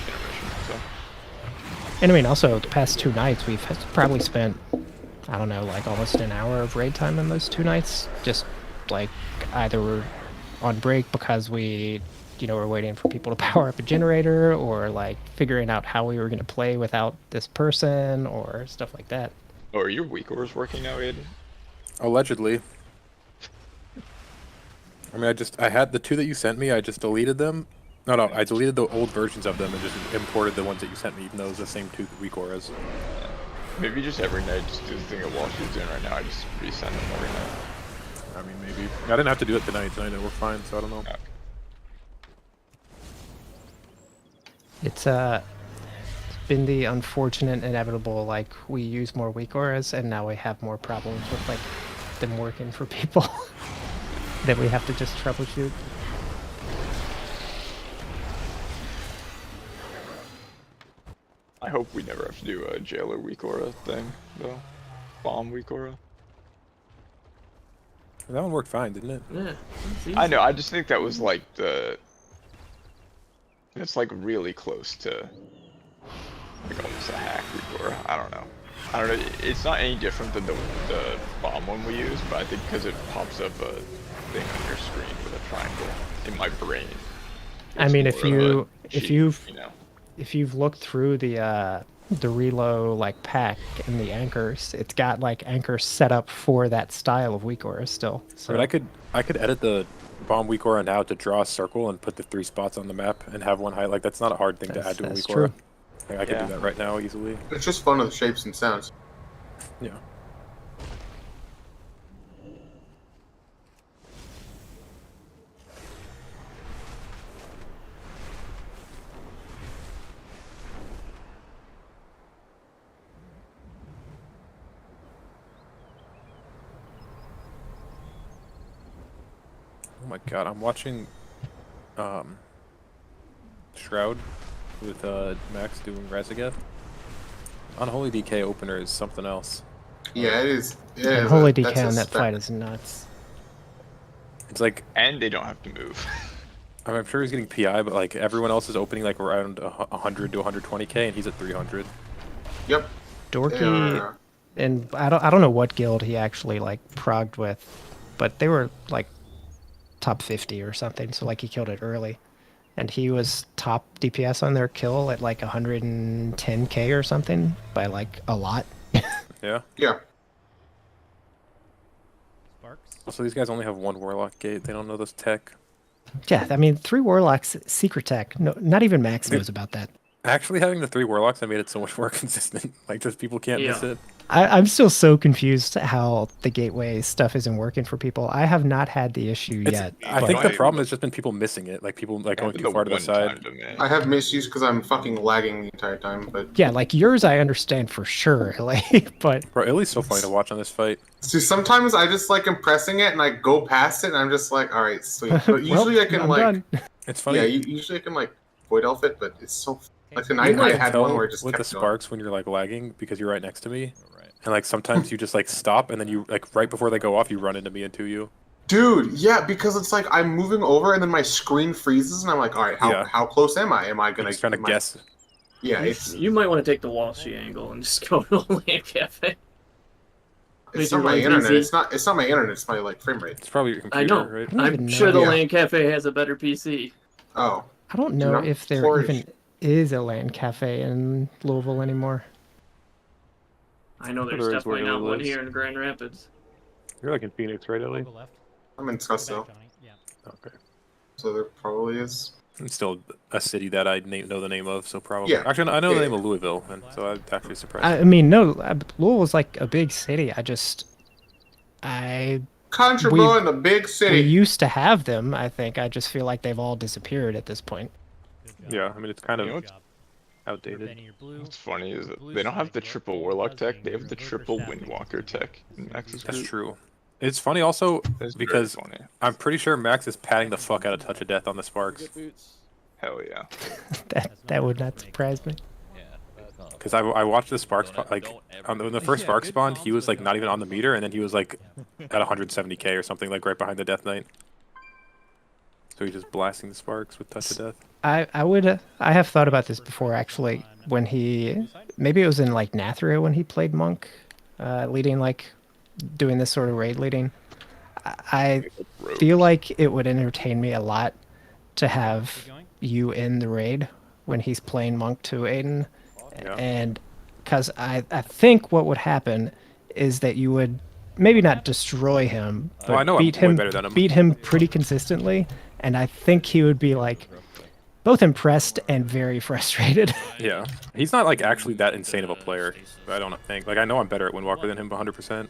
Speaker 9: intermission, so.
Speaker 7: And I mean, also the past 2 nights we've probably spent, I don't know, like almost an hour of raid time in those 2 nights, just like either we're on break because we, were waiting for people to power up a generator, or like figuring out how we were going to play without this person, or stuff like that.
Speaker 9: Oh, are your weak ores working now, Aiden?
Speaker 12: Allegedly. I mean, I had the 2 that you sent me, I just deleted them. No, I deleted the old versions of them and just imported the ones that you sent me, even though it was the same 2 weak auras.
Speaker 9: Maybe just every night, just do the thing that Walsh is doing right now, I just resend them every night.
Speaker 12: I mean, maybe. I didn't have to do it tonight it worked fine, so I don't know.
Speaker 7: It's been the unfortunate inevitable, like we use more weak auras and now we have more problems with like them working for people that we have to just troubleshoot.
Speaker 9: I hope we never have to do a jailer weak aura thing, though. Bomb weak aura.
Speaker 12: That one worked fine, didn't it?
Speaker 6: Yeah.
Speaker 9: I know, I just think that was like the... It's like really close to... like almost a hack weak aura. I don't know. It's not any different than the bomb one we use, but I think because it pops up a thing on your screen with a triangle in my brain.
Speaker 7: I mean, if you've
Speaker 9: you know.
Speaker 7: if you've looked through the Relo like pack and the anchors, it's got like anchors set up for that style of weak aura still. So
Speaker 12: I mean, I could edit the bomb weak aura now to draw a circle and put the 3 spots on the map and have one height. Like that's not a hard thing to add to a weak aura. Like, I could do that right now easily.
Speaker 8: It's just fun with shapes and sounds.
Speaker 12: Yeah. Oh my god, I'm watching Shroud with Max doing Razageth. Unholy DK opener is something else.
Speaker 8: Yeah, it is. Yeah,
Speaker 7: Holy DK on that fight is nuts.
Speaker 12: It's like,
Speaker 9: and they don't have to move.
Speaker 12: I'm sure he's getting PI, but like everyone else is opening like around 100 to 120k, and he's at 300.
Speaker 8: Yep.
Speaker 7: Dorky, and I don't know what guild he actually like progged with, but they were like top 50 or something. So like he killed it early, and he was top DPS on their kill at like 110k or something by like a lot.
Speaker 12: Yeah.
Speaker 8: Yeah.
Speaker 12: So these guys only have 1 Warlock gate. They don't know this tech.
Speaker 7: Yeah, I mean 3 Warlocks secret tech. No, not even Max knows about that.
Speaker 12: Actually, having the 3 Warlocks, I made it so much more consistent. Like just people can't miss it.
Speaker 7: I'm still so confused how the gateway stuff isn't working for people. I have not had the issue yet.
Speaker 12: I think the problem has just been people missing it. Like people like going too far to the side.
Speaker 8: I have misuse because I'm fucking lagging the entire time, but
Speaker 7: Yeah, like yours I understand for sure. Like, but
Speaker 12: bro, Illy's so funny to watch on this fight.
Speaker 8: see, sometimes I just like am pressing it and I go past it and I'm just like, all right, sweet. But
Speaker 7: Well,
Speaker 8: usually I can
Speaker 7: I'm
Speaker 8: like,
Speaker 7: done.
Speaker 12: It's funny.
Speaker 8: yeah, usually I can like void elf it, but it's so like
Speaker 12: You
Speaker 8: tonight I
Speaker 12: can
Speaker 8: had
Speaker 12: tell
Speaker 8: one where it just
Speaker 12: with
Speaker 8: kept
Speaker 12: the
Speaker 8: going.
Speaker 12: sparks when you're like lagging because you're right next to me, and like sometimes you just like stop and then you like right before they go off you run into me and to you.
Speaker 8: Dude, yeah, because it's like I'm moving over and then my screen freezes and I'm like, all right, how close am I? Am I gonna?
Speaker 12: Just trying to guess.
Speaker 8: Yeah, it's
Speaker 6: You might want to take the Walshy angle and just go to a LAN cafe.
Speaker 8: it's not my internet. It's not my internet. It's my like frame rate.
Speaker 12: It's probably your computer,
Speaker 6: I know.
Speaker 12: right?
Speaker 6: I'm sure the LAN cafe has a better PC.
Speaker 8: Oh.
Speaker 7: I don't know if there even is a LAN cafe in Louisville anymore.
Speaker 6: I know there's
Speaker 12: There is
Speaker 6: definitely
Speaker 12: where
Speaker 6: not
Speaker 12: Louisville
Speaker 6: one
Speaker 12: is.
Speaker 6: here in Grand Rapids.
Speaker 12: You're like in Phoenix, right, Ellie?
Speaker 8: I'm in Scottsdale.
Speaker 12: Okay.
Speaker 8: So there probably is.
Speaker 12: It's still a city that I know the name of, so probably.
Speaker 8: Yeah.
Speaker 12: Actually, I know the
Speaker 8: Yeah,
Speaker 12: name of Louisville, and so I'm actually surprised.
Speaker 7: I mean, no, Louisville's like a big city.
Speaker 8: Country boy in a big city.
Speaker 7: We used to have them. I think. I just feel like they've all disappeared at this point.
Speaker 12: Yeah, I mean it's kind of
Speaker 9: You know what's
Speaker 12: outdated.
Speaker 9: What's funny is that they don't have the triple Warlock tech, they have the triple Windwalker tech in Max's
Speaker 12: That's
Speaker 9: group.
Speaker 12: true. It's funny also
Speaker 9: That's very
Speaker 12: because
Speaker 9: funny.
Speaker 12: I'm pretty sure Max is patting the fuck out of Touch of Death on the Sparks.
Speaker 9: Hell yeah.
Speaker 7: That would not surprise me.
Speaker 12: Because I watched the Sparks like when the first Spark spawned, he was like not even on the meter, and then he was like at 170k or something, like right behind the Death Knight. So he's just blasting the Sparks with Touch of Death.
Speaker 7: I have thought about this before actually. When maybe it was in like Nathria when he played Monk, leading like doing this sort of raid leading. I feel like it would entertain me a lot to have you in the raid when he's playing Monk to Aiden, and because I think what would happen is that you would maybe not destroy him, but
Speaker 12: Well, I know
Speaker 7: beat
Speaker 12: I'm way
Speaker 7: him,
Speaker 12: better than him.
Speaker 7: beat him pretty consistently, and I think he would be like both impressed and very frustrated.
Speaker 12: Yeah, he's not like actually that insane of a player. I don't think. Like I know I'm better at Windwalker than him, 100%.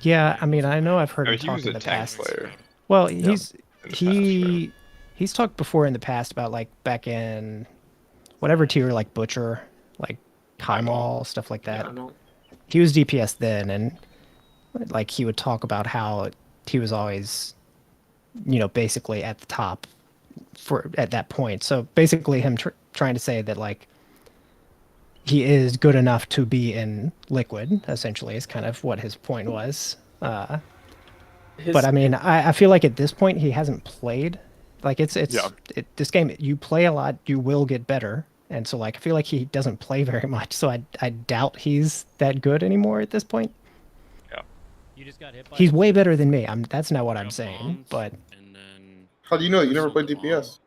Speaker 7: Yeah, I mean, I know I've heard
Speaker 9: I
Speaker 7: him
Speaker 9: mean, he
Speaker 7: talk
Speaker 9: was
Speaker 7: in
Speaker 9: a
Speaker 7: the
Speaker 9: tank
Speaker 7: past.
Speaker 9: player.
Speaker 7: Well,
Speaker 12: Yeah.
Speaker 7: he's talked before in the past about like back in whatever tier, like Butcher, like Kaimal, stuff like that.
Speaker 6: Yeah, no.
Speaker 7: He was DPS then, and like he would talk about how he was always, you know, basically at the top at that point. So basically, him trying to say that like he is good enough to be in Liquid, essentially, is kind of what his point was. But I mean, I feel like at this point he hasn't played. Like this game, you play a lot, you will get better. And so like I feel like he doesn't play very much. So I doubt he's that good anymore at this point.
Speaker 9: Yeah.
Speaker 1: You just got hit by
Speaker 7: He's way better than me. That's not what I'm saying. But
Speaker 8: how do you know? You never played DPS.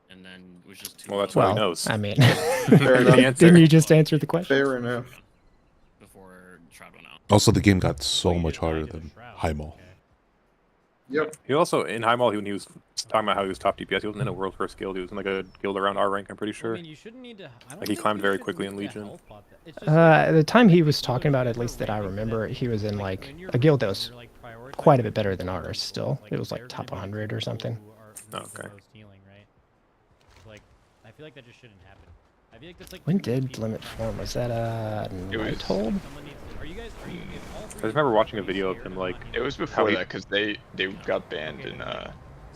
Speaker 12: Well, that's what he knows.
Speaker 7: I mean,
Speaker 8: Fair enough.
Speaker 7: didn't you just answer the question?
Speaker 8: Fair enough.
Speaker 3: Also, the game got so much harder than High Mall.
Speaker 8: Yep.
Speaker 12: He also, in High Mall, when he was talking about how he was top DPS, he wasn't in a world first guild. He was in like a guild around R rank, I'm pretty sure. Like he climbed very quickly in Legion.
Speaker 7: The time he was talking about, at least that I remember, he was in like a guild that was quite a bit better than ours still. It was like top 100 or something.
Speaker 12: Okay.
Speaker 1: Like, I feel like that just shouldn't happen. I feel like that's like
Speaker 7: When did Limit form? Was that Nighthold?
Speaker 12: I just remember watching a video of him like.
Speaker 9: It was before that because they got banned in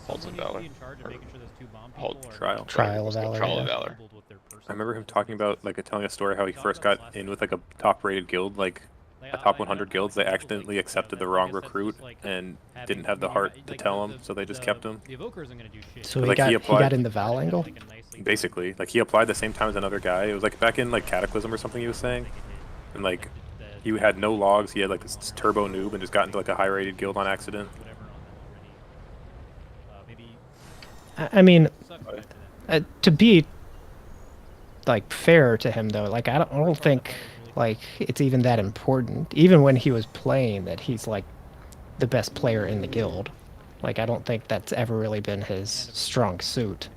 Speaker 9: Halls of Valor.
Speaker 12: Trial
Speaker 7: of Valor.
Speaker 9: Trial
Speaker 7: Yeah.
Speaker 9: of Valor.
Speaker 12: I remember him talking about like telling a story how he first got in with like a top rated guild, like a top 100 guilds. They accidentally accepted the wrong recruit and didn't have the heart to tell him, so they just kept him.
Speaker 7: So he got in the Val angle?
Speaker 12: Basically, like he applied the same time as another guy. It was like back in like Cataclysm or something he was saying, and like he had no logs. He had like this turbo noob and just got into like a high rated guild on accident.
Speaker 7: I mean, to be like fair to him though, like I don't think like it's even that important. Even when he was playing, that he's like the best player in the guild. Like I don't think that's ever really been his strong suit.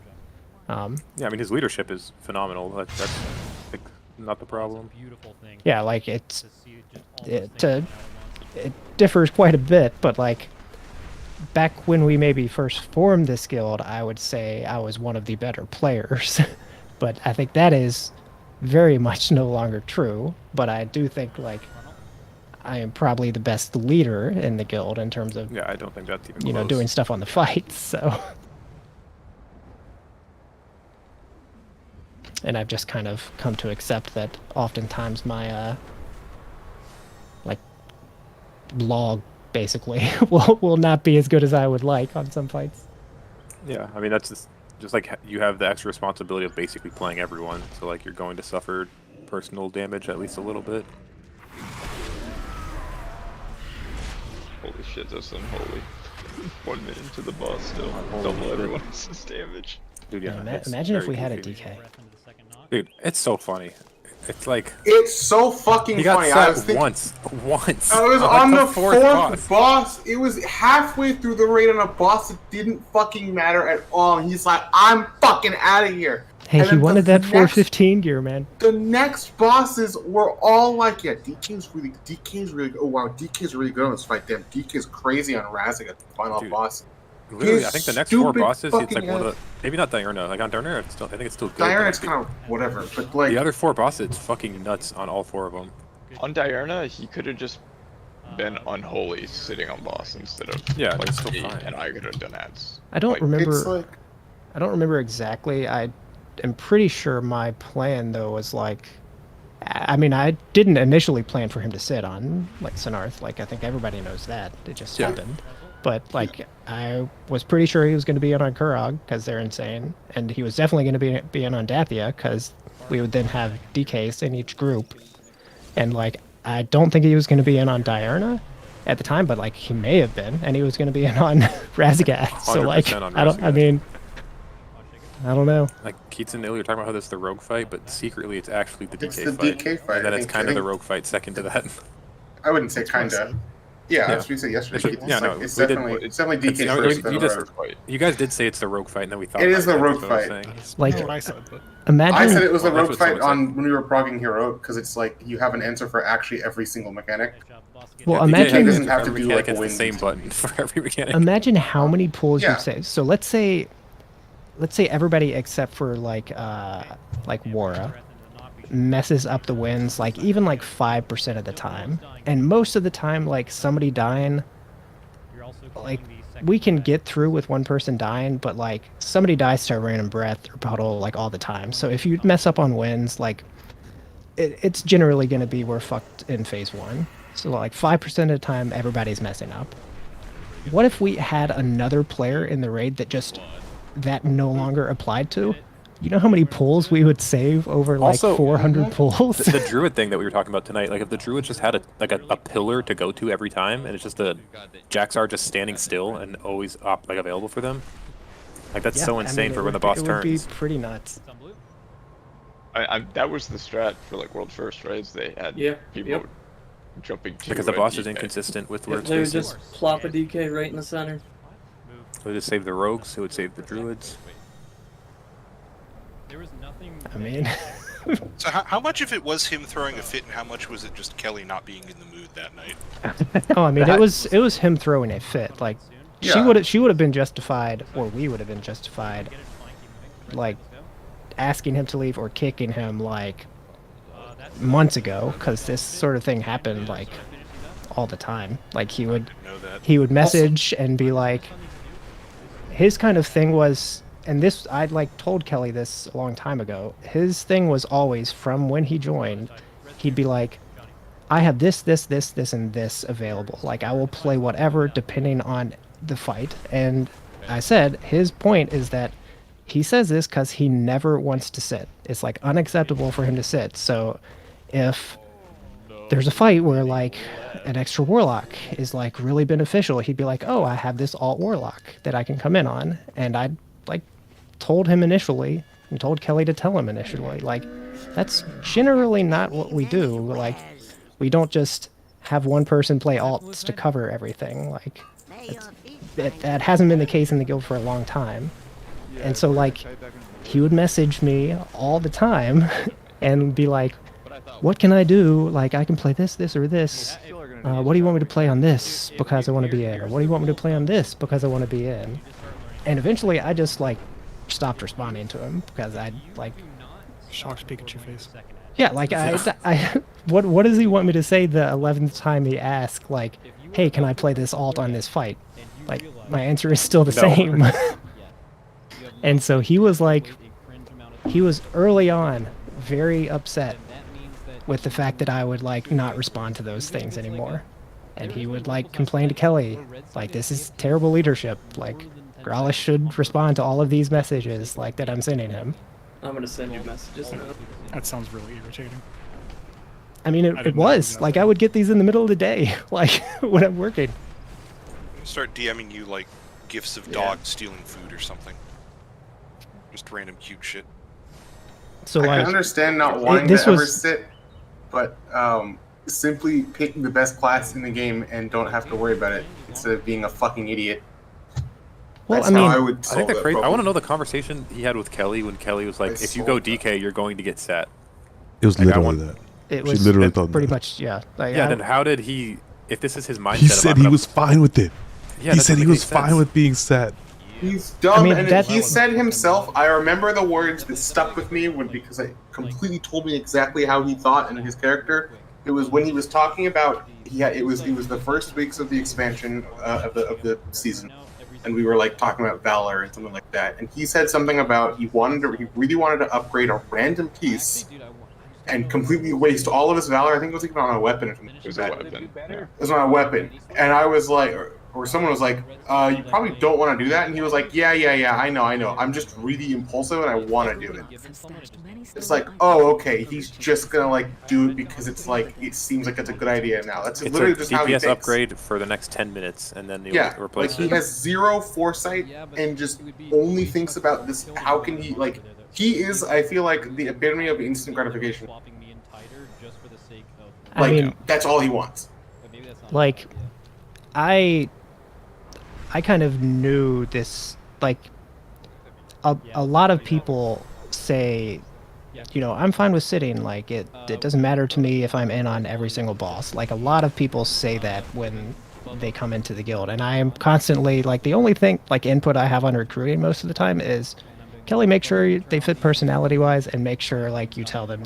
Speaker 12: Yeah, I mean his leadership is phenomenal. That's like not the problem.
Speaker 7: Yeah, like it differs quite a bit, but like back when we maybe first formed this guild, I would say I was one of the better players. But I think that is very much no longer true. But I do think like I am probably the best leader in the guild in terms of
Speaker 12: I don't think that's even close.
Speaker 7: doing stuff on the fights. So, and I've just kind of come to accept that oftentimes my like log basically will not be as good as I would like on some fights.
Speaker 12: Yeah, I mean that's just like you have the extra responsibility of basically playing everyone, so like you're going to suffer personal damage at least a little bit.
Speaker 9: Holy shit, that's unholy. 1 minute into the boss still. Double everyone else's damage.
Speaker 12: Dude, yeah.
Speaker 7: Imagine if we had a DK.
Speaker 12: Dude, it's so funny. It's like
Speaker 8: it's so fucking
Speaker 12: he got
Speaker 8: funny.
Speaker 12: Set
Speaker 8: I was thinking,
Speaker 12: once.
Speaker 8: I was on
Speaker 12: like
Speaker 8: the fourth boss. It was halfway through the raid on a boss that didn't fucking matter at all. And he's like, "I'm fucking out of here."
Speaker 7: Hey,
Speaker 8: and
Speaker 7: he wanted that 415 gear, man.
Speaker 8: The next bosses were all like, "Yeah, DK's really. Oh wow, DK's really good on this fight. Damn, DK's crazy on Razzik at the final boss."
Speaker 12: Literally, I think the next 4 bosses, it's like
Speaker 8: fucking
Speaker 12: one of the maybe not Diurna. Like on Diurna, I think it's still good.
Speaker 8: Diurna's kind of whatever, but like
Speaker 12: the other 4 bosses, it's fucking nuts on all 4 of them.
Speaker 9: On Diurna, he could have just been unholy sitting on boss instead of
Speaker 12: like, it's still fine.
Speaker 9: And I could have done ads.
Speaker 7: I don't
Speaker 9: Like,
Speaker 7: remember. I don't remember exactly. I am pretty sure my plan though was like, I mean, I didn't initially plan for him to sit on like Sinarth. Like I think everybody knows that. It just happened. But like I was pretty sure he was going to be in on Kurog because they're insane, and he was definitely going to be in on Dathia because we would then have DKs in each group. And like I don't think he was going to be in on Diurna at the time, but like he may have been, and he was going to be in on Razagath. So like I don't know.
Speaker 12: Like Keats and Neil, you're talking about how this is the rogue fight, but secretly it's actually the DK
Speaker 8: It's the
Speaker 12: fight.
Speaker 8: DK fight,
Speaker 12: And then
Speaker 8: I
Speaker 12: it's
Speaker 8: think-
Speaker 12: kind
Speaker 8: I
Speaker 12: of the
Speaker 8: think-
Speaker 12: rogue fight second to that.
Speaker 8: I wouldn't say kinda. Yeah, that's what we said yesterday. It's definitely DK first. then rogue.
Speaker 12: You guys did say it's the rogue fight, and then we thought
Speaker 8: It is the
Speaker 12: that's
Speaker 8: rogue
Speaker 12: what I was
Speaker 8: fight.
Speaker 12: saying.
Speaker 7: Like,
Speaker 12: That's what I said, but
Speaker 7: imagine.
Speaker 8: I said it was the
Speaker 12: Well,
Speaker 8: rogue
Speaker 12: that's what
Speaker 8: fight
Speaker 12: someone
Speaker 8: on when we were progging Heroic because it's like you have an answer for actually every single mechanic.
Speaker 7: Well,
Speaker 12: DK
Speaker 7: imagine
Speaker 8: doesn't have to
Speaker 12: every
Speaker 8: do
Speaker 12: mechanic
Speaker 8: like a
Speaker 12: has the same button for every mechanic.
Speaker 7: Imagine how many pulls
Speaker 8: Yeah.
Speaker 7: you'd save. So let's say everybody except for like Wara messes up the wins like even like 5% of the time. And most of the time, like somebody dying, like we can get through with one person dying, but like somebody dies to a random breath or puddle like all the time. So if you mess up on wins, like it's generally going to be we're fucked in phase 1. So like 5% of the time, everybody's messing up. What if we had another player in the raid that no longer applied to? You know how many pulls we would save over like
Speaker 12: Also,
Speaker 7: 400 pulls?
Speaker 12: The druid thing that we were talking about tonight, like if the druid just had a pillar to go to every time, and it's just the Jaxar just standing still and always available for them, like that's so insane for when the boss turns.
Speaker 7: It would be pretty nuts.
Speaker 9: That was the strat for like world first raids. They had people jumping to
Speaker 12: because the boss is inconsistent with where it's
Speaker 6: They would
Speaker 12: facing.
Speaker 6: just plop a DK right in the center.
Speaker 12: So just save the rogues, it would save the druids.
Speaker 1: There was nothing.
Speaker 7: I mean,
Speaker 4: So how much of it was him throwing a fit, and how much was it just Kelly not being in the mood that night?
Speaker 7: Oh, I mean, it was him throwing a fit. Like she would have been justified, or we would have been justified, like asking him to leave or kicking him like months ago, because this sort of thing happened like all the time. Like he would message and be like, his kind of thing was, and this I'd like told Kelly this a long time ago. His thing was always from when he joined, he'd be like, I have this, and this available. Like I will play whatever depending on the fight. And I said his point is that he says this because he never wants to sit. It's like unacceptable for him to sit. So if there's a fight where like an extra warlock is like really beneficial, he'd be like, oh, I have this alt warlock that I can come in on. And I like told him initially and told Kelly to tell him initially, like that's generally not what we do. Like we don't just have one person play alts to cover everything. Like that hasn't been the case in the guild for a long time. And so like he would message me all the time and be like, what can I do? Like I can play this, or this. What do you want me to play on this because I want to be in? Or what do you want me to play on this because I want to be in? And eventually I just like stopped responding to him because I like
Speaker 16: shocked Pikachu face.
Speaker 7: Yeah, like what does he want me to say the 11th time he asked, like, hey, can I play this alt on this fight? Like my answer is still the same. And so he was like, he was early on very upset with the fact that I would like not respond to those things anymore. And he would like complain to Kelly, like, this is terrible leadership. Like Growlithe should respond to all of these messages like that I'm sending him.
Speaker 6: I'm gonna send you messages now.
Speaker 16: That sounds really irritating.
Speaker 7: I mean, it was like I would get these in the middle of the day, like when I'm working.
Speaker 4: Start DMing you like gifs of dogs stealing food or something. Just random cute shit.
Speaker 7: So
Speaker 8: I
Speaker 7: like,
Speaker 8: can understand not wanting to ever sit, but simply pick the best class in the game and don't have to worry about it instead of being a fucking idiot.
Speaker 7: Well,
Speaker 8: That's how I would
Speaker 12: I
Speaker 8: solve
Speaker 12: think
Speaker 8: that
Speaker 12: that's crazy. I
Speaker 8: problem.
Speaker 12: want to know the conversation he had with Kelly when Kelly was like, if you go DK, you're going to get set.
Speaker 3: It was
Speaker 12: Like, I
Speaker 3: literally
Speaker 12: want-
Speaker 3: that.
Speaker 7: it
Speaker 3: She
Speaker 7: was
Speaker 3: literally told me
Speaker 7: pretty
Speaker 3: that.
Speaker 7: much, yeah. Like,
Speaker 12: Yeah, then how did he, if this is his mindset,
Speaker 3: He
Speaker 12: of,
Speaker 3: said
Speaker 12: I'm
Speaker 3: he
Speaker 12: gonna-
Speaker 3: was fine with it.
Speaker 12: Yeah,
Speaker 3: He
Speaker 12: that
Speaker 3: said he
Speaker 12: doesn't
Speaker 3: was
Speaker 12: make
Speaker 3: fine
Speaker 12: sense.
Speaker 3: with being sad.
Speaker 8: He's dumb,
Speaker 7: I mean,
Speaker 8: and
Speaker 7: that-
Speaker 8: he said himself, I remember the words that stuck with me because it completely told me exactly how he thought and his character. It was when he was talking about, it was the first weeks of the expansion of the season, and we were like talking about Valor and something like that, and he said something about he really wanted to upgrade a random piece and completely waste all of his Valor. I think it was even on a weapon or something.
Speaker 9: It was a weapon. Yeah.
Speaker 8: It was on a weapon, and I was like, or someone was like, you probably don't want to do that, and he was like, yeah, I know, I'm just really impulsive and I want to do it. It's like, oh, okay, he's just gonna like do it because it's like, it seems like it's a good idea now. That's
Speaker 12: It's
Speaker 8: literally
Speaker 12: a
Speaker 8: just how he
Speaker 12: DPS
Speaker 8: thinks.
Speaker 12: upgrade for the next 10 minutes, and then
Speaker 8: Yeah,
Speaker 12: he'll
Speaker 8: like
Speaker 12: replace
Speaker 8: he
Speaker 12: it.
Speaker 8: has zero foresight and just only thinks about this. How can he, like, he is, I feel like, the epitome of instant gratification.
Speaker 7: I
Speaker 8: Like,
Speaker 7: mean,
Speaker 8: that's all he wants.
Speaker 7: like I kind of knew this, like a lot of people say, you know, I'm fine with sitting, like it doesn't matter to me if I'm in on every single boss. Like a lot of people say that when they come into the guild, and I am constantly like, the only thing like input I have on recruiting most of the time is, Kelly, make sure they fit personality wise, and make sure like you tell them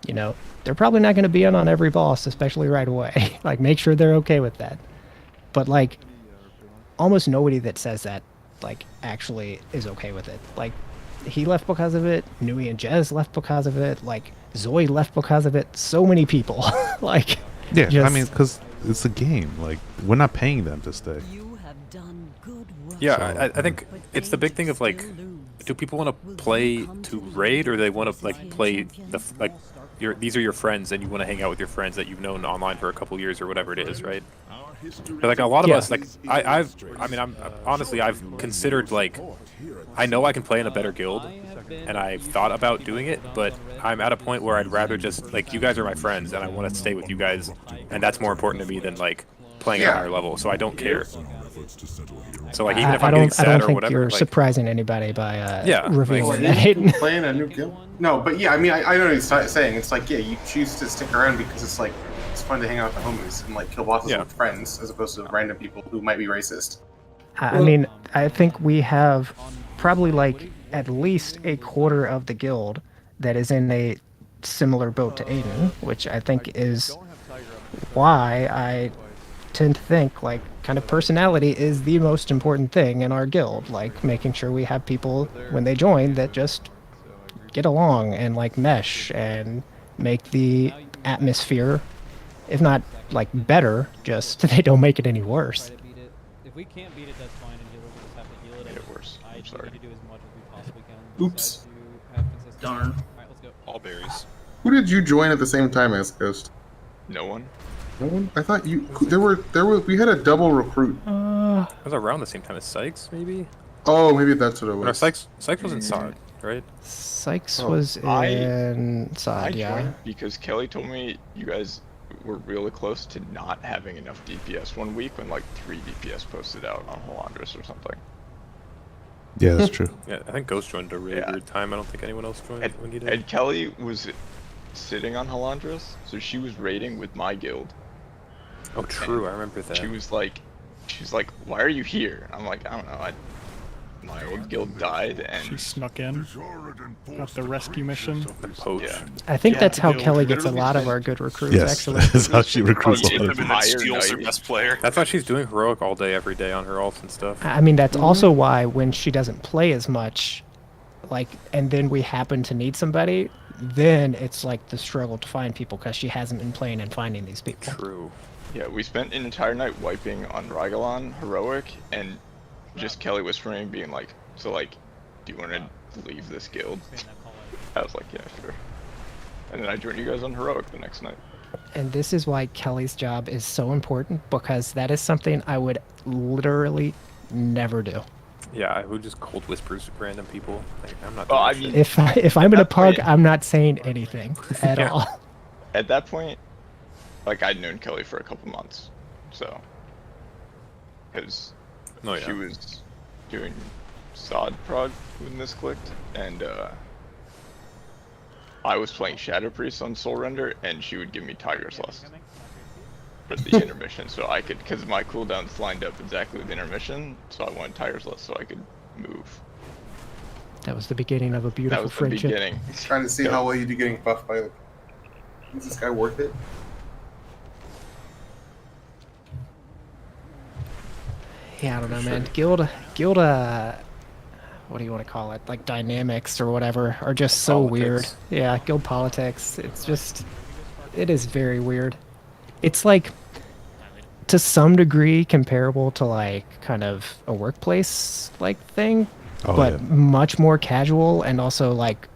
Speaker 7: You know, they're probably not going to be in on every boss, especially right away. Like, make sure they're okay with that. But like, almost nobody that says that, like, actually is okay with it. Like, he left because of it. Nui and Jez left because of it. Like, Zoe left because of it. So many people. Like,
Speaker 3: Yeah, I
Speaker 7: just-
Speaker 3: mean, because it's a game. Like, we're not paying them to stay.
Speaker 12: Yeah, I think it's the big thing of like, do people want to play to raid, or they want to like play these are your friends and you want to hang out with your friends that you've known online for a couple years or whatever it is, right? But like a lot of us, like I'm honestly, I've considered, like, I know I can play in a better guild, and I've thought about doing it, but I'm at a point where I'd rather just, like, you guys are my friends and I want to stay with you guys, and that's more important to me than like playing at a higher level. So I don't care. So like, even if I'm getting sad or whatever,
Speaker 7: you're
Speaker 12: like,
Speaker 7: surprising anybody by revealing
Speaker 8: Well,
Speaker 7: that.
Speaker 8: you playing a new guild? No, but yeah, I mean, I know what he's saying. It's like, yeah, you choose to stick around because it's like, it's fun to hang out with the homies and like kill bosses with friends as opposed to random people who might be racist.
Speaker 7: I mean, I think we have probably like at least a quarter of the guild that is in a similar boat to Aiden, which I think is why I tend to think like kind of personality is the most important thing in our guild. Like, making sure we have people when they join that just get along and like mesh and make the atmosphere, if not like better, just they don't make it any worse.
Speaker 1: If we can't beat it, that's fine, and healers will just have to heal it.
Speaker 9: Made it worse.
Speaker 1: I
Speaker 9: I'm
Speaker 1: try
Speaker 9: sorry.
Speaker 1: to do as much as we possibly can.
Speaker 8: Oops.
Speaker 1: To have consistency.
Speaker 6: Darn.
Speaker 1: Alright, let's go.
Speaker 4: All berries.
Speaker 8: Who did you join at the same time as Ghost?
Speaker 9: No one.
Speaker 8: No one? I thought you. We had a double recruit.
Speaker 12: it was around the same time as Sykes, maybe.
Speaker 8: Oh, maybe that's what it
Speaker 12: No,
Speaker 8: was.
Speaker 12: Sykes was in Sod, right?
Speaker 7: Sykes
Speaker 9: Oh,
Speaker 7: was in
Speaker 9: I
Speaker 7: Sod, yeah.
Speaker 9: joined because Kelly told me you guys were really close to not having enough DPS one week when like 3 DPS posted out on Holandris or something.
Speaker 3: Yeah, that's true.
Speaker 12: Yeah, I think Ghost joined a really weird time. I don't think anyone else joined when he did.
Speaker 9: And Kelly was sitting on Holandris, so she was raiding with my guild.
Speaker 12: Oh, true. I remember that.
Speaker 9: She was like, "Why are you here?" I'm like, "I don't know. My old guild died, and
Speaker 16: She snuck in, got the rescue mission.
Speaker 12: The poach.
Speaker 9: Yeah.
Speaker 7: I think
Speaker 9: Yeah,
Speaker 7: that's how
Speaker 9: guild
Speaker 7: Kelly gets a
Speaker 9: literally
Speaker 7: lot of
Speaker 9: spent-
Speaker 7: our good recruits,
Speaker 3: Yes,
Speaker 7: actually.
Speaker 3: that's how she recruits a lot of
Speaker 4: And then steals her best player.
Speaker 12: That's why she's doing heroic all day, every day on her ults and stuff.
Speaker 7: I mean, that's also why when she doesn't play as much, like, and then we happen to need somebody, then it's like the struggle to find people because she hasn't been playing and finding these people.
Speaker 12: True.
Speaker 9: Yeah, we spent an entire night wiping on Rygalon heroic, and just Kelly whispering, being like, "So like, do you want to leave this guild?" I was like, "Yeah, sure." And then I joined you guys on heroic the next night.
Speaker 7: And this is why Kelly's job is so important, because that is something I would literally never do.
Speaker 12: Yeah, I would just cold whispers random people. Like, I'm not.
Speaker 9: Well,
Speaker 12: doing
Speaker 9: I
Speaker 12: shit.
Speaker 9: mean,
Speaker 7: If I'm in a
Speaker 9: That's
Speaker 7: pug,
Speaker 9: right.
Speaker 7: I'm not saying anything at
Speaker 12: Yeah.
Speaker 7: all.
Speaker 9: At that point, like, I'd known Kelly for a couple months, so because
Speaker 12: Oh, yeah.
Speaker 9: she was doing sod prog when this clicked, and I was playing Shadow Priest on Soul Render, and she would give me Tiger's Lust for the intermission, so I could, because my cooldowns lined up exactly with intermission, so I wanted Tiger's Lust so I could move.
Speaker 7: That was the beginning of a
Speaker 9: That
Speaker 7: beautiful
Speaker 9: was the
Speaker 7: friendship.
Speaker 9: beginning.
Speaker 8: Trying to see how well you do getting buffed by. Is this guy worth it?
Speaker 7: Yeah, I don't know, man. Guild, what do you want to call it? Like dynamics or whatever are just so weird.
Speaker 12: Politics.
Speaker 7: Yeah, guild politics. It's just, it is very weird. It's like, to some degree, comparable to like kind of a workplace like thing,
Speaker 3: Oh,
Speaker 7: but
Speaker 3: yeah.
Speaker 7: much more casual and also like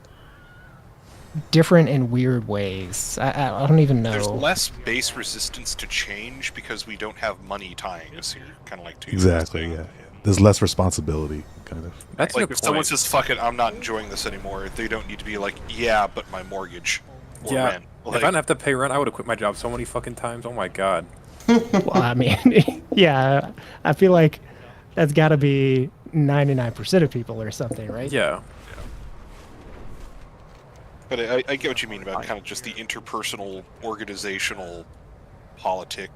Speaker 7: different in weird ways. I don't even know.
Speaker 4: There's less base resistance to change because we don't have money tying us here, kind of like two.
Speaker 3: Exactly, yeah. There's less responsibility, kind of.
Speaker 12: That's
Speaker 4: Like
Speaker 12: a
Speaker 4: if someone
Speaker 12: point.
Speaker 4: says "fuck it," I'm not enjoying this anymore. They don't need to be like, "Yeah, but my mortgage." Or
Speaker 12: Yeah.
Speaker 4: rent.
Speaker 12: If I didn't have to pay rent, I would have quit my job so many fucking times. Oh my god.
Speaker 7: Well, I mean, yeah, I feel like that's got to be 99% of people or something, right?
Speaker 12: Yeah.
Speaker 4: But I get what you mean about kind of just the interpersonal, organizational, politic,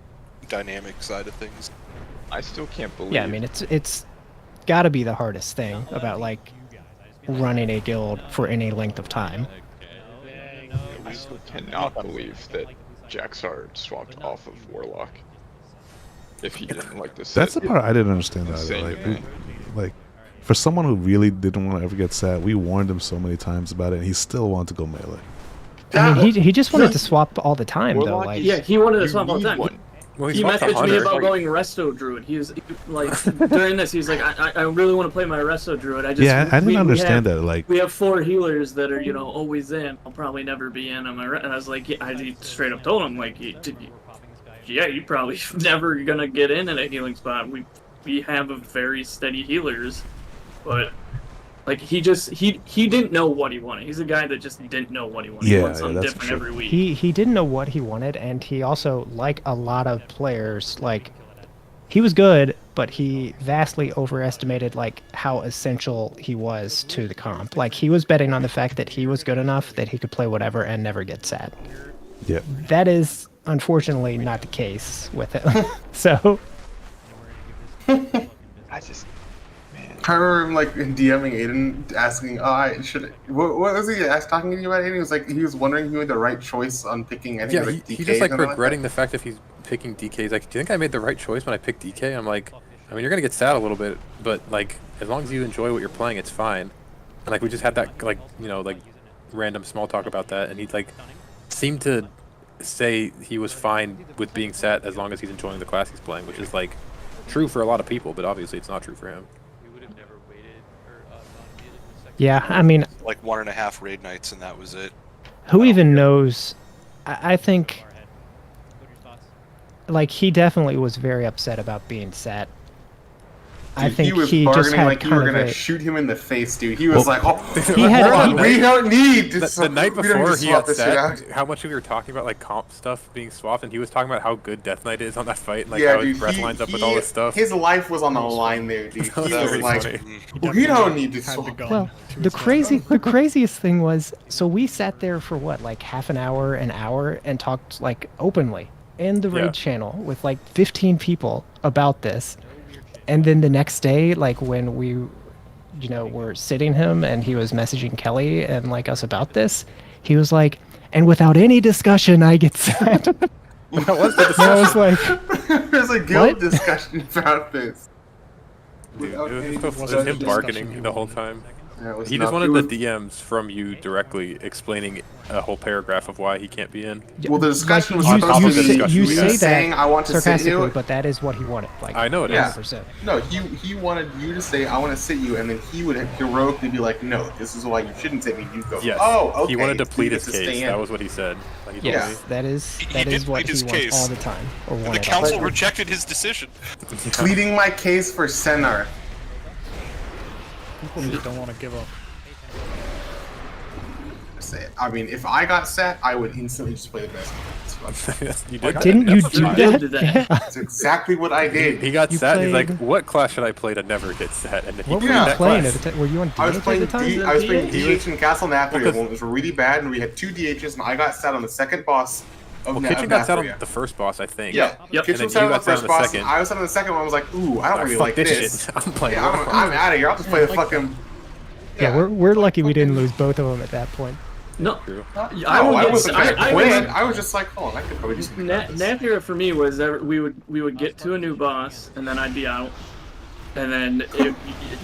Speaker 4: dynamic side of things.
Speaker 9: I still can't believe.
Speaker 7: Yeah, I mean, it's got to be the hardest thing about like running a guild for any length of time.
Speaker 9: I still cannot believe that Jaxar swapped off of Warlock. If he didn't like this.
Speaker 3: That's the part I didn't understand either. Like, for someone who really didn't want to ever get set, we warned him so many times about it, and he still wanted to go melee.
Speaker 7: I mean, he just wanted to swap all the time, though. Like,
Speaker 6: yeah, he wanted to swap all the time.
Speaker 12: Well,
Speaker 6: He messaged me about going Resto Druid. He was like, during this, he's like, I really want to play my Resto Druid. I
Speaker 3: didn't understand that. Like,
Speaker 6: we have 4 healers that are, you know, always in. I'll probably never be in. And I was like, I straight up told him, like, yeah, you probably never gonna get in at a healing spot. We have a very steady healers, but like he didn't know what he wanted. He's a guy that just didn't know what he wanted. He wanted something different every week.
Speaker 7: He didn't know what he wanted, and he also, like a lot of players, like he was good, but he vastly overestimated like how essential he was to the comp. Like he was betting on the fact that he was good enough that he could play whatever and never get sad.
Speaker 3: Yeah.
Speaker 7: That is unfortunately not the case with him. So
Speaker 9: I just, man.
Speaker 8: I remember him like DMing Aiden, asking, what was he talking to you about? Aiden? He was like, he was wondering if he made the right choice on picking any
Speaker 12: Yeah,
Speaker 8: like,
Speaker 12: he just like
Speaker 8: DKs
Speaker 12: regretting the fact if he's picking DKs. Like, do you think I made the right choice when I picked DK? I'm like, I mean, you're gonna get sad a little bit, but like, as long as you enjoy what you're playing, it's fine. And like, we just had that like, you know, like random small talk about that, and he like seemed to say he was fine with being set as long as he's enjoying the class he's playing, which is like true for a lot of people, but obviously it's not true for him.
Speaker 7: yeah, I mean,
Speaker 4: Like 1.5 raid nights, and that was it.
Speaker 7: who even knows? I think like he definitely was very upset about being set. I
Speaker 8: Dude,
Speaker 7: think
Speaker 8: he was
Speaker 7: he
Speaker 8: bargaining
Speaker 7: just had
Speaker 8: like you
Speaker 7: kind
Speaker 8: were
Speaker 7: of
Speaker 8: gonna
Speaker 7: a,
Speaker 8: shoot him in the face, dude. He was like, "Oh,
Speaker 7: He had-
Speaker 8: hold on, we don't need to
Speaker 12: The night
Speaker 8: we don't need
Speaker 12: before
Speaker 8: to
Speaker 12: he
Speaker 8: swap
Speaker 12: had
Speaker 8: this shit out."
Speaker 12: said how much we were talking about like comp stuff being swapped, and he was talking about how good Death Knight is on that fight, and like
Speaker 8: Yeah,
Speaker 12: how his
Speaker 8: dude,
Speaker 12: breath lines up with all this stuff.
Speaker 8: His life was on the line there, dude. He
Speaker 12: That was
Speaker 8: was
Speaker 12: very
Speaker 8: like,
Speaker 12: funny.
Speaker 8: we don't need to swap.
Speaker 7: well, the craziest thing was, so we sat there for what, like half an hour, and talked like openly in the raid channel with like 15 people about this, and then the next day, like when we, you know, were sitting him and he was messaging Kelly and like us about this, he was like, and without any discussion, I get sad.
Speaker 12: That was the
Speaker 7: I was like,
Speaker 8: there's a guild discussion about this.
Speaker 12: Dude, it was him bargaining the whole time.
Speaker 8: Yeah, it was
Speaker 12: He just
Speaker 8: not-
Speaker 12: wanted
Speaker 8: it
Speaker 12: the DMs from you directly explaining a whole paragraph of why he can't be in.
Speaker 8: Well, the discussion was
Speaker 7: you,
Speaker 8: supposed to be
Speaker 7: you say
Speaker 8: saying,
Speaker 7: that
Speaker 8: "I want to sit
Speaker 7: sarcastically,
Speaker 8: you."
Speaker 7: but that is what he wanted. Like,
Speaker 12: I know it is.
Speaker 7: 100%.
Speaker 8: No, he wanted you to say, "I want to sit you," and then he would heroically be like, "No, this is why you shouldn't sit me." You go,
Speaker 12: Yes.
Speaker 8: "Oh, okay."
Speaker 12: He wanted to
Speaker 8: so
Speaker 12: plead
Speaker 8: you
Speaker 12: his
Speaker 8: get to
Speaker 12: case.
Speaker 8: stay in.
Speaker 12: That was what he said. Like, he told
Speaker 7: Yes,
Speaker 12: me.
Speaker 7: that is
Speaker 4: He
Speaker 7: that
Speaker 4: did
Speaker 7: is what
Speaker 4: plead
Speaker 7: he
Speaker 4: his
Speaker 7: wants
Speaker 4: case.
Speaker 7: all the time. Or
Speaker 4: The
Speaker 7: wanted all
Speaker 4: council
Speaker 7: the time.
Speaker 4: rejected his decision.
Speaker 8: Pleading my case for Senar.
Speaker 16: People just don't want to give up.
Speaker 8: I mean, if I got set, I would instantly just play the best.
Speaker 12: You did.
Speaker 7: Didn't you do
Speaker 6: did
Speaker 7: that?
Speaker 6: that.
Speaker 8: That's exactly what I did.
Speaker 12: He got
Speaker 7: You
Speaker 12: set. He's like,
Speaker 7: played-
Speaker 12: "What class should I play to never get set?" And then he
Speaker 7: What were
Speaker 12: played
Speaker 7: you
Speaker 12: that
Speaker 7: playing
Speaker 12: class.
Speaker 7: at the time? Were you on
Speaker 8: I was
Speaker 7: DH
Speaker 8: playing
Speaker 7: at the time?
Speaker 8: I was playing
Speaker 12: He
Speaker 8: DH in Castle Nathria
Speaker 12: Well,
Speaker 8: when it was really bad, and we had 2 DHs, and I got set on the second boss of
Speaker 12: Well, Kitchen got set on
Speaker 8: Nathria.
Speaker 12: the first boss, I think.
Speaker 8: Yeah,
Speaker 6: Yep.
Speaker 8: Kitchen
Speaker 12: And then
Speaker 8: set
Speaker 12: you
Speaker 8: on the
Speaker 12: got set
Speaker 8: first
Speaker 12: on the
Speaker 8: boss.
Speaker 12: second.
Speaker 8: I was set on the second one. I was like, "Ooh, I don't really
Speaker 12: fuck
Speaker 8: like
Speaker 12: this
Speaker 8: this.
Speaker 12: shit. I'm playing.
Speaker 8: Yeah, I'm out of here. I'll just play the fucking."
Speaker 7: Yeah, we're lucky we didn't lose both of them at that point.
Speaker 6: No,
Speaker 12: True.
Speaker 8: I wasn't gonna
Speaker 6: I
Speaker 8: quit.
Speaker 6: remember-
Speaker 8: I was just like, "Oh, I could probably do something."
Speaker 6: Nathria for me was we would get to a new boss, and then I'd be out, and then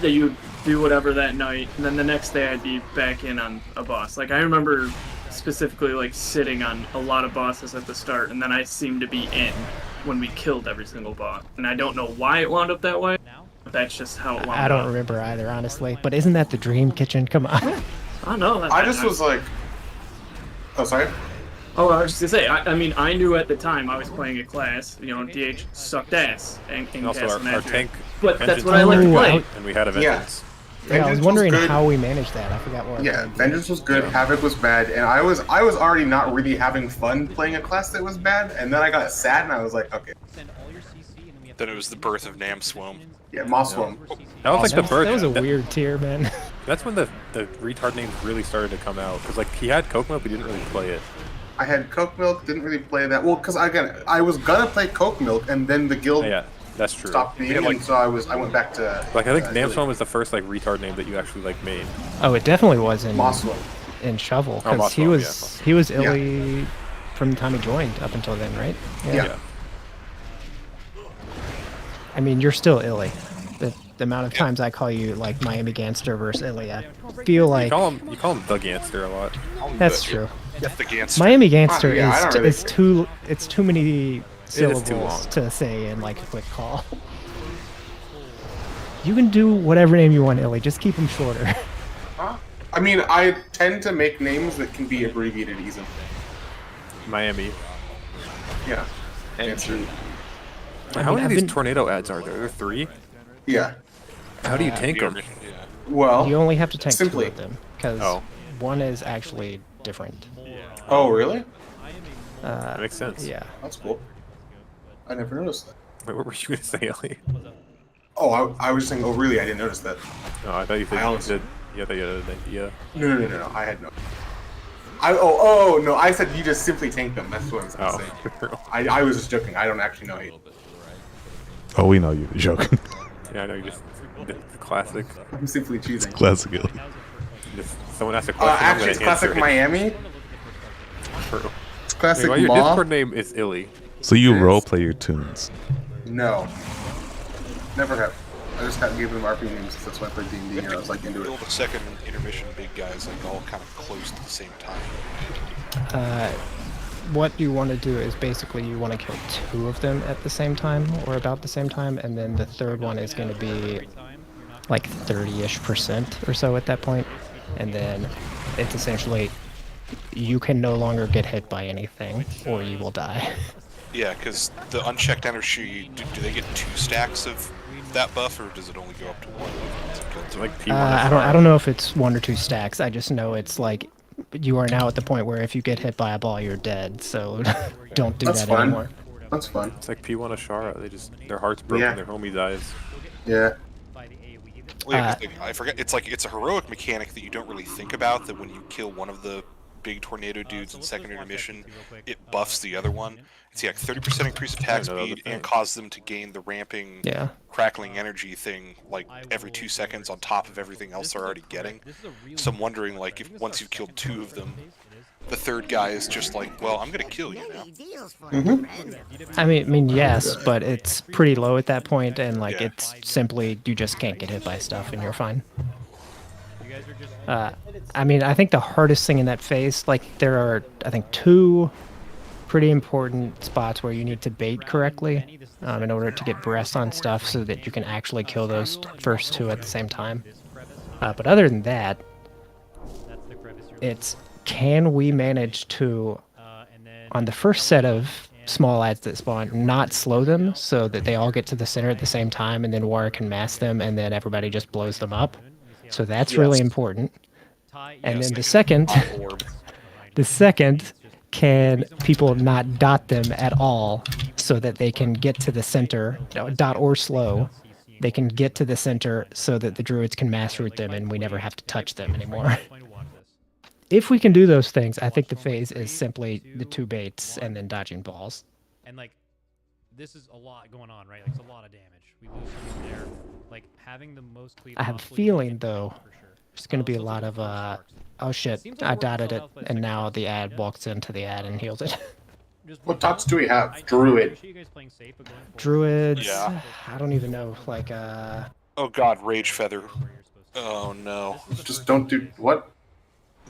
Speaker 6: you would do whatever that night, and then the next day I'd be back in on a boss. Like I remember specifically like sitting on a lot of bosses at the start, and then I seemed to be in when we killed every single boss, and I don't know why it wound up that way. But that's just how it wound up.
Speaker 7: I don't remember either, honestly. But isn't that the dream, Kitchen? Come on.
Speaker 6: I don't know.
Speaker 8: I just was like, "Oh, sorry."
Speaker 6: Oh, I was just gonna say. I mean, I knew at the time I was playing a class. You know, DH sucked ass, and
Speaker 12: Also,
Speaker 6: Castle
Speaker 12: our
Speaker 6: Nathria.
Speaker 12: tank.
Speaker 6: But that's
Speaker 12: Vengeance
Speaker 6: what I like to
Speaker 7: Oh,
Speaker 6: play.
Speaker 12: And we had a vengeance.
Speaker 7: Yeah, I was
Speaker 8: Vengeance
Speaker 7: wondering
Speaker 8: good.
Speaker 7: how we managed that. I forgot what.
Speaker 8: Yeah, Vengeance was good, Havoc was bad, and I was already not really having fun playing a class that was bad, and then I got sad, and I was like, okay.
Speaker 4: Then it was the birth of Namswom.
Speaker 8: Yeah, Mosswom.
Speaker 12: That was like the birth.
Speaker 7: That was a weird tier, man.
Speaker 12: That's when the retard names really started to come out. Because like he had Coke Milk, but he didn't really play it.
Speaker 8: I had Coke Milk, didn't really play that. Well, because I was gonna play Coke Milk, and then the guild
Speaker 12: Yeah, that's true.
Speaker 8: stopped me, and so I went back to...
Speaker 12: Like I think Namswom was the first like retard name that you actually like made.
Speaker 7: Oh, it definitely was in
Speaker 8: Mosswom.
Speaker 7: in Shovel
Speaker 12: Oh,
Speaker 7: because he
Speaker 12: Mothball,
Speaker 7: was he was illy from the time he joined up until then, right?
Speaker 8: Yeah.
Speaker 7: I mean, you're still illy. The amount of times I call you like Miami Gangster versus illy, I feel like
Speaker 12: you call him the Gangster a lot.
Speaker 7: that's true.
Speaker 4: Yes, the Gangster.
Speaker 7: Miami Gangster
Speaker 8: Yeah, I don't really
Speaker 7: is too many syllables
Speaker 12: long.
Speaker 7: to say in like a quick call. You can do whatever name you want, illy. Just keep them shorter.
Speaker 8: I mean, I tend to make names that can be abbreviated easily.
Speaker 12: Miami.
Speaker 8: Yeah.
Speaker 12: And how many of these tornado ads are there? There are 3?
Speaker 8: Yeah.
Speaker 12: How do you tank them?
Speaker 8: Well,
Speaker 7: you only have to tank
Speaker 8: simply.
Speaker 7: 2 of them because one is actually different.
Speaker 8: Oh, really?
Speaker 12: That makes sense.
Speaker 7: Yeah.
Speaker 8: That's cool. I never noticed that.
Speaker 12: Wait, what were you going to say, Ellie?
Speaker 8: Oh, I was saying, oh, really? I didn't notice that.
Speaker 12: No, I thought you said you did. Yeah, I thought you had an idea.
Speaker 8: No. I had no. No, I said you just simply tank them. That's what I was saying. I was just joking. I don't actually know you.
Speaker 3: Oh, we know you're joking.
Speaker 12: Yeah, I know you just the classic.
Speaker 8: I'm simply choosing.
Speaker 3: Classic illy.
Speaker 12: Just someone asked a question.
Speaker 8: Actually, it's classic Miami.
Speaker 12: True.
Speaker 8: It's classic
Speaker 12: Your
Speaker 8: Maw.
Speaker 12: Discord name is illy.
Speaker 3: So you roleplay your tunes.
Speaker 8: No. Never have. I just gave them RP names because that's why I played D&D and I was like into it.
Speaker 4: The second intermission big guys like all kind of close at the same time.
Speaker 7: What you want to do is basically you want to kill 2 of them at the same time or about the same time, and then the third one is going to be like 30-ish% or so at that point, and then it's essentially you can no longer get hit by anything or you will die.
Speaker 4: Yeah, because the unchecked energy, do they get 2 stacks of that buff, or does it only go up to 1?
Speaker 12: Like
Speaker 7: I don't know if it's 1 or 2 stacks. I just know it's like you are now at the point where if you get hit by a ball, you're dead. So don't do that anymore.
Speaker 8: That's fun.
Speaker 12: It's like P1 Ashara. Their heart's broken. Their homie dies.
Speaker 8: Yeah.
Speaker 4: I forget. It's like it's a heroic mechanic that you don't really think about. That when you kill one of the big tornado dudes in second intermission, it buffs the other one. It's like 30% increase attack speed and causes them to gain the ramping, crackling energy thing like every 2 seconds on top of everything else they're already getting. So I'm wondering, like, if once you've killed 2 of them, the third guy is just like, well, I'm gonna kill you now.
Speaker 7: I mean, yes, but it's pretty low at that point, and like it's simply you just can't get hit by stuff, and you're fine. I mean, I think the hardest thing in that phase, like there are, I think 2 pretty important spots where you need to bait correctly in order to get breasts on stuff so that you can actually kill those first 2 at the same time. But other than that, it's can we manage to, on the first set of small ads that spawn, not slow them so that they all get to the center at the same time and then War can mass them and then everybody just blows them up. So that's really important. And then the second, can people not dot them at all so that they can get to the center, dot or slow, they can get to the center so that the druids can mass root them and we never have to touch them anymore. If we can do those things, I think the phase is simply the 2 baits and then dodging balls.
Speaker 1: And like, this is a lot going on, right? Like, it's a lot of damage. We lose someone there. Like, having the most cleave.
Speaker 7: I have a feeling, though, there's going to be a lot of, oh shit, I dotted it, and now the ad walks into the ad and heals it.
Speaker 8: What dots do we have? Druid.
Speaker 7: Druids,
Speaker 4: Yeah.
Speaker 7: I don't even know, like,
Speaker 4: Oh god, Rage Feather. Oh no.
Speaker 8: Just don't do, what?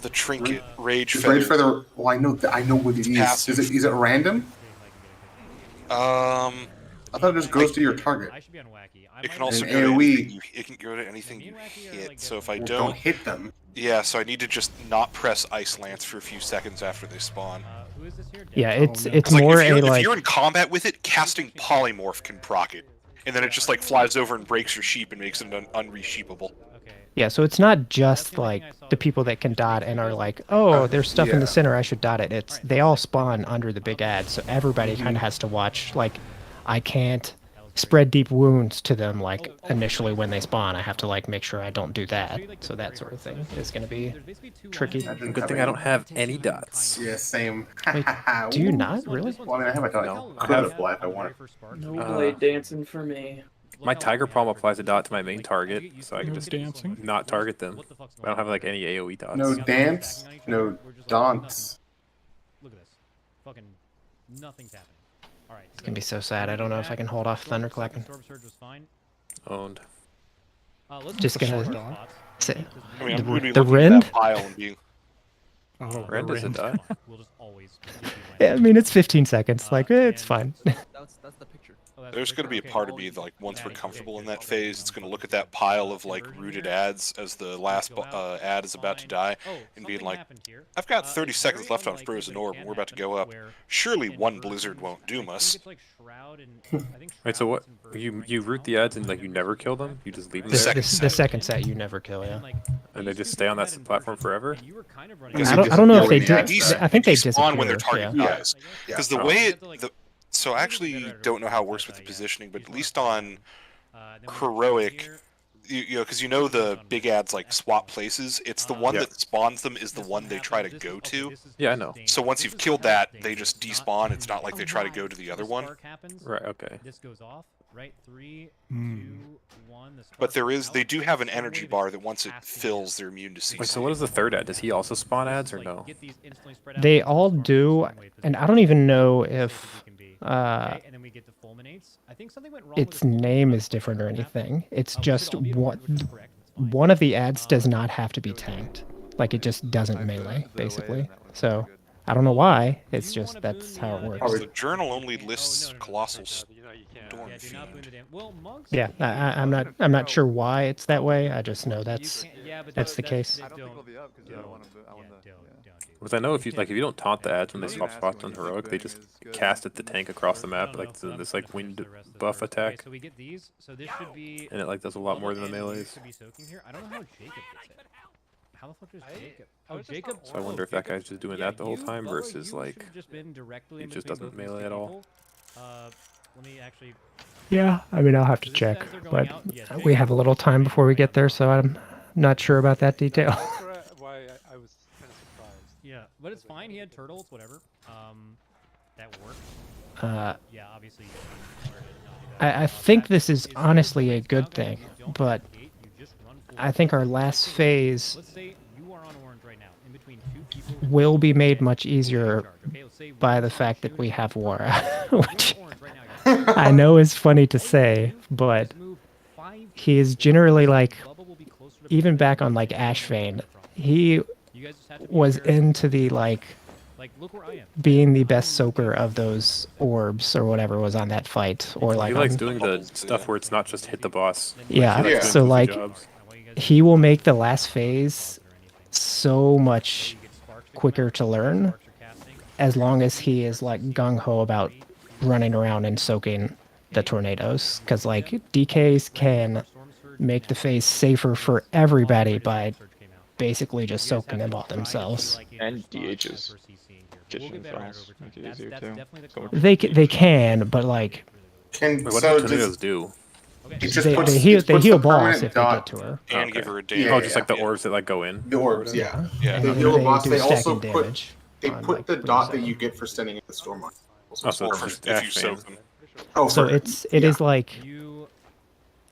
Speaker 4: The trinket, Rage
Speaker 8: Is
Speaker 4: Feather.
Speaker 8: Rage Feather, well, I know what it is. Is it random? I thought it just goes to your target.
Speaker 4: It can also
Speaker 8: And
Speaker 4: go to
Speaker 8: AoE.
Speaker 4: anything it can go to anything you hit. So if I
Speaker 8: Don't hit them.
Speaker 4: Yeah, so I need to just not press Ice Lance for a few seconds after they spawn.
Speaker 7: yeah, it's
Speaker 4: Like,
Speaker 7: more
Speaker 4: if you're in combat with it, casting Polymorph can proc it. And then it just like flies over and breaks your sheep and makes it unresheepable.
Speaker 7: Yeah, so it's not just like the people that can dot and are like, oh, there's stuff in the center, I should dot it. It's they all spawn under the big ad, so everybody kind of has to watch. Like, I can't spread deep wounds to them like initially when they spawn. I have to like make sure I don't do that. So that sort of thing is going to be tricky.
Speaker 12: Good thing I don't have any dots.
Speaker 8: Yeah, same.
Speaker 7: Wait, do you not really?
Speaker 8: Well, I mean, I have a dot.
Speaker 12: No,
Speaker 8: I could have black. I want it.
Speaker 6: No blade dancing for me.
Speaker 12: My Tiger Palm applies a dot to my main target, so I can
Speaker 16: No
Speaker 12: just
Speaker 16: dancing.
Speaker 12: not target them. I don't have like any AoE dots.
Speaker 8: No dance, no dance.
Speaker 1: Look at this. Fucking nothing's happening. All right.
Speaker 7: It's gonna be so sad. I don't know if I can hold off Thunderclapping.
Speaker 1: Storm Surge was fine.
Speaker 12: Owned.
Speaker 7: Just gonna say
Speaker 4: I mean, I'm gonna be
Speaker 7: the
Speaker 4: looking at
Speaker 7: Rend.
Speaker 4: that pile and being,
Speaker 16: Oh,
Speaker 12: Rend is a dot.
Speaker 1: We'll just always.
Speaker 7: Yeah, I mean it's 15 seconds. Like it's fine.
Speaker 15: That's the picture.
Speaker 4: there's going to be a part of me that, like, once we're comfortable in that phase, it's going to look at that pile of, like, rooted ads as the last ad is about to die, and being like, I've got 30 seconds left on Frozen Orb, and we're about to go up. Surely one blizzard won't doom us.
Speaker 12: Wait, so what? You root the ads and like you never kill them? You just leave them
Speaker 7: The,
Speaker 12: there?
Speaker 7: the second set you never kill, yeah.
Speaker 12: And they just stay on that platform forever?
Speaker 7: I don't know if they did. I think they
Speaker 4: spawn when their
Speaker 7: disappear.
Speaker 4: target dies. Because the way so I actually don't know how it works with the positioning, but at least on heroic, you know, because you know the big ads like swap places. It's the one that spawns them is the one they try to go to.
Speaker 12: Yeah, I know.
Speaker 4: So once you've killed that, they just despawn. It's not like they try to go to the other one.
Speaker 12: Right. Okay.
Speaker 1: This goes off. Right. 3, 2, 1.
Speaker 4: But they do have an energy bar that once it fills, they're immune to cease.
Speaker 12: Wait, so what is the third ad? Does he also spawn ads or no?
Speaker 7: They all do, and I don't even know if
Speaker 1: and then we get the fulminates. I think something went wrong
Speaker 7: its name is different or anything. It's just one of the ads does not have to be tanked. Like it just doesn't melee, basically. So I don't know why. It's just that's how it works.
Speaker 4: The journal only lists Colossal Storm Fiend.
Speaker 7: Yeah, I'm not sure why it's that way. I just know that's the case.
Speaker 12: Because I know if you don't taunt the ads when they swap spots on heroic, they just cast at the tank across the map like this like wind buff attack.
Speaker 1: So we get these. So this should be.
Speaker 12: And it like does a lot more than the melees.
Speaker 1: I don't know how Jacob does it. How the fuck does Jacob? Oh, Jacob.
Speaker 12: So I wonder if that guy's just doing that the whole time versus like he just doesn't melee at all.
Speaker 1: Let me actually.
Speaker 7: Yeah, I mean I'll have to check, but we have a little time before we get there, so I'm not sure about that detail.
Speaker 21: Why I was kind of surprised.
Speaker 1: Yeah, but it's fine. He had turtles, whatever. That worked. Yeah, obviously.
Speaker 7: I think this is honestly a good thing, but I think our last phase will be made much easier by the fact that we have War, which I know is funny to say, but he is generally like, even back on like Ashvane, he was into the like being the best soaker of those orbs or whatever was on that fight, or like
Speaker 12: he likes doing the stuff where it's not just hit the boss.
Speaker 7: Yeah, so like he will make the last phase so much quicker to learn as long as he is like gung-ho about running around and soaking the tornadoes, because like DKs can make the phase safer for everybody by basically just soaking them all themselves.
Speaker 9: And DHs. Kitchen fries make it easier too.
Speaker 7: They can, but like
Speaker 8: Can
Speaker 12: Wait, what
Speaker 8: so
Speaker 12: do tornadoes
Speaker 8: just,
Speaker 12: do?
Speaker 8: it just
Speaker 7: they,
Speaker 8: puts,
Speaker 7: they heal
Speaker 8: it puts
Speaker 7: the
Speaker 8: the
Speaker 7: boss
Speaker 8: permanent
Speaker 7: if they
Speaker 8: dot
Speaker 7: get to her.
Speaker 4: And give her a
Speaker 8: Yeah,
Speaker 12: Oh, just like the orbs that like go in.
Speaker 8: The orbs, yeah.
Speaker 4: Yeah.
Speaker 8: They
Speaker 7: And
Speaker 8: heal
Speaker 7: they
Speaker 8: the boss.
Speaker 7: do
Speaker 8: They also
Speaker 7: stacking
Speaker 8: put
Speaker 7: damage on,
Speaker 8: put
Speaker 7: like,
Speaker 8: the
Speaker 7: what do you
Speaker 8: dot
Speaker 7: say?
Speaker 8: that you get for standing in the storm.
Speaker 12: Oh, so
Speaker 4: Or
Speaker 12: it's just
Speaker 4: if you
Speaker 12: Ashvane.
Speaker 4: soak them.
Speaker 8: Oh,
Speaker 7: So
Speaker 8: for-
Speaker 7: it is like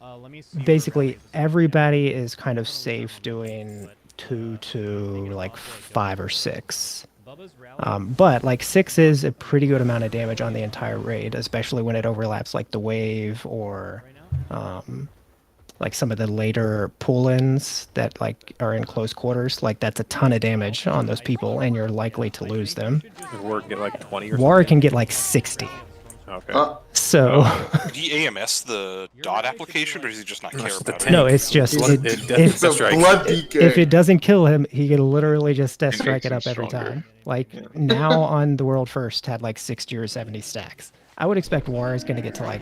Speaker 1: Let me see
Speaker 7: basically everybody is kind of safe doing 2 to like 5 or 6. But like 6 is a pretty good amount of damage on the entire raid, especially when it overlaps like the wave or like some of the later pull-ins that like are in close quarters. Like that's a ton of damage on those people, and you're likely to lose them.
Speaker 12: Does War get like 20 or
Speaker 7: War
Speaker 12: something?
Speaker 7: can get like 60.
Speaker 12: Okay.
Speaker 7: So
Speaker 4: Did he AMS the dot application, or does he just not care about it?
Speaker 7: no, it's just if it doesn't kill him, he can literally just death strike it up every time. Like now on the world first had like 60 or 70 stacks. I would expect War is going to get to like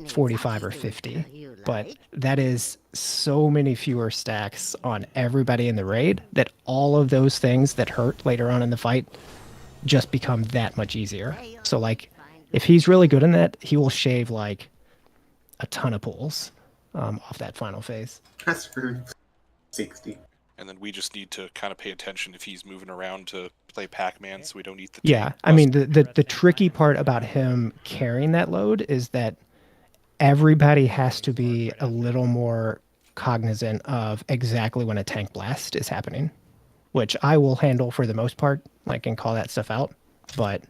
Speaker 7: 45 or 50, but that is so many fewer stacks on everybody in the raid that all of those things that hurt later on in the fight just become that much easier. So like if he's really good in that, he will shave like a ton of pulls off that final phase.
Speaker 8: That's really 60.
Speaker 4: And then we just need to kind of pay attention if he's moving around to play Pac-Man, so we don't eat the.
Speaker 7: Yeah, I mean the tricky part about him carrying that load is that everybody has to be a little more cognizant of exactly when a tank blast is happening, which I will handle for the most part, like, and call that stuff out. But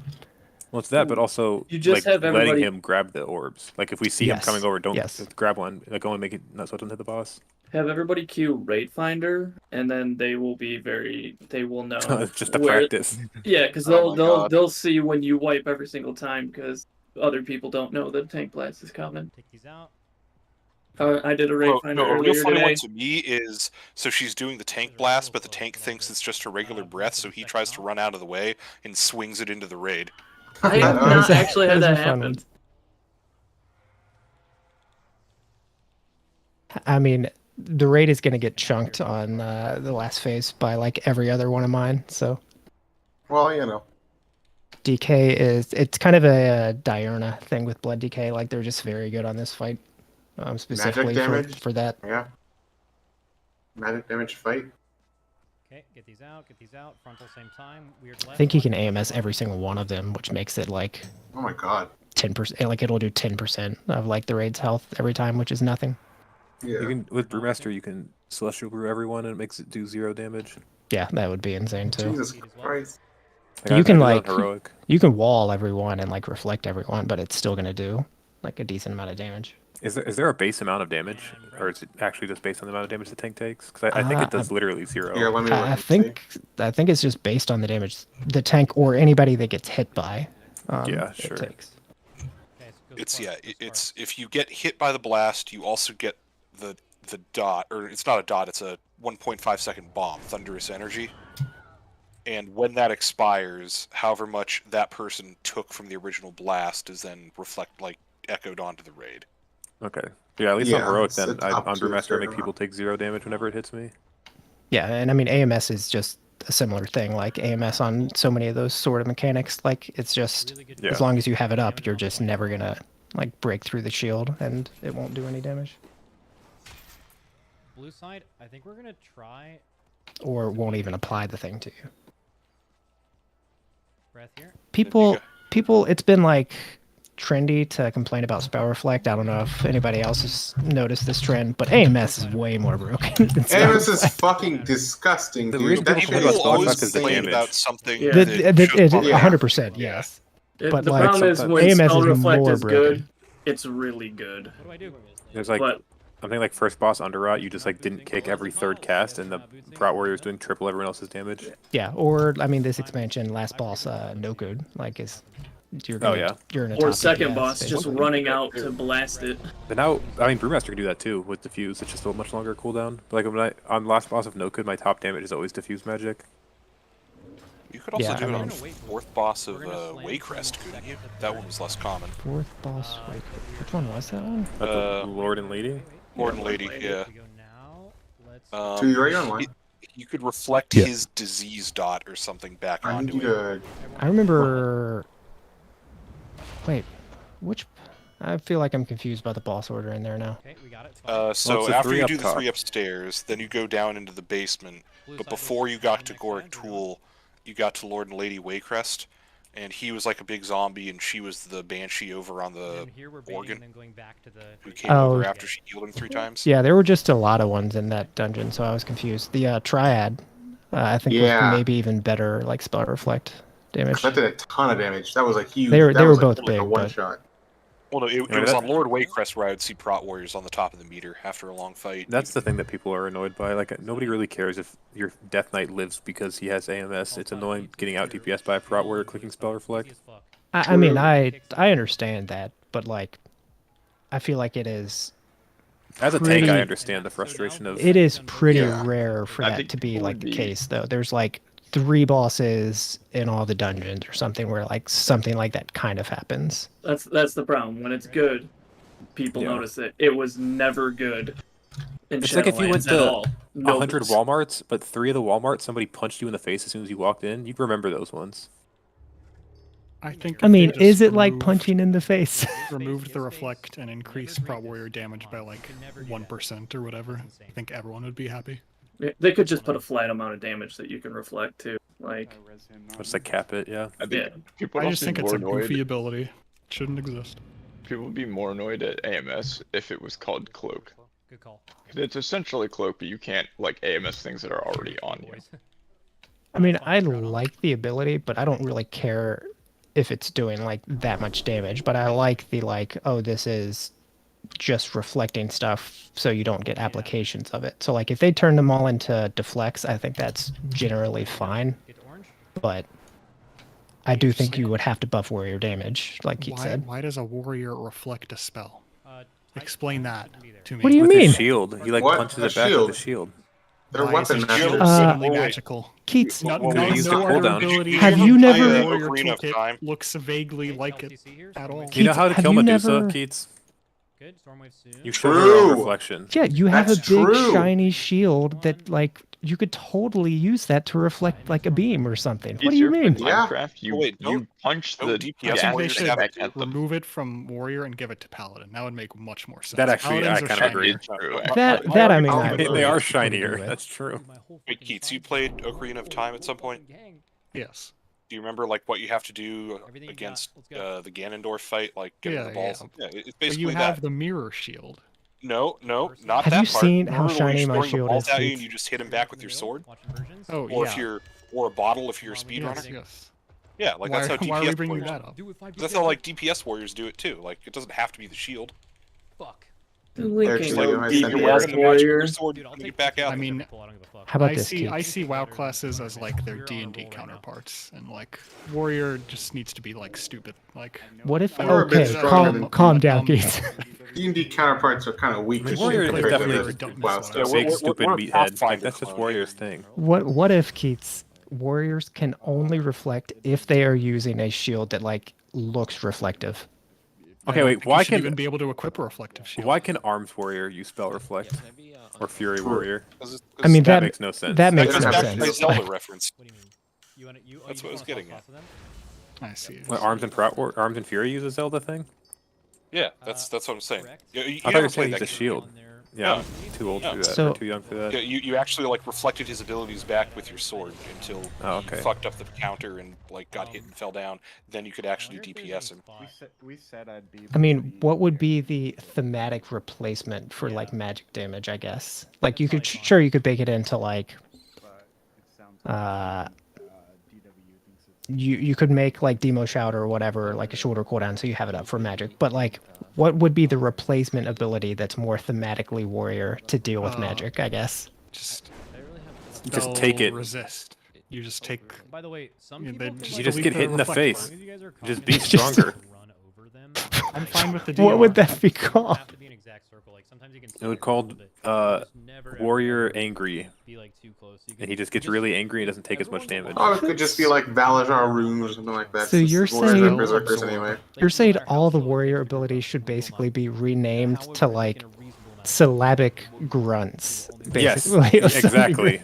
Speaker 12: well, it's that, but also
Speaker 6: You just
Speaker 12: like
Speaker 6: have everybody-
Speaker 12: letting him grab the orbs. Like if we see him
Speaker 7: Yes,
Speaker 12: coming over, don't
Speaker 7: yes.
Speaker 12: grab one. Like only make it not so it doesn't hit the boss.
Speaker 6: Have everybody queue Raid Finder, and then they will be they will know.
Speaker 12: Just a
Speaker 6: where-
Speaker 12: practice.
Speaker 6: Yeah, because they'll see when you wipe every single time, because other people don't know that a tank blast is coming.
Speaker 1: Take these out.
Speaker 6: I did a Raid
Speaker 4: Oh,
Speaker 6: Finder
Speaker 4: no, a
Speaker 6: earlier
Speaker 4: real funny
Speaker 6: today.
Speaker 4: one to me is, so she's doing the tank blast, but the tank thinks it's just a regular breath, so he tries to run out of the way and swings it into the raid.
Speaker 6: I have not actually had that
Speaker 7: fun
Speaker 6: happen.
Speaker 7: one. I mean, the raid is going to get chunked on the last phase by like every other one of mine. So
Speaker 8: Well, you know.
Speaker 7: DK it's kind of a Diurna thing with Blood DK. Like they're just very good on this fight, specifically
Speaker 8: Magic damage?
Speaker 7: for that.
Speaker 8: Yeah. Magic damage fight.
Speaker 1: Okay, get these out. Get these out. Frontal same time. Weird left.
Speaker 7: I think he can AMS every single one of them, which makes it like
Speaker 8: Oh my god.
Speaker 7: 10%. Like it'll do 10% of like the raid's health every time, which is nothing.
Speaker 8: Yeah.
Speaker 12: You can with Brewmaster you can Celestial Brew everyone and it makes it do 0 damage.
Speaker 7: Yeah, that would be insane too.
Speaker 8: Jesus Christ.
Speaker 12: Like,
Speaker 7: You
Speaker 12: I
Speaker 7: can
Speaker 12: did it on
Speaker 7: like
Speaker 12: heroic.
Speaker 7: you can wall everyone and like reflect everyone, but it's still gonna do like a decent amount of damage.
Speaker 12: Is there a base amount of damage, or is it actually just based on the amount of damage the tank takes? Because I think it does literally 0.
Speaker 8: Here, let me look
Speaker 7: I
Speaker 8: and
Speaker 7: think it's just based on the damage the tank or anybody that gets hit by.
Speaker 12: Yeah,
Speaker 7: it
Speaker 12: sure.
Speaker 7: takes.
Speaker 4: It's if you get hit by the blast, you also get the dot, or it's not a dot, it's a 1.5 second bomb, thunderous energy. And when that expires, however much that person took from the original blast is then echoed onto the raid.
Speaker 12: Okay. Yeah, at least
Speaker 8: Yeah,
Speaker 12: on heroic
Speaker 8: it's
Speaker 12: then
Speaker 8: up
Speaker 12: on
Speaker 8: to a
Speaker 12: Brewmaster I
Speaker 8: certain
Speaker 12: make people take 0 damage whenever it hits me.
Speaker 7: Yeah, and I mean AMS is just a similar thing. Like AMS on so many of those sort of mechanics, like it's just
Speaker 12: Yeah.
Speaker 7: as long as you have it up, you're just never gonna like break through the shield and it won't do any damage.
Speaker 1: Blue side, I think we're gonna try
Speaker 7: Or won't even apply the thing to you.
Speaker 1: breath here.
Speaker 7: People it's been like trendy to complain about spell reflect. I don't know if anybody else has noticed this trend, but AMS is way more broken than spell
Speaker 8: AMS is
Speaker 7: reflect.
Speaker 8: fucking disgusting,
Speaker 12: The
Speaker 8: dude.
Speaker 12: reason
Speaker 8: That
Speaker 12: people
Speaker 8: shit
Speaker 12: complain
Speaker 8: is
Speaker 12: about spell
Speaker 8: always
Speaker 12: reflect is the
Speaker 8: insane.
Speaker 12: damage.
Speaker 4: About something
Speaker 6: Yeah.
Speaker 4: that should
Speaker 7: 100%, yes. But
Speaker 6: the
Speaker 7: like
Speaker 6: problem is when
Speaker 7: AMS
Speaker 6: spell
Speaker 7: is
Speaker 6: reflect
Speaker 7: more
Speaker 6: is
Speaker 7: broken.
Speaker 6: good, it's really good.
Speaker 1: What do I do?
Speaker 12: There's like
Speaker 6: But
Speaker 12: I think like first boss under rot, you just like didn't kick every third cast, and the Prot Warrior's doing triple everyone else's damage.
Speaker 7: Yeah, or I mean this expansion last boss no good like is you're gonna,
Speaker 12: yeah.
Speaker 7: you're in a
Speaker 6: or
Speaker 7: top
Speaker 6: second
Speaker 7: DPS,
Speaker 6: boss just
Speaker 7: basically.
Speaker 6: running out to blast it.
Speaker 12: But now, I mean, Brewmaster can do that too with diffuse. It's just a much longer cooldown. But like when on last boss of no good, my top damage is always diffuse magic.
Speaker 4: You could also
Speaker 7: Yeah,
Speaker 4: do
Speaker 7: I
Speaker 4: it on
Speaker 7: mean-
Speaker 4: fourth boss of Waycrest, couldn't you? That one was less common.
Speaker 7: Fourth boss. Wait, which one was that one?
Speaker 12: The Lord and Lady.
Speaker 4: Lord and Lady, yeah.
Speaker 8: So you're already online.
Speaker 4: You could reflect
Speaker 3: Yeah.
Speaker 4: his disease dot or something back
Speaker 8: I need
Speaker 4: onto
Speaker 8: you
Speaker 4: it.
Speaker 8: to.
Speaker 7: I remember. Wait, which? I feel like I'm confused about the boss order in there now.
Speaker 1: Okay, we got it.
Speaker 4: So
Speaker 12: it's the
Speaker 4: after
Speaker 12: three
Speaker 4: you
Speaker 12: up
Speaker 4: do the
Speaker 12: top.
Speaker 4: 3 upstairs, then you go down into the basement. But before you got to Goric Tool, you got to Lord and Lady Waycrest, and he was like a big zombie, and she was the banshee over on the
Speaker 1: And here we're baiting
Speaker 4: organ,
Speaker 1: and then going back to the
Speaker 4: who came
Speaker 7: Oh.
Speaker 4: over after she healed him 3 times.
Speaker 7: Yeah, there were just a lot of ones in that dungeon, so I was confused. The triad, I think,
Speaker 8: Yeah.
Speaker 7: was maybe even better, like spell reflect damage.
Speaker 8: That did a ton of damage. That was a huge.
Speaker 7: They were-
Speaker 8: that
Speaker 7: they were
Speaker 8: was
Speaker 7: both
Speaker 8: like
Speaker 7: big,
Speaker 8: a
Speaker 7: but-
Speaker 8: one shot.
Speaker 4: Well, no, it
Speaker 12: mean,
Speaker 4: was
Speaker 12: that-
Speaker 4: on Lord Waycrest where I would see Prot Warriors on the top of the meter after a long fight.
Speaker 12: That's the thing that people are annoyed by. Like nobody really cares if your Death Knight lives because he has AMS. It's annoying getting out DPS by a Prot Warrior clicking spell reflect.
Speaker 7: I mean, I understand that, but like, I feel like it is.
Speaker 12: As a tank,
Speaker 7: pretty-
Speaker 12: I understand the frustration of.
Speaker 7: It is pretty
Speaker 8: Yeah.
Speaker 7: rare for
Speaker 9: I
Speaker 7: that
Speaker 9: think
Speaker 7: to be
Speaker 9: people
Speaker 7: like
Speaker 9: would
Speaker 7: the
Speaker 9: be-
Speaker 7: case, though. There's like 3 bosses in all the dungeons or something where like something like that kind of happens.
Speaker 6: That's the problem. When it's good, people
Speaker 12: Yeah.
Speaker 6: notice it. It was never good in
Speaker 12: It's like if you went
Speaker 6: Shadowlands at
Speaker 12: to
Speaker 6: all.
Speaker 12: 100 Walmarts, but 3 of the Walmarts somebody punched you in the face as soon as you walked in. You'd remember those ones.
Speaker 16: I think.
Speaker 7: I
Speaker 16: if they
Speaker 7: mean,
Speaker 16: just
Speaker 7: is it like
Speaker 16: removed-
Speaker 7: punching in the face?
Speaker 16: removed the reflect and increased Prot Warrior damage by like 1% or whatever, I think everyone would be happy.
Speaker 6: Yeah, they could just put a flat amount of damage that you can reflect too. Like,
Speaker 12: Just like cap it, yeah.
Speaker 9: I think
Speaker 6: yeah.
Speaker 9: people
Speaker 16: I
Speaker 9: are
Speaker 16: just
Speaker 9: also
Speaker 16: think it's
Speaker 9: more
Speaker 16: a goofy
Speaker 9: annoyed.
Speaker 16: ability. It shouldn't exist.
Speaker 9: People would be more annoyed at AMS if it was called cloak.
Speaker 1: Good call.
Speaker 9: It's essentially cloak, but you can't like AMS things that are already on you.
Speaker 7: I mean, I like the ability, but I don't really care if it's doing like that much damage. But I like the like, oh, this is just reflecting stuff so you don't get applications of it. So like if they turn them all into deflects, I think that's generally fine. But I do think you would have to buff warrior damage, like Keith said.
Speaker 16: Why does a warrior reflect a spell? Explain that to me.
Speaker 7: What do you
Speaker 12: With
Speaker 7: mean?
Speaker 12: his shield. He like
Speaker 8: What?
Speaker 12: punches
Speaker 8: A
Speaker 12: it back
Speaker 8: shield?
Speaker 12: with a shield.
Speaker 8: They're
Speaker 16: Why is
Speaker 8: weapon
Speaker 16: his
Speaker 8: masters.
Speaker 16: shield suddenly magical?
Speaker 7: Keats,
Speaker 16: No,
Speaker 12: Well,
Speaker 16: no,
Speaker 12: we used
Speaker 16: no
Speaker 12: the
Speaker 16: other
Speaker 12: cooldown.
Speaker 16: ability
Speaker 7: Have
Speaker 16: in
Speaker 7: you
Speaker 16: the
Speaker 7: never-
Speaker 16: warrior
Speaker 4: Ocarina of
Speaker 16: toolkit
Speaker 4: Time.
Speaker 16: looks vaguely like it at all.
Speaker 12: You know how to
Speaker 7: have
Speaker 12: kill
Speaker 7: you
Speaker 12: Medusa,
Speaker 7: never-
Speaker 12: Keats?
Speaker 1: Good. Stormwave soon.
Speaker 12: You show her a
Speaker 8: True.
Speaker 12: reflection.
Speaker 7: Yeah, you have
Speaker 8: That's
Speaker 7: a big
Speaker 8: true.
Speaker 7: shiny shield that like you could totally use that to reflect like a beam or something. What
Speaker 9: It's
Speaker 7: do you
Speaker 9: your
Speaker 7: mean?
Speaker 8: Yeah.
Speaker 9: Minecraft, you
Speaker 4: Oh, wait,
Speaker 9: you punch
Speaker 4: don't
Speaker 9: the
Speaker 4: DPS
Speaker 16: I
Speaker 9: gas
Speaker 16: think they
Speaker 4: warriors
Speaker 16: should
Speaker 4: have
Speaker 9: back
Speaker 4: it
Speaker 9: at them.
Speaker 16: remove it from warrior and give it to paladin. That would make much more sense.
Speaker 12: That actually,
Speaker 16: Paladins
Speaker 12: I
Speaker 16: are
Speaker 12: kind of
Speaker 16: shiny.
Speaker 12: agree.
Speaker 9: It's true.
Speaker 7: That I mean,
Speaker 8: I'll
Speaker 7: I
Speaker 8: give it
Speaker 12: They are
Speaker 7: would
Speaker 12: shinier.
Speaker 7: agree with.
Speaker 12: That's true.
Speaker 4: Wait, Keats, you played Ocarina of Time at some point?
Speaker 16: Yes.
Speaker 4: Do you remember like what you have to do
Speaker 1: Everything you
Speaker 4: against
Speaker 1: got. Let's go.
Speaker 4: the Ganondorf fight, like getting the balls? Yeah, it's
Speaker 16: But
Speaker 4: basically
Speaker 16: you have
Speaker 4: that.
Speaker 16: the mirror shield.
Speaker 4: No, not
Speaker 7: Have
Speaker 4: that
Speaker 7: you
Speaker 4: part.
Speaker 7: seen how
Speaker 4: Remember when
Speaker 7: shiny
Speaker 4: you're
Speaker 7: my
Speaker 4: throwing the
Speaker 7: shield
Speaker 4: balls
Speaker 7: is,
Speaker 4: at you and
Speaker 7: Keats?
Speaker 4: you just hit him back with your sword?
Speaker 16: Oh,
Speaker 4: Or
Speaker 16: yeah.
Speaker 4: if you're or a bottle if you're a
Speaker 16: Yes,
Speaker 4: speedrunner?
Speaker 16: yes.
Speaker 4: Yeah, like that's how DPS
Speaker 16: why are we bringing
Speaker 4: warriors
Speaker 16: that
Speaker 4: do.
Speaker 16: up?
Speaker 4: That's how like DPS warriors do it too. Like it doesn't have to be the shield.
Speaker 1: Fuck.
Speaker 6: Linking
Speaker 4: Just
Speaker 8: There
Speaker 4: like
Speaker 8: you go, I
Speaker 4: you're
Speaker 8: said
Speaker 4: wearing
Speaker 8: yes.
Speaker 4: the magic
Speaker 6: warrior.
Speaker 4: your sword and get back out.
Speaker 16: I mean,
Speaker 7: How about
Speaker 16: I
Speaker 7: this,
Speaker 16: see
Speaker 7: Keith?
Speaker 16: I see WoW classes as like their D&D counterparts, and like warrior just needs to be like stupid. Like
Speaker 7: What if?
Speaker 8: We're a bit
Speaker 7: Okay,
Speaker 8: stronger than
Speaker 7: calm down, Keith.
Speaker 8: D&D counterparts are kind of weak.
Speaker 12: I mean,
Speaker 8: as
Speaker 12: warrior
Speaker 8: shit
Speaker 12: is
Speaker 8: compared to
Speaker 12: definitely
Speaker 8: the
Speaker 16: just
Speaker 8: WoW
Speaker 16: a
Speaker 8: stuff.
Speaker 12: Big
Speaker 4: we're
Speaker 12: stupid
Speaker 4: a
Speaker 12: meathead. Like
Speaker 4: Pathfinder
Speaker 12: that's just
Speaker 4: clone,
Speaker 12: warrior's thing.
Speaker 7: What if, Keats? Warriors can only reflect if they are using a shield that like looks reflective.
Speaker 12: Okay,
Speaker 16: I don't
Speaker 12: wait.
Speaker 16: think
Speaker 12: Why
Speaker 16: you should
Speaker 12: can
Speaker 16: even be able to equip a reflective shield?
Speaker 12: why can arms warrior use spell reflect or fury warrior?
Speaker 7: I mean
Speaker 12: that makes no sense.
Speaker 7: That makes
Speaker 4: That's
Speaker 7: no
Speaker 4: back to
Speaker 7: sense.
Speaker 4: the Zelda reference.
Speaker 1: What do you mean? You want you?
Speaker 4: That's what I was getting at.
Speaker 16: I see.
Speaker 12: What, arms and fury use a Zelda thing?
Speaker 4: Yeah, that's what I'm saying. You
Speaker 12: I thought you
Speaker 4: never
Speaker 12: were saying
Speaker 4: played
Speaker 12: use
Speaker 4: that
Speaker 12: a
Speaker 4: game.
Speaker 12: shield. Yeah, I'm too old for that.
Speaker 7: So-
Speaker 12: or too young for that.
Speaker 4: Yeah, you actually like reflected his abilities back with your sword until
Speaker 12: Oh,
Speaker 4: you
Speaker 12: okay.
Speaker 4: fucked up the counter and like got hit and fell down. Then you could actually DPS him.
Speaker 17: We said I'd be.
Speaker 7: I mean, what would be the thematic replacement for like magic damage? I guess like you could sure you could bake it into like you could make like demo shout or whatever like a shorter cooldown so you have it up for magic. But like, what would be the replacement ability that's more thematically warrior to deal with magic? I guess.
Speaker 16: Just
Speaker 12: take it.
Speaker 16: Resist. You just take.
Speaker 1: By the way, some
Speaker 16: You,
Speaker 1: people
Speaker 16: they
Speaker 1: can,
Speaker 12: You
Speaker 1: like,
Speaker 12: just get hit in the
Speaker 16: reflect
Speaker 12: face.
Speaker 1: As long as you guys are
Speaker 12: Just
Speaker 1: calm
Speaker 12: be
Speaker 1: and
Speaker 12: stronger.
Speaker 1: run over them.
Speaker 16: I'm fine with the DR.
Speaker 7: What would that be called?
Speaker 1: Have to be an exact circle. Like sometimes you can.
Speaker 12: It would called warrior angry,
Speaker 1: Be like too close. You
Speaker 12: and
Speaker 1: can
Speaker 12: he just gets really angry and doesn't take as much damage.
Speaker 8: Oh, it could just be like Valajar runes or something like that.
Speaker 7: So
Speaker 8: since
Speaker 7: you're
Speaker 8: warriors are
Speaker 7: saying-
Speaker 8: berserkers anyway.
Speaker 7: You're saying all the warrior abilities should basically be renamed to like syllabic grunts.
Speaker 12: Yes,
Speaker 7: Basically.
Speaker 12: exactly.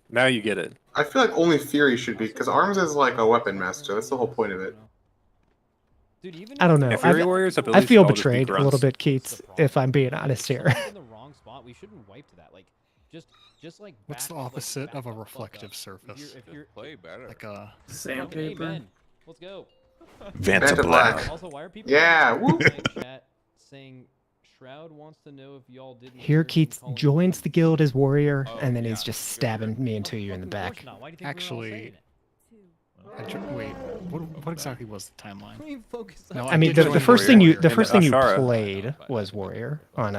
Speaker 12: Now you get it.
Speaker 8: I feel like only Fury should be, because Arms is like a weapon master. That's the whole point of it.
Speaker 7: I don't know.
Speaker 12: Yeah, Fury
Speaker 7: I-
Speaker 12: Warrior's
Speaker 7: I
Speaker 12: abilities
Speaker 7: feel
Speaker 12: should all just be
Speaker 7: betrayed a
Speaker 12: grunts.
Speaker 7: little bit, Keats, if I'm being honest here.
Speaker 1: in the wrong spot. We shouldn't wipe to that. Like just like.
Speaker 16: What's the opposite of a reflective surface?
Speaker 1: If you're
Speaker 15: Play better.
Speaker 16: Like a.
Speaker 6: Sandpaper.
Speaker 1: Amen. Let's go.
Speaker 3: Vanta Black.
Speaker 1: Also, why are people
Speaker 8: Yeah,
Speaker 1: in
Speaker 8: woo.
Speaker 1: chat saying Shroud wants to know if y'all didn't
Speaker 7: Here,
Speaker 1: hear him
Speaker 7: Keats
Speaker 1: calling
Speaker 7: joins the guild as warrior,
Speaker 15: Oh,
Speaker 7: and then
Speaker 15: yeah,
Speaker 7: he's just stabbing me and you in the back.
Speaker 1: Not. Why do you think
Speaker 16: Actually, wait. What exactly was the timeline?
Speaker 1: we were all saying it? Focus on
Speaker 16: No,
Speaker 7: I mean,
Speaker 16: did
Speaker 7: the
Speaker 16: join
Speaker 7: first
Speaker 16: warrior.
Speaker 7: thing you the
Speaker 12: And
Speaker 7: first
Speaker 12: then
Speaker 7: thing you
Speaker 12: Ashara.
Speaker 7: played was warrior on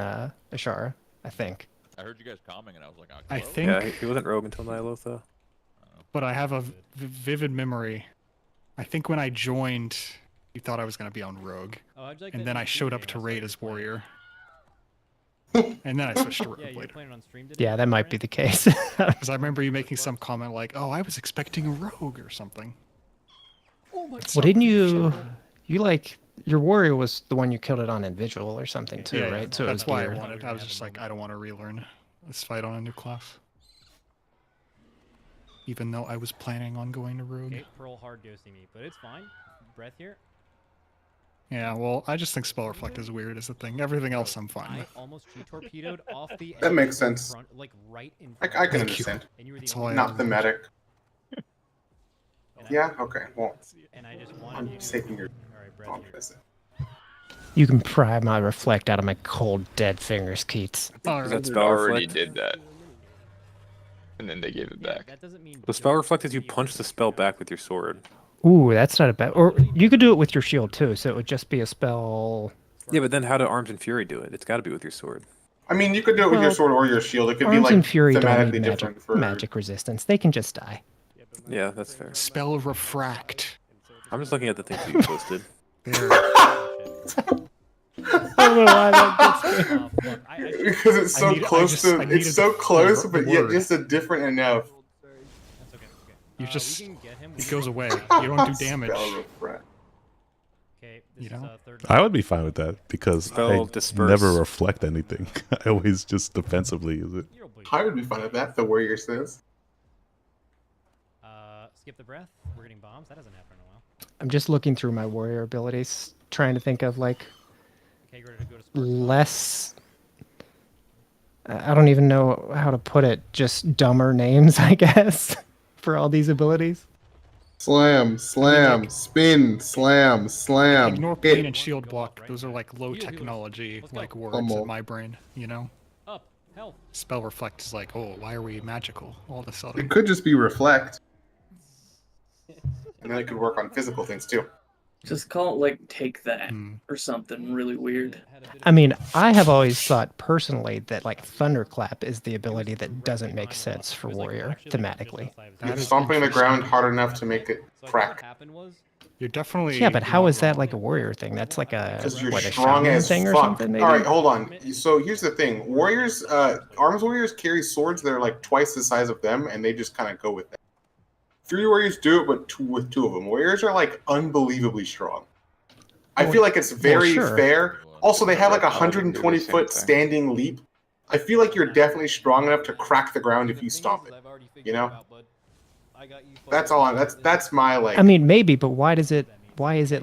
Speaker 7: Ashara, I think.
Speaker 15: I heard you guys calming, and I was like,
Speaker 16: I
Speaker 15: hello?
Speaker 16: think,
Speaker 12: Yeah, he wasn't rogue until Ny'alotha.
Speaker 16: but I have a vivid memory. I think when I joined, you thought I was gonna be on rogue,
Speaker 1: Oh, how'd you like
Speaker 16: and
Speaker 1: that
Speaker 16: then
Speaker 1: new
Speaker 16: I showed
Speaker 1: game
Speaker 16: up to
Speaker 1: I
Speaker 16: raid
Speaker 1: started
Speaker 16: as
Speaker 1: playing?
Speaker 16: warrior. And then I switched to rogue
Speaker 1: Yeah, you were
Speaker 16: later.
Speaker 1: playing it on stream.
Speaker 7: Yeah, that might be the case.
Speaker 16: Because I remember you making some comment like, "Oh, I was expecting a rogue or something."
Speaker 1: Oh my
Speaker 7: Well, didn't you? You like your warrior was the one you killed it on in visual or something too,
Speaker 16: Yeah,
Speaker 7: right? So it
Speaker 16: that's
Speaker 7: was
Speaker 16: why I
Speaker 7: geared.
Speaker 16: wanted. I was just like, I don't want to relearn this fight on a new class. Even though I was planning on going to rogue.
Speaker 1: Okay, Pearl hard ghosting me, but it's fine. Breath here.
Speaker 16: Yeah, well, I just think spell reflect is weird as a thing. Everything else I'm fine
Speaker 1: I
Speaker 16: with.
Speaker 1: almost tree torpedoed off the.
Speaker 8: That
Speaker 1: edge
Speaker 8: makes
Speaker 1: in
Speaker 8: sense.
Speaker 1: Front, like right in.
Speaker 8: I
Speaker 1: front
Speaker 8: can
Speaker 1: of me,
Speaker 8: understand.
Speaker 1: And you were the
Speaker 16: That's all
Speaker 1: only
Speaker 16: I
Speaker 8: Not
Speaker 16: ever
Speaker 8: thematic.
Speaker 1: and
Speaker 8: Yeah, okay. Well,
Speaker 1: and I just wanted
Speaker 8: I'm
Speaker 1: you to.
Speaker 8: taking your
Speaker 1: All right, Breath
Speaker 8: wrong
Speaker 1: here.
Speaker 8: visit.
Speaker 7: You can pry my reflect out of my cold, dead fingers, Keats.
Speaker 12: That
Speaker 9: They
Speaker 12: spell
Speaker 9: already
Speaker 12: reflect?
Speaker 9: did that. And then they gave it back.
Speaker 12: The spell reflect is you punch the spell back with your sword.
Speaker 7: Ooh, that's not a bad. Or you could do it with your shield too, so it would just be a spell.
Speaker 12: Yeah, but then how do Arms and Fury do it? It's got to be with your sword.
Speaker 8: I mean, you could do it with your
Speaker 7: Well,
Speaker 8: sword or your shield. It could be
Speaker 7: Arms
Speaker 8: like
Speaker 7: and Fury don't
Speaker 8: thematically
Speaker 7: need
Speaker 8: different
Speaker 7: magic,
Speaker 8: for
Speaker 7: magic resistance. They can just die.
Speaker 12: Yeah, that's fair.
Speaker 16: Spell refract.
Speaker 12: I'm just looking at the things that you posted.
Speaker 7: I don't know why that gets me.
Speaker 8: because it's so close to it's so close, but yet
Speaker 16: word.
Speaker 8: just a different enough.
Speaker 16: You just it goes away. You don't do damage.
Speaker 8: Spell refract.
Speaker 16: You know?
Speaker 3: I would be fine with that because
Speaker 12: Spell
Speaker 3: I
Speaker 12: disperse.
Speaker 3: never reflect anything. I always just defensively use it.
Speaker 8: I would be fine with that. The warrior says.
Speaker 1: Skip the breath. We're getting bombs. That hasn't happened in a while.
Speaker 7: I'm just looking through my warrior abilities, trying to think of like less. I don't even know how to put it. Just dumber names, I guess, for all these abilities.
Speaker 8: Slam, slam, spin, slam, slam.
Speaker 16: Ignore plane and shield block. Those are like low technology like words in my brain. You know.
Speaker 1: Up, health.
Speaker 16: Spell reflect is like, oh, why are we magical all of a sudden?
Speaker 8: It could just be reflect. And then it could work on physical things too.
Speaker 6: Just call it like take that or something really weird.
Speaker 7: I mean, I have always thought personally that like Thunderclap is the ability that doesn't make sense for warrior thematically.
Speaker 8: You're stomping the ground hard enough to make it crack.
Speaker 16: You're definitely
Speaker 7: Yeah, but how is that like a warrior thing? That's like a
Speaker 8: Because you're
Speaker 7: what, a
Speaker 8: strong
Speaker 7: shaman
Speaker 8: as
Speaker 7: thing or
Speaker 8: fuck.
Speaker 7: something. Maybe?
Speaker 8: All right, hold on. So here's the thing: warriors, arms warriors carry swords that are like twice the size of them, and they just kind of go with that. Fury warriors do it, but with two of them. Warriors are like unbelievably strong. I feel like it's very
Speaker 7: sure.
Speaker 8: fair. Also, they have like a 120-foot standing leap. I feel like you're definitely strong enough to crack the ground if you stomp it. You know? That's all. That's my like.
Speaker 7: I mean, maybe, but why is it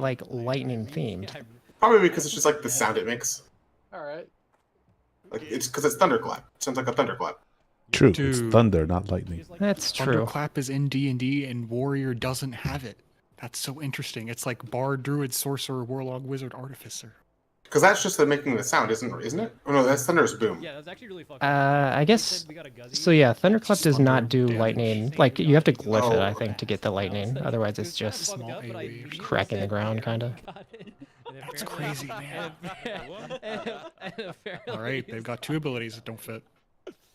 Speaker 7: like lightning themed?
Speaker 8: Probably because it's just like the sound it makes.
Speaker 21: All right.
Speaker 8: Like it's because it's thunderclap. It sounds like a thunderclap.
Speaker 3: True, it's
Speaker 16: Dude.
Speaker 3: thunder, not lightning.
Speaker 7: That's true.
Speaker 16: Thunderclap is in D&D and warrior doesn't have it. That's so interesting. It's like bard, druid, sorcerer, warlock, wizard, artificer.
Speaker 8: Because that's just the making the sound, isn't it? Oh no, that's thunder's boom.
Speaker 1: Yeah, that's actually really fucking.
Speaker 7: I guess. So yeah, Thunderclap does not do lightning. Like you have to glyph it, I think, to get the lightning. Otherwise, it's just cracking the ground, kind of.
Speaker 16: That's crazy, man. All right, they've got two abilities that don't fit.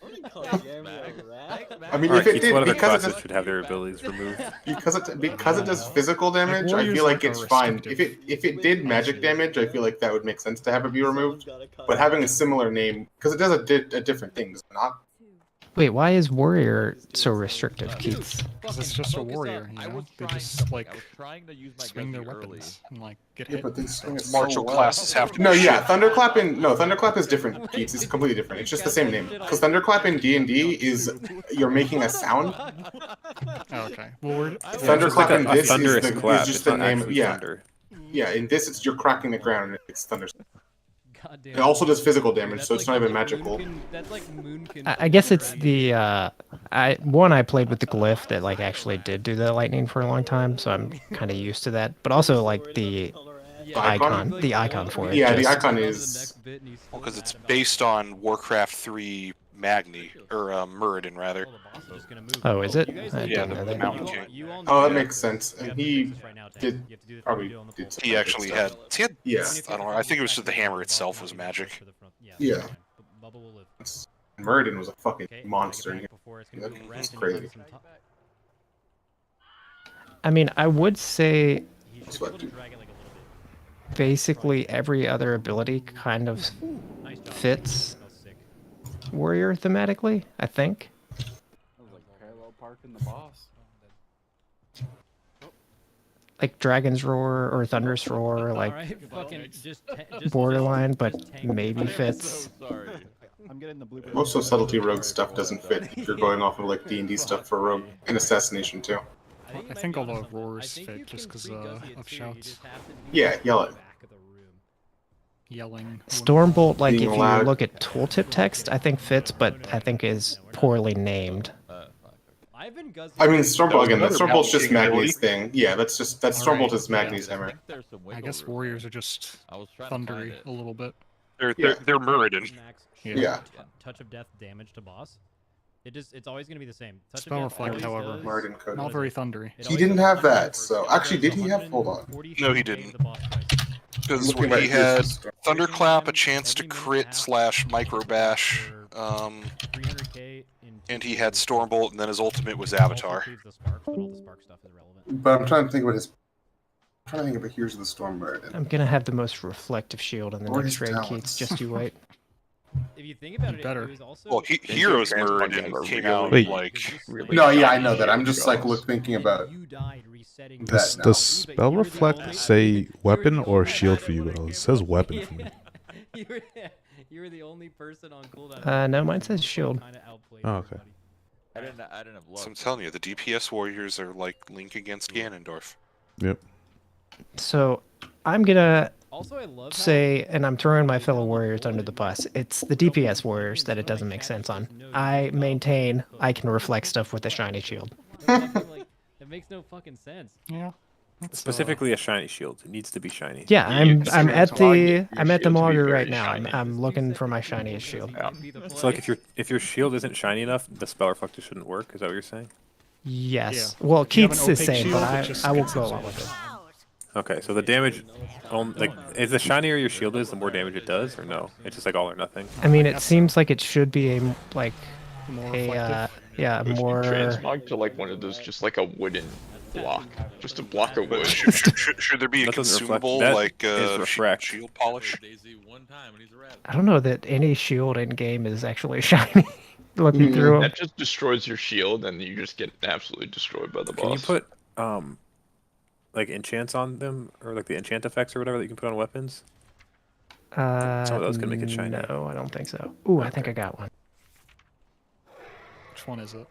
Speaker 8: I mean,
Speaker 12: All
Speaker 8: if
Speaker 12: right,
Speaker 8: it
Speaker 12: Keith,
Speaker 8: did,
Speaker 12: what other
Speaker 8: because
Speaker 12: classes
Speaker 8: it
Speaker 12: should have their abilities removed?
Speaker 8: because it does physical damage, I feel like it's fine. If it did magic damage, I feel like that would make sense to have it be removed. But having a similar name, because it does a different thing, does it not?
Speaker 7: Wait, why is warrior so restrictive, Keith?
Speaker 16: Because it's just a warrior, you know? They just like swing their weapons and like get hit.
Speaker 8: But they swing it
Speaker 4: Martial classes have to be
Speaker 8: No, yeah,
Speaker 4: shit.
Speaker 8: Thunderclap is different, Keats. It's completely different. It's just the same name. Because Thunderclap in D&D is you're making a sound.
Speaker 16: Oh, okay. Well, we're
Speaker 8: Thunderclap in this
Speaker 12: thunderous clap.
Speaker 8: is just
Speaker 12: It's
Speaker 8: the
Speaker 12: not
Speaker 8: name.
Speaker 12: actually
Speaker 8: Yeah,
Speaker 12: thunder.
Speaker 8: yeah. In this, it's you're cracking the ground. And it's thunder.
Speaker 1: Goddamn.
Speaker 8: It also does physical damage, so it's not even magical.
Speaker 1: That's like Moonkin.
Speaker 7: I guess it's the I played with the glyph that like actually did do the lightning for a long time, so I'm kind of used to that. But also like the icon for it.
Speaker 8: Yeah, the
Speaker 7: just-
Speaker 8: icon is
Speaker 4: because it's based on Warcraft 3 Magni or Muradin rather.
Speaker 7: Oh, is it? I
Speaker 4: Yeah,
Speaker 7: didn't know
Speaker 4: the
Speaker 7: that.
Speaker 4: Mountain King.
Speaker 8: Oh, that makes sense. And he probably did.
Speaker 4: He actually had.
Speaker 8: Yeah.
Speaker 4: I don't know. I think it was just the hammer itself was magic.
Speaker 8: Yeah. Muradin was a fucking monster. That's crazy.
Speaker 7: I mean, I would say basically every other ability kind of fits warrior thematically, I think.
Speaker 21: Parallel parking the boss.
Speaker 7: Like Dragon's Roar or Thunderous Roar, like borderline, but maybe fits.
Speaker 21: I'm getting the blue.
Speaker 8: Most of subtlety rogue stuff doesn't fit if you're going off of like D&D stuff for rogue and assassination too.
Speaker 16: I think all the roars fit just because of shouts.
Speaker 8: Yeah, yell it.
Speaker 16: Yelling.
Speaker 7: Stormbolt, like
Speaker 8: Being
Speaker 7: if
Speaker 8: loud.
Speaker 7: you look at tooltip text, I think fits, but I think is poorly named.
Speaker 1: I've been guzzling.
Speaker 8: I mean, Stormbolt again. That
Speaker 4: another
Speaker 8: Stormbolt's just
Speaker 4: balancing
Speaker 8: Magni's thing. Yeah, that's Stormbolt is Magni's hammer.
Speaker 16: I guess warriors are just thundery a little bit.
Speaker 4: They're Muradin.
Speaker 8: Yeah.
Speaker 1: Touch of death damage to boss. It's always gonna be the same. Touch
Speaker 16: Spell
Speaker 1: of death
Speaker 16: reflect,
Speaker 1: always
Speaker 16: however,
Speaker 1: does-
Speaker 16: not very thundery.
Speaker 8: He didn't have that, so actually, did he have? Hold on.
Speaker 4: No, he didn't. Because
Speaker 8: Looking
Speaker 4: he
Speaker 8: at
Speaker 4: had
Speaker 8: his-
Speaker 4: Thunderclap, a chance to crit / micro bash, and he had Stormbolt, and then his ultimate was Avatar.
Speaker 8: But I'm trying to think about his. I'm trying to think of Here's the Stormbird.
Speaker 7: I'm gonna have the most reflective shield on the
Speaker 8: Or
Speaker 7: next
Speaker 8: his
Speaker 7: raid,
Speaker 8: talents.
Speaker 7: Keith. Just you wait.
Speaker 1: If you think about it, it was also.
Speaker 4: Well, Heroes Muradin came out
Speaker 3: Wait.
Speaker 4: like.
Speaker 8: No, yeah, I know that. I'm just like thinking about.
Speaker 3: Does spell reflect say weapon or shield for you? Well, it says weapon for me.
Speaker 1: You were the only person on cooldown.
Speaker 7: No, mine says shield.
Speaker 3: Oh, okay.
Speaker 15: I didn't have luck.
Speaker 4: So I'm telling you, the DPS warriors are like Link against Ganondorf.
Speaker 3: Yep.
Speaker 7: So I'm gonna
Speaker 1: Also, I love
Speaker 7: say, and I'm throwing my fellow warriors under the bus. It's the DPS warriors that it doesn't make sense on. I maintain I can reflect stuff with a shiny shield.
Speaker 1: It makes no fucking sense.
Speaker 16: Yeah.
Speaker 12: Specifically a shiny shield. It needs to be shiny.
Speaker 7: Yeah, I'm at the Mauger right now. I'm looking for my shiniest shield.
Speaker 12: So like if your shield isn't shiny enough, the spell reflector shouldn't work. Is that what you're saying?
Speaker 7: Yes.
Speaker 16: Yeah.
Speaker 7: Well,
Speaker 16: If you have
Speaker 7: Keith's
Speaker 16: an
Speaker 7: the
Speaker 16: opaque
Speaker 7: same,
Speaker 16: shield,
Speaker 7: but
Speaker 16: it just
Speaker 7: I will
Speaker 16: gets
Speaker 7: go
Speaker 16: absorbed.
Speaker 7: along with it.
Speaker 12: Okay, so the damage, like, is the shinier your shield is, the more damage it does, or no? It's just like all or nothing.
Speaker 7: I mean, it seems like it should be a like
Speaker 16: More
Speaker 7: a
Speaker 16: reflective.
Speaker 7: yeah more.
Speaker 9: Transmog to like one of those, just like a wooden block, just a block of wood.
Speaker 4: Should there be a
Speaker 12: That doesn't reflect-
Speaker 4: consumable
Speaker 12: that
Speaker 4: like
Speaker 12: is refract.
Speaker 4: shield polish?
Speaker 7: I don't know that any shield in game is actually shiny. Looking through them.
Speaker 9: That just destroys your shield, and you just get absolutely destroyed by the boss.
Speaker 12: Can you put like enchants on them, or like the enchant effects or whatever that you can put on weapons? Some of those can make it shiny.
Speaker 7: No, I don't think so. Ooh, I think I got one.
Speaker 16: Which one is it?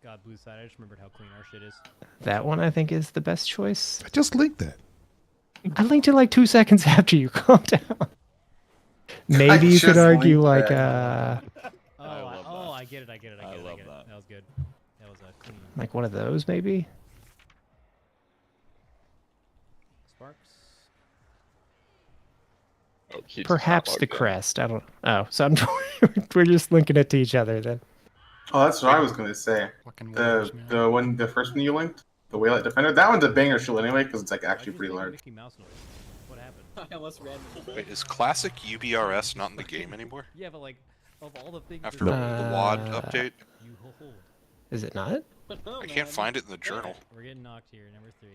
Speaker 1: God, blue side. I just remembered how clean our shit is.
Speaker 7: That one I think is the best choice.
Speaker 3: I just linked that.
Speaker 7: I linked it like 2 seconds after you. Calm down. Maybe you could argue like
Speaker 1: I get it. I get it. That was good. That was a clean.
Speaker 7: like one of those maybe.
Speaker 1: Sparks.
Speaker 9: Oh, Keith's
Speaker 7: Perhaps
Speaker 9: not
Speaker 7: the
Speaker 9: logged in.
Speaker 7: crest. I don't. Oh, so I'm, we're just linking it to each other then.
Speaker 8: Oh, that's what I was gonna say. The first one you linked, the Waylight Defender. That one's a banger shield anyway, because it's like actually pretty large.
Speaker 1: Mickey Mouse noise. What happened?
Speaker 21: I almost ran.
Speaker 4: Wait, is classic UBRS not in the game anymore?
Speaker 1: Yeah, but like of all the things.
Speaker 4: After the WAD update,
Speaker 7: Is it not?
Speaker 4: I can't find it in the journal.
Speaker 1: We're getting knocked here, number 3.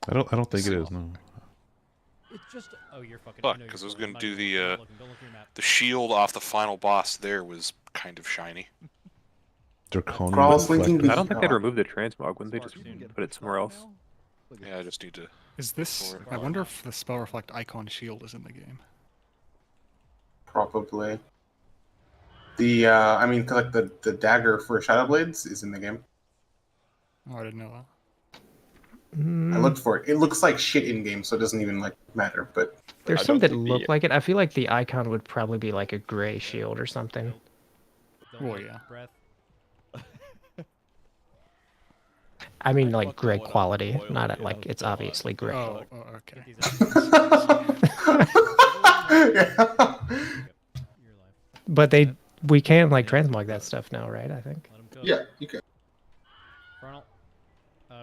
Speaker 3: I don't think it is. No.
Speaker 1: It's just. Oh, you're fucking.
Speaker 4: Fuck, because I was gonna do the shield off the final boss. There was kind of shiny.
Speaker 3: Draconian.
Speaker 8: Crawls linking
Speaker 3: reflector.
Speaker 12: I don't think they'd remove the transmog. Wouldn't they just put it somewhere else?
Speaker 4: Yeah, I just need to.
Speaker 16: Is this? I wonder if the spell reflect icon shield is in the game.
Speaker 8: Probably. The I mean, like the dagger for Shadow Blades is in the game.
Speaker 16: Oh, I didn't know that.
Speaker 8: I looked for it. It looks like shit in game, so it doesn't even like matter. But
Speaker 7: There's some that look like it. I feel like the icon would probably be like a gray shield or something.
Speaker 16: Oh yeah.
Speaker 1: Breath.
Speaker 7: I mean, like gray quality, not at, like it's obviously gray.
Speaker 16: Oh, okay.
Speaker 7: But we can like transmog that stuff now, right? I think.
Speaker 8: yeah, you can.
Speaker 1: Frontal.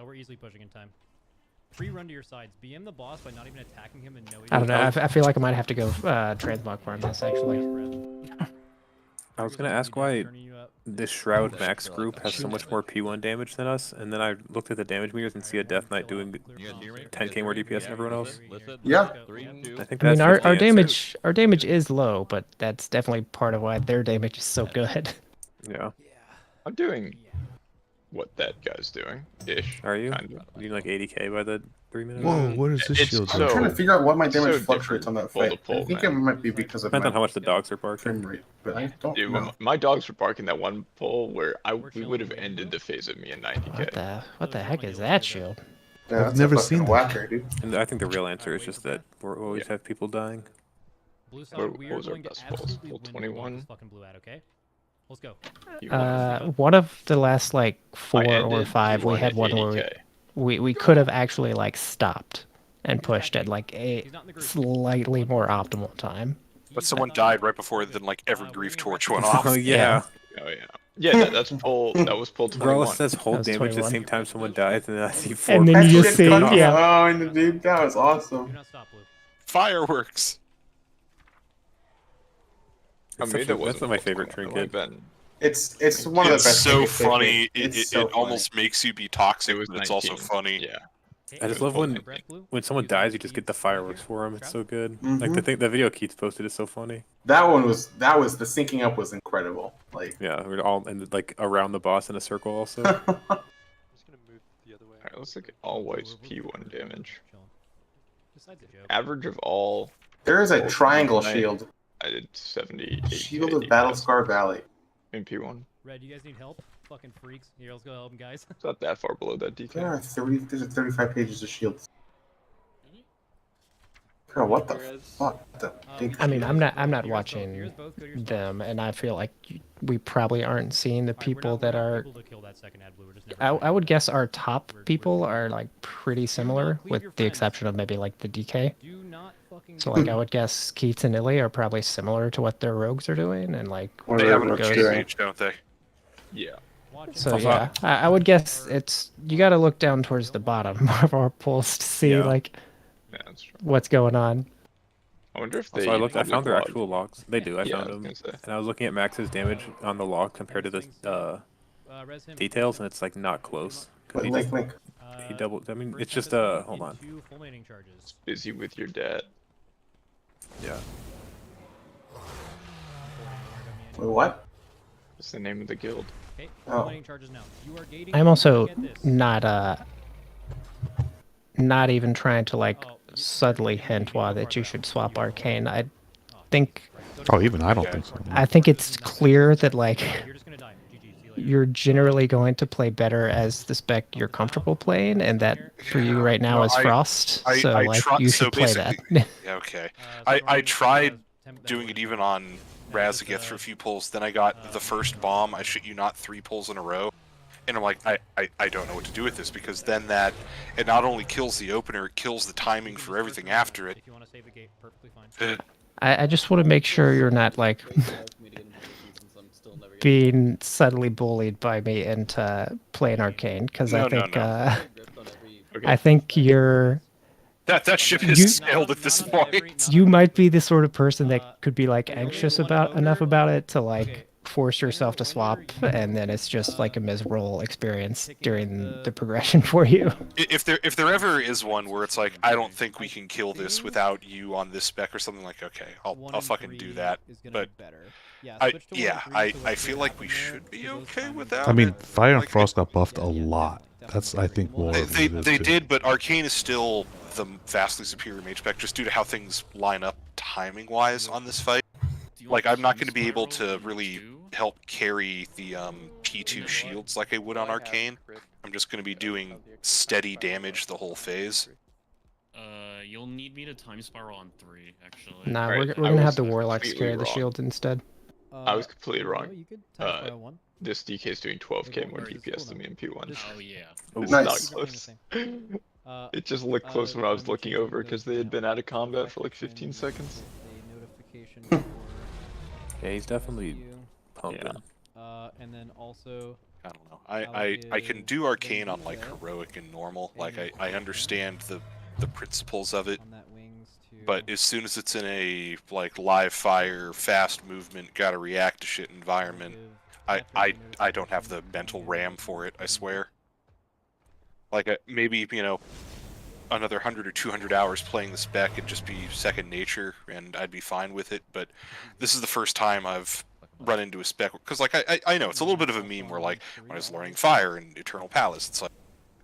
Speaker 1: We're easily pushing in time. Free run to your sides. BM the boss by not even attacking him and knowing.
Speaker 7: I don't know. I feel like I might have to go transmog farm this actually.
Speaker 12: I was gonna ask why this Shroud Max group has so much more P1 damage than us, and then I looked at the damage meters and see a Death Knight doing 10k more DPS than everyone else.
Speaker 8: Yeah.
Speaker 12: I think
Speaker 7: I mean,
Speaker 12: that's
Speaker 7: our
Speaker 12: 50 answers.
Speaker 7: damage is low, but that's definitely part of why their damage is so good.
Speaker 12: Yeah.
Speaker 9: I'm doing what that guy's doing, ish.
Speaker 12: Are you?
Speaker 9: Kind of.
Speaker 12: You like 80k by the 3 minutes?
Speaker 3: Whoa, what is this
Speaker 9: It's
Speaker 3: shield?
Speaker 8: I'm trying to figure out why my damage
Speaker 9: so
Speaker 8: fluctuates on that
Speaker 9: different
Speaker 8: fight.
Speaker 9: pole to
Speaker 8: I think
Speaker 9: pole,
Speaker 8: it might be because of
Speaker 12: Depends
Speaker 8: my
Speaker 12: on how much the dogs are barking.
Speaker 8: frame rate, but I don't
Speaker 9: Dude,
Speaker 8: know.
Speaker 9: my dogs were barking that one pull where we would have ended the phase of me in 90k.
Speaker 7: What the heck is that shield?
Speaker 8: Yeah,
Speaker 3: I've
Speaker 8: that's
Speaker 3: never
Speaker 8: a fucking
Speaker 3: seen that.
Speaker 8: whacker, dude.
Speaker 12: And I think the real answer is just that we always have people dying.
Speaker 1: Blue side,
Speaker 9: What
Speaker 1: we
Speaker 9: was
Speaker 1: are
Speaker 9: our
Speaker 1: going to
Speaker 9: best polls?
Speaker 1: absolutely
Speaker 9: Poll
Speaker 1: win the
Speaker 9: 21.
Speaker 1: fucking blue ad, okay? Let's go.
Speaker 7: One of the last like 4 or
Speaker 9: ended
Speaker 7: 5, we
Speaker 9: P1
Speaker 7: had
Speaker 9: at
Speaker 7: one where
Speaker 9: 80K.
Speaker 7: we could have actually like stopped and pushed at like a slightly more optimal time.
Speaker 4: But someone died right before then like every grief torch went off.
Speaker 12: Oh yeah.
Speaker 9: Oh yeah. Yeah, that's poll. That was poll 21.
Speaker 12: Rolla says hold
Speaker 7: That was
Speaker 12: damage the
Speaker 7: 21.
Speaker 12: same time someone dies, and then I see 4.
Speaker 7: And then you just see, yeah.
Speaker 8: Oh, dude, that was awesome.
Speaker 1: Do not stop, Blue.
Speaker 4: Fireworks.
Speaker 12: That's my favorite trinket.
Speaker 8: It's one of the
Speaker 4: It's
Speaker 8: best.
Speaker 4: so
Speaker 8: tickets they've
Speaker 4: funny.
Speaker 8: made.
Speaker 4: It
Speaker 8: It's so
Speaker 4: almost makes you be toxic,
Speaker 9: was
Speaker 4: but it's also
Speaker 9: 19.
Speaker 4: funny.
Speaker 9: Yeah.
Speaker 12: I just love when someone dies, you just get the fireworks for them. It's so good. Like the video Keats posted is so funny.
Speaker 8: That was the syncing up was incredible. Like
Speaker 12: Yeah, we're all in like around the boss in a circle also.
Speaker 9: Alright, let's look at all whites P1 damage. Average of all.
Speaker 8: there is a
Speaker 9: polls
Speaker 8: triangle
Speaker 9: tonight,
Speaker 8: shield.
Speaker 9: I did 78.
Speaker 8: Shield of Battlescar Valley.
Speaker 9: In P1.
Speaker 1: Red, you guys need help? Fucking freaks. Here, let's go help them, guys.
Speaker 9: It's not that far below that DK.
Speaker 8: There are 30. There's 35 pages of shields. Girl, what the fuck? The big
Speaker 7: I mean, I'm not watching them, and I feel like we probably aren't seeing the people that are. I would guess our top people are like pretty similar, with the exception of maybe like the DK. So like I would guess Keats and Illy are probably similar to what their rogues are doing, and like
Speaker 4: They have an
Speaker 7: goes-
Speaker 4: arcade range, don't they?
Speaker 9: Yeah.
Speaker 7: So yeah, I would guess it's you got to look down towards the bottom of our polls to see like what's going on.
Speaker 9: I wonder if they.
Speaker 12: So I found their
Speaker 9: log.
Speaker 12: actual logs. They do. I
Speaker 9: Yeah,
Speaker 12: found
Speaker 9: I was
Speaker 12: them,
Speaker 9: gonna say.
Speaker 12: and I was looking at Max's damage on the log compared to the details, and it's like not close. 'Cause he just- He doubled. I mean, it's just hold on.
Speaker 9: Busy with your dad.
Speaker 12: Yeah.
Speaker 8: Wait, what?
Speaker 9: What's the name of the guild?
Speaker 1: Okay,
Speaker 8: Oh.
Speaker 1: fulminating charges now. You are gating.
Speaker 7: I'm also
Speaker 1: Get this.
Speaker 7: not even trying to like subtly hint why that you should swap arcane. I think
Speaker 3: Oh, even I don't think so.
Speaker 7: I think it's clear that like you're generally going to play better as the spec you're comfortable playing, and that for you right now
Speaker 4: No,
Speaker 7: is Frost. So like you should play that.
Speaker 4: Yeah, okay. I tried doing it even on Razageth for a few pulls. Then I got the first bomb. I shit you not 3 pulls in a row. And I'm like, I don't know what to do with this, because then it not only kills the opener, it kills the timing for everything after it.
Speaker 7: I just want to make sure you're not like being subtly bullied by me into playing arcane, because I think I think you're
Speaker 4: That ship has sailed at this point.
Speaker 7: you might be the sort of person that could be like anxious enough about it to like force yourself to swap, and then it's just like a miserable experience during the progression for you.
Speaker 4: If there ever is one where it's like, I don't think we can kill this without you on this spec or something, like, okay, I'll fucking do that. But I feel like we should be okay with that.
Speaker 3: I mean, Fire and Frost got buffed a lot. That's, I think, more.
Speaker 4: They did, but Arcane is still the vastly superior mage spec, just due to how things line up timing-wise on this fight. Like, I'm not going to be able to really help carry the P2 shields like I would on Arcane. I'm just going to be doing steady damage the whole phase.
Speaker 14: You'll need me to time spiral on 3, actually.
Speaker 7: Nah, we're gonna have the warlocks carry the shield instead.
Speaker 9: I was completely wrong. This DK is doing 12k more DPS than me in P1.
Speaker 14: Oh yeah.
Speaker 9: It's
Speaker 8: Nice.
Speaker 9: not close. It just looked close when I was looking over because they had been out of combat for like 15 seconds.
Speaker 12: Yeah, he's definitely pumping.
Speaker 1: And then also,
Speaker 4: I don't know. I can do Arcane on like heroic and normal. Like I understand the principles of it. But as soon as it's in a like live fire, fast movement, gotta react to shit environment, I don't have the mental RAM for it, I swear. Like maybe, you know, another 100 or 200 hours playing the spec would just be second nature, and I'd be fine with it. But this is the first time I've run into a spec, because like I know it's a little bit of a meme where like when I was learning Fire and Eternal Palace, it's like,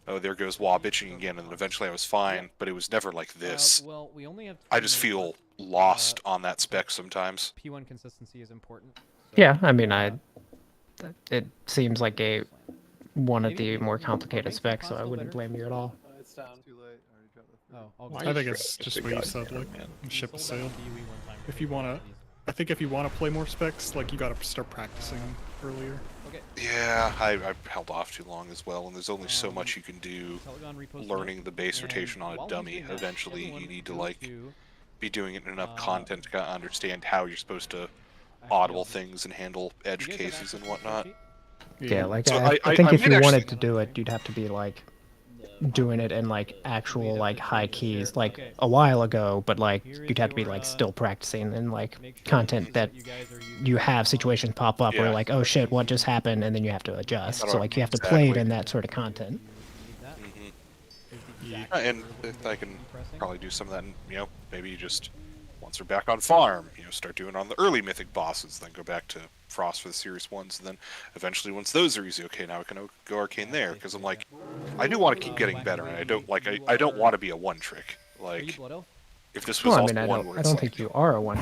Speaker 4: oh, there goes Wah bitching again, and then eventually I was fine, but it was never like this.
Speaker 1: well, we only have
Speaker 4: I just feel lost on that spec sometimes.
Speaker 1: P1 consistency is important.
Speaker 7: Yeah, I mean, it seems like one of the more complicated specs, so I wouldn't blame you at all.
Speaker 21: It's down. Too late. I already dropped the.
Speaker 1: Oh,
Speaker 16: I think it's just what you said, like, ship sailed. If you wanna, I think if you wanna play more specs, like you gotta start practicing earlier.
Speaker 4: Yeah, I held off too long as well, and there's only so much you can do learning the base rotation on a dummy. Eventually, you need to, like, be doing it in enough content to kind of understand how you're supposed to audible things and handle edge cases and whatnot.
Speaker 7: Yeah, like
Speaker 4: So
Speaker 7: I think if
Speaker 4: might
Speaker 7: you
Speaker 4: actually-
Speaker 7: wanted to do it, you'd have to be like doing it in like actual like high keys like a while ago, but like you'd have to be like still practicing and like content that you have situations pop up where
Speaker 4: Yeah.
Speaker 7: like, oh shit, what just happened, and then you have to adjust. So
Speaker 4: Gotta-
Speaker 7: like you have to play it
Speaker 4: exactly.
Speaker 7: in that sort of content.
Speaker 4: And I can probably do some of that, and, you know, maybe you just, once we're back on farm, you know, start doing on the early Mythic bosses, then go back to Frost for the serious ones, and then eventually once those are easy, okay, now we can go Arcane there, because I'm like, I do want to keep getting better, and I don't, like, I don't want to be a one-trick. Like, if this was
Speaker 7: Well, I
Speaker 4: also
Speaker 7: mean,
Speaker 4: one where
Speaker 7: I
Speaker 4: it's
Speaker 7: don't
Speaker 4: like,
Speaker 7: think you are a one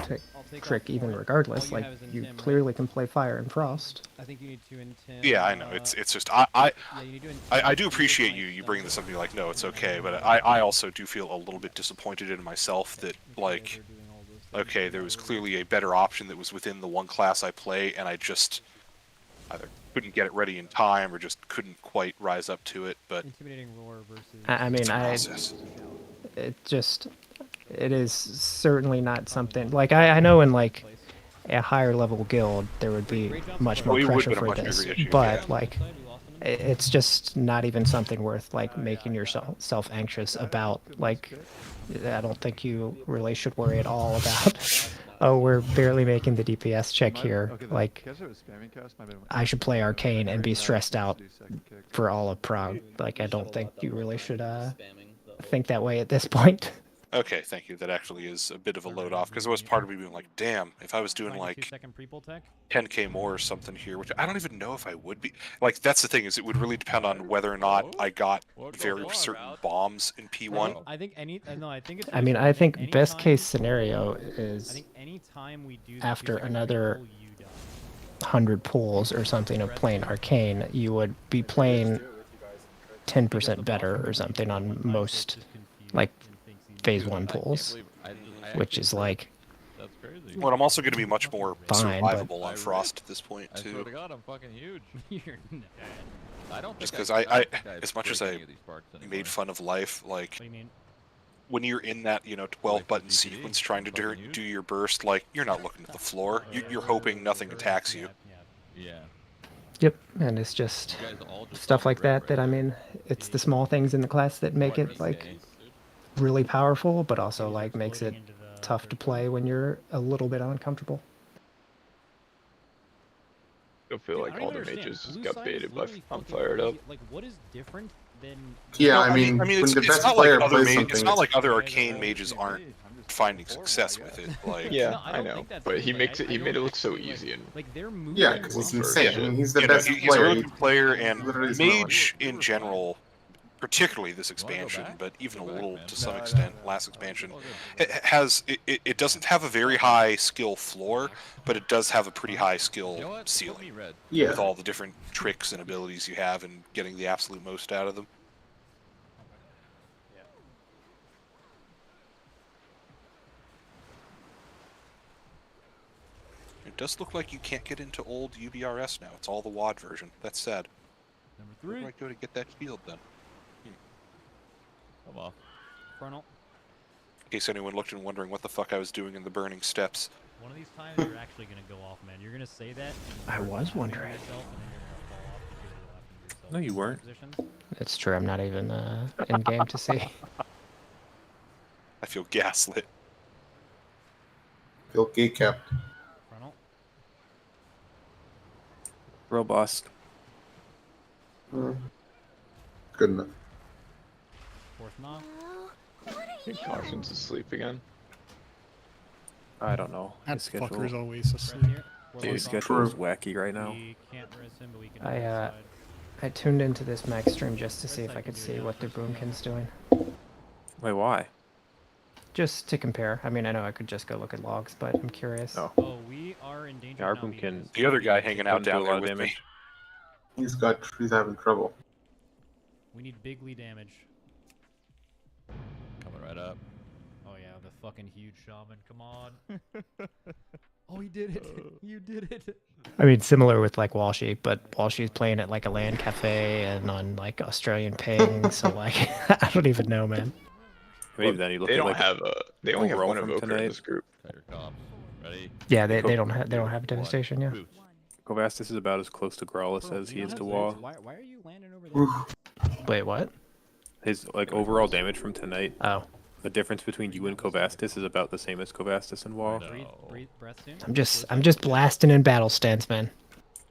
Speaker 7: trick even regardless. Like you clearly can play Fire and Frost.
Speaker 1: I think you need to intend.
Speaker 4: yeah, I know, it's just, I do appreciate you bringing this up and be like, no, it's okay, but I also do feel a little bit disappointed in myself that, like, okay, there was clearly a better option that was within the one class I play, and I just either couldn't get it ready in time or just couldn't quite rise up to it, but
Speaker 1: Intimidating roar versus.
Speaker 7: I mean,
Speaker 4: it's a process.
Speaker 7: it is certainly not something like I know in like a higher level guild there would be much more
Speaker 4: Well, it would
Speaker 7: pressure
Speaker 4: have been a
Speaker 7: for
Speaker 4: much
Speaker 7: this,
Speaker 4: bigger issue,
Speaker 7: but
Speaker 4: yeah.
Speaker 7: like it's just not even something worth like making yourself anxious about. Like I don't think you really should worry at all about oh, we're barely making the DPS check here. Like I should play Arcane and be stressed out for all of Prague. Like I don't think you really should think that way at this point.
Speaker 4: Okay, thank you. That actually is a bit of a load off, because there was part of me being like, damn, if I was doing like 10k more or something here, which I don't even know if I would be. Like, that's the thing, is it would really depend on whether or not I got very certain bombs in P1.
Speaker 1: I think no, I think it's.
Speaker 7: I mean, I think best case scenario is
Speaker 1: I think any time we do
Speaker 7: after another 100 pulls or something of playing Arcane, you would be playing 10% better or something on most like phase 1 pulls, which is like
Speaker 4: Well, I'm also going to be much more
Speaker 7: fine,
Speaker 4: survivable on Frost at this point,
Speaker 15: I swear
Speaker 4: too.
Speaker 15: to God, I'm fucking huge.
Speaker 1: You're
Speaker 15: I don't
Speaker 4: Just
Speaker 15: think
Speaker 4: because
Speaker 15: I
Speaker 4: as much as I made fun of life, like,
Speaker 1: What do you mean?
Speaker 4: when you're in that, you know, 12-button sequence trying to do your burst, like, you're not looking at the floor. You're hoping nothing attacks you.
Speaker 15: Yeah.
Speaker 7: Yep, and it's just stuff like that I mean, it's the small things in the class that make it like really powerful, but also like makes it tough to play when you're a little bit uncomfortable.
Speaker 9: I feel like all the mages got baited by I'm fired up.
Speaker 1: Like, what is different than?
Speaker 8: Yeah,
Speaker 4: No,
Speaker 8: I mean,
Speaker 4: it's,
Speaker 8: when the
Speaker 4: it's
Speaker 8: best
Speaker 4: not like
Speaker 8: player
Speaker 4: other
Speaker 8: plays something,
Speaker 4: it's not like other Arcane mages aren't finding success with it. Like,
Speaker 9: Yeah, I know, but he made it look so easy and
Speaker 1: Like they're moving.
Speaker 8: yeah, because he's insane. I mean, he's the
Speaker 4: you know,
Speaker 8: best
Speaker 4: he's a
Speaker 8: player.
Speaker 4: really good player, and
Speaker 8: literally is not
Speaker 4: mage in general, particularly this expansion, but even a little to some extent, last expansion, it doesn't have a very high skill floor, but it does have a pretty high skill ceiling.
Speaker 8: Yeah.
Speaker 4: With all the different tricks and abilities you have and getting the absolute most out of them. It does look like you can't get into old UBRS now. It's all the WAD version. That's sad. Where do I go to get that shield then?
Speaker 15: Come on.
Speaker 1: Frontal.
Speaker 4: In case anyone looked and wondering what the fuck I was doing in the burning steps.
Speaker 1: One of these times you're actually gonna go off, man. You're gonna say that.
Speaker 7: I was wondering.
Speaker 12: No, you weren't.
Speaker 7: It's true, I'm not even in game to see.
Speaker 4: I feel gaslit.
Speaker 8: Feel gatekept.
Speaker 1: Frontal.
Speaker 12: Robust.
Speaker 8: Good enough.
Speaker 1: Fourth knock.
Speaker 9: Caution's asleep again.
Speaker 12: I don't know.
Speaker 16: That
Speaker 12: His schedule,
Speaker 16: fucker's always asleep.
Speaker 12: his schedule is wacky right now.
Speaker 1: We can't res him, but we can
Speaker 7: I tuned into this Max stream just to see if I could see what the Boomkin's doing.
Speaker 12: Wait, why?
Speaker 7: Just to compare. I mean, I know I could just go look at logs, but I'm curious.
Speaker 12: Oh.
Speaker 1: Oh, we are in danger.
Speaker 12: Yeah, our
Speaker 1: of not being
Speaker 12: Boomkin.
Speaker 4: The other guy hanging out
Speaker 12: doesn't do
Speaker 4: down
Speaker 12: a
Speaker 4: there
Speaker 12: lot of
Speaker 4: with me.
Speaker 12: damage.
Speaker 8: He's having trouble.
Speaker 1: We need bigly damage.
Speaker 15: Coming right up.
Speaker 1: Oh yeah, the fucking huge shaman. Come on. Oh, he did it. You did it.
Speaker 7: I mean, similar with like Walshy, but Walshy's playing at like a LAN cafe and on like Australian ping, so like I don't even know, man.
Speaker 12: Maybe then you look
Speaker 9: They
Speaker 12: at
Speaker 9: don't
Speaker 12: like
Speaker 9: have a. They only have
Speaker 12: overall
Speaker 9: one
Speaker 12: from
Speaker 9: evoker in
Speaker 12: tonight.
Speaker 9: this group.
Speaker 15: Ready?
Speaker 7: Yeah, they don't have devastation. Yeah.
Speaker 12: Kovastis is about as close to Growlithe as he is to Wall.
Speaker 1: Why are you landing over there?
Speaker 7: Wait, what?
Speaker 12: His like overall damage from tonight.
Speaker 7: Oh.
Speaker 12: The difference between you and Kovastis is about the same as Kovastis and Wall.
Speaker 1: Breathe breath soon.
Speaker 7: I'm just blasting in battle stance, man.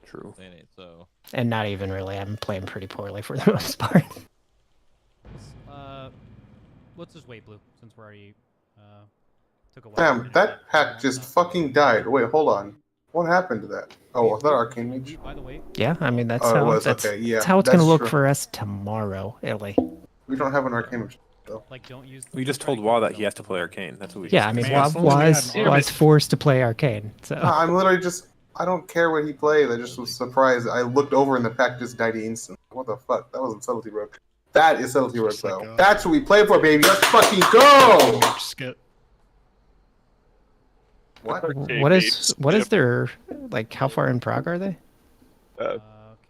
Speaker 12: True.
Speaker 15: So.
Speaker 7: And not even really. I'm playing pretty poorly for the most part.
Speaker 1: Let's just wait, Blue, since we're already took a while.
Speaker 8: Damn, that pack just fucking died. Wait, hold on. What happened to that? Oh, was that Arcane Mage?
Speaker 1: By the way.
Speaker 7: Yeah, I mean that's
Speaker 8: Oh, it
Speaker 7: how
Speaker 8: was,
Speaker 7: that's,
Speaker 8: okay, yeah,
Speaker 7: that's how it's gonna
Speaker 8: that's
Speaker 7: look
Speaker 8: true.
Speaker 7: for us tomorrow, Illy.
Speaker 8: We don't have an Arcane Mage, though.
Speaker 1: Like, don't use.
Speaker 12: We just told Wall that he has to play Arcane. That's what we.
Speaker 7: Yeah, I mean, was forced to play Arcane. So
Speaker 8: I'm literally just. I don't care what he played. I just was surprised. I looked over and the pack just died instantly. What the fuck? That wasn't Subtlety Rook. That is Subtlety Rook, though. That's what we play for, baby. Let's fucking go!
Speaker 16: Skip.
Speaker 8: What?
Speaker 7: What is their like? How far in prog are they?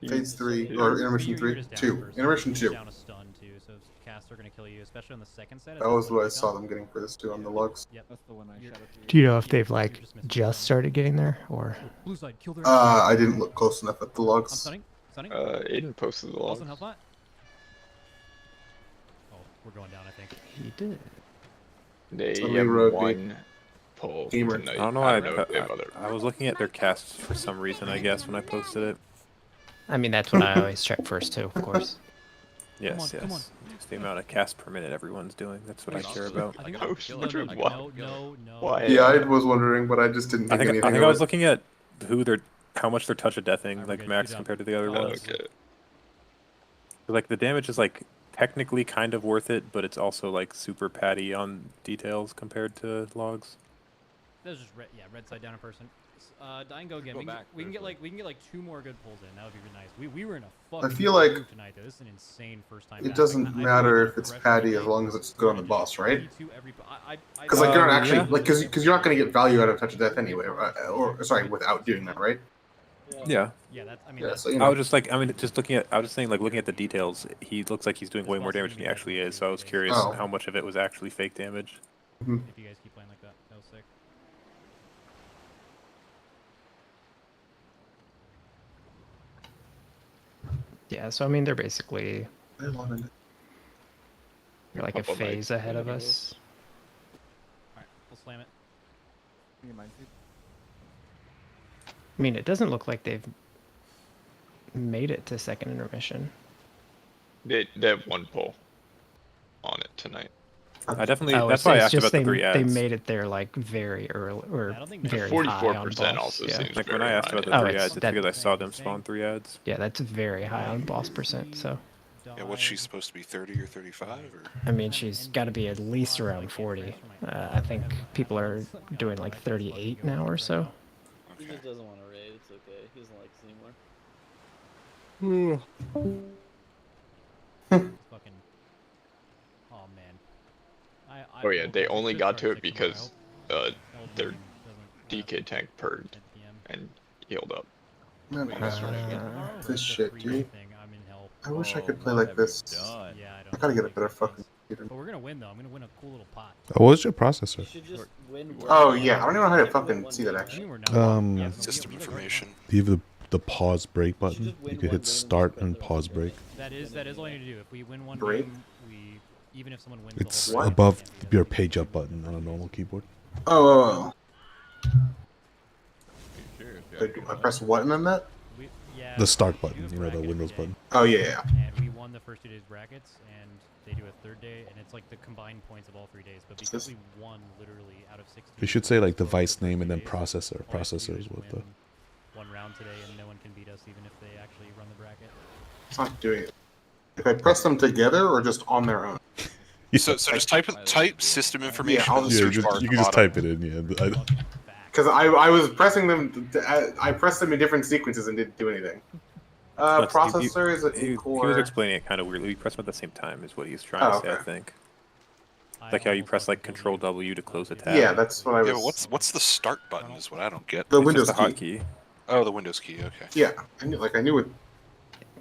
Speaker 8: Phase 3 or intermission 3, 2. Intermission 2.
Speaker 1: Down a stun too, so casts are gonna kill you, especially on the second set.
Speaker 8: That was what I saw them getting for this too on the logs.
Speaker 1: Yep, that's the one I shot at.
Speaker 7: Do you know if they've like just started getting there or?
Speaker 1: Blue side, kill their.
Speaker 8: I didn't look close enough at the logs.
Speaker 1: Stunning.
Speaker 9: Aiden posted the logs.
Speaker 1: Wilson, health bot. Oh, we're going down, I think.
Speaker 7: He did.
Speaker 9: They
Speaker 8: Somebody
Speaker 9: have
Speaker 8: wrote
Speaker 9: one pull
Speaker 8: Gamer.
Speaker 9: tonight.
Speaker 12: I don't know.
Speaker 9: I
Speaker 12: I was looking at their casts for some reason. I guess when I posted it.
Speaker 7: I mean, that's what I always check first too, of course.
Speaker 12: Yes,
Speaker 1: come on.
Speaker 12: It's the amount of casts per minute everyone's doing. That's what I care about.
Speaker 1: I think
Speaker 9: no.
Speaker 1: Why?
Speaker 8: Yeah, I was wondering, but I just didn't think anything
Speaker 12: I think
Speaker 8: of
Speaker 12: I was
Speaker 8: it.
Speaker 12: looking at how much they're touch of deathing, like max compared to the other ones.
Speaker 9: Okay.
Speaker 12: Like the damage is like technically kind of worth it, but it's also like super patty on details compared to logs.
Speaker 1: That was just red side down in person. Dying go again. We can get like 2 more good pulls in. That would be really nice. We were in a fucking.
Speaker 8: I feel like
Speaker 1: groove tonight though. This is an insane first time.
Speaker 8: It doesn't matter if it's patty as long as it's good on the boss, right? Because like you're not actually like because you're not going to get value out of touch of death anyway, right? Or sorry, without doing that, right?
Speaker 12: Yeah.
Speaker 1: Yeah, that's. I mean,
Speaker 8: Yeah, so,
Speaker 12: I was just like, I mean, just looking at, I was just saying, like, looking at the details, he looks like he's doing way more damage than he actually is. So I was curious how much of it was actually fake damage.
Speaker 1: If you guys keep playing like that, that was sick.
Speaker 7: Yeah, so I mean, they're basically
Speaker 8: I love it.
Speaker 7: they're like a phase ahead of us.
Speaker 1: Alright, we'll slam it.
Speaker 7: I mean, it doesn't look like they've made it to second intermission.
Speaker 9: They have one pull on it tonight.
Speaker 12: I definitely.
Speaker 7: Oh,
Speaker 12: that's why I
Speaker 7: it's
Speaker 12: asked
Speaker 7: just
Speaker 12: about the 3 ads.
Speaker 7: They made it there like very early or very high on
Speaker 9: 44%
Speaker 7: boss.
Speaker 9: also
Speaker 7: Yeah.
Speaker 9: seems
Speaker 12: Like when
Speaker 9: very
Speaker 12: I asked
Speaker 9: high.
Speaker 12: about the 3 ads, it's
Speaker 7: that-
Speaker 12: because I saw them spawn 3 ads.
Speaker 7: Yeah, that's very high on boss percent. So,
Speaker 4: Yeah, what's she supposed to be, 30 or 35? Or?
Speaker 7: I mean, she's got to be at least around 40. I think people are doing like 38 now or so.
Speaker 21: He just doesn't want to raid. It's okay. He doesn't like us anymore.
Speaker 1: Fucking. Oh man.
Speaker 9: Oh yeah, they only got to it because their DK tank purged and healed up.
Speaker 8: Man, this shit, dude. I wish I could play like this. I gotta get a better fucking computer.
Speaker 1: But we're gonna win though. I'm gonna win a cool little pot.
Speaker 3: What was your processor?
Speaker 8: Oh yeah, I don't even know how to fucking see that actually.
Speaker 4: System information.
Speaker 3: Do you have the pause break button? You could hit start and pause break.
Speaker 1: That is all you need to do. If we win one
Speaker 8: Break?
Speaker 1: game, even if someone wins
Speaker 3: It's
Speaker 1: the whole
Speaker 3: above your page up button on a normal keyboard.
Speaker 8: Oh. I press what and then that?
Speaker 3: The start button, you know, the Windows button.
Speaker 8: Oh yeah.
Speaker 1: And we won the first 2 days brackets, and they do a 3rd day, and it's like the combined points of all 3 days. But because we won literally out of 16.
Speaker 3: You should say like device name and then processor. Processor is what the.
Speaker 1: One round today, and no one can beat us, even if they actually run the bracket.
Speaker 8: It's not doing it. If I press them together or just on their own?
Speaker 4: So just type system information
Speaker 8: I'll
Speaker 4: in the
Speaker 8: just
Speaker 4: search
Speaker 3: just,
Speaker 4: bar.
Speaker 3: you can just type it in, yeah.
Speaker 8: Because I was pressing them. I pressed them in different sequences and didn't do anything. Processor is a
Speaker 12: he
Speaker 8: core.
Speaker 12: was explaining it kind of weirdly. We pressed them at the same time, is what he was trying to say.
Speaker 8: okay.
Speaker 12: I think. Like how you press like Control W to close a tab.
Speaker 8: Yeah, that's what I was.
Speaker 4: Yeah, but what's the start button is what I don't get.
Speaker 8: The
Speaker 12: It's
Speaker 8: Windows
Speaker 12: just a hotkey.
Speaker 4: Oh, the Windows key. Okay.
Speaker 8: Yeah, I knew it.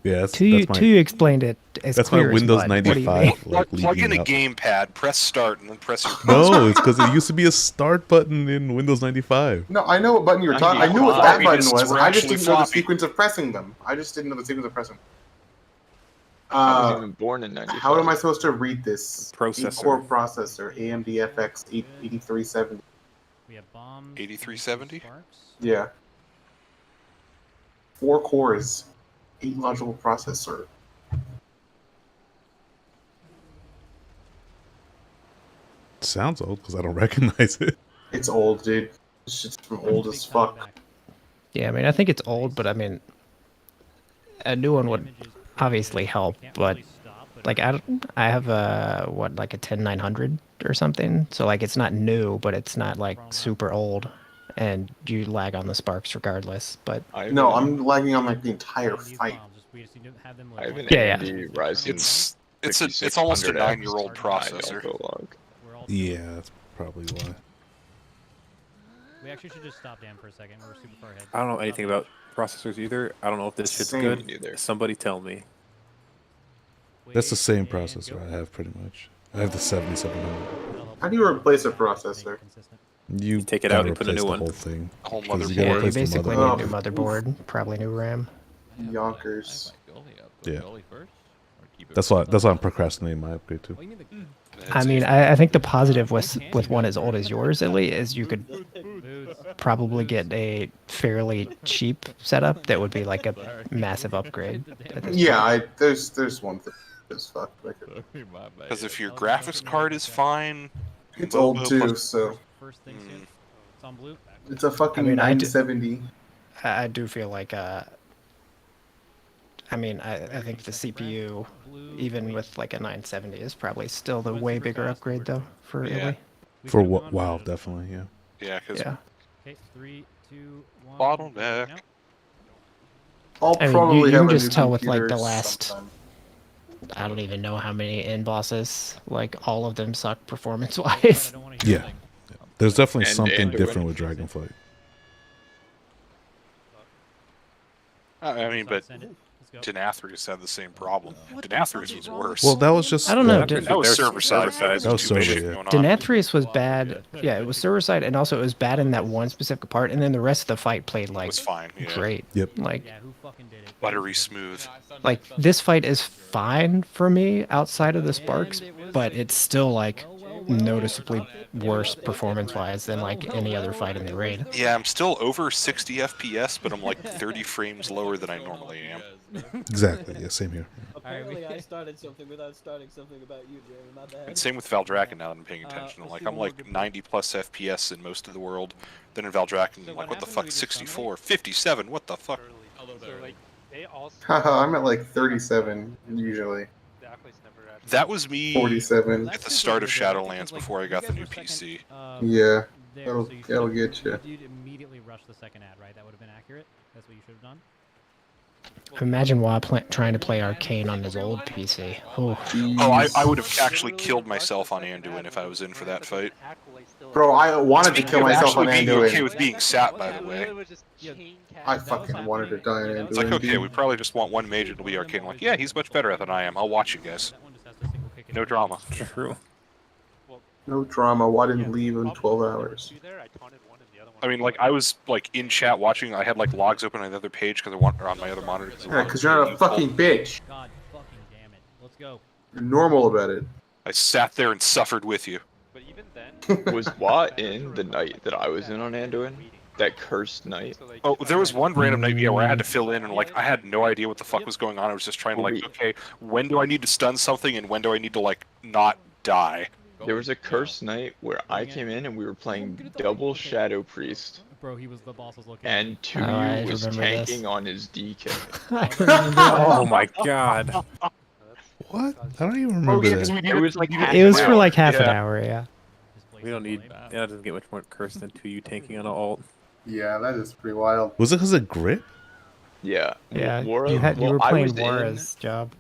Speaker 3: Yeah,
Speaker 7: Two you explained it as
Speaker 3: that's my
Speaker 7: clear as
Speaker 3: Windows
Speaker 7: mud. What do you
Speaker 3: 95.
Speaker 7: mean?
Speaker 3: Like,
Speaker 4: Plug in
Speaker 3: leading
Speaker 4: a
Speaker 3: up.
Speaker 4: gamepad, press start, and then press your.
Speaker 3: No, it's because it used to be a start button in Windows 95.
Speaker 8: No, I know what button you were talking. I knew what that button was. I just didn't know the sequence of pressing them. I
Speaker 9: I was even born in 95.
Speaker 8: How am I supposed to read this?
Speaker 12: Processor.
Speaker 8: 8-core processor, AMD FX 8370.
Speaker 1: We have bombs.
Speaker 4: 8370.
Speaker 8: Yeah. 4 cores, 8 module processor.
Speaker 3: Sounds old because I don't recognize it.
Speaker 8: It's old, dude. This shit's from old as fuck.
Speaker 7: Yeah, I mean, I think it's old, but I mean, a new one would obviously help. But like, I have a like a 10900 or something. So like, it's not new, but it's not like super old, and you lag on the sparks regardless. But
Speaker 8: No, I'm lagging on like the entire fight.
Speaker 9: I have an
Speaker 7: Yeah,
Speaker 9: AMD Ryzen.
Speaker 4: It's almost a
Speaker 9: 6600X.
Speaker 4: 9-year-old processor.
Speaker 9: I don't go log.
Speaker 3: Yeah, that's probably why.
Speaker 1: We actually should just stop Dan for a second. We're super far ahead.
Speaker 12: I don't know anything about processors either. I don't know if this shit's
Speaker 8: Same.
Speaker 12: good.
Speaker 9: Neither.
Speaker 12: Somebody tell me.
Speaker 3: That's the same processor I have pretty much. I have the 7700.
Speaker 8: How do you replace a processor?
Speaker 3: You
Speaker 12: take it
Speaker 3: gotta
Speaker 12: out and put a
Speaker 3: replace
Speaker 12: new
Speaker 3: the
Speaker 12: one.
Speaker 3: whole thing.
Speaker 4: Whole
Speaker 3: 'Cause you
Speaker 4: motherboard.
Speaker 3: gotta
Speaker 7: yeah, you
Speaker 3: replace the
Speaker 7: basically
Speaker 3: motherboard.
Speaker 7: need a new motherboard, probably new RAM.
Speaker 8: Yonkers.
Speaker 3: Yeah. That's why I'm procrastinating my upgrade too.
Speaker 7: I mean, I think the positive with one as old as yours, Illy, is you could probably get a fairly cheap setup that would be like a massive upgrade. at this
Speaker 8: Yeah, there's one thing. As fuck.
Speaker 4: Because if your graphics card is fine,
Speaker 8: It's old too, so it's a fucking
Speaker 7: I mean,
Speaker 8: 970.
Speaker 7: I do feel like I mean, I think the CPU, even with like a 970, is probably still the way bigger upgrade though for Illy.
Speaker 3: For what? Wow, definitely, yeah.
Speaker 4: Yeah, because
Speaker 7: Yeah.
Speaker 1: Okay, 3, 2, 1.
Speaker 4: bottleneck.
Speaker 8: I'll
Speaker 7: I mean,
Speaker 8: probably
Speaker 7: you
Speaker 8: have
Speaker 7: can
Speaker 8: a
Speaker 7: just
Speaker 8: new
Speaker 7: tell with like the
Speaker 8: computer
Speaker 7: last,
Speaker 8: sometime.
Speaker 7: I don't even know how many end bosses, like all of them suck performance wise.
Speaker 3: Yeah. There's definitely
Speaker 9: And
Speaker 3: something
Speaker 9: Anduin.
Speaker 3: different with Dragonflight.
Speaker 4: I mean, but Denathrius had the same problem. Denathrius was worse.
Speaker 3: Well, that was just
Speaker 7: I don't know.
Speaker 4: That was server side.
Speaker 3: That was
Speaker 4: Too much
Speaker 3: server,
Speaker 4: shit
Speaker 3: yeah.
Speaker 4: going on.
Speaker 7: Denathrius was bad. Yeah, it was server side, and also it was bad in that one specific part, and then the rest of the fight played like
Speaker 4: was fine. Yeah.
Speaker 7: great.
Speaker 3: Yep.
Speaker 7: Like
Speaker 4: Buttery smooth.
Speaker 7: this fight is fine for me outside of the sparks, but it's still like noticeably worse performance wise than like any other fight in the raid.
Speaker 4: Yeah, I'm still over 60 FPS, but I'm like 30 frames lower than I normally am.
Speaker 3: Exactly. Yeah, same here.
Speaker 21: Apparently, I started something without starting something about you, Jeremy. My bad.
Speaker 4: And same with Valdrakken now that I'm paying attention. I'm like 90 plus FPS in most of the world. Then in Valdrakken, I'm like, what the fuck, 64, 57, what the fuck?
Speaker 8: Haha, I'm at like 37 usually.
Speaker 4: That was me
Speaker 8: 47.
Speaker 4: at the start of Shadowlands before I got the new PC.
Speaker 8: Yeah, that'll get you.
Speaker 1: You'd immediately rush the second ad, right? That would have been accurate. That's what you should have done.
Speaker 7: Imagine while trying to play Arcane on his old PC. Oh,
Speaker 4: I would have actually killed myself on Anduin if I was in for that fight.
Speaker 8: Bro, I wanted to kill myself on
Speaker 4: Being okay
Speaker 8: Anduin.
Speaker 4: with being sat, by the way.
Speaker 8: I fucking wanted to die on Anduin.
Speaker 4: It's like, okay, we probably just want one mage to be Arcane. I'm like, yeah, he's much better than I am. I'll watch you guys. No drama.
Speaker 12: True.
Speaker 8: No drama. Why didn't leave in 12 hours?
Speaker 4: I mean, like, I was, like, in chat watching, I had, like, logs open on the other page because I want, or on my other monitor.
Speaker 8: Yeah, because you're not a fucking bitch.
Speaker 1: God fucking damn it. Let's go.
Speaker 8: You're normal about it.
Speaker 4: I sat there and suffered with you.
Speaker 21: But even then,
Speaker 9: Was Watt in the night that I was in on Anduin? That cursed night?
Speaker 4: Oh, there was one random night, yeah, where I had to fill in, and, like, I had no idea what the fuck was going on. I was just trying to, like, okay, when do I need to stun something, and when do I need to, like, not die?
Speaker 9: There was a cursed night where I came in and we were playing double Shadow Priest.
Speaker 1: Bro, he was the boss was looking.
Speaker 9: And
Speaker 7: I
Speaker 9: Tuyu was
Speaker 7: remember this.
Speaker 9: tanking on his DK.
Speaker 12: Oh my god.
Speaker 3: What? I don't even remember that.
Speaker 9: It was like
Speaker 7: it was for like half an hour, yeah.
Speaker 12: We don't need. Yeah, that doesn't get much more cursed than you taking on an alt.
Speaker 8: Yeah, that is pretty wild.
Speaker 3: Was it because of grip?
Speaker 9: Yeah.
Speaker 7: Yeah,
Speaker 9: Wara-
Speaker 7: you
Speaker 9: well,
Speaker 7: were
Speaker 9: I
Speaker 7: playing
Speaker 9: was in-
Speaker 7: Wara's job.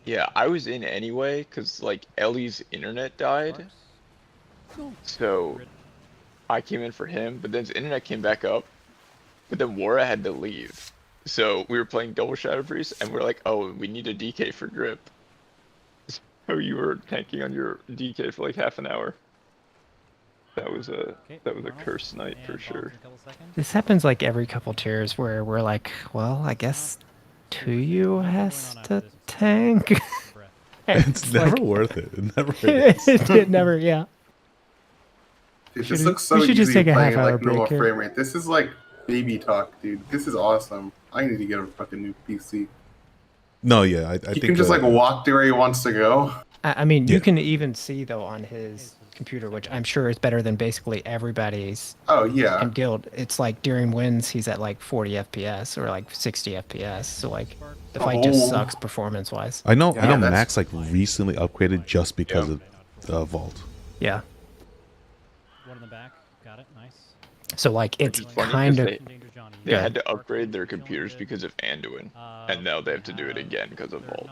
Speaker 9: Yeah, I was in anyway because like Ellie's internet died, So I came in for him, but then his internet came back up. But then Wara had to leave. So we were playing double Shadow Priest, and we're like, oh, we need a DK for grip. So you were tanking on your DK for like half an hour. That was a cursed night for sure.
Speaker 7: This happens like every couple tiers where we're like, well, I guess Tuyu has to tank.
Speaker 3: It's never
Speaker 7: like,
Speaker 3: worth it. It never is.
Speaker 7: it never, yeah.
Speaker 8: Dude, this looks so
Speaker 7: we should
Speaker 8: easy
Speaker 7: just take a
Speaker 8: playing
Speaker 7: half-hour
Speaker 8: like normal
Speaker 7: break here.
Speaker 8: frame rate. This is like baby talk, dude. This is awesome. I need to get a fucking new PC.
Speaker 3: No, yeah, I
Speaker 8: He
Speaker 3: think
Speaker 8: can just like walk to where he wants to go.
Speaker 7: I mean, you can even see though on his computer, which I'm sure is better than basically everybody's.
Speaker 8: Oh yeah.
Speaker 7: In guild, it's like during wins he's at like 40 FPS or like 60 FPS. So like the fight just sucks performance wise.
Speaker 3: I know Max like recently upgraded just because of Vault.
Speaker 7: Yeah.
Speaker 1: One in the back. Got it. Nice.
Speaker 7: So like it's
Speaker 9: Funny
Speaker 7: kind
Speaker 9: 'cause
Speaker 7: of
Speaker 9: they had to upgrade their computers because of Anduin, and now they have to do it again because of Vault.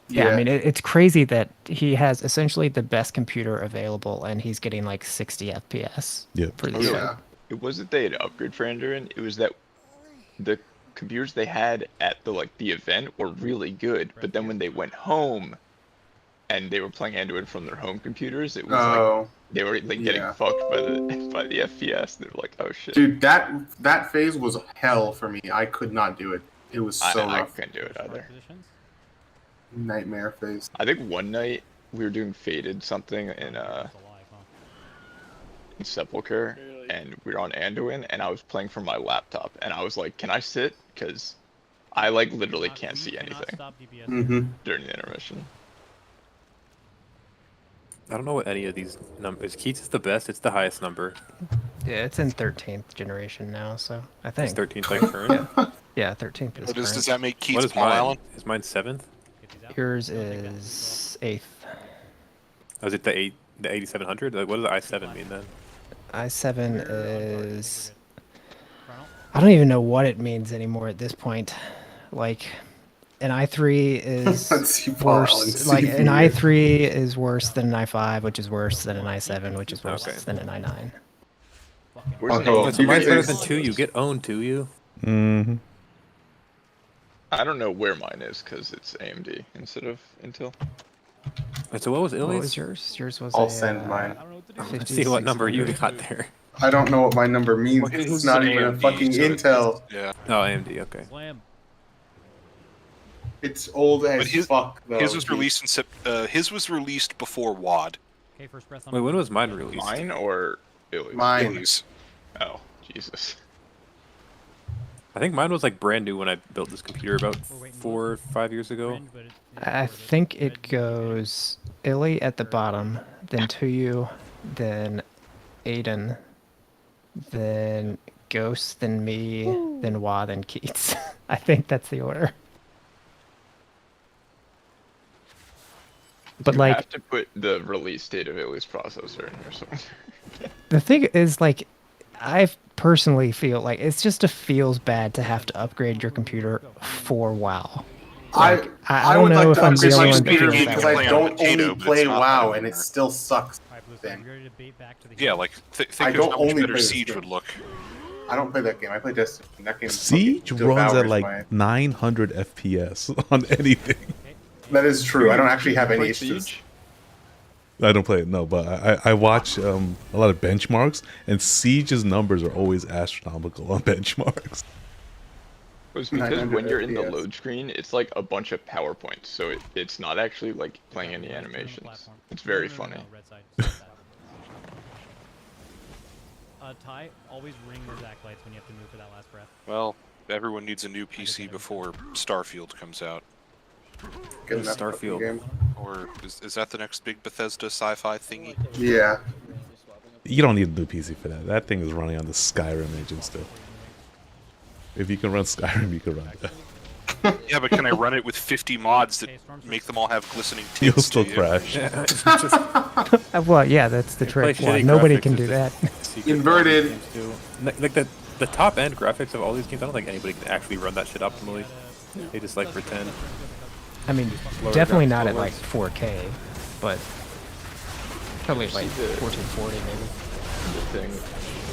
Speaker 7: yeah. I mean it's crazy that he has essentially the best computer available and he's getting like 60 FPS.
Speaker 3: Yeah.
Speaker 7: For this fight.
Speaker 9: It wasn't they had to upgrade for Anduin, it was that the computers they had at the event were really good, but then when they went home and they were playing Anduin from their home computers, it was like they were like getting fucked by the FPS. They were like, oh shit.
Speaker 8: Dude, that phase was hell for me. I could not do it. It was so rough.
Speaker 9: I couldn't do it either.
Speaker 8: Nightmare phase.
Speaker 9: I think one night we were doing Faded something in Sepulchre, and we were on Anduin, and I was playing from my laptop, and I was like, can I sit? Because I like literally can't see anything during the intermission.
Speaker 12: I don't know what any of these numbers. Keats is the best. It's the highest number.
Speaker 7: Yeah, it's in 13th generation now, so I think.
Speaker 12: Is 13th like current?
Speaker 7: Yeah, 13th is current.
Speaker 4: Does that make Keats
Speaker 12: What is
Speaker 4: Paul
Speaker 12: mine?
Speaker 4: Allen?
Speaker 12: Is mine 7th?
Speaker 7: Yours is 8th.
Speaker 12: Oh, is it the 8700? Like, what does the i7 mean then?
Speaker 7: I7 is... I don't even know what it means anymore at this point. Like, an i3 is worse. Like, an i3 is worse than an i5, which is worse than an i7, which is worse than an i9.
Speaker 12: So mine's better than 2. You get owned, do you?
Speaker 3: Mm-hmm.
Speaker 9: I don't know where mine is because it's AMD instead of Intel.
Speaker 12: Wait, so what was Illy's?
Speaker 7: What was yours? Yours was
Speaker 8: I'll send mine.
Speaker 12: Let's see what number you got there.
Speaker 8: I don't know what my number means.
Speaker 4: Well,
Speaker 8: It's not even a fucking Intel.
Speaker 4: Yeah.
Speaker 12: Oh, AMD, okay.
Speaker 8: It's old as fuck though.
Speaker 4: His was released his was released before WAD.
Speaker 1: Okay, first breath on
Speaker 12: Wait, when was mine released?
Speaker 9: Mine or Illy's?
Speaker 8: Mine.
Speaker 4: Illy's.
Speaker 9: Oh, Jesus.
Speaker 12: I think mine was like brand new when I built this computer about 4 or 5 years ago.
Speaker 7: I think it goes Illy at the bottom, then Tuyu, then Aiden, then Ghost, then me, then Wa, then Keats. I think that's the order. But
Speaker 9: you
Speaker 7: like,
Speaker 9: have to put the release date of Illy's processor in here somewhere.
Speaker 7: the thing is, like, I personally feel like it's just feels bad to have to upgrade your computer for WoW. Like, I don't
Speaker 8: would
Speaker 7: know
Speaker 8: like
Speaker 7: if
Speaker 8: to
Speaker 7: I'm
Speaker 8: upgrade
Speaker 7: the
Speaker 8: my
Speaker 7: only one
Speaker 8: computer
Speaker 7: thinking that
Speaker 8: because
Speaker 7: way.
Speaker 8: I don't only play WoW and it still sucks.
Speaker 4: Yeah, like think
Speaker 8: I
Speaker 4: there's
Speaker 8: don't
Speaker 4: how much
Speaker 8: only
Speaker 4: better
Speaker 8: play this
Speaker 4: Siege
Speaker 8: game.
Speaker 4: would look.
Speaker 8: I don't play that game. I play Destiny. That game
Speaker 3: Siege
Speaker 8: fucking
Speaker 3: runs at
Speaker 8: devours
Speaker 3: like
Speaker 8: my...
Speaker 3: 900 FPS on anything.
Speaker 8: That is true. I don't actually have any issues.
Speaker 3: I don't play it, no, but I watch a lot of benchmarks, and Siege's numbers are always astronomical on benchmarks.
Speaker 9: It's because when you're in the load screen, it's like a bunch of PowerPoints, so it's not actually like playing any animations. It's very funny.
Speaker 1: Ty, always ring those acolytes when you have to move for that last breath.
Speaker 4: Well, everyone needs a new PC before Starfield comes out.
Speaker 8: Get that
Speaker 12: Starfield.
Speaker 8: game.
Speaker 4: Or is that the next big Bethesda sci-fi thingy?
Speaker 8: Yeah.
Speaker 3: You don't need a new PC for that. That thing is running on the Skyrim engine still. If you can run Skyrim, you can run it.
Speaker 4: Yeah, but can I run it with 50 mods that make them all have glistening tits?
Speaker 3: You'll still
Speaker 4: to you?
Speaker 3: crash.
Speaker 7: Well, yeah, that's the
Speaker 12: Play
Speaker 7: trick. Well,
Speaker 12: shitty
Speaker 7: nobody
Speaker 12: graphics
Speaker 7: can
Speaker 12: is
Speaker 7: do
Speaker 12: the
Speaker 7: that.
Speaker 12: secret
Speaker 8: Inverted.
Speaker 12: games do. Like the top end graphics of all these games, I don't think anybody can actually run that shit optimally. They just like pretend.
Speaker 7: I mean,
Speaker 12: Lower
Speaker 7: definitely
Speaker 12: graphics
Speaker 7: not at
Speaker 12: levels.
Speaker 7: like 4K, but Probably
Speaker 9: You
Speaker 7: like
Speaker 9: see the-
Speaker 7: 1440 maybe.
Speaker 9: The thing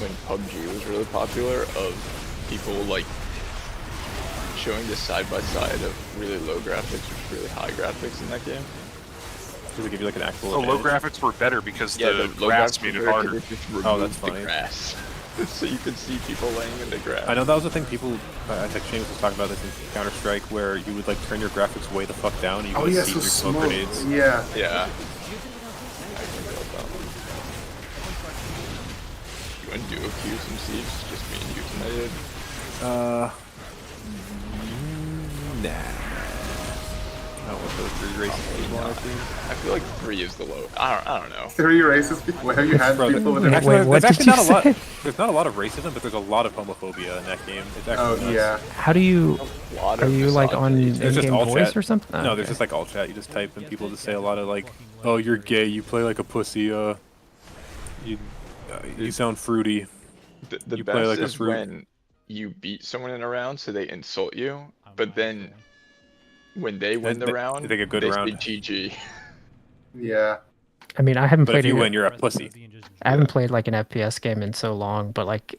Speaker 9: when PUBG was really popular of people like showing the side by side of really low graphics with really high graphics in that game.
Speaker 12: Does it give you like an actual?
Speaker 4: The low
Speaker 12: advantage?
Speaker 4: graphics were better because
Speaker 9: Yeah,
Speaker 4: the
Speaker 9: low
Speaker 4: grass
Speaker 9: graphics
Speaker 4: made
Speaker 9: were
Speaker 4: it
Speaker 9: better 'cause
Speaker 4: harder.
Speaker 9: it just
Speaker 12: Oh, that's
Speaker 9: removed
Speaker 12: funny.
Speaker 9: the grass. So you could see people laying in the grass.
Speaker 12: I know that was the thing people, I think Seamus was talking about this in Counter-Strike, where you would like turn your graphics way the fuck down and you would see through smoke grenades.
Speaker 8: Yeah.
Speaker 9: Yeah. You want to do a few some Siege? Just me and you tonight?
Speaker 12: Nah. I don't know what the 3 races people want to see.
Speaker 9: I feel like 3 is the low. I don't know.
Speaker 8: 3 races people? Have you had people with
Speaker 12: Actually,
Speaker 7: what
Speaker 12: there's
Speaker 7: did
Speaker 12: actually
Speaker 7: you
Speaker 12: not a lot.
Speaker 7: say?
Speaker 12: There's not a lot of racism, but there's a lot of homophobia in that game. It's actually nuts.
Speaker 8: yeah.
Speaker 7: How do you? Are you like on
Speaker 12: There's just
Speaker 7: in-game
Speaker 12: all
Speaker 7: voice
Speaker 12: chat.
Speaker 7: or something? Oh,
Speaker 12: No, there's
Speaker 7: okay.
Speaker 12: just like all chat. You just type and people just say a lot of like, "Oh, you're gay. You play like a pussy. You sound fruity.
Speaker 9: The
Speaker 12: you
Speaker 9: best
Speaker 12: play like a
Speaker 9: is
Speaker 12: fruit."
Speaker 9: when you beat someone in a round, so they insult you, but then when they win the round,
Speaker 12: they take a good
Speaker 9: they
Speaker 12: round.
Speaker 9: say GG.
Speaker 8: Yeah.
Speaker 7: I mean, I haven't
Speaker 12: But
Speaker 7: played.
Speaker 12: if you
Speaker 7: it-
Speaker 12: win, you're a pussy.
Speaker 7: I haven't played like an FPS game in so long, but like,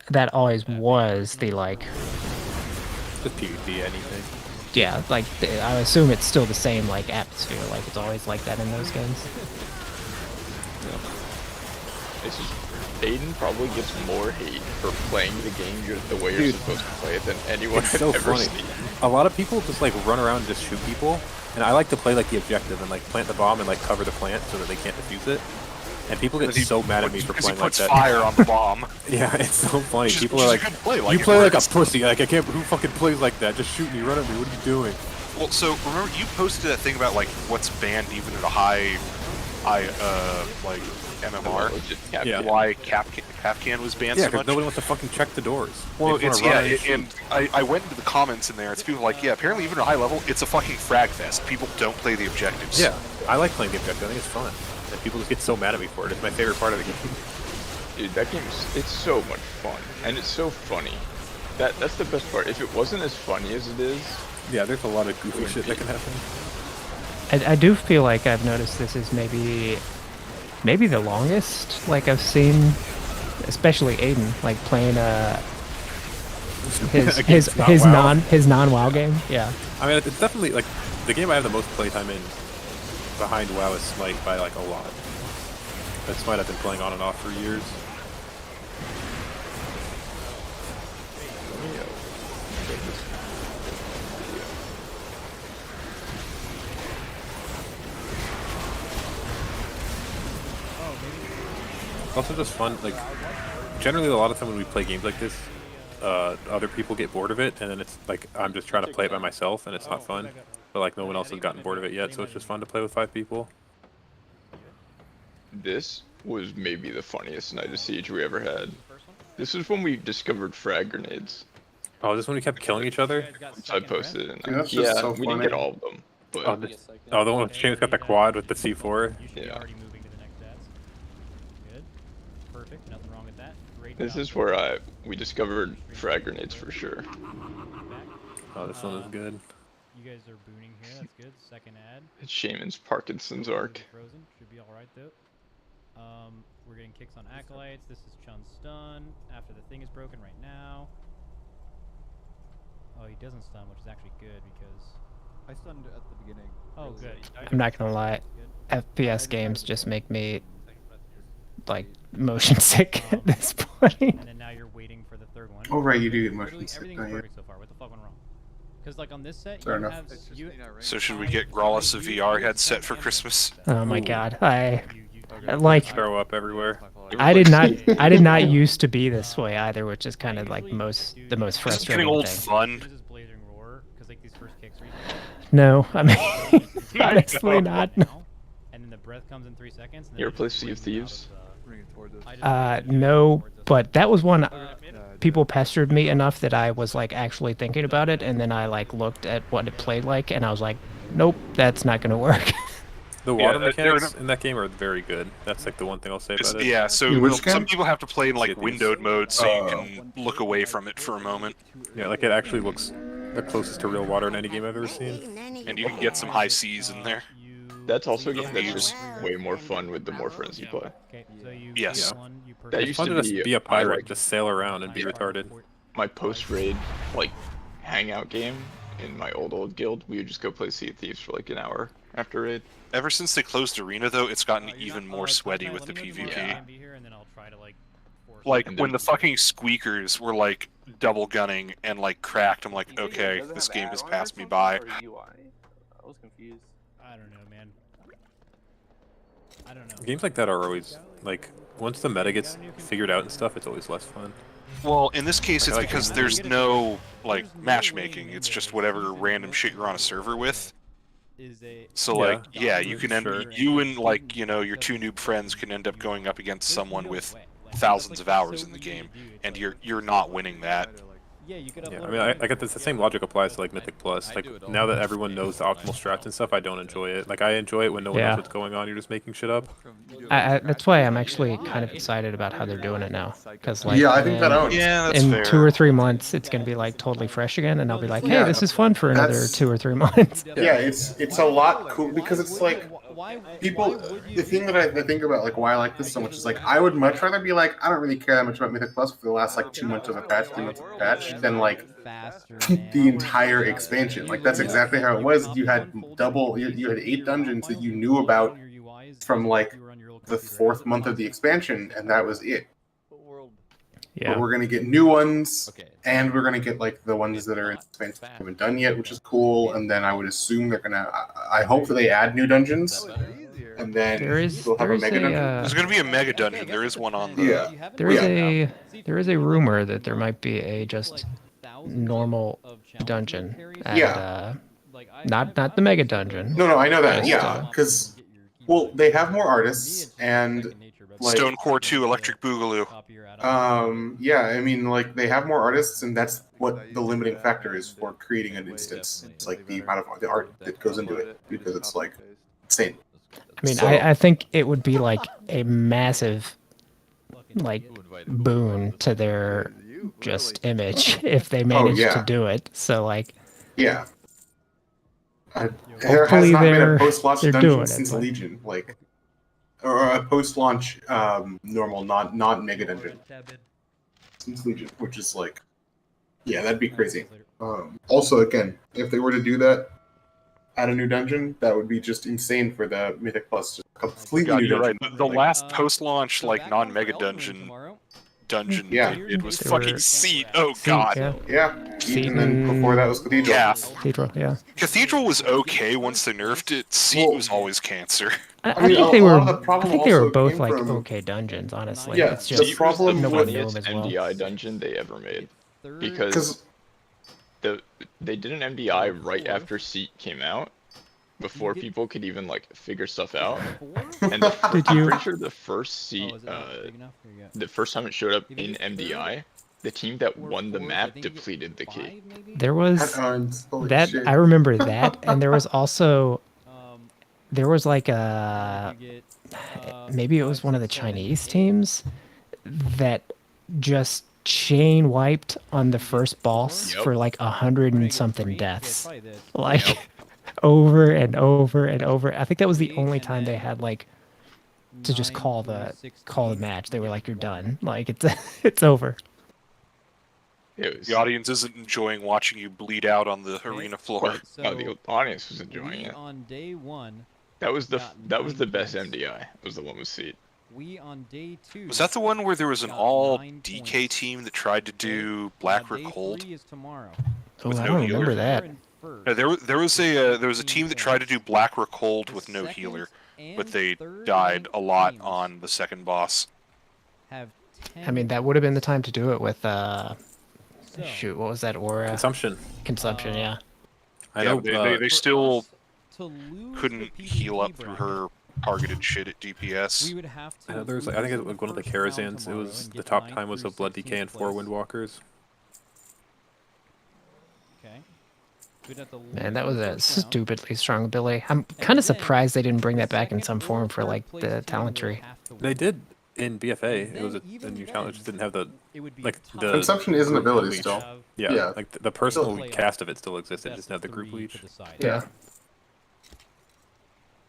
Speaker 7: that always was the like.
Speaker 12: Just PvP, anything.
Speaker 7: Yeah, like I assume it's still the same like atmosphere. Like it's always like that in those games.
Speaker 9: It's just Aiden probably gets more hate for playing the game the way you're
Speaker 12: Dude,
Speaker 9: supposed to play it than anyone
Speaker 12: It's
Speaker 9: I've
Speaker 12: so
Speaker 9: ever
Speaker 12: funny.
Speaker 9: seen.
Speaker 12: A lot of people just like run around and just shoot people, and I like to play like the objective and like plant the bomb and like cover the plant so that they can't defuse it. And people get so mad at me for playing like that.
Speaker 4: Fire on the bomb.
Speaker 12: Yeah, it's so funny.
Speaker 4: Which is-
Speaker 12: People
Speaker 4: which
Speaker 12: are
Speaker 4: is a
Speaker 12: like,
Speaker 4: good play, like,
Speaker 12: "You
Speaker 4: it
Speaker 12: play like a
Speaker 4: works."
Speaker 12: pussy. Like I can't. Who fucking plays like that? Just shoot me. Run at me. What are you doing?"
Speaker 4: Well, so remember you posted that thing about like what's banned even at a high like MMR.
Speaker 12: Yeah.
Speaker 4: Why Capcan was banned
Speaker 12: Yeah,
Speaker 4: so
Speaker 12: because
Speaker 4: much.
Speaker 12: nobody wants to fucking check the doors.
Speaker 4: Well,
Speaker 12: They just
Speaker 4: it's
Speaker 12: wanna run
Speaker 4: yeah,
Speaker 12: and shoot.
Speaker 4: and I went into the comments in there. It's people like, yeah, apparently even at a high level, it's a fucking frag fest. People don't play the objectives.
Speaker 12: Yeah, I like playing the objective. I think it's fun. And people just get so mad at me for it. It's my favorite part of the game.
Speaker 9: Dude, that game it's so much fun and it's so funny. That's the best part. If it wasn't as funny as it is,
Speaker 12: Yeah, there's a lot of goofy shit that can happen.
Speaker 7: I do feel like I've noticed this is maybe the longest like I've seen, especially Aiden like playing his non-WoW game. Yeah.
Speaker 12: I mean, it's definitely like the game I have the most playtime in behind WoW is Smite by like a lot. But Smite I've been playing on and off for years. Also just fun, like, generally a lot of time when we play games like this, other people get bored of it, and then it's like, I'm just trying to play it by myself, and it's not fun. But like, no one else has gotten bored of it yet, so it's just fun to play with 5 people.
Speaker 9: this was maybe the funniest night of Siege we ever had. This is when we discovered frag grenades.
Speaker 12: Oh, this one we kept killing each other?
Speaker 9: So I posted it.
Speaker 8: Dude, that's just so
Speaker 9: we didn't
Speaker 8: funny.
Speaker 9: get all of them. But
Speaker 12: Oh, the one with Shane's got the quad with the C4?
Speaker 9: yeah.
Speaker 1: Good. Perfect. Nothing wrong with that. Great.
Speaker 9: This is where we discovered frag grenades for sure.
Speaker 12: Oh, this one is good.
Speaker 1: You guys are booning here. That's good. Second ad.
Speaker 9: It's Shaman's Parkinson's arc.
Speaker 1: Frozen. Should be all right though. We're getting kicks on acolytes. This is Chun's stun. After the thing is broken right now. Oh, he doesn't stun, which is actually good because
Speaker 15: I stunned at the beginning.
Speaker 1: Oh, good.
Speaker 7: I'm not gonna lie, FPS games just make me like motion sick at this point.
Speaker 1: And then now you're waiting for the third one.
Speaker 8: Oh, right, you do get
Speaker 1: Literally
Speaker 8: motion sick,
Speaker 1: everything's
Speaker 8: don't you?
Speaker 1: perfect so far. What the fuck went wrong? Because like on this set,
Speaker 8: Fair
Speaker 1: you
Speaker 8: enough.
Speaker 1: have
Speaker 4: So should we get Grallis a VR headset for Christmas?
Speaker 7: Oh my god, I like
Speaker 12: Throw up everywhere.
Speaker 7: I did not used to be this way either, which is kind of like the most
Speaker 4: Is it
Speaker 7: frustrating
Speaker 4: getting old
Speaker 7: thing.
Speaker 4: fun?
Speaker 7: No, I mean honestly not. No.
Speaker 1: And then the breath comes in 3 seconds. And
Speaker 9: You ever play Sea of Thieves?
Speaker 7: No, but that was one people pestered me enough that I was like actually thinking about it, and then I like looked at what it played like, and I was like, nope, that's not gonna work.
Speaker 12: The water mechanics in that game are very good. That's like the one thing I'll say about it.
Speaker 4: Yeah, so some people have to play in like windowed mode so you
Speaker 12: Oh.
Speaker 4: can look away from it for a moment.
Speaker 12: Yeah, like it actually looks the closest to real water in any game I've ever seen.
Speaker 4: And you can get some high seas in there.
Speaker 9: That's also a game that's just way more fun with the more friends you play.
Speaker 1: Okay, so you
Speaker 4: Yes.
Speaker 9: That
Speaker 12: It's
Speaker 9: used
Speaker 12: fun
Speaker 9: to
Speaker 12: to just be a
Speaker 9: my,
Speaker 12: pirate,
Speaker 9: like,
Speaker 12: just sail around and be retarded.
Speaker 9: my post-raid, like, hangout game in my old guild. We would just go play Sea of Thieves for like an hour after raid.
Speaker 4: Ever since they closed Arena, though, it's gotten even more sweaty with the PvP. Like, when the fucking squeakers were, like, double gunning and, like, cracked, I'm like, okay, this game has passed me by.
Speaker 21: I was confused.
Speaker 1: I don't know, man. I don't know.
Speaker 12: Games like that are always, like, once the meta gets figured out and stuff, it's always less fun.
Speaker 4: Well, in this case, it's
Speaker 12: Like,
Speaker 4: because there's no, like, matchmaking. It's just whatever random shit you're on a server with. So, like, yeah, you can end, you and, like, you know, your two noob friends can end up going up against someone with thousands of hours in the game, and you're not winning that.
Speaker 1: Yeah, you could
Speaker 12: Yeah, I mean, I get this. The same logic applies to like Mythic Plus. Like now that everyone knows the optimal strats and stuff, I don't enjoy it. Like I enjoy it when no one knows what's going on. You're just making shit up.
Speaker 7: That's why I'm actually kind of excited about how they're doing it now. Because like,
Speaker 8: I think that owns.
Speaker 4: Yeah, that's
Speaker 7: in
Speaker 4: fair.
Speaker 7: 2 or 3 months, it's gonna be like totally fresh again, and I'll be like, hey, this is fun for another 2 or 3 months.
Speaker 8: Yeah, it's a lot cool because it's like people. The thing that I think about, like why I like this so much is like I would much rather be like I don't really care that much about Mythic Plus for the last like 2 months of a patch, 3 months of a patch, than like the entire expansion. Like that's exactly how it was. You had you had 8 dungeons that you knew about from like the 4th month of the expansion, and that was it.
Speaker 7: Yeah.
Speaker 8: But we're gonna get new ones, and we're gonna get like the ones that are in expansion we haven't done yet, which is cool. And then I would assume they're gonna. I hope that they add new dungeons, and then we'll have a mega dungeon.
Speaker 4: There's gonna be a mega dungeon. There is one on the.
Speaker 7: There is a rumor that there might be a just normal dungeon. At, not the mega dungeon.
Speaker 8: No, I know that.
Speaker 7: Just,
Speaker 8: Yeah, because they have more artists and. Like,
Speaker 4: Stone Core 2 Electric Boogaloo.
Speaker 8: Yeah, I mean, like, they have more artists, and that's what the limiting factor is for creating an instance. It's like the amount of the art that goes into it, because it's like insane.
Speaker 7: I mean, I think it would be like a massive, like, boon to their just image if they managed to do it. So, like,
Speaker 8: yeah, there has not been a post-launch dungeon since Legion, like. Or a post-launch normal, not mega dungeon. Since Legion, which is like, yeah, that'd be crazy. Also, again, if they were to do that, add a new dungeon, that would be just insane for the Mythic Plus. Just completely new dungeon.
Speaker 4: Right. The last post-launch like non-mega dungeon it was fucking Seat. Oh god.
Speaker 8: Yeah. And then before that was Cathedral.
Speaker 4: Yeah.
Speaker 7: Cathedral, yeah.
Speaker 4: Cathedral was okay once they nerfed it. Seat was always cancer.
Speaker 7: I think they were. I think they were both like okay dungeons, honestly.
Speaker 8: Yeah,
Speaker 7: it's just
Speaker 8: the problem
Speaker 7: no
Speaker 8: with
Speaker 7: one knew them as well.
Speaker 9: MDI dungeon they ever made because they did an MDI right after Seat came out, before people could even like figure stuff out. And I'm pretty sure the first Seat, the first time it showed up in MDI, the team that won the map depleted the key.
Speaker 7: There was that. I remember that, and there was also. There was like maybe it was one of the Chinese teams that just chain wiped on the first boss for like 100 and something deaths, like over and over and over. I think that was the only time they had like to just call the match. They were like, "You're done. Like it's over."
Speaker 4: The audience isn't enjoying watching you bleed out on the arena floor.
Speaker 9: No, the audience was enjoying it.
Speaker 1: On day 1.
Speaker 9: That was the best MDI. Was the one with Seat.
Speaker 1: We on day 2.
Speaker 4: Was that the one where there was an all DK team that tried to do Black Rick Hold?
Speaker 7: Oh, I don't remember that.
Speaker 4: No, there was a team that tried to do Black Rick Hold with no healer, but they died a lot on the second boss.
Speaker 7: I mean, that would have been the time to do it with shoot, what was that aura? Consumption, yeah.
Speaker 4: I know they still couldn't heal up through her targeted shit at DPS.
Speaker 12: I know there was, I think it was one of the Karazhans. It was the top time was a Blood DK and 4 Windwalkers.
Speaker 7: Man, that was a stupidly strong ability. I'm kind of surprised they didn't bring that back in some form for like the talent tree.
Speaker 12: They did in BFA. It was a new talent. It just didn't have the the
Speaker 8: Consumption is an ability still.
Speaker 12: Yeah, like the personal cast of it still existed. It just didn't have the group leech.
Speaker 7: Yeah.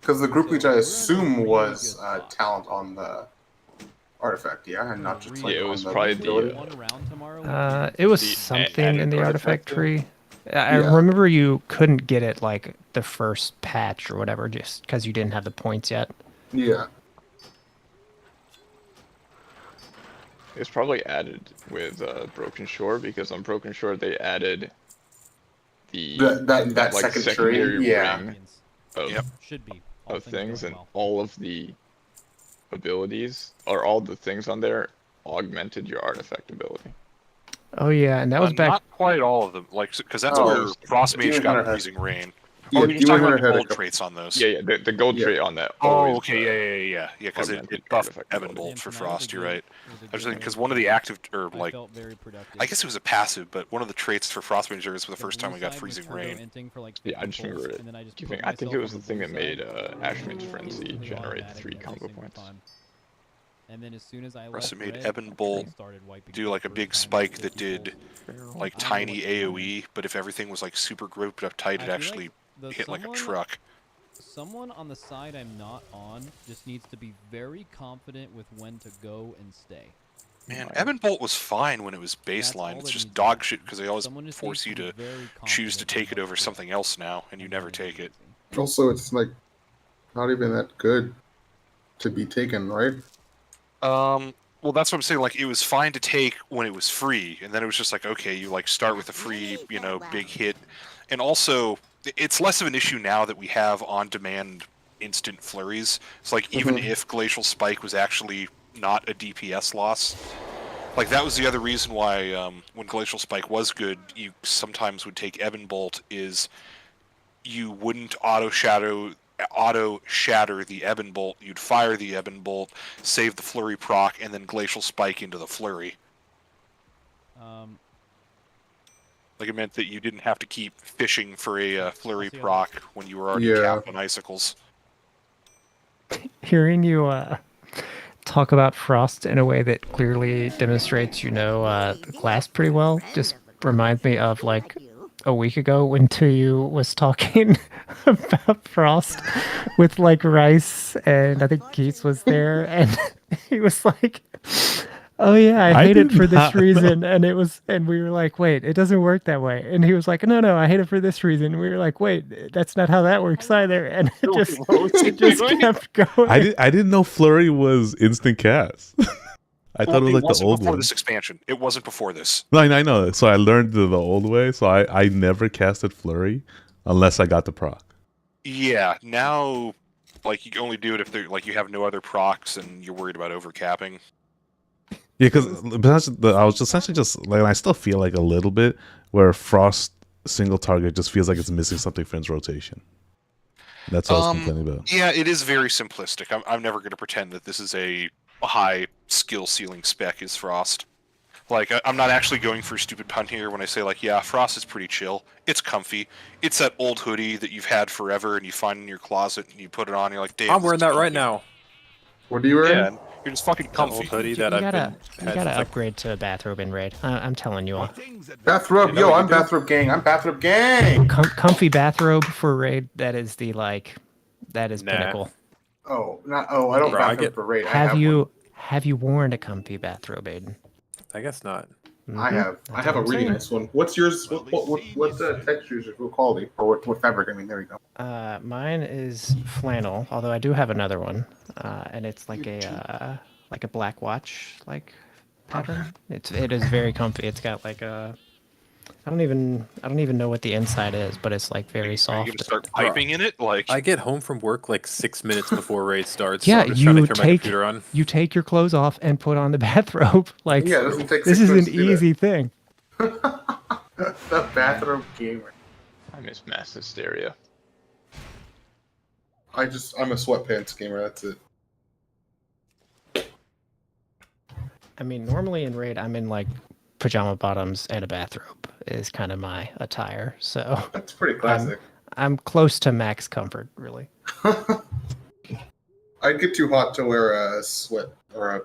Speaker 8: Because the group leech, I assume, was talent on the artifact, yeah, and not just like
Speaker 9: it
Speaker 8: on
Speaker 9: was
Speaker 8: the
Speaker 9: probably
Speaker 8: ability?
Speaker 7: It was
Speaker 9: the
Speaker 7: something in the
Speaker 9: added
Speaker 7: artifact
Speaker 9: artifact
Speaker 7: tree. I remember you couldn't get it like the first patch or whatever, just because you didn't have the points yet.
Speaker 8: Yeah.
Speaker 9: It's probably added with Broken Shore, because on Broken Shore they added
Speaker 8: that
Speaker 9: like
Speaker 8: second
Speaker 9: secondary
Speaker 8: tree, yeah.
Speaker 9: ring of,
Speaker 1: Should be
Speaker 9: of things, and all of the abilities, or all the things on there, augmented your artifact ability.
Speaker 7: Oh yeah, and that was back.
Speaker 4: Not quite all of them, like because that's where Frost Mage got Freezing Rain.
Speaker 8: Yeah,
Speaker 4: Oh, you're talking about the gold traits on those.
Speaker 9: Yeah, the gold trait on that.
Speaker 4: Oh,
Speaker 9: always,
Speaker 4: okay, yeah, because it buffed Ebon Bolt for Frost. You're right. I was thinking because one of the active, or like, I guess it was a passive, but one of the traits for Frost Mage was the first time we got Freezing Rain.
Speaker 9: Yeah, I just remember it. I think it was the thing that made Ashman's Frenzy generate 3 combo points.
Speaker 1: And then as soon as I
Speaker 4: Frost made Ebon Bolt do like a big spike that did like tiny AoE, but if everything was like super grouped up tight, it actually hit like a truck.
Speaker 1: Someone on the side I'm not on just needs to be very confident with when to go and stay.
Speaker 4: Man, Ebon Bolt was fine when it was baseline. It's just dog shit because they always force you to choose to take it over something else now, and you never take it.
Speaker 8: Also, it's like not even that good to be taken, right?
Speaker 4: Well, that's what I'm saying. Like, it was fine to take when it was free, and then it was just like, okay, you like start with a free, you know, big hit, and also it's less of an issue now that we have on-demand instant flurries. It's like even if Glacial Spike was actually not a DPS loss, like that was the other reason why when Glacial Spike was good, you sometimes would take Ebon Bolt. Is you wouldn't auto shatter the Ebon Bolt, you'd fire the Ebon Bolt, save the flurry proc, and then Glacial Spike into the flurry. Like it meant that you didn't have to keep fishing for a flurry proc when you were already capped on icicles.
Speaker 7: Hearing you talk about Frost in a way that clearly demonstrates you know the class pretty well just reminds me of like a week ago when Tuyu was talking about Frost with like Rice, and I think Keats was there, and he was like, "Oh yeah, I hate it for this reason," and we were like, "Wait, it doesn't work that way," and he was like, "No, I hate it for this reason." We were like, "Wait, that's not how that works either," and it just kept going.
Speaker 3: I didn't know Flurry was instant cast. I thought it was like the old
Speaker 4: before
Speaker 3: one.
Speaker 4: this expansion. It wasn't before this.
Speaker 3: No, I know. So I learned the old way. So I never casted Flurry unless I got the proc.
Speaker 4: Yeah, now like you can only do it if they're like you have no other procs and you're worried about overcapping.
Speaker 3: Yeah, because I was essentially just like, I still feel like a little bit where Frost single target just feels like it's missing something from its rotation. That's what I was complaining about.
Speaker 4: Yeah, it is very simplistic. I'm never going to pretend that this is a high skill ceiling spec is Frost. Like, I'm not actually going for a stupid pun here when I say, like, yeah, Frost is pretty chill. It's comfy. It's that old hoodie that you've had forever and you find in your closet and you put it on and you're like, damn.
Speaker 12: I'm wearing that right now.
Speaker 8: What are you wearing?
Speaker 4: Yeah, you're just fucking comfy.
Speaker 12: Old hoodie
Speaker 7: You gotta upgrade to a bathrobe in raid. I'm telling you all.
Speaker 8: Bathrobe, yo, I'm bathrobe gang. I'm bathrobe gang.
Speaker 7: Comfy bathrobe for raid. That is pinnacle.
Speaker 8: Oh, I don't bathrobe for raid.
Speaker 7: Have you worn a comfy bathrobe, Aiden?
Speaker 12: I guess not.
Speaker 8: I have a really nice one. What's yours? What textures? What quality? Or what fabric? I mean, there we go.
Speaker 7: Mine is flannel, although I do have another one, and it's like a black watch like pattern. It is very comfy. It's got like a I don't even know what the inside is, but it's like very soft.
Speaker 4: Are you gonna start piping in it? Like
Speaker 12: I get home from work like 6 minutes before raid starts.
Speaker 7: Yeah,
Speaker 12: so I'm just trying to turn my computer on.
Speaker 7: You take your clothes off and put on the bathrobe. Like
Speaker 8: yeah, it doesn't take
Speaker 7: this
Speaker 8: 6
Speaker 7: is an
Speaker 8: minutes to do that.
Speaker 7: easy thing.
Speaker 8: The bathrobe gamer.
Speaker 9: I miss mass hysteria.
Speaker 8: I'm a sweatpants gamer. That's it.
Speaker 7: I mean, normally in raid, I'm in like pajama bottoms and a bathrobe is kind of my attire. So
Speaker 8: that's pretty classic.
Speaker 7: I'm close to max comfort, really.
Speaker 8: I'd get too hot to wear a sweat or a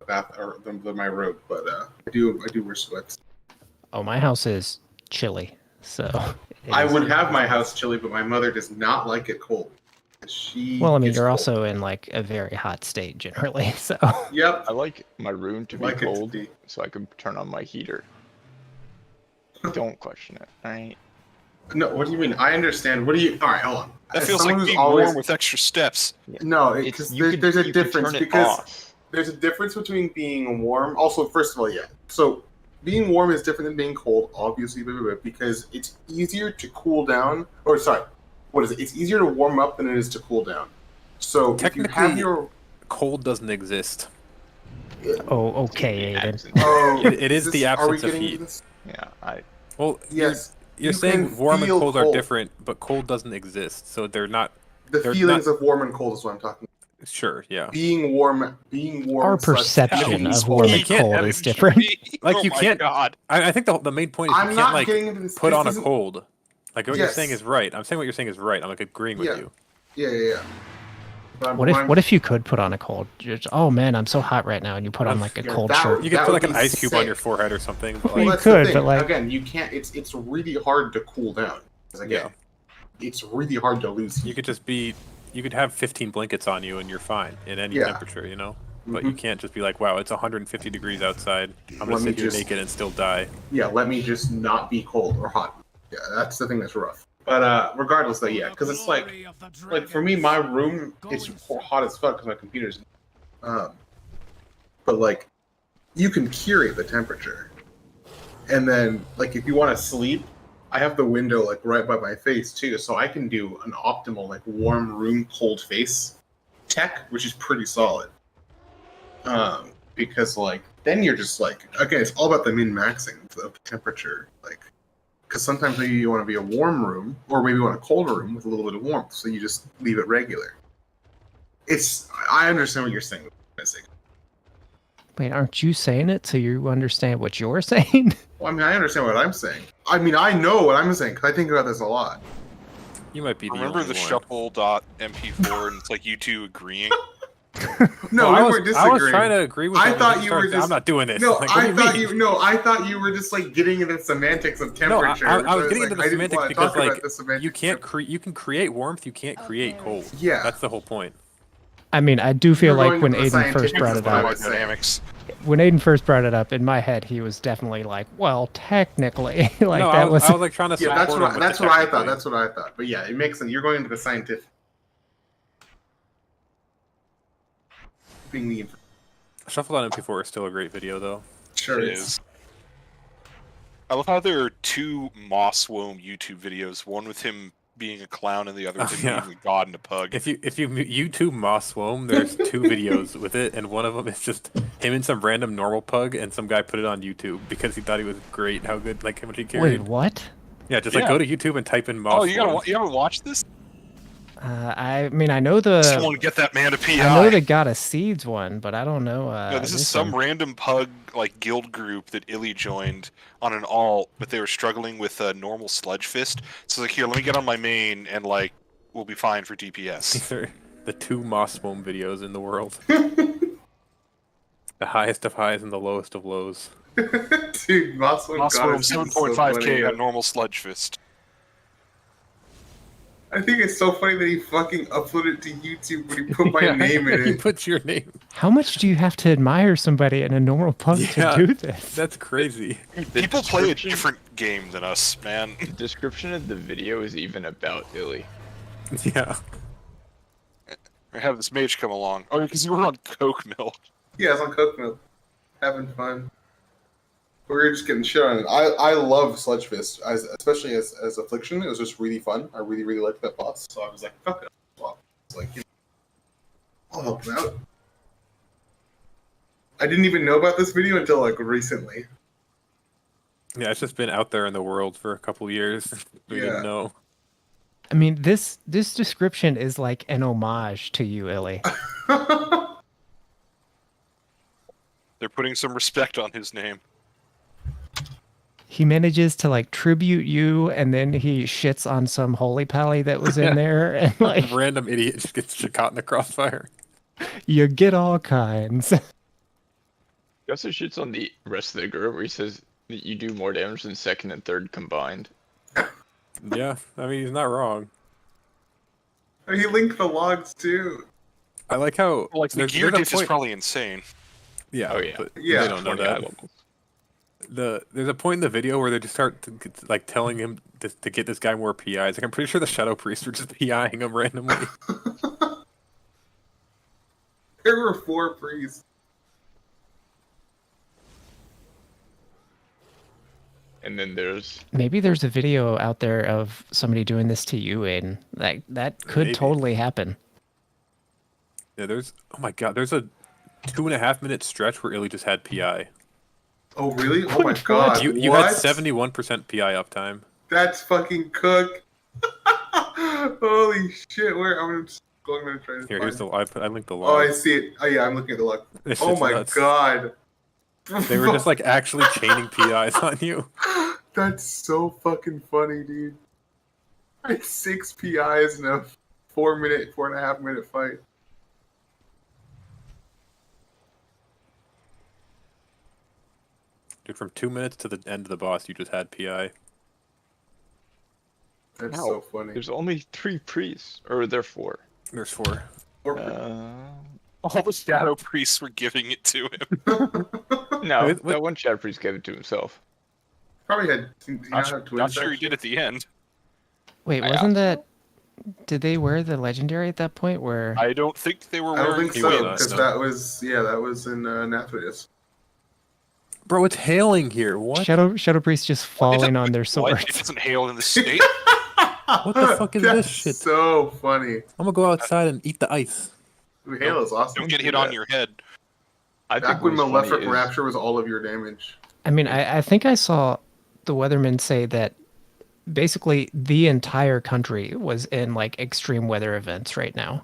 Speaker 8: bath or my robe, but I do wear sweats.
Speaker 7: Oh, my house is chilly, so
Speaker 8: I would have my house chilly, but my mother does not like it cold.
Speaker 7: Well, I mean,
Speaker 8: gets
Speaker 7: you're
Speaker 8: cold.
Speaker 7: also in like a very hot state generally, so.
Speaker 8: Yep.
Speaker 9: I like my room to be
Speaker 8: Like it to
Speaker 9: cold,
Speaker 8: be.
Speaker 9: so I can turn on my heater. Don't question it, alright?
Speaker 8: No, what do you mean? I understand. What do you? All right, hold on.
Speaker 4: That
Speaker 8: As
Speaker 4: feels
Speaker 8: someone
Speaker 4: like
Speaker 8: who's
Speaker 4: being
Speaker 8: always-
Speaker 4: warm with extra steps.
Speaker 8: No, because there's a difference.
Speaker 9: turn it
Speaker 8: Because
Speaker 9: off.
Speaker 8: there's a difference between being warm. Also, first of all, yeah. So being warm is different than being cold, obviously, because it's easier to cool down. Or sorry, what is it? It's easier to warm up than it is to cool down. So if you have your
Speaker 12: cold doesn't exist.
Speaker 7: Oh, okay, Aiden.
Speaker 8: Oh,
Speaker 12: it is the
Speaker 8: are we
Speaker 12: absence of
Speaker 8: getting
Speaker 12: heat.
Speaker 8: into this?
Speaker 9: Yeah,
Speaker 12: Well,
Speaker 8: yes.
Speaker 12: You're
Speaker 8: you
Speaker 12: saying
Speaker 8: can
Speaker 12: warm and
Speaker 8: feel
Speaker 12: cold are different, but cold doesn't exist, so they're not.
Speaker 8: The
Speaker 12: they're
Speaker 8: feelings
Speaker 12: not,
Speaker 8: of warm and cold is what I'm talking about.
Speaker 12: Sure, yeah.
Speaker 8: Being warm.
Speaker 7: Our perception of warm and cold is different.
Speaker 12: Like you can't.
Speaker 4: God.
Speaker 12: I think the main point is
Speaker 8: I'm
Speaker 12: you
Speaker 8: not
Speaker 12: can't
Speaker 8: getting into
Speaker 12: like
Speaker 8: this.
Speaker 12: put
Speaker 8: This
Speaker 12: on a
Speaker 8: isn't-
Speaker 12: cold. Like what you're
Speaker 8: Yes.
Speaker 12: saying is right. I'm saying what you're saying is right. I'm like agreeing with you.
Speaker 8: Yeah. But
Speaker 7: What if you could put on a cold? Oh man, I'm so hot right now, and you put on like a
Speaker 8: Yeah,
Speaker 7: cold
Speaker 8: that
Speaker 7: shirt.
Speaker 8: would-
Speaker 12: You can
Speaker 8: that
Speaker 12: put
Speaker 8: would
Speaker 12: like an
Speaker 8: be
Speaker 12: ice cube on
Speaker 8: sick.
Speaker 12: your forehead or something. But
Speaker 8: Well,
Speaker 12: like,
Speaker 8: that's
Speaker 7: could,
Speaker 8: the thing.
Speaker 7: but, like-
Speaker 8: Again, you can't. It's really hard to cool down. 'Cause again, it's really hard to lose.
Speaker 12: you could just be. You could have 15 blankets on you and you're fine in any
Speaker 8: Yeah.
Speaker 12: temperature, you know. But you can't just be like, wow, it's 150 degrees outside. I'm gonna
Speaker 8: Let me
Speaker 12: sit here
Speaker 8: just-
Speaker 12: naked and still die.
Speaker 8: Yeah, let me just not be cold or hot. Yeah, that's the thing that's rough. But regardless, though, yeah, because it's like for me, my room it's hot as fuck because my computer's. But like, you can curate the temperature, and then like if you want to sleep, I have the window like right by my face too, so I can do an optimal like warm room, cold face tech, which is pretty solid. Because like then you're just like again, it's all about the min-maxing of the temperature, like. Because sometimes maybe you want to be a warm room, or maybe you want a cold room with a little bit of warmth, so you just leave it regular. I understand what you're saying.
Speaker 7: Wait, aren't you saying it so you understand what you're saying?
Speaker 8: Well, I mean, I understand what I'm saying. I mean, I know what I'm saying, because I think about this a lot.
Speaker 12: You might be the
Speaker 4: Remember
Speaker 12: only
Speaker 4: the
Speaker 12: one.
Speaker 4: shuffle.mp4 and it's like you two agreeing?
Speaker 8: No,
Speaker 12: Well,
Speaker 8: we were disagreeing.
Speaker 12: I was trying to agree with
Speaker 8: I
Speaker 12: him,
Speaker 8: thought
Speaker 12: and he
Speaker 8: you were
Speaker 12: started,
Speaker 8: just.
Speaker 12: I'm not doing this.
Speaker 8: No,
Speaker 12: Like, what do you
Speaker 8: thought
Speaker 12: mean?
Speaker 8: you. No, I thought you were just like getting into the semantics of
Speaker 12: No,
Speaker 8: temperature.
Speaker 12: I was
Speaker 8: so
Speaker 12: getting
Speaker 8: it's
Speaker 12: into the
Speaker 8: like, I didn't
Speaker 12: semantics
Speaker 8: wanna
Speaker 12: because
Speaker 8: talk about
Speaker 12: like
Speaker 8: the semantics
Speaker 12: you can't you can create warmth, you can't create cold.
Speaker 8: Yeah,
Speaker 12: that's the whole point.
Speaker 7: I mean, I do feel
Speaker 8: You're
Speaker 7: like
Speaker 8: going
Speaker 7: when
Speaker 8: to the
Speaker 7: Aiden first
Speaker 8: scientific
Speaker 7: brought it up,
Speaker 4: Dynamics.
Speaker 7: when Aiden first brought it up, in my head he was definitely like, well, technically, like
Speaker 12: No,
Speaker 7: that
Speaker 12: I was like trying to
Speaker 8: Yeah, that's
Speaker 12: support
Speaker 8: what
Speaker 12: him with
Speaker 8: that's
Speaker 12: the
Speaker 8: what I
Speaker 12: technically.
Speaker 8: thought. That's what I thought. But yeah, it makes sense. You're going into the scientific. Being the
Speaker 12: Shuffle on MP4 is still a great video though.
Speaker 8: Sure
Speaker 4: It is. I love how there are two Moss Womb YouTube videos, one with him being a clown and the other with him
Speaker 12: yeah.
Speaker 4: being a god and a pug.
Speaker 12: If you YouTube Moss Womb, there's two videos with it, and one of them is just him and some random normal pug, and some guy put it on YouTube because he thought he was great, how good, like how much he carried.
Speaker 7: Wait, what?
Speaker 12: Yeah, just like
Speaker 4: Yeah.
Speaker 12: go to YouTube and type in Moss
Speaker 4: Oh, you
Speaker 12: Womb.
Speaker 4: haven't watched this?
Speaker 7: I mean, I know the.
Speaker 4: Someone get that man a PI.
Speaker 7: I know the Goddess Seeds one, but I don't know.
Speaker 4: No, this is some random pug like guild group that Illy joined on an alt, but they were struggling with a normal sludge fist. So like, here, let me get on my main, and like, we'll be fine for DPS.
Speaker 12: These are the two Moss Womb videos in the world. The highest of highs and the lowest of lows.
Speaker 8: Dude, Moss Womb
Speaker 4: Moss Womb
Speaker 8: Goddess is so
Speaker 4: 7.5k
Speaker 8: funny.
Speaker 4: on normal sludge fist.
Speaker 8: I think it's so funny that he fucking uploaded it to YouTube when he put my name in
Speaker 12: He
Speaker 8: it.
Speaker 12: puts your name.
Speaker 7: How much do you have to admire somebody in a normal pug
Speaker 12: Yeah,
Speaker 7: to do this?
Speaker 12: That's crazy.
Speaker 4: People play a different game than us, man.
Speaker 9: The description of the video is even about Illy.
Speaker 12: Yeah.
Speaker 4: I have this mage come along. Oh, because you were on Coke Milk.
Speaker 8: Yeah, I was on Coke Milk, having fun. We were just getting shit on it. I love Sludge Fist, especially as Affliction. It was just really fun. I really, really liked that boss. So I was like, fuck it. Well, it's like, I'll help him out. I didn't even know about this video until like recently.
Speaker 12: Yeah, it's just been out there in the world for a couple years. We
Speaker 8: Yeah.
Speaker 12: didn't know.
Speaker 7: I mean, this description is like an homage to you, Illy.
Speaker 4: They're putting some respect on his name.
Speaker 7: He manages to like tribute you, and then he shits on some holy pally that was in there, and like
Speaker 12: Random idiot just gets caught in the crossfire.
Speaker 7: you get all kinds.
Speaker 9: He also shits on the rest of the group where he says that you do more damage than second and third combined.
Speaker 12: Yeah, I mean, he's not wrong.
Speaker 8: He linked the logs too.
Speaker 12: I like how
Speaker 4: Like the gear
Speaker 12: there's a
Speaker 4: diff is
Speaker 12: point-
Speaker 4: probably insane.
Speaker 12: Yeah,
Speaker 9: Oh, yeah.
Speaker 12: but
Speaker 8: Yeah.
Speaker 12: they don't know
Speaker 9: 20 eye
Speaker 12: that.
Speaker 9: levels.
Speaker 12: There's a point in the video where they just start like telling him to get this guy more PIs. Like I'm pretty sure the Shadow Priest were just PIing him randomly.
Speaker 8: There were 4 priests.
Speaker 9: And then there's
Speaker 7: Maybe there's a video out there of somebody doing this to you, Aiden. Like that could
Speaker 12: Maybe.
Speaker 7: totally happen.
Speaker 12: Yeah, there's oh my god, there's a 2.5 minute stretch where Illy just had PI.
Speaker 8: Oh really? Oh my god!
Speaker 12: You
Speaker 8: what?
Speaker 12: had 71% PI uptime.
Speaker 8: That's fucking cook. Holy shit! Where I'm just going to try to
Speaker 12: Here,
Speaker 8: find
Speaker 12: here's the I linked the
Speaker 8: Oh,
Speaker 12: log.
Speaker 8: I see it. Oh yeah, I'm looking at the log.
Speaker 12: This
Speaker 8: Oh
Speaker 12: shit's
Speaker 8: my
Speaker 12: nuts.
Speaker 8: god!
Speaker 12: They were just like actually chaining PIs on you.
Speaker 8: That's so fucking funny, dude. Like 6 PIs in a 4.5 minute fight.
Speaker 12: Dude, from 2 minutes to the end of the boss, you just had PI.
Speaker 8: That's
Speaker 9: No,
Speaker 8: so funny.
Speaker 9: there's only 3 priests, or are there 4?
Speaker 12: There's 4.
Speaker 4: All the Shadow Priests were giving it to him.
Speaker 9: No, that one Shadow Priest gave it to himself.
Speaker 8: Probably had. Did he not have twins
Speaker 4: Not sure he
Speaker 8: actually?
Speaker 4: did at the end.
Speaker 7: Wait, wasn't that? Did they wear the legendary at that point? Where
Speaker 4: I don't think they were
Speaker 8: I don't
Speaker 4: wearing
Speaker 8: think so,
Speaker 4: twins.
Speaker 8: because that was in Nathrius.
Speaker 12: Bro, it's hailing here. What?
Speaker 7: Shadow Priest just falling on their
Speaker 4: What?
Speaker 7: swords.
Speaker 4: It doesn't hail in the state.
Speaker 12: What the fuck is
Speaker 8: That's
Speaker 12: this shit?
Speaker 8: so funny.
Speaker 12: I'm gonna go outside and eat the ice.
Speaker 8: Halo is awesome.
Speaker 4: Don't get hit on your head.
Speaker 9: I think
Speaker 8: Back when
Speaker 9: what's funny
Speaker 8: Malefic
Speaker 9: is-
Speaker 8: Rapture was all of your damage.
Speaker 7: I mean, I think I saw the weatherman say that basically the entire country was in like extreme weather events right now.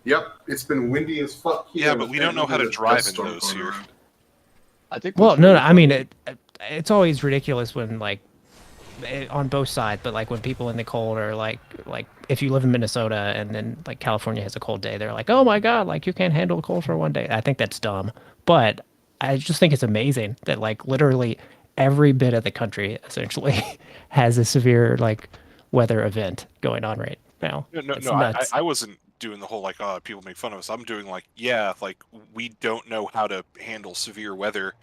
Speaker 8: Yep, it's been windy as fuck here.
Speaker 4: Yeah, but we don't know how to
Speaker 8: There's a
Speaker 4: drive
Speaker 8: dust
Speaker 4: in
Speaker 8: storm
Speaker 4: those
Speaker 8: going
Speaker 4: here.
Speaker 8: around.
Speaker 9: I think.
Speaker 7: Well,
Speaker 9: what's
Speaker 7: no,
Speaker 9: really
Speaker 7: I mean
Speaker 9: funny-
Speaker 7: it's always ridiculous when like on both sides, but like when people in the cold are like if you live in Minnesota and then like California has a cold day, they're like, oh my god, like you can't handle the cold for one day. I think that's dumb, but I just think it's amazing that like literally every bit of the country essentially has a severe like weather event going on right now.
Speaker 4: No,
Speaker 7: It's
Speaker 4: no,
Speaker 7: nuts.
Speaker 4: I wasn't doing the whole like, oh, people make fun of us. I'm doing like, yeah, like we don't know how to handle severe weather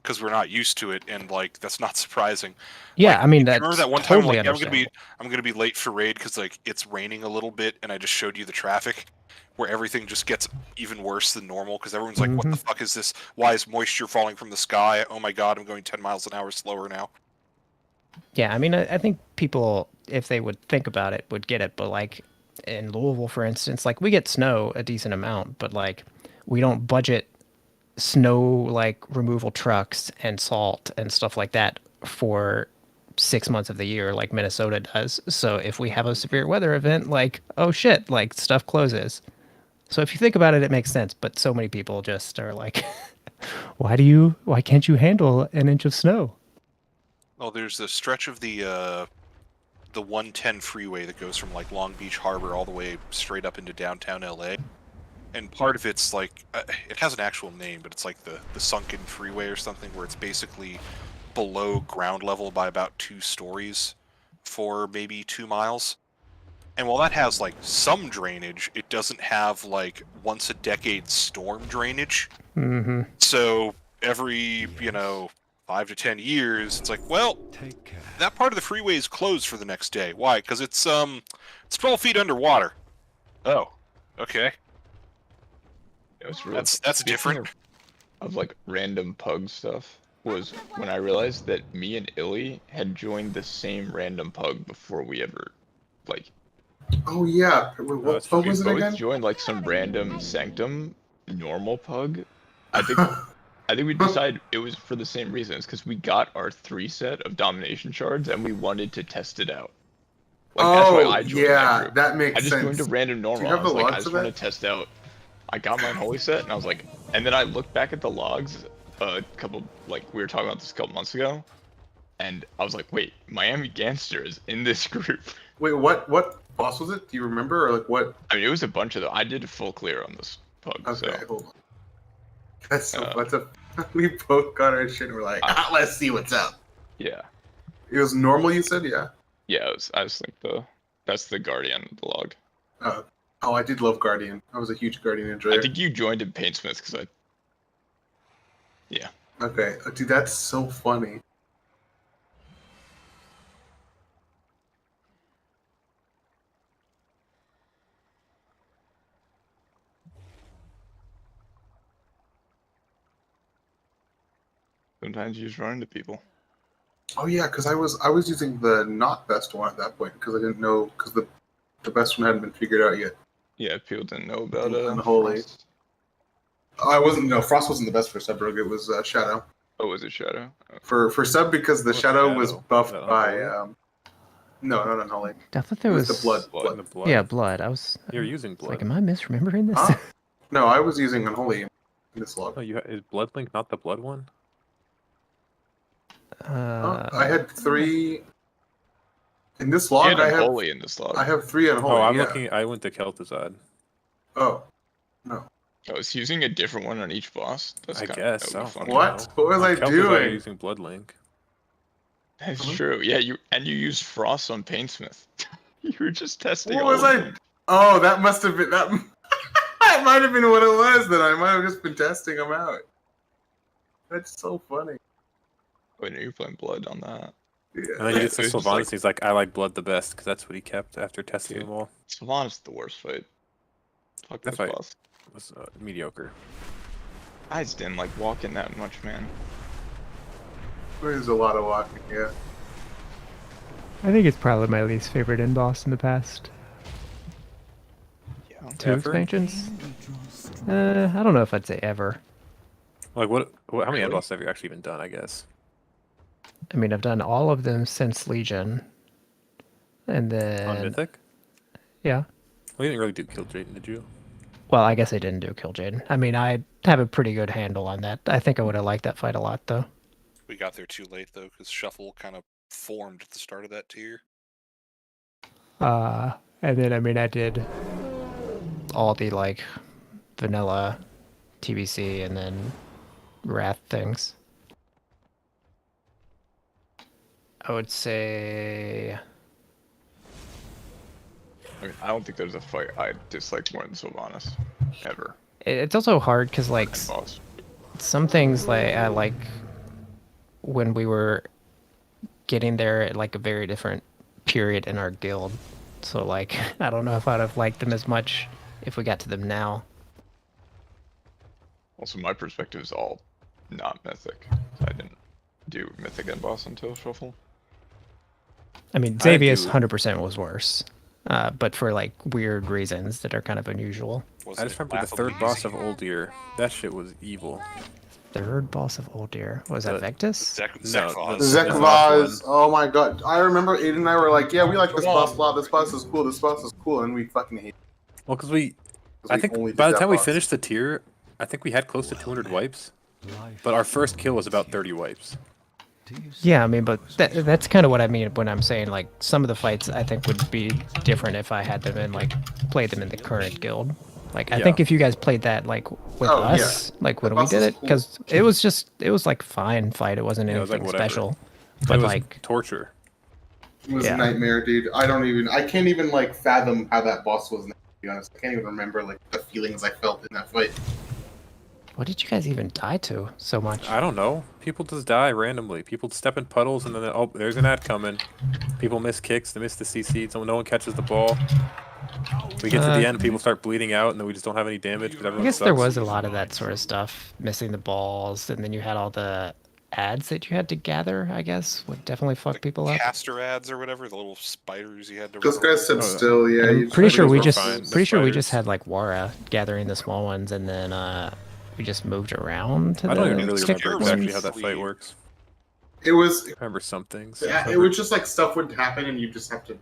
Speaker 4: because we're not used to it, and like that's not surprising.
Speaker 7: Yeah,
Speaker 4: Like,
Speaker 7: I mean
Speaker 4: you
Speaker 7: that's
Speaker 4: remember that one time
Speaker 7: totally
Speaker 4: like
Speaker 7: understandable.
Speaker 4: I'm gonna be late for raid because like it's raining a little bit, and I just showed you the traffic where everything just gets even worse than normal because everyone's like, what the fuck is this? Why is moisture falling from the sky? Oh my god, I'm going 10 miles an hour slower now.
Speaker 7: Yeah, I mean, I think people, if they would think about it, would get it. But like in Louisville, for instance, like we get snow a decent amount, but like we don't budget snow like removal trucks and salt and stuff like that for 6 months of the year like Minnesota does. So if we have a severe weather event, like, oh shit, like stuff closes. So if you think about it, it makes sense. But so many people just are like, why can't you handle an inch of snow?
Speaker 4: Well, there's a stretch of the 110 freeway that goes from like Long Beach Harbor all the way straight up into downtown LA. And part of it's like, it has an actual name, but it's like the sunken freeway or something, where it's basically below ground level by about 2 stories for maybe 2 miles. And while that has like some drainage, it doesn't have like once a decade storm drainage.
Speaker 7: Mm-hmm.
Speaker 4: So every, 5 to 10 years, it's like, well, that part of the freeway is closed for the next day. Why? Because it's 12 feet underwater. Oh, okay.
Speaker 9: It was real.
Speaker 4: That's
Speaker 9: Speaking
Speaker 4: different.
Speaker 9: Of like random pug stuff was when I realized that me and Illy had joined the same random pug before we ever like.
Speaker 8: Oh yeah, what pug was it
Speaker 9: both
Speaker 8: again?
Speaker 9: joined like some random Sanctum normal pug. I think we decided it was for the same reasons because we got our 3 set of domination shards and we wanted to test it out. Like, that's why I joined that group.
Speaker 8: that makes
Speaker 9: I just
Speaker 8: sense.
Speaker 9: joined a random normal.
Speaker 8: Do you have
Speaker 9: I was
Speaker 8: the
Speaker 9: like, I
Speaker 8: logs
Speaker 9: just
Speaker 8: of
Speaker 9: want
Speaker 8: that?
Speaker 9: to test out. I got mine holy set and I was like, and then I looked back at the logs a couple, like we were talking about this a couple months ago, and I was like, wait, Miami Gangster is in this group.
Speaker 8: Wait, what boss was it? Do you remember, or like what?
Speaker 9: I mean, it was a bunch of them. I did a full clear on this pug.
Speaker 8: Okay,
Speaker 9: so.
Speaker 8: hold on. That's so. That's a. We both got our shit and we're like, let's see what's up.
Speaker 9: Yeah.
Speaker 8: It was normal, you said, yeah.
Speaker 9: Yeah, I just think that's the Guardian of the log.
Speaker 8: Oh, I did love Guardian. I was a huge Guardian enjoyer.
Speaker 9: I think you joined in Paintsmith because I. Yeah.
Speaker 8: Okay, dude, that's so funny.
Speaker 9: Sometimes you just run into people.
Speaker 8: Oh yeah, because I was using the not best one at that point because I didn't know because the best one hadn't been figured out yet.
Speaker 9: Yeah, people didn't know about
Speaker 8: Unholy.
Speaker 9: Frost.
Speaker 8: Oh, I wasn't. No, Frost wasn't the best for sub rogue. It was Shadow.
Speaker 9: Oh, was it Shadow? Okay.
Speaker 8: For sub because the Shadow was buffed by no, not Unholy.
Speaker 7: I thought there was
Speaker 8: the blood.
Speaker 12: The blood.
Speaker 7: Yeah, blood. I was.
Speaker 12: You're using
Speaker 7: Like,
Speaker 12: blood.
Speaker 7: am I misremembering this?
Speaker 8: Huh? No, I was using Unholy in this log.
Speaker 12: Oh, is Bloodlink not the blood one?
Speaker 8: I had 3 in this log. I have
Speaker 9: Unholy in this log.
Speaker 8: I have 3 Unholy.
Speaker 12: Oh, I'm
Speaker 8: yeah.
Speaker 12: looking. I went to Kel'Thuzad.
Speaker 8: Oh, no.
Speaker 9: I was using a different one on each boss.
Speaker 12: I guess.
Speaker 9: That
Speaker 12: So.
Speaker 9: would be fun.
Speaker 8: What? What was I
Speaker 12: Kel'Thuzad,
Speaker 8: doing?
Speaker 12: you're using Bloodlink.
Speaker 9: That's true. Yeah, you used Frost on Paintsmith. You were just testing.
Speaker 8: What
Speaker 9: all
Speaker 8: was
Speaker 9: of
Speaker 8: I?
Speaker 9: them.
Speaker 8: Oh, that must have been that. That might have been what it was. Then I might have just been testing them out. That's so funny.
Speaker 9: Wait, no, you're playing Blood on that.
Speaker 8: Yeah.
Speaker 12: And then he gets to
Speaker 9: It's just
Speaker 12: Sylvanas,
Speaker 9: like-
Speaker 12: he's like, I like Blood the best, because that's what he kept after testing them all.
Speaker 9: Sylvanas is the worst fight. Fuck
Speaker 12: That
Speaker 9: this
Speaker 12: fight
Speaker 9: boss.
Speaker 12: was mediocre.
Speaker 9: I just didn't like walking that much, man.
Speaker 8: There's a lot of walking. Yeah.
Speaker 7: I think it's probably my least favorite end boss in the past.
Speaker 9: Yeah.
Speaker 7: 2
Speaker 12: Ever?
Speaker 7: expansions? I don't know if I'd say ever.
Speaker 12: Like, how many end bosses have you actually even done, I guess?
Speaker 7: I mean, I've done all of them since Legion. And then...
Speaker 12: On Mythic?
Speaker 7: Yeah.
Speaker 12: Well, you didn't really do Kill Jaden, did you?
Speaker 7: Well, I guess I didn't do Kill Jaden. I mean, I have a pretty good handle on that. I think I would have liked that fight a lot, though.
Speaker 4: We got there too late though, because Shuffle kind of formed at the start of that tier.
Speaker 7: And then, I mean, I did all the, like, vanilla TBC and then Wrath things. I would say...
Speaker 9: I mean, I don't think there's a fight I dislike more than Sylvanas. Ever.
Speaker 7: It's also hard because, like,
Speaker 9: Boss.
Speaker 7: some things like I like when we were getting there at like a very different period in our guild. So like I don't know if I'd have liked them as much if we got to them now.
Speaker 9: Also, my perspective is all not Mythic. I didn't do Mythic end boss until Shuffle.
Speaker 7: I mean, Xavius 100% was worse, but for like weird reasons that are kind of unusual.
Speaker 12: I just remember the third boss of Uldir. That shit was evil.
Speaker 7: Third boss of Uldir? Was that Vectus?
Speaker 8: Zekvaz. Oh my god. I remember Aiden and I were like, yeah, we like this boss a lot. This boss is cool. This boss is cool. And we fucking hate it.
Speaker 12: Well, because I think
Speaker 8: only
Speaker 12: by
Speaker 8: did
Speaker 12: the
Speaker 8: that
Speaker 12: time we
Speaker 8: boss.
Speaker 12: finished the tier, I think we had close to 200 wipes. But our first kill was about 30 wipes.
Speaker 7: Yeah, I mean, but that's kind of what I mean when I'm saying like some of the fights I think would be different if I had them in like played them in the current guild. Like I think if you guys played that like with us, like when we did it, because it was like fine fight. It wasn't
Speaker 12: Yeah, it was, like,
Speaker 7: anything
Speaker 12: whatever.
Speaker 7: special,
Speaker 12: It
Speaker 7: but
Speaker 12: was
Speaker 7: like
Speaker 12: torture.
Speaker 8: It was a nightmare, dude. I can't even like fathom how that boss was, to be honest. I can't even remember like the feelings I felt in that fight.
Speaker 7: what did you guys even die to so much?
Speaker 12: I don't know. People just die randomly. People step in puddles and then, oh, there's an ad coming. People miss kicks, they miss the CC, so no one catches the ball. We get to the end, people start bleeding out, and then we just don't have any damage because
Speaker 7: I
Speaker 12: everyone
Speaker 7: guess
Speaker 12: sucks.
Speaker 7: there was a lot of that sort of stuff, missing the balls, and then you had all the ads that you had to gather. I guess would definitely fuck people up.
Speaker 4: Caster ads or whatever, the little spiders you had to.
Speaker 8: Those
Speaker 4: run
Speaker 8: guys
Speaker 4: around.
Speaker 8: said still, yeah.
Speaker 7: I'm
Speaker 8: you
Speaker 7: pretty sure we
Speaker 8: were
Speaker 7: just
Speaker 8: fine.
Speaker 7: had like Wara gathering the small ones, and then we just moved around. To
Speaker 12: I don't
Speaker 7: the
Speaker 12: even really
Speaker 7: stick
Speaker 12: remember
Speaker 7: ones.
Speaker 12: exactly how that fight works.
Speaker 8: It was.
Speaker 12: I remember some things.
Speaker 8: Yeah, it was just like stuff would happen, and you just have to.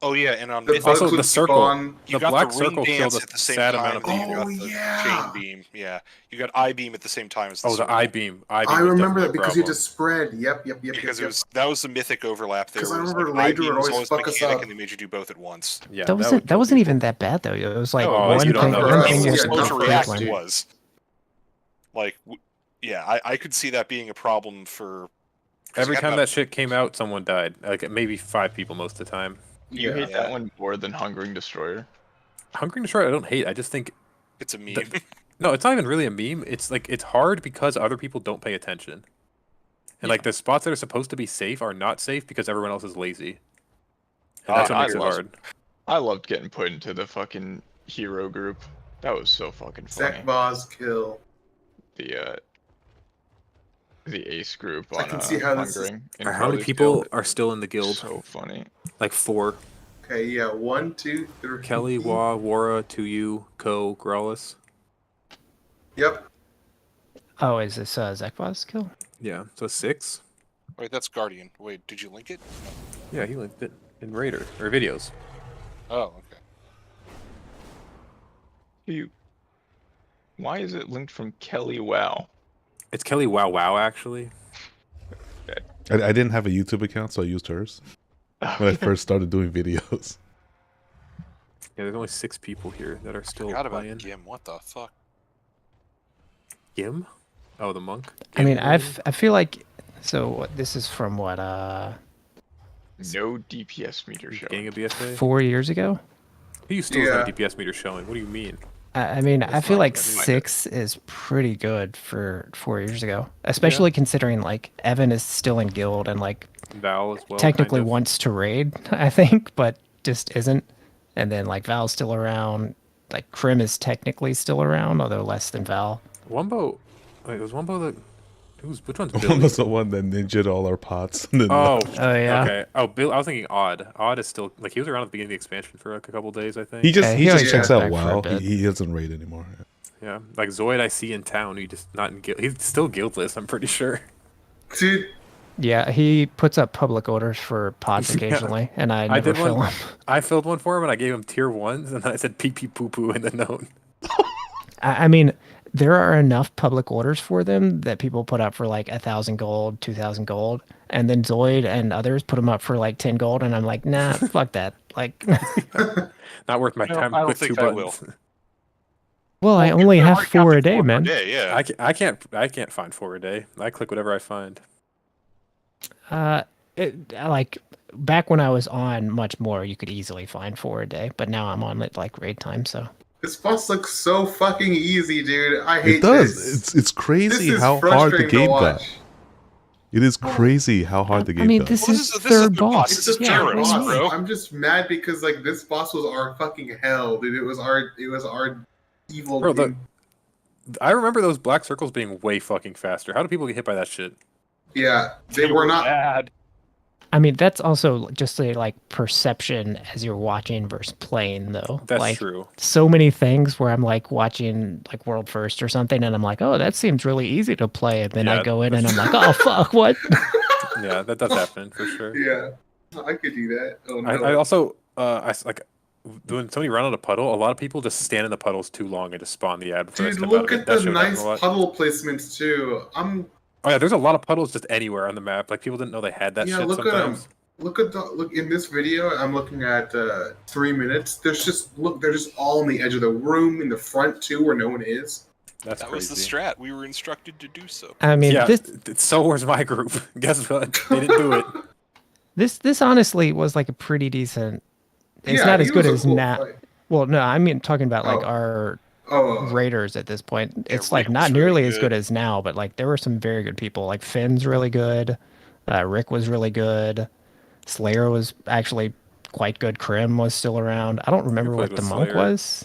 Speaker 4: Oh yeah, and on
Speaker 8: The
Speaker 4: Mythic,
Speaker 12: Also,
Speaker 8: bugs
Speaker 12: the
Speaker 8: would
Speaker 12: circle.
Speaker 8: spawn.
Speaker 4: you
Speaker 12: The
Speaker 4: got
Speaker 12: black
Speaker 4: the ring
Speaker 12: circle
Speaker 4: dance
Speaker 12: killed
Speaker 4: at
Speaker 12: a
Speaker 4: the same
Speaker 12: sad
Speaker 4: time
Speaker 12: amount of
Speaker 4: that you
Speaker 12: people.
Speaker 4: got the
Speaker 8: yeah.
Speaker 4: chain beam. Yeah, you got I beam at the same time as the
Speaker 12: Oh, the
Speaker 4: circle.
Speaker 12: I-beam.
Speaker 8: I remember that because you just spread. Yep.
Speaker 4: Because that was the Mythic overlap there.
Speaker 8: 'Cause I
Speaker 4: where it was
Speaker 8: remember
Speaker 4: like,
Speaker 8: later it
Speaker 4: I-beam was
Speaker 8: always
Speaker 4: always
Speaker 8: fuck us
Speaker 4: mechanic,
Speaker 8: up.
Speaker 4: and they made you do both at once.
Speaker 12: Yeah,
Speaker 7: That wasn't even that bad though. It was like
Speaker 4: No,
Speaker 7: one
Speaker 12: you don't
Speaker 7: thing.
Speaker 12: know.
Speaker 7: One
Speaker 12: Yeah,
Speaker 7: thing
Speaker 4: the
Speaker 7: was
Speaker 4: slow to
Speaker 7: not
Speaker 4: react
Speaker 7: one.
Speaker 4: was. Like, yeah, I could see that being a problem for. 'cause
Speaker 12: Every
Speaker 4: you had
Speaker 12: time
Speaker 4: about-
Speaker 12: that shit came out, someone died. Like maybe 5 people most of the time.
Speaker 9: You hate that one more than Hungering Destroyer?
Speaker 12: Hungering to Try I don't hate. I just think
Speaker 4: it's a meme.
Speaker 12: No, it's not even really a meme. It's like it's hard because other people don't pay attention. And like the spots that are supposed to be safe are not safe because everyone else is lazy. And that's what makes it hard.
Speaker 9: I loved getting put into the fucking hero group. That was so fucking funny.
Speaker 8: Zekbaz kill.
Speaker 9: The ace group
Speaker 8: I
Speaker 9: on
Speaker 8: can see how this is-
Speaker 9: Hungering.
Speaker 12: How many people are still in the guild?
Speaker 9: So funny.
Speaker 12: Like 4.
Speaker 8: Okay, yeah, 1, 2, 3.
Speaker 12: Kelly, Wa, Wara, 2U, Ko, Growlus.
Speaker 8: Yep.
Speaker 7: Oh, is this Zekbaz kill?
Speaker 12: Yeah, so 6.
Speaker 4: Wait, that's Guardian. Wait, did you link it?
Speaker 12: Yeah, he linked it in Raider or videos.
Speaker 4: Oh, okay.
Speaker 9: Why is it linked from Kelly Wow?
Speaker 12: It's Kelly Wow Wow actually.
Speaker 3: I didn't have a YouTube account, so I used hers when I first started doing videos.
Speaker 12: Yeah, there's only 6 people here that are still
Speaker 4: Forgot
Speaker 12: playing.
Speaker 4: about Gim. What the fuck?
Speaker 12: Gim? Oh, the monk.
Speaker 7: I mean, I feel like this is from what
Speaker 9: No DPS meter showing.
Speaker 12: Getting a BFA?
Speaker 7: 4 years ago.
Speaker 12: You still have a DPS meter showing. What do you mean?
Speaker 7: I mean, I feel like 6 is pretty good for 4 years ago, especially considering like Evan is still in guild and like
Speaker 12: Val as well.
Speaker 7: Technically
Speaker 12: kind of.
Speaker 7: wants to raid, I think, but just isn't. And then like Val's still around. Like Krim is technically still around, although less than Val.
Speaker 12: Wumbo. Wait, was Wumbo the? Which one's Billy?
Speaker 3: One was the one that ninja'd all our pots. And then
Speaker 7: yeah.
Speaker 12: Okay. Oh, Bill. I was thinking Odd. Odd is still like he was around at the beginning of the expansion for like a couple days, I think.
Speaker 3: He just checks out
Speaker 7: back for a
Speaker 3: WoW.
Speaker 7: bit.
Speaker 3: He doesn't raid anymore.
Speaker 12: Yeah, like Zoid I see in town. He just not in guild. He's still guildless. I'm pretty sure.
Speaker 8: Dude.
Speaker 7: Yeah, he puts up public orders for pots occasionally, and I never fill them.
Speaker 12: I filled one for him, and I gave him tier 1s, and then I said pee pee poo poo in the note.
Speaker 7: I mean, there are enough public orders for them that people put up for like 1,000 gold, 2,000 gold, and then Zoid and others put them up for like 10 gold, and I'm like, nah, fuck that. Like,
Speaker 12: not worth my time.
Speaker 4: I don't
Speaker 12: With
Speaker 4: think
Speaker 12: 2
Speaker 4: I
Speaker 12: buttons.
Speaker 4: will.
Speaker 7: well, I only have 4 a day, man.
Speaker 4: Yeah.
Speaker 12: I can't find 4 a day. I click whatever I find.
Speaker 7: Like back when I was on much more, you could easily find 4 a day, but now I'm on like raid time, so.
Speaker 8: This boss looks so fucking easy, dude. I hate
Speaker 3: It does.
Speaker 8: this.
Speaker 3: It's crazy
Speaker 8: This is
Speaker 3: how hard the
Speaker 8: frustrating to
Speaker 3: game got.
Speaker 8: watch.
Speaker 3: It is crazy how hard the game
Speaker 7: I mean,
Speaker 3: got.
Speaker 7: this is third boss.
Speaker 8: It's just
Speaker 7: Yeah,
Speaker 8: third
Speaker 7: what do you
Speaker 8: boss,
Speaker 7: mean?
Speaker 8: bro. I'm just mad because like this boss was our fucking hell, dude. It was our evil.
Speaker 12: Bro, I remember those black circles being way fucking faster. How do people get hit by that shit?
Speaker 8: Yeah, they were not
Speaker 9: bad.
Speaker 7: I mean, that's also just a like perception as you're watching versus playing, though.
Speaker 12: That's
Speaker 7: like,
Speaker 12: true.
Speaker 7: So many things where I'm like watching like World First or something, and I'm like, oh, that seems really easy to play, and then I go in and I'm like, oh fuck, what?
Speaker 12: Yeah, that does happen for sure.
Speaker 8: Yeah, I could do that. Oh no.
Speaker 12: I also when somebody run out of puddle, a lot of people just stand in the puddles too long and just spawn the ad. Before
Speaker 8: Dude,
Speaker 12: they step
Speaker 8: look
Speaker 12: out of
Speaker 8: at
Speaker 12: it. That
Speaker 8: the
Speaker 12: shit happens
Speaker 8: nice
Speaker 12: a lot.
Speaker 8: puddle placements too.
Speaker 12: Oh yeah, there's a lot of puddles just anywhere on the map. Like people didn't know they had that
Speaker 8: Yeah,
Speaker 12: shit
Speaker 8: look at
Speaker 12: sometimes.
Speaker 8: them. Look in this video. I'm looking at 3 minutes. They're just all in the edge of the room in the front too, where no one is.
Speaker 12: That's
Speaker 4: That
Speaker 12: crazy.
Speaker 4: was the strat. We were instructed to do so.
Speaker 7: I mean,
Speaker 12: yeah,
Speaker 7: this
Speaker 12: so was my group. Guess what? They didn't do it.
Speaker 7: this honestly was like a pretty decent. It's
Speaker 8: Yeah,
Speaker 7: not as
Speaker 8: he
Speaker 7: good
Speaker 8: was a
Speaker 7: as
Speaker 8: cool
Speaker 7: now.
Speaker 8: fight.
Speaker 7: Well, no, I mean talking about like
Speaker 8: Oh.
Speaker 7: our
Speaker 8: Oh,
Speaker 7: raiders at this point. It's
Speaker 4: Yeah,
Speaker 7: like
Speaker 4: Rick
Speaker 7: not
Speaker 4: was
Speaker 7: nearly
Speaker 4: really
Speaker 7: as
Speaker 4: good.
Speaker 7: good as now, but like there were some very good people. Like Finn's really good. Rick was really good. Slayer was actually quite good. Krim was still around. I don't remember
Speaker 12: played
Speaker 7: what the
Speaker 12: with
Speaker 7: monk
Speaker 12: Slayer.
Speaker 7: was.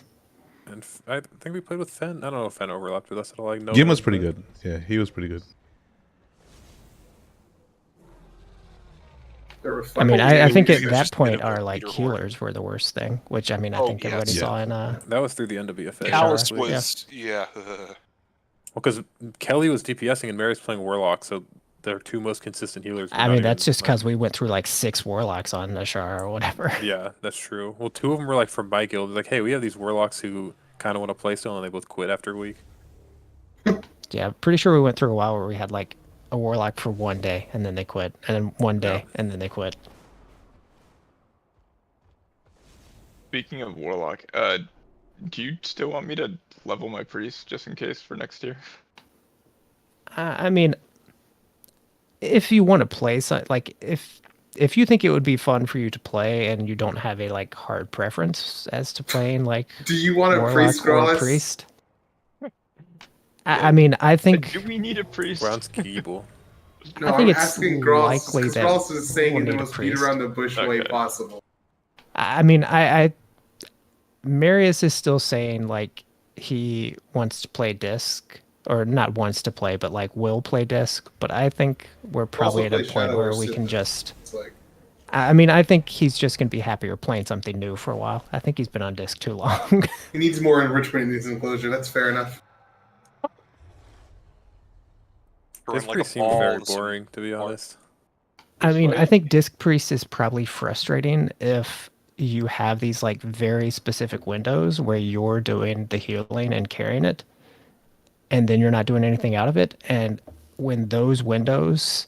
Speaker 12: And I think we played with Fen. I don't know if Fen overlapped with us at all. Like, no
Speaker 3: Gim
Speaker 12: one,
Speaker 3: was pretty
Speaker 12: but-
Speaker 3: good. Yeah, he was pretty good.
Speaker 7: I mean, I think at
Speaker 4: It was
Speaker 7: that
Speaker 4: just a bit
Speaker 7: point
Speaker 4: of a
Speaker 7: our like
Speaker 4: leader
Speaker 7: healers were the worst thing, which I mean I
Speaker 4: Oh,
Speaker 7: think
Speaker 4: yes.
Speaker 7: everybody
Speaker 4: Yeah.
Speaker 7: saw in
Speaker 12: That was through the end of BFA.
Speaker 4: Callus
Speaker 12: honestly.
Speaker 4: was yeah.
Speaker 12: Well, because Kelly was DPSing and Mary's playing Warlock, so their 2 most consistent healers. were
Speaker 7: I
Speaker 12: not
Speaker 7: mean
Speaker 12: even,
Speaker 7: that's just
Speaker 12: like-
Speaker 7: because we went through like 6 warlocks on Nashar or whatever.
Speaker 12: Yeah, that's true. Well, 2 of them were like from my guild. Like, hey, we have these Warlocks who kind of want to play still, and they both quit after a week.
Speaker 7: Yeah, pretty sure we went through a while where we had like a warlock for 1 day and then they quit, and then 1 day and then they quit.
Speaker 9: Speaking of Warlock, do you still want me to level my priest just in case for next year?
Speaker 7: I mean, if you want to play, like if if you think it would be fun for you to play and you don't have a like hard preference as to playing like
Speaker 8: Do you want a
Speaker 7: Warlock
Speaker 8: priest,
Speaker 7: or
Speaker 8: Grollis?
Speaker 7: priest, I mean, I think
Speaker 9: Do we need a priest?
Speaker 12: Brown's Keeble.
Speaker 8: No,
Speaker 7: I think
Speaker 8: I'm
Speaker 7: it's
Speaker 8: asking Grollis
Speaker 7: likely
Speaker 8: because
Speaker 7: that
Speaker 8: Grollis is saying
Speaker 7: we'll
Speaker 8: in the
Speaker 7: need a
Speaker 8: most beat
Speaker 7: priest.
Speaker 8: around the bush way possible.
Speaker 7: I mean, I Marius is still saying like he wants to play disc, or not wants to play, but like will play disc. But I think we're probably at a point where we can just. I mean, I think he's just gonna be happier playing something new for a while. I think he's been on disc too long.
Speaker 8: He needs more enrichment in his enclosure. That's fair enough.
Speaker 12: This priest seems very boring, to be honest.
Speaker 7: I mean, I think disc priest is probably frustrating if you have these like very specific windows where you're doing the healing and carrying it, and then you're not doing anything out of it. And when those windows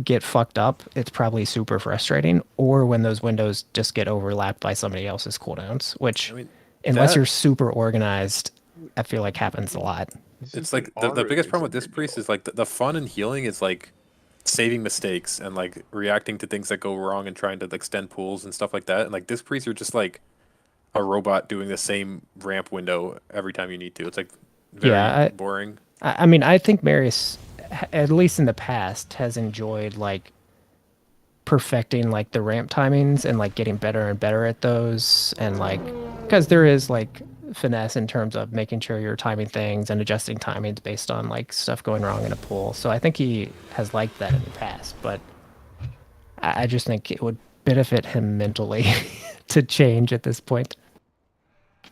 Speaker 7: get fucked up, it's probably super frustrating. Or when those windows just get overlapped by somebody else's cooldowns, which, unless you're super organized, I feel like happens a lot.
Speaker 12: It's like the biggest problem with this priest is like the fun in healing is like saving mistakes and like reacting to things that go wrong and trying to extend pools and stuff like that. And like this priest, you're just like a robot doing the same ramp window every time you need to. It's like very boring.
Speaker 7: I mean, I think Marius, at least in the past, has enjoyed like perfecting like the ramp timings and like getting better and better at those, and like because there is like finesse in terms of making sure you're timing things and adjusting timings based on like stuff going wrong in a pool. So I think he has liked that in the past, but I just think it would benefit him mentally to change at this point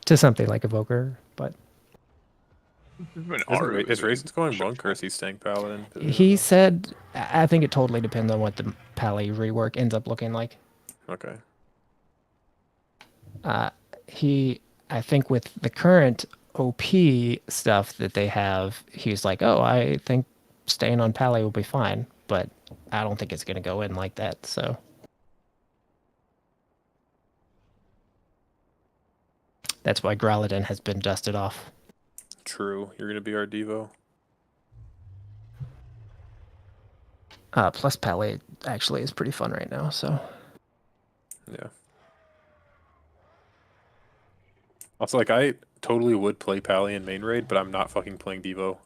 Speaker 7: to something like Evoker. But
Speaker 12: is Raisins going monk or is he staying paladin?
Speaker 7: he said, I think it totally depends on what the Pally rework ends up looking like.
Speaker 12: Okay.
Speaker 7: I think with the current OP stuff that they have, he's like, oh, I think staying on Pally will be fine, but I don't think it's going to go in like that, so. That's why Growlithe has been dusted off.
Speaker 12: True. You're going to be our Devo.
Speaker 7: Plus Pally actually is pretty fun right now, so.
Speaker 12: Yeah. Also, like, I totally would play Pally in main raid, but I'm not fucking playing Devo.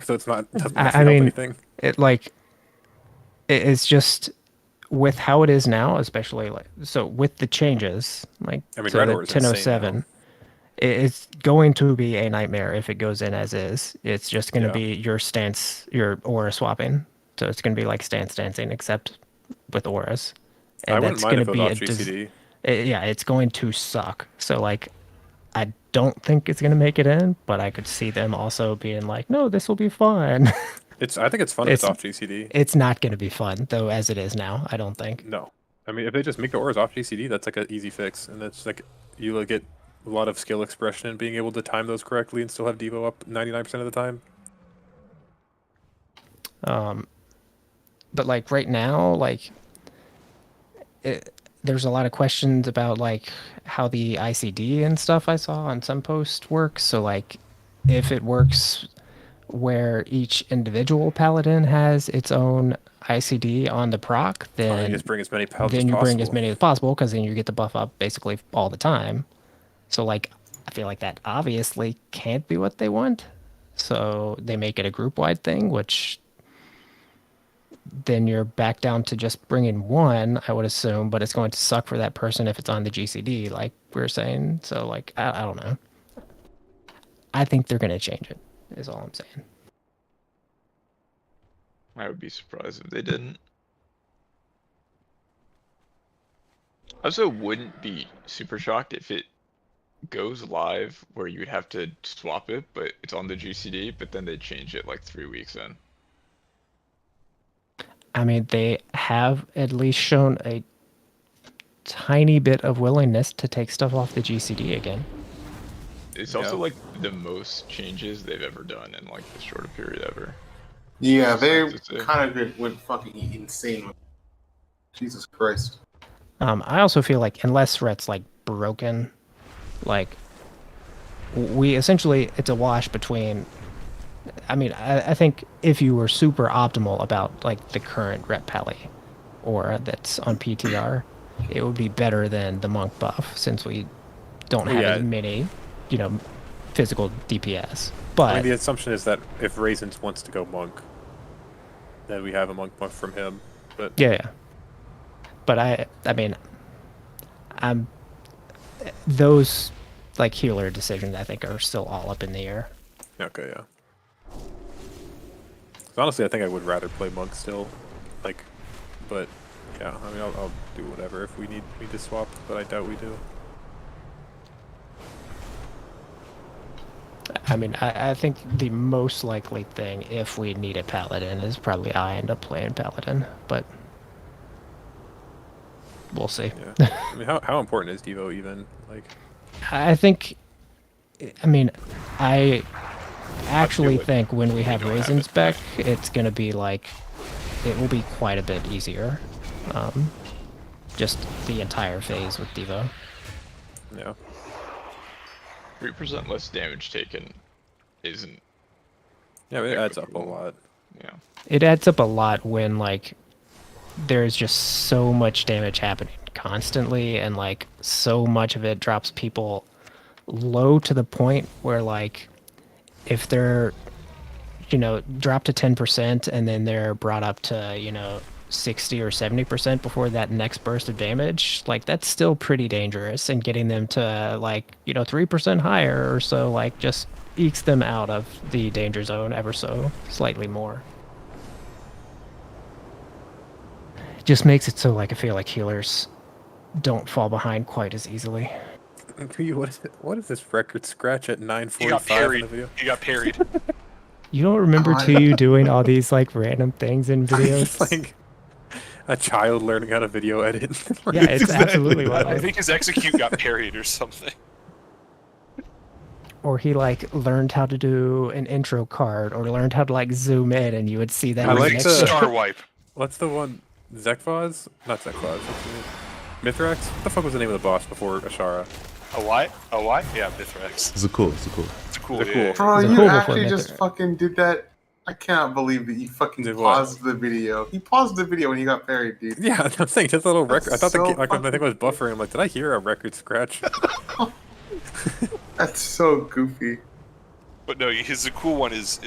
Speaker 12: So it's not, doesn't
Speaker 7: I mean,
Speaker 12: anything.
Speaker 7: It's just with how it is now, especially like, so with the changes, like,
Speaker 12: I mean,
Speaker 7: so
Speaker 12: Red
Speaker 7: the
Speaker 12: Ore is insane
Speaker 7: 1007, it's going to be a nightmare if it goes in as is. It's just going to be your stance, your aura swapping. So it's going to be like stance dancing, except with auras. And
Speaker 12: I wouldn't mind if it was off GCD.
Speaker 7: Yeah, it's going to suck. So, like, I don't think it's going to make it in, but I could see them also being like, no, this will be fun.
Speaker 12: I think it's fun if it's off GCD.
Speaker 7: It's not going to be fun, though, as it is now, I don't think.
Speaker 12: No. I mean, if they just make the auras off GCD, that's like an easy fix. And that's like, you get a lot of skill expression and being able to time those correctly and still have Devo up 99% of the time.
Speaker 7: But, like, right now, like, there's a lot of questions about like how the ICD and stuff I saw on some post works. So like if it works where each individual paladin has its own ICD on the proc, then
Speaker 12: just bring as many paladins
Speaker 7: then you
Speaker 12: as
Speaker 7: bring
Speaker 12: possible.
Speaker 7: as many as possible, because then you get the buff up basically all the time. So like I feel like that obviously can't be what they want. So they make it a group wide thing, which then you're back down to just bringing one, I would assume, but it's going to suck for that person if it's on the GCD, like we were saying. So, like, I don't know. I think they're going to change it, is all I'm saying.
Speaker 9: I would be surprised if they didn't. I also wouldn't be super shocked if it goes live where you'd have to swap it, but it's on the GCD, but then they change it like 3 weeks in.
Speaker 7: I mean, they have at least shown a tiny bit of willingness to take stuff off the GCD again.
Speaker 9: It's also like the most changes they've ever done in like the shortest period ever.
Speaker 8: Yeah, they kind of went fucking insane. Jesus Christ.
Speaker 7: I also feel like unless Rhett's like broken, like we essentially, it's a wash between. I mean, I think if you were super optimal about like the current rep Pally, aura that's on PTR, it would be better than the monk buff since we don't have as many, physical DPS. But
Speaker 12: I mean, the assumption is that if Raisins wants to go monk, then we have a monk buff from him. But
Speaker 7: yeah. But I mean, those like healer decisions I think are still all up in the air.
Speaker 12: Okay, yeah. Honestly, I think I would rather play monk still, but yeah, I mean, I'll do whatever if we need to swap, but I doubt we do.
Speaker 7: I mean, I think the most likely thing if we need a paladin is probably I end up playing paladin, but we'll see.
Speaker 12: Yeah. I mean, how important is Devo even?
Speaker 7: I think, I actually think when we have Raisins back, it's going to be it will be quite a bit easier. Just the entire phase with Devo.
Speaker 12: Yeah.
Speaker 9: 3% less damage taken isn't...
Speaker 12: Yeah, it adds up a lot.
Speaker 9: Yeah.
Speaker 7: It adds up a lot when, there's just so much damage happening constantly, and, so much of it drops people low to the point where, if they're, dropped to 10% and then they're brought up to, 60 or 70% before that next burst of damage, that's still pretty dangerous, and getting them to 3% higher or so just ekes them out of the danger zone ever so slightly more. It just makes it so I feel like healers don't fall behind quite as easily.
Speaker 12: What is this record scratch at 9:45
Speaker 4: You got parried.
Speaker 12: in the video?
Speaker 4: You got parried.
Speaker 7: You don't remember you doing all these random things in videos?
Speaker 12: A child learning how to video edit.
Speaker 7: Yeah, it's absolutely what
Speaker 4: I think his execute got parried or something.
Speaker 7: Or he learned how to do an intro card, or learned how to zoom in, and you would see that.
Speaker 12: I like the
Speaker 4: star wipe.
Speaker 12: What's the one? Zekvaz? Not Zekvaz. Mithrax? What the fuck was the name of the boss before Ashara?
Speaker 4: A what? A what? Yeah, Mithrax.
Speaker 3: It's cool.
Speaker 4: It's cool.
Speaker 12: Yeah.
Speaker 8: Bro, you actually just fucking did that. I cannot believe that you fucking paused the video. He paused the video when he got parried, dude.
Speaker 12: Yeah, I'm saying just a little record. I thought
Speaker 8: so
Speaker 12: I think it was buffering. I'm like, did I hear a record scratch?
Speaker 8: That's so goofy.
Speaker 4: But no, the cool one is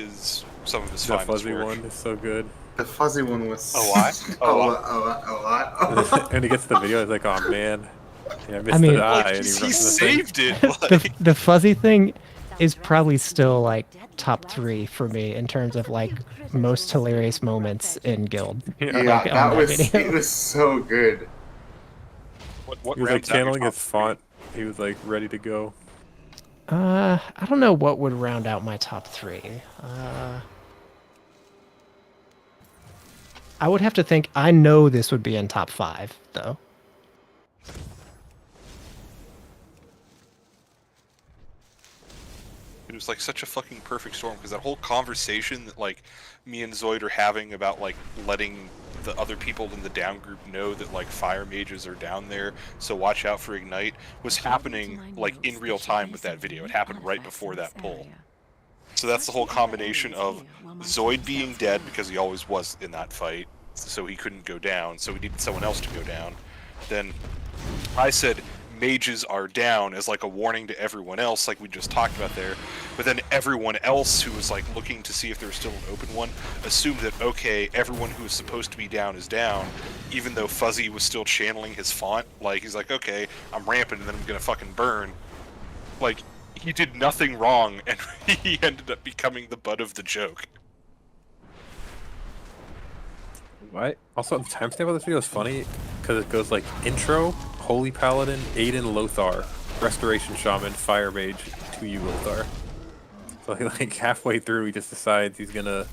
Speaker 4: some of his
Speaker 12: The
Speaker 4: finest
Speaker 12: fuzzy
Speaker 4: work.
Speaker 12: one is so good.
Speaker 8: The fuzzy one was
Speaker 4: a lot.
Speaker 8: A lot.
Speaker 12: And he gets to the video, he's like, oh man. Yeah, I missed the eye. And
Speaker 4: He
Speaker 12: runs
Speaker 4: saved it.
Speaker 7: The fuzzy thing is probably still top 3 for me in terms of most hilarious moments in Guild.
Speaker 8: Yeah, it was so good.
Speaker 4: What
Speaker 12: he was channeling his font. He was ready to go.
Speaker 7: I don't know what would round out my top 3. I would have to think. I know this would be in top 5 though.
Speaker 4: It was such a fucking perfect storm, because that whole conversation that me and Zoid are having about letting the other people in the down group know that fire mages are down there, so watch out for Ignite, was happening in real time with that video. It happened right before that pull. So that's the whole combination of Zoid being dead because he always was in that fight, so he couldn't go down, so we needed someone else to go down. Then I said mages are down as a warning to everyone else, we just talked about there, but then everyone else who was looking to see if there's still an open one assumed that, okay, everyone who is supposed to be down is down, even though Fuzzy was still channeling his font. He's okay, I'm ramping and then I'm gonna fucking burn. He did nothing wrong, and he ended up becoming the butt of the joke.
Speaker 12: What? Also, the timestamp of this video is funny because it goes intro, Holy Paladin, Aiden, Lothar, Restoration Shaman, Fire Mage, 2U Lothar. So halfway through, he just decides he's gonna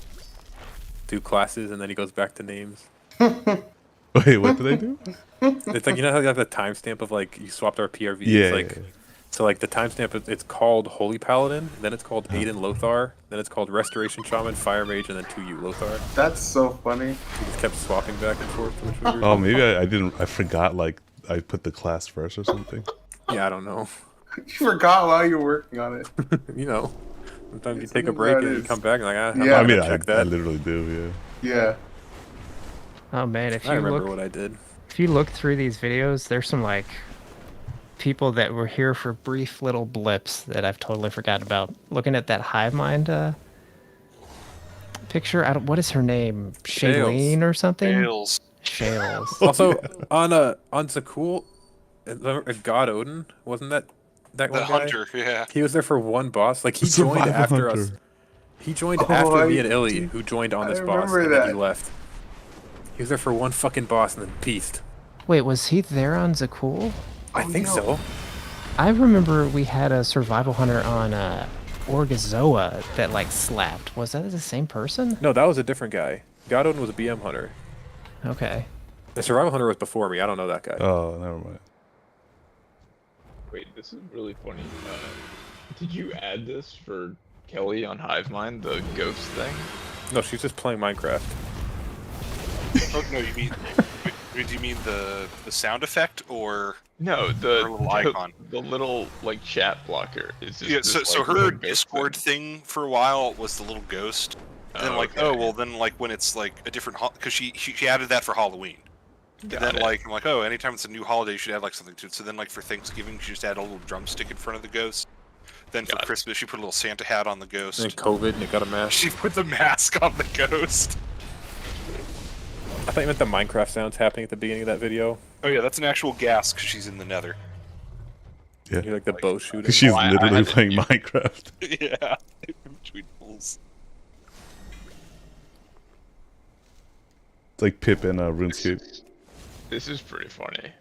Speaker 12: do classes, and then he goes back to names.
Speaker 3: Wait, what do they do?
Speaker 12: It's you know how you have the timestamp of you swapped our PRVs?
Speaker 3: Yeah.
Speaker 12: So the timestamp, it's called Holy Paladin, then it's called Aiden Lothar, then it's called Restoration Shaman, Fire Mage, and then 2U Lothar.
Speaker 8: That's so funny.
Speaker 12: He just kept swapping back and forth. Which was
Speaker 3: Oh, maybe I didn't. I forgot. I put the class first or something.
Speaker 12: Yeah, I don't know.
Speaker 8: You forgot while you were working on it.
Speaker 12: Sometimes you take a break and you come back and
Speaker 3: I mean, I literally do.
Speaker 8: Yeah.
Speaker 7: Oh man, if you
Speaker 12: I remember
Speaker 7: look,
Speaker 12: what I did.
Speaker 7: if you look through these videos, there's some like people that were here for brief little blips that I've totally forgotten about. Looking at that hive mind picture, what is her name? Shailene or something?
Speaker 4: Shales.
Speaker 7: Shales.
Speaker 12: Also, on Zakul, God Odin, wasn't that one
Speaker 4: The
Speaker 12: guy?
Speaker 4: hunter, yeah.
Speaker 12: He was there for one boss. Like he
Speaker 3: Survival
Speaker 12: joined after
Speaker 3: hunter.
Speaker 12: us. He joined
Speaker 8: Oh,
Speaker 12: after me
Speaker 8: I
Speaker 12: and Illy,
Speaker 8: do-
Speaker 12: who joined on
Speaker 8: I
Speaker 12: this boss,
Speaker 8: remember
Speaker 12: and then he
Speaker 8: that.
Speaker 12: left. He was there for one fucking boss and then peaced.
Speaker 7: Wait, was he there on Zakul?
Speaker 12: I think so.
Speaker 7: I remember we had a survival hunter on Orgazoa that like slapped. Was that the same person?
Speaker 12: No, that was a different guy. God Odin was a BM hunter.
Speaker 7: Okay.
Speaker 12: The survival hunter was before me. I don't know that guy.
Speaker 3: Oh, never mind.
Speaker 9: Wait, this is really funny. Did you add this for Kelly on Hivemind, the ghost thing?
Speaker 12: No, she's just playing Minecraft.
Speaker 4: Oh no, you mean? Do you mean the sound effect or
Speaker 9: No,
Speaker 4: her little icon?
Speaker 9: The little like chat blocker is just
Speaker 4: Yeah,
Speaker 9: this,
Speaker 4: so
Speaker 9: like,
Speaker 4: her
Speaker 9: little ghost
Speaker 4: Discord thing for a while was the little ghost. And then like,
Speaker 9: okay.
Speaker 4: oh well, then like when it's like a different because she added that for Halloween. And then like I'm like, oh, anytime it's a new holiday, you should add like something to it. So then like for Thanksgiving, she just added a little drumstick in front of the ghost. Then for Christmas, she put a little Santa hat on the ghost.
Speaker 12: And COVID, and it got a mask.
Speaker 4: She put the mask on the ghost.
Speaker 12: I thought you meant the Minecraft sounds happening at the beginning of that video.
Speaker 4: Oh yeah, that's an actual gas because she's in the Nether.
Speaker 3: Yeah.
Speaker 12: You're like the bow shooting.
Speaker 3: She's literally playing Minecraft.
Speaker 4: Yeah, between pulls.
Speaker 3: It's like Pip in RuneScape.
Speaker 9: This is pretty funny.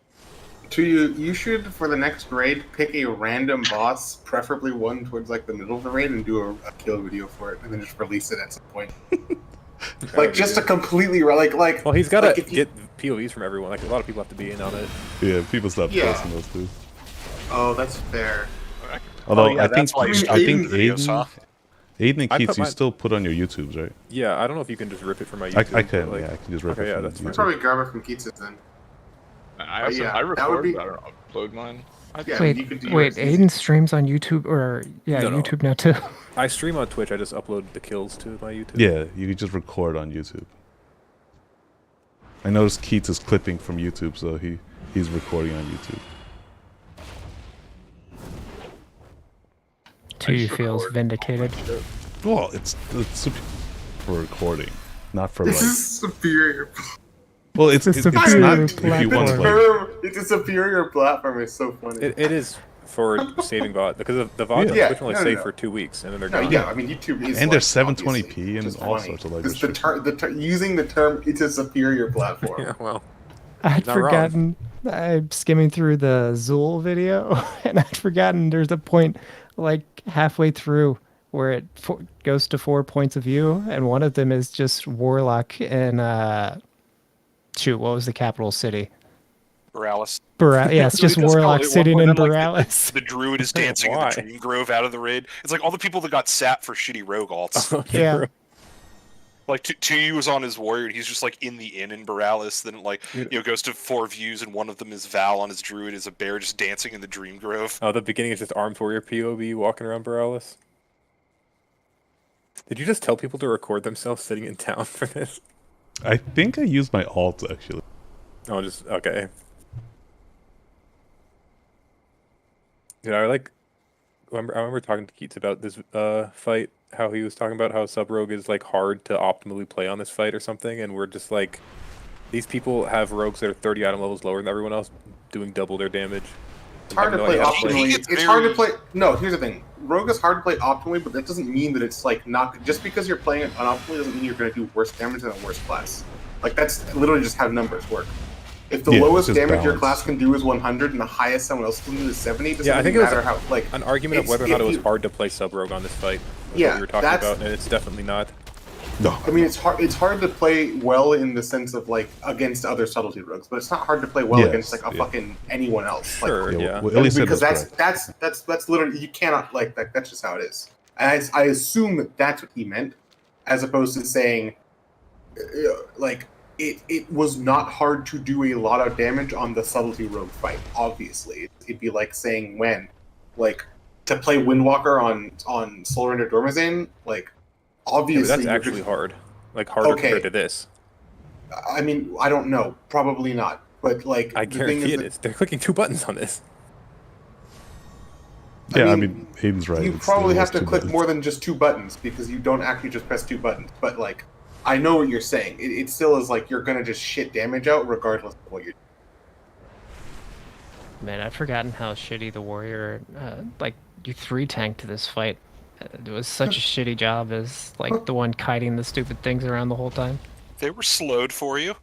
Speaker 8: You should, for the next raid, pick a random boss, preferably one towards like the middle of the raid, and do a kill video for it, and then just release it at some point. Like just a completely like.
Speaker 12: Well, he's got to
Speaker 8: like
Speaker 12: get POVs from everyone. Like a lot of people have to be in on it.
Speaker 3: Yeah, people stopped posting those too.
Speaker 8: Oh, that's fair.
Speaker 3: Although
Speaker 4: yeah,
Speaker 3: I think
Speaker 4: that's why you stopped
Speaker 3: Aiden,
Speaker 4: doing videos, huh?
Speaker 3: Aiden and
Speaker 12: I
Speaker 3: Keats,
Speaker 12: put
Speaker 3: you
Speaker 12: my-
Speaker 3: still put on your YouTubes, right?
Speaker 12: Yeah, I don't know if you can just rip it from my YouTube.
Speaker 3: I can.
Speaker 12: but, like-
Speaker 3: Yeah, I can just rip
Speaker 12: Okay,
Speaker 3: it
Speaker 12: yeah,
Speaker 3: from
Speaker 12: that's
Speaker 3: YouTube.
Speaker 12: fine.
Speaker 8: Probably grab it from Keats then.
Speaker 9: I also
Speaker 8: yeah,
Speaker 9: I
Speaker 8: that would
Speaker 9: record,
Speaker 8: be-
Speaker 9: but I don't upload mine.
Speaker 8: Yeah,
Speaker 7: wait,
Speaker 8: you could do
Speaker 7: wait,
Speaker 8: yours.
Speaker 7: Aiden streams on YouTube or
Speaker 12: No, no.
Speaker 7: YouTube now too.
Speaker 12: I stream on Twitch. I just upload the kills to my YouTube.
Speaker 3: Yeah, you can just record on YouTube. I noticed Keats is clipping from YouTube, so he's recording on YouTube.
Speaker 7: Two feels vindicated.
Speaker 3: Well, it's super for recording, not for
Speaker 8: This
Speaker 3: like.
Speaker 8: is superior.
Speaker 3: Well, it's not if you want to like.
Speaker 8: It's a superior platform. It's so funny.
Speaker 12: It is for saving VOD because the VOD
Speaker 8: Yeah,
Speaker 12: on Twitch only
Speaker 8: no,
Speaker 12: save
Speaker 8: no.
Speaker 12: for 2 weeks and then they're
Speaker 8: No,
Speaker 12: gone.
Speaker 8: yeah, I mean YouTube is.
Speaker 3: And
Speaker 8: like,
Speaker 3: they're 720p and
Speaker 8: just
Speaker 3: all
Speaker 8: funny.
Speaker 3: sorts of like.
Speaker 8: Just using the term, it's a superior platform.
Speaker 12: Yeah, well,
Speaker 7: I'd
Speaker 12: not wrong.
Speaker 7: forgotten. I'm skimming through the Zool video, and I'd forgotten there's a point like halfway through where it goes to 4 points of view, and one of them is just Warlock and shoot, what was the capital city?
Speaker 4: Borealis.
Speaker 7: Yeah, it's just Warlock sitting in Borealis.
Speaker 4: The druid is dancing in the Dream Grove out of the raid. It's like all the people that got sat for shitty rogue alts.
Speaker 7: Yeah.
Speaker 4: Like Tuyu was on his warrior, and he's just like in the inn in Borealis. Then like goes to 4 views, and one of them is Val on his druid is a bear just dancing in the Dream Grove.
Speaker 12: Oh, the beginning is just Armed Warrior POV walking around Borealis. Did you just tell people to record themselves sitting in town for this?
Speaker 3: I think I used my alt actually.
Speaker 12: Oh, just okay. Yeah, I remember talking to Keats about this fight. How he was talking about how sub rogue is like hard to optimally play on this fight or something, and we're just like, these people have rogues that are 30 item levels lower than everyone else, doing double their damage.
Speaker 8: It's hard to play optimally. It's hard to play. No, here's the thing. Rogue is hard to play optimally, but that doesn't mean that it's like not. Just because you're playing it unoptimally doesn't mean you're going to do worse damage than a worse class. Like that's literally just how numbers work. If the lowest damage your class can do is 100 and the highest someone else can do is 70, it doesn't
Speaker 12: Yeah, I think it was
Speaker 8: matter how like
Speaker 12: an argument of whether or not it was hard to play sub rogue on this fight.
Speaker 8: Yeah,
Speaker 12: what we were talking
Speaker 8: that's-
Speaker 12: about, and it's definitely not.
Speaker 3: No,
Speaker 8: I mean it's hard. It's hard to play well in the sense of like against other subtlety rogues, but it's not hard to play well
Speaker 3: Yes,
Speaker 8: against like a fucking anyone else. Like,
Speaker 12: Sure, yeah.
Speaker 3: Well, at least
Speaker 8: because
Speaker 3: that's
Speaker 8: that's literally you cannot like that. That's just how it is. And I assume that that's what he meant, as opposed to saying like it was not hard to do a lot of damage on the subtlety rogue fight. Obviously, it'd be like saying when like to play Windwalker on Soul Render Dormazane, like.
Speaker 12: Yeah,
Speaker 8: Obviously,
Speaker 12: but that's actually hard. Like harder compared to this.
Speaker 8: I mean, I don't know. Probably not. But like,
Speaker 12: I
Speaker 8: the
Speaker 12: guarantee
Speaker 8: thing
Speaker 12: it
Speaker 8: is
Speaker 12: is. They're clicking 2 buttons on this.
Speaker 3: Yeah, I mean, Aiden's right.
Speaker 8: You probably have to click more than just 2 buttons because you don't actually just press 2 buttons. But like, I know what you're saying. It still is like you're gonna just shit damage out regardless of what you're doing.
Speaker 7: Man, I've forgotten how shitty the warrior, like, you 3-tanked this fight. It was such a shitty job as, like, the one kiting the stupid things around the whole time.
Speaker 4: They were slowed for you.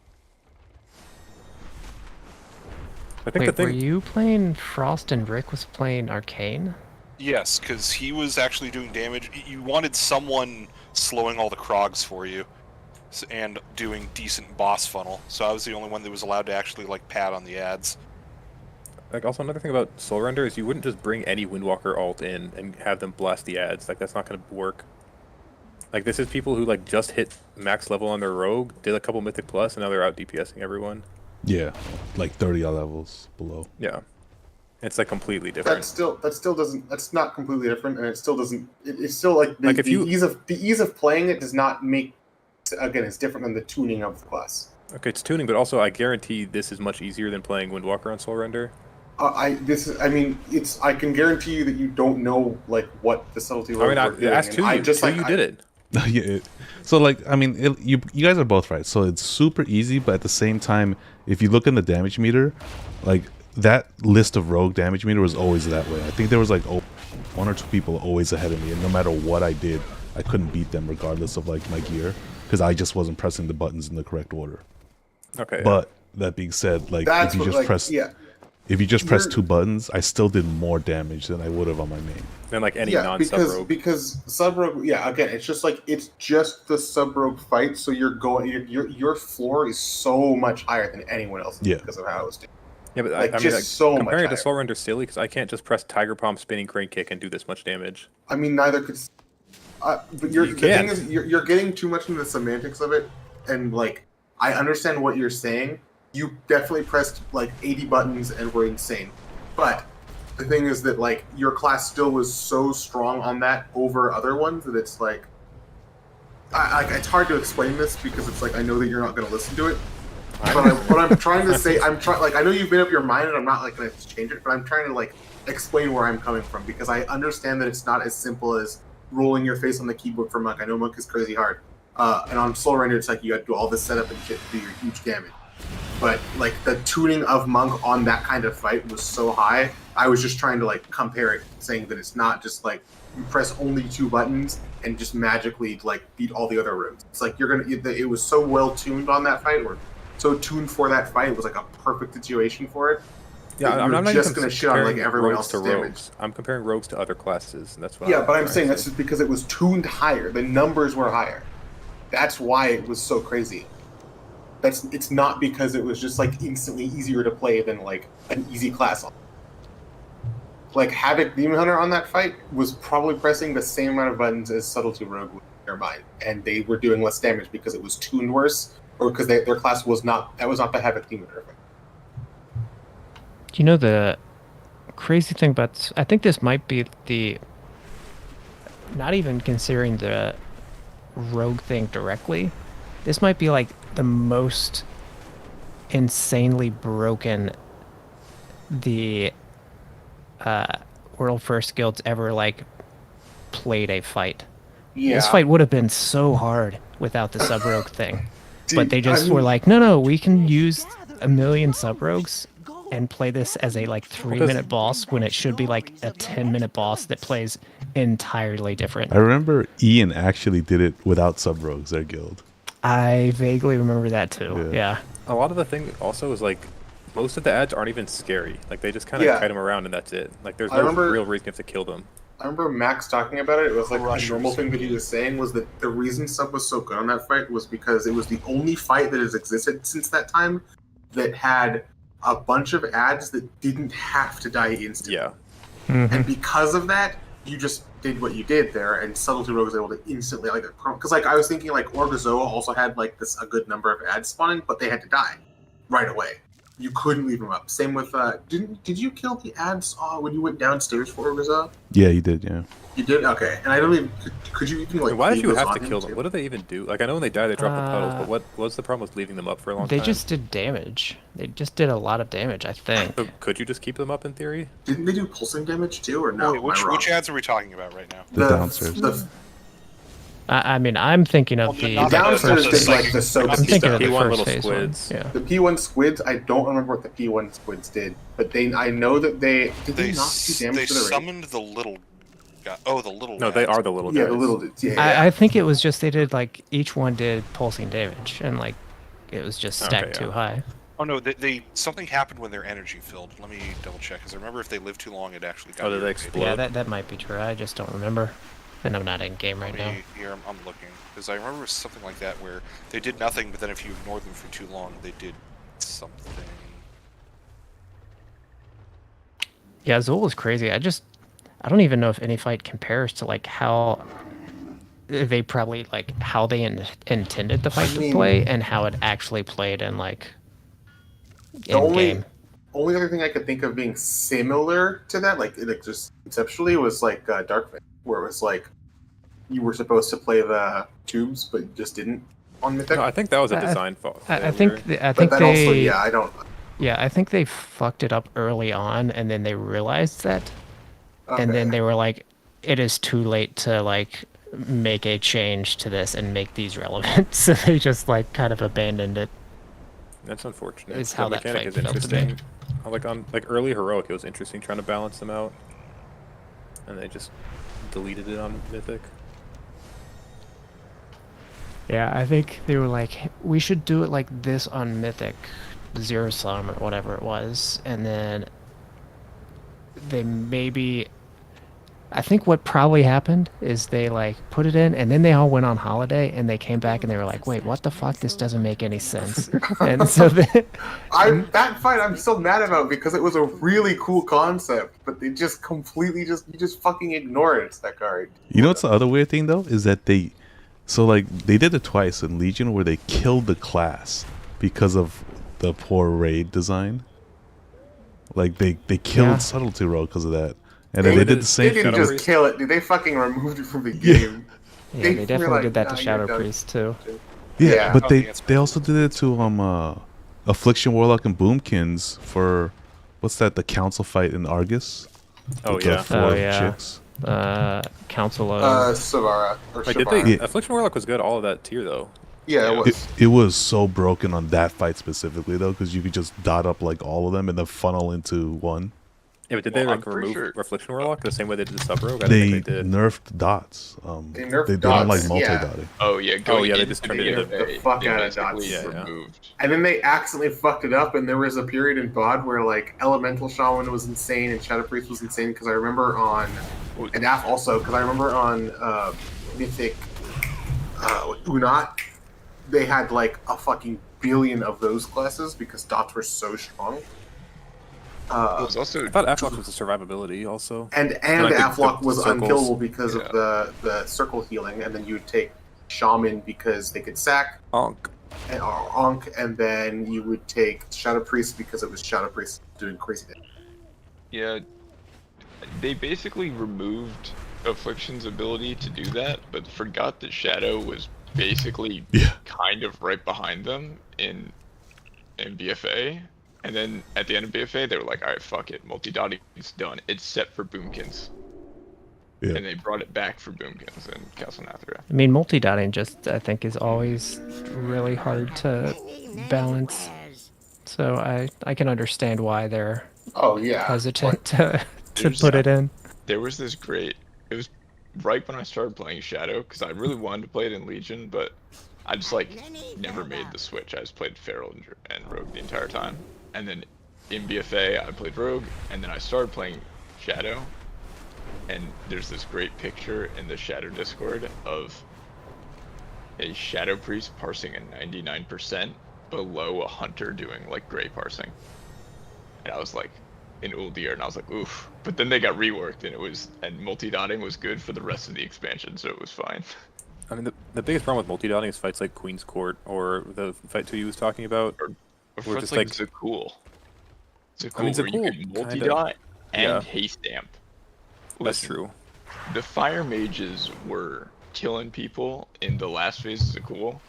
Speaker 12: I think
Speaker 7: Wait, were you playing Frost and Rick was playing Arcane?
Speaker 4: Yes, because he was actually doing damage. You wanted someone slowing all the Krogs for you and doing decent boss funnel. So I was the only one that was allowed to actually like pad on the ads.
Speaker 12: Like, also another thing about Soul Render is you wouldn't just bring any Windwalker alt in and have them blast the ads. Like, that's not going to work. Like, this is people who, like, just hit max level on their Rogue, did a couple Mythic Plus, and now they're out DPSing everyone.
Speaker 3: Yeah, like 30 levels below.
Speaker 12: Yeah. It's, like, completely different.
Speaker 8: That still doesn't. That's not completely different, and it still doesn't. It's still like the,
Speaker 12: Like, if
Speaker 8: the ease of playing it does not make. Again, it's different than the tuning of the class.
Speaker 12: Okay, it's tuning, but also I guarantee this is much easier than playing Windwalker on Soul Render.
Speaker 8: I can guarantee you that you don't know like what the subtlety.
Speaker 12: I mean, I asked you did it.
Speaker 3: Yeah. So like, I mean, you guys are both right. So it's super easy, but at the same time, if you look in the damage meter, like that list of rogue damage meter was always that way. I think there was like 1 or 2 people always ahead of me, and no matter what I did, I couldn't beat them regardless of like my gear because I just wasn't pressing the buttons in the correct order.
Speaker 12: Okay.
Speaker 3: But that being said, like
Speaker 8: That's
Speaker 3: if you
Speaker 8: what,
Speaker 3: just
Speaker 8: like,
Speaker 3: press.
Speaker 8: yeah.
Speaker 3: If you just press 2 buttons, I still did more damage than I would have on my main.
Speaker 12: Than like any non-sub rogue.
Speaker 8: Because sub rogue, yeah. Again, it's just the sub rogue fight. So your floor is so much higher than anyone else because of how it was doing.
Speaker 12: Yeah, but
Speaker 8: like,
Speaker 12: I mean,
Speaker 8: just
Speaker 12: like,
Speaker 8: so much
Speaker 12: comparing it to
Speaker 8: higher.
Speaker 12: Soul Render silly because I can't just press Tiger Palm, Spinning Crane Kick, and do this much damage.
Speaker 8: I mean, neither could. But the thing is, you're getting too much into the semantics of it, and like I understand what you're saying. You definitely pressed like 80 buttons and were insane, but the thing is that like your class still was so strong on that over other ones that it's like, it's hard to explain this because it's like I know that you're not going to listen to it. But what I'm trying to say, I know you've made up your mind, and I'm not like going to change it, but I'm trying to like explain where I'm coming from because I understand that it's not as simple as rolling your face on the keyboard for Monk. I know Monk is crazy hard, and on Soul Render it's like you got to do all this setup and shit to do your huge damage. But like the tuning of Monk on that kind of fight was so high, I was just trying to like compare it, saying that it's not just like you press only 2 buttons and just magically like beat all the other rooms. It's like it was so well tuned on that fight, or so tuned for that fight. It was like a perfect situation for it.
Speaker 12: Yeah, I'm not
Speaker 8: just
Speaker 12: even
Speaker 8: going to shit on like everyone
Speaker 12: rogues
Speaker 8: else's
Speaker 12: to
Speaker 8: damage.
Speaker 12: rogues. I'm comparing rogues to other classes, and that's what.
Speaker 8: Yeah, but I'm saying that's just because it was tuned higher. The numbers were higher. That's why it was so crazy. It's not because it was just like instantly easier to play than like an easy class. Like Havoc Demon Hunter on that fight was probably pressing the same amount of buttons as Subtlety Rogue in their mind, and they were doing less damage because it was tuned worse, or because their class was not. That was not the Havoc Demon Hunter fight.
Speaker 7: You know the crazy thing about this, I think this might be the, not even considering the rogue thing directly, this might be like the most insanely broken the World First Guild's ever like played a fight.
Speaker 8: Yeah.
Speaker 7: This fight would have been so hard without the sub rogue thing.
Speaker 8: Dude,
Speaker 7: but they just were like, no, we can use 1 million sub rogues and play this as a like 3-minute boss when it should be like a 10-minute boss that plays entirely different.
Speaker 3: I remember Ian actually did it without sub rogues, their guild.
Speaker 7: I vaguely remember that too. Yeah.
Speaker 12: A lot of the thing also is like most of the ads aren't even scary. Like they just kind of kite them around and that's it. Like there's no real reason you have to kill them.
Speaker 8: I remember Max talking about it. It was like a normal thing that he was saying was that the reason sub was so good on that fight was because it was the only fight that has existed since that time that had a bunch of ads that didn't have to die instantly.
Speaker 12: Yeah.
Speaker 8: And because of that, you just did what you did there, and Subtlety Rogue was able to instantly because like I was thinking like Orgazoa also had like a good number of ads spawning, but they had to die right away. you couldn't leave them up. Same with did you kill the ads when you went downstairs for Urza?
Speaker 3: Yeah, you did. Yeah.
Speaker 8: You did? Okay. And I don't even could you even like?
Speaker 12: Why did you
Speaker 8: leave
Speaker 12: have
Speaker 8: those
Speaker 12: to
Speaker 8: on
Speaker 12: kill
Speaker 8: him,
Speaker 12: them?
Speaker 8: too?
Speaker 12: What do they even do? Like I know when they die they drop the puddles, but what's the problem with leaving them up for a long
Speaker 7: They
Speaker 12: time?
Speaker 7: just did damage. They just did a lot of damage, I think.
Speaker 12: So could you just keep them up in theory?
Speaker 8: Didn't they do pulsing damage too, or no?
Speaker 4: Wait, which ads are we talking about right now?
Speaker 3: The downstairs.
Speaker 7: I mean, I'm thinking of the
Speaker 8: downstairs
Speaker 7: first
Speaker 8: did like the soap
Speaker 7: I'm thinking of the
Speaker 12: P1
Speaker 7: first
Speaker 12: little
Speaker 7: phase
Speaker 12: squids.
Speaker 7: one. Yeah.
Speaker 8: The P1 squids, I don't remember what the P1 squids did, but I know that they not do damage
Speaker 4: they
Speaker 8: to the raid?
Speaker 4: summoned the little guy. Oh, the little.
Speaker 12: No, they
Speaker 4: guys.
Speaker 12: are the little guys.
Speaker 8: Yeah, the little dudes. Yeah.
Speaker 7: I think it was just they did like each one did pulsing damage, and like it was just stacked too high.
Speaker 4: Oh no, something happened when their energy filled. Let me double check because I remember if they lived too long, it actually got.
Speaker 12: Oh, did they explode?
Speaker 7: Yeah, that might be true. I just don't remember, and I'm not in game right now.
Speaker 4: Here, I'm looking because I remember it was something like that where they did nothing, but then if you ignored them for too long, they did something.
Speaker 7: Yeah, Zul is crazy. I don't even know if any fight compares to like how they probably like how they intended the fight to play and how it actually played in like in game.
Speaker 8: Only other thing I could think of being similar to that, like just conceptually, was like Darkflight, where it was like you were supposed to play the tubes, but you just didn't on Mythic.
Speaker 12: No, I think that was a design fault.
Speaker 7: I think they.
Speaker 8: Also, yeah, I don't.
Speaker 7: Yeah, I think they fucked it up early on, and then they realized that, and then they were like, "It is too late to like make a change to this and make these relevant." So they just like kind of abandoned it.
Speaker 12: That's unfortunate.
Speaker 7: Is how
Speaker 12: the
Speaker 7: that
Speaker 12: mechanic
Speaker 7: fight
Speaker 12: is
Speaker 7: felt to me.
Speaker 12: interesting. On early heroic, it was interesting trying to balance them out, and they just deleted it on Mythic.
Speaker 7: Yeah, I think they were like, we should do it like this on Mythic, Zero Sum or whatever it was, and then they maybe. I think what probably happened is they like put it in, and then they all went on holiday, and they came back and they were like, "Wait, what the fuck? This doesn't make any sense." And so that
Speaker 8: fight I'm still mad about because it was a really cool concept, but they just completely you just fucking ignore it. It's that card.
Speaker 3: You know what's the other weird thing though is that they did it twice in Legion where they killed the class because of the poor raid design. Like they killed Subtlety Rogue because of that. And then they did the same
Speaker 8: thing. They didn't just kill it, dude. They fucking removed it from the game.
Speaker 7: Yeah, they definitely did that to Shadow Priest too.
Speaker 3: Yeah, but they also did it to Affliction Warlock and Boomkins for what's that? The council fight in Argus.
Speaker 12: Oh
Speaker 3: yeah,
Speaker 7: four chicks. Council of
Speaker 8: Savara.
Speaker 12: Wait, did they? Affliction Warlock was good. All of that tier though.
Speaker 8: Yeah, it was.
Speaker 3: It was so broken on that fight specifically though, because you could just dot up like all of them and then funnel into one.
Speaker 12: Yeah, but did they like remove Affliction Warlock the same way they did the Sub Rogue? I
Speaker 3: They
Speaker 12: think they did.
Speaker 3: nerfed dots.
Speaker 8: They nerfed
Speaker 3: they
Speaker 8: dots,
Speaker 3: don't like multi-dotting.
Speaker 9: Oh yeah,
Speaker 12: they just turned it into
Speaker 8: the fuck out of dots.
Speaker 9: Removed.
Speaker 8: And then they accidentally fucked it up, and there was a period in BOD where like Elemental Shaman was insane and Shadow Priest was insane because I remember on and AF also because I remember on Mythic Unat they had like a fucking billion of those classes because dots were so strong.
Speaker 9: It was also
Speaker 12: I thought Aflock was the survivability also.
Speaker 8: And Aflock was unkillable because of the circle healing, and then you would take Shaman because they could sack
Speaker 12: Ankh,
Speaker 8: and then you would take Shadow Priest because it was Shadow Priest doing crazy damage.
Speaker 9: Yeah, they basically removed Affliction's ability to do that, but forgot that Shadow was basically kind of right behind them in BFA. And then at the end of BFA, they were like, alright, fuck it, multi-dotting is done. It's set for Boomkins. Yeah. And they brought it back for Boomkins and Castle Nathria.
Speaker 7: I mean, multi-dotting just, I think, is always really hard to balance. So I can understand why they're hesitant to put it in.
Speaker 9: There was this great... It was right when I started playing Shadow, because I really wanted to play it in Legion, but I just, like, never made the switch. I just played Feral and Rogue the entire time. And then in BFA, I played Rogue, and then I started playing Shadow. And there's this great picture in the Shadow Discord of a Shadow Priest parsing a 99% below a Hunter doing, like, gray parsing. And I was like, in Uldir, and I was like, oof. But then they got reworked, and multi-dotting was good for the rest of the expansion, so it was fine.
Speaker 12: I mean, the biggest problem with multi-dotting is fights like Queen's Court or the fight 2 you was talking about.
Speaker 9: Or fights like Zakul. Zakul,
Speaker 12: I mean,
Speaker 9: where you
Speaker 12: Zakul
Speaker 9: can multi-dot and
Speaker 12: yeah.
Speaker 9: haste stamp.
Speaker 12: That's
Speaker 9: Listen,
Speaker 12: true.
Speaker 9: The fire mages were killing people in the last phase of Zakul,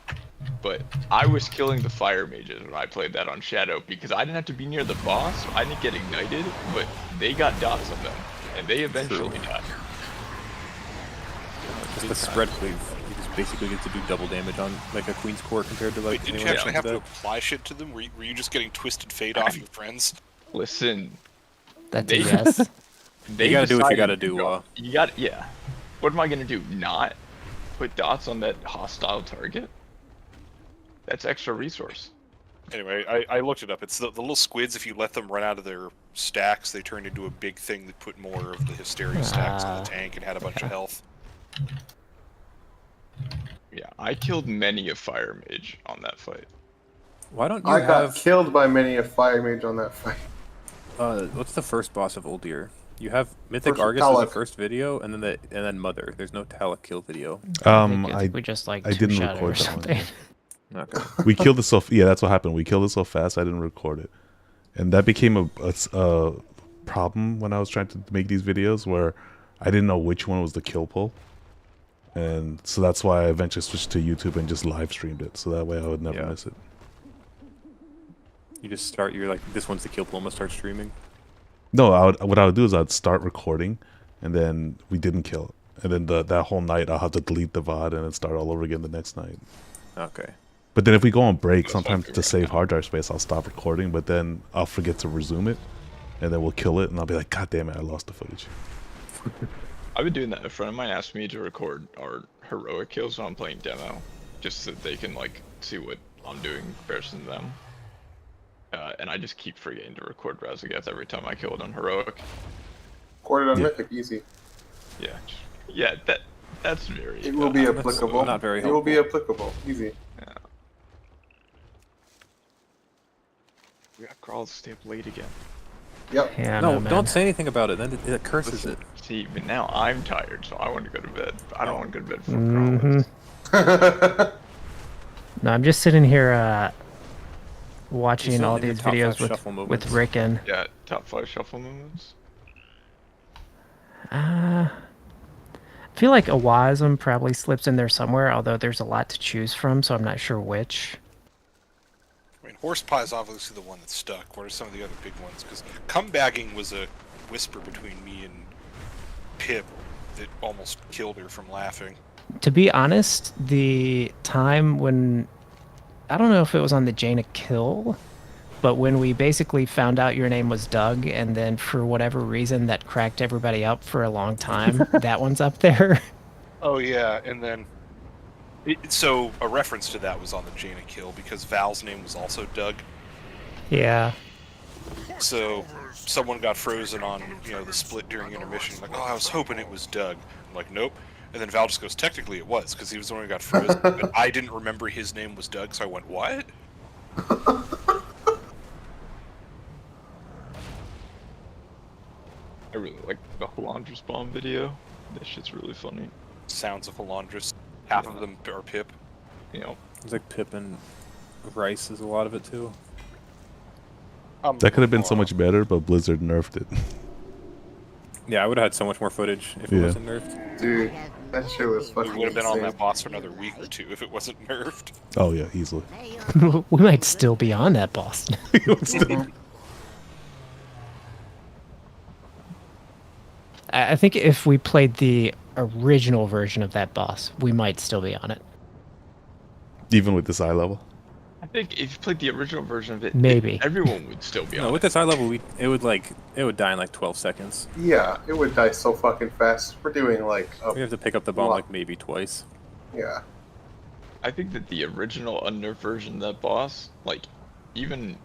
Speaker 9: but I was killing the fire mages when I played that on Shadow because I didn't have to be near the boss, so I didn't get ignited, but they got dots on them, and they eventually died.
Speaker 12: Just the spread cleave. You just basically get to do double damage on like a Queen's Court compared to like.
Speaker 4: Wait, didn't you actually have to apply shit to them? Were you just getting Twisted Fate off your friends?
Speaker 9: Listen.
Speaker 7: That's a yes.
Speaker 9: They
Speaker 12: you gotta do what you
Speaker 9: decided,
Speaker 12: gotta do.
Speaker 9: You got yeah. What am I gonna do? Not put dots on that hostile target? That's extra resource.
Speaker 4: Anyway, I looked it up. It's the little squids. If you let them run out of their stacks, they turned into a big thing that put more of the Hysteria stacks on the tank and had a bunch of health.
Speaker 9: Yeah, I killed many a fire mage on that fight.
Speaker 12: Why don't you
Speaker 8: I
Speaker 12: have?
Speaker 8: got killed by many a fire mage on that fight.
Speaker 12: What's the first boss of Uldir? You have Mythic
Speaker 8: First
Speaker 12: Argus is
Speaker 8: Talak.
Speaker 12: the first video, and then Mother. There's no Talak kill video.
Speaker 7: I think we just like
Speaker 3: I
Speaker 7: two
Speaker 3: didn't
Speaker 7: shot it or
Speaker 3: record that one.
Speaker 7: something.
Speaker 12: Okay.
Speaker 3: We killed it so yeah, that's what happened. We killed it so fast I didn't record it, and that became a problem when I was trying to make these videos where I didn't know which one was the kill pull, and so that's why I eventually switched to YouTube and just live streamed it, so that way I would never miss it.
Speaker 12: You just start. You're like, this one's the kill pull. I'm gonna start streaming.
Speaker 3: No, what I would do is I'd start recording, and then we didn't kill it, and then that whole night I'll have to delete the VOD and then start all over again the next night.
Speaker 12: Okay.
Speaker 3: But then if we go on break, sometimes to save hard drive space, I'll stop recording, but then I'll forget to resume it, and then we'll kill it, and I'll be like, God damn it, I lost the footage.
Speaker 9: I've been doing that. A friend of mine asked me to record our heroic kills when I'm playing demo, just so that they can like see what I'm doing in comparison to them. And I just keep forgetting to record Razageth every time I kill it on heroic.
Speaker 8: Record it on Mythic, easy.
Speaker 9: Yeah, yeah, that's very.
Speaker 8: It will be applicable.
Speaker 12: Not very
Speaker 8: It will be applicable, easy.
Speaker 9: Yeah. We got crawls stay up late again.
Speaker 8: Yep.
Speaker 7: Yeah,
Speaker 12: no, don't say anything about it. Then it curses
Speaker 9: Listen,
Speaker 12: it.
Speaker 9: See, but now I'm tired, so I want to go to bed. I don't want to go to bed for crawls.
Speaker 7: No, I'm just sitting here watching
Speaker 12: It's
Speaker 7: all
Speaker 12: in your
Speaker 7: these
Speaker 12: top
Speaker 7: videos
Speaker 12: 5 shuffle
Speaker 7: with
Speaker 12: movements.
Speaker 7: Rick and.
Speaker 9: Yeah, top 5 shuffle movements.
Speaker 7: I feel like Awazum probably slips in there somewhere, although there's a lot to choose from, so I'm not sure which.
Speaker 4: I mean, Horse Pie is obviously the one that stuck. What are some of the other big ones? Because Cumbagging was a whisper between me and Pip that almost killed her from laughing.
Speaker 7: To be honest, the time when... I don't know if it was on the Jaina kill, but when we basically found out your name was Doug, and then for whatever reason that cracked everybody up for a long time, that one's up there.
Speaker 4: Oh yeah, and then... so a reference to that was on the Jaina kill, because Val's name was also Doug.
Speaker 7: Yeah.
Speaker 4: So someone got frozen on, the split during intermission. Like, oh, I was hoping it was Doug. I'm like, nope. And then Val just goes, technically it was, because he was the one who got frozen. But I didn't remember his name was Doug, so I went, what?
Speaker 9: I really like the Halandras bomb video. That shit's really funny.
Speaker 4: Sounds of Halandras. Half of them are Pip.
Speaker 12: It's like Pip and Rice is a lot of it too.
Speaker 3: That could have been so much better, but Blizzard nerfed it.
Speaker 12: Yeah, I would have had so much more footage if it wasn't nerfed.
Speaker 8: Dude, that shit was fucking
Speaker 4: We would have been on
Speaker 8: insane.
Speaker 4: that boss for another week or two if it wasn't nerfed.
Speaker 3: Oh yeah, easily.
Speaker 7: We might still be on that boss. I think if we played the original version of that boss, we might still be on it.
Speaker 3: Even with this eye level?
Speaker 9: I think if you played the original version of it,
Speaker 7: Maybe.
Speaker 9: everyone would still be on
Speaker 12: No,
Speaker 9: it.
Speaker 12: with this high level, it would die in like 12 seconds.
Speaker 8: Yeah, it would die so fucking fast. We're doing like
Speaker 12: We have to pick up the bomb like maybe twice.
Speaker 8: Yeah.
Speaker 9: I think that the original unnerved version of that boss, like, even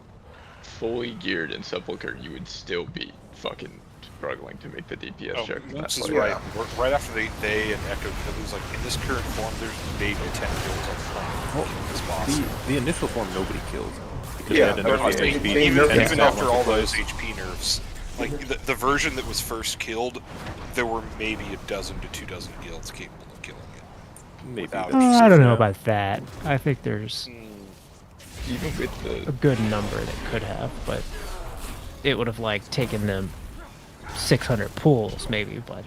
Speaker 9: fully geared in Sepulchre, you would still be fucking struggling to make the DPS check. in that
Speaker 4: This is
Speaker 9: fight.
Speaker 4: right. Right after they and Echo killed, it was like, in this current form, there's maybe 10 kills on the planet in this boss.
Speaker 12: The initial form nobody killed. Because
Speaker 4: Yeah,
Speaker 12: they had to nerf the HP.
Speaker 4: even after all those HP nerfs, like the version that was first killed, there were maybe 12 to 24 guilds capable of killing it.
Speaker 12: Maybe.
Speaker 7: I don't know about that. I think there's
Speaker 9: Even with the
Speaker 7: a good number that could have, but it would have like taken them 600 pulls maybe, but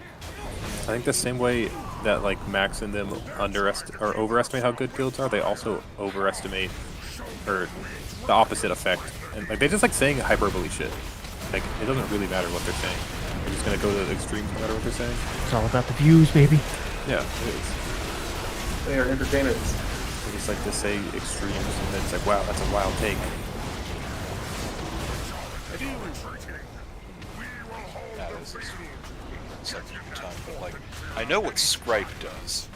Speaker 12: I think the same way that like Max and them overestimate how good guilds are, they also overestimate or the opposite effect. And like they just like saying hyperbole shit. Like it doesn't really matter what they're saying. They're just gonna go to the extremes no matter what they're saying.
Speaker 7: It's all about the views, baby.
Speaker 12: Yeah, it is.
Speaker 8: They are entertainers.
Speaker 12: They just like to say extremes, and then it's like, wow, that's a wild take.
Speaker 4: That is second time, but like, I know what Scripe does.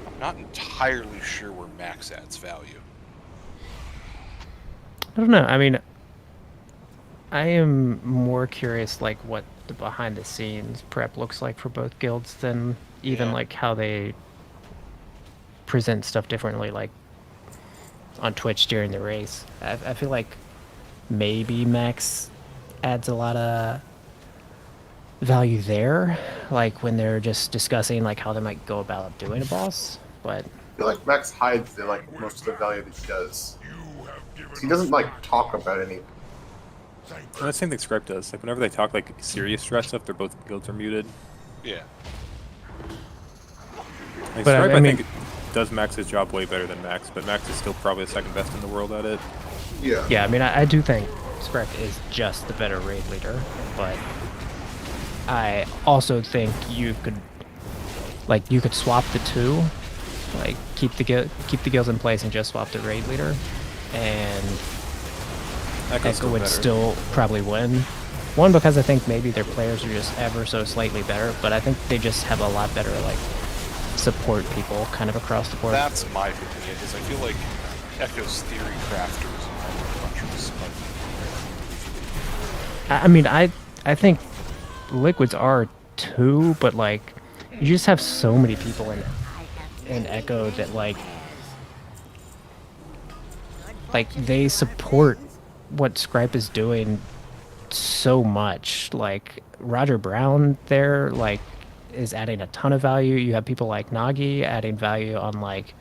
Speaker 4: I'm not entirely sure where Max adds value.
Speaker 7: I don't know. I mean, I am more curious like what the behind the scenes prep looks like for both guilds than even like how they present stuff differently, like on Twitch during the race. I feel like maybe Max adds a lot of value there, like when they're just discussing like how they might go about doing a boss, but
Speaker 8: I feel like Max hides the, like most of the value that he does. He doesn't like talk about any.
Speaker 12: Well, the same thing Script does. Like whenever they talk like serious strat stuff, they're both guilds are muted.
Speaker 4: Yeah.
Speaker 12: Like,
Speaker 7: But
Speaker 12: Script,
Speaker 7: I mean,
Speaker 12: I think does Max's job way better than Max, but Max is still probably the second best in the world at it.
Speaker 8: Yeah.
Speaker 7: Yeah, I mean, I do think Script is just the better raid leader, but I also think you could swap the two, like keep the guilds in place and just swap the raid leader, and Echo would still probably win. One, because I think maybe their players are just ever so slightly better, but I think they just have a lot better like support people kind of across the board.
Speaker 4: That's my opinion, is I feel like Echo's theory crafters are punchers.
Speaker 7: I mean, I think Liquids are too, but like you just have so many people in Echo that like they support what Scripe is doing so much. Like Roger Brown there like is adding a ton of value. You have people like Nagi adding value on like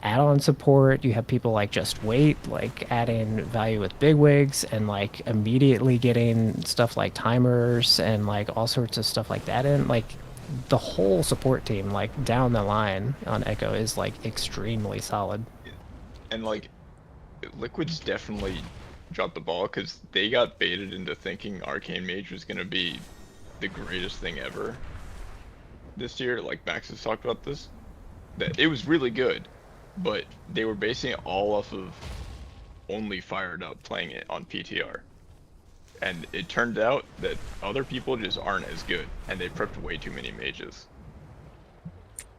Speaker 7: add-on support. You have people like Just Wait like adding value with bigwigs and like immediately getting stuff like timers and like all sorts of stuff like that in. Like the whole support team like down the line on Echo is like extremely solid.
Speaker 9: And like Liquid's definitely dropped the ball because they got baited into thinking Arcane Mage was gonna be the greatest thing ever this year. Like Max has talked about this, that it was really good, but they were basing it all off of only Fired Up playing it on PTR, and it turned out that other people just aren't as good, and they prepped way too many mages.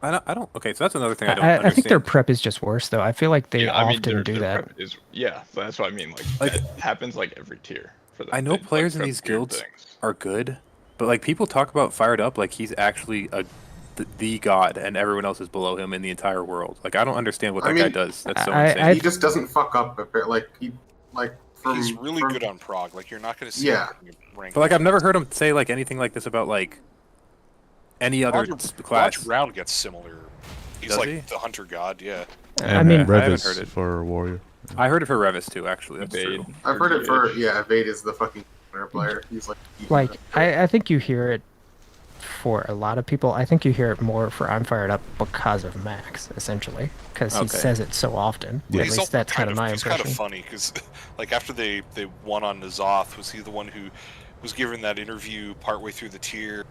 Speaker 12: I don't. Okay, so that's another thing I don't understand.
Speaker 7: I think their prep is just worse, though. I feel like they often
Speaker 9: their
Speaker 7: do that.
Speaker 9: Prep is, yeah, so that's what I mean. Like that happens like every tier. For them.
Speaker 12: I know players in these guilds are good, but like people talk about Fired Up like he's actually the god, and everyone else is below him in the entire world. Like I don't understand what that guy does. That's so insane.
Speaker 8: He just doesn't fuck up. Like
Speaker 4: he's really good on prog. Like you're not going to see.
Speaker 8: Yeah.
Speaker 12: But like I've never heard him say like anything like this about like any other class.
Speaker 4: Roger Brown gets similar. He's
Speaker 12: Does
Speaker 4: like
Speaker 12: he?
Speaker 4: the hunter god. Yeah.
Speaker 7: I mean,
Speaker 12: I haven't
Speaker 3: Revis
Speaker 12: heard it
Speaker 3: for Warrior.
Speaker 12: I heard it for Revis too. Actually, that's true.
Speaker 8: I've heard it for Evade is the fucking player. He's like
Speaker 7: I think you hear it for a lot of people. I think you hear it more for I'm Fired Up because of Max, essentially, because he says it so often.
Speaker 3: Yeah.
Speaker 7: At least that's kind of my impression.
Speaker 4: It's kind of funny because, like, after they won on Nazoth, was he the one who was given that interview partway through the tier,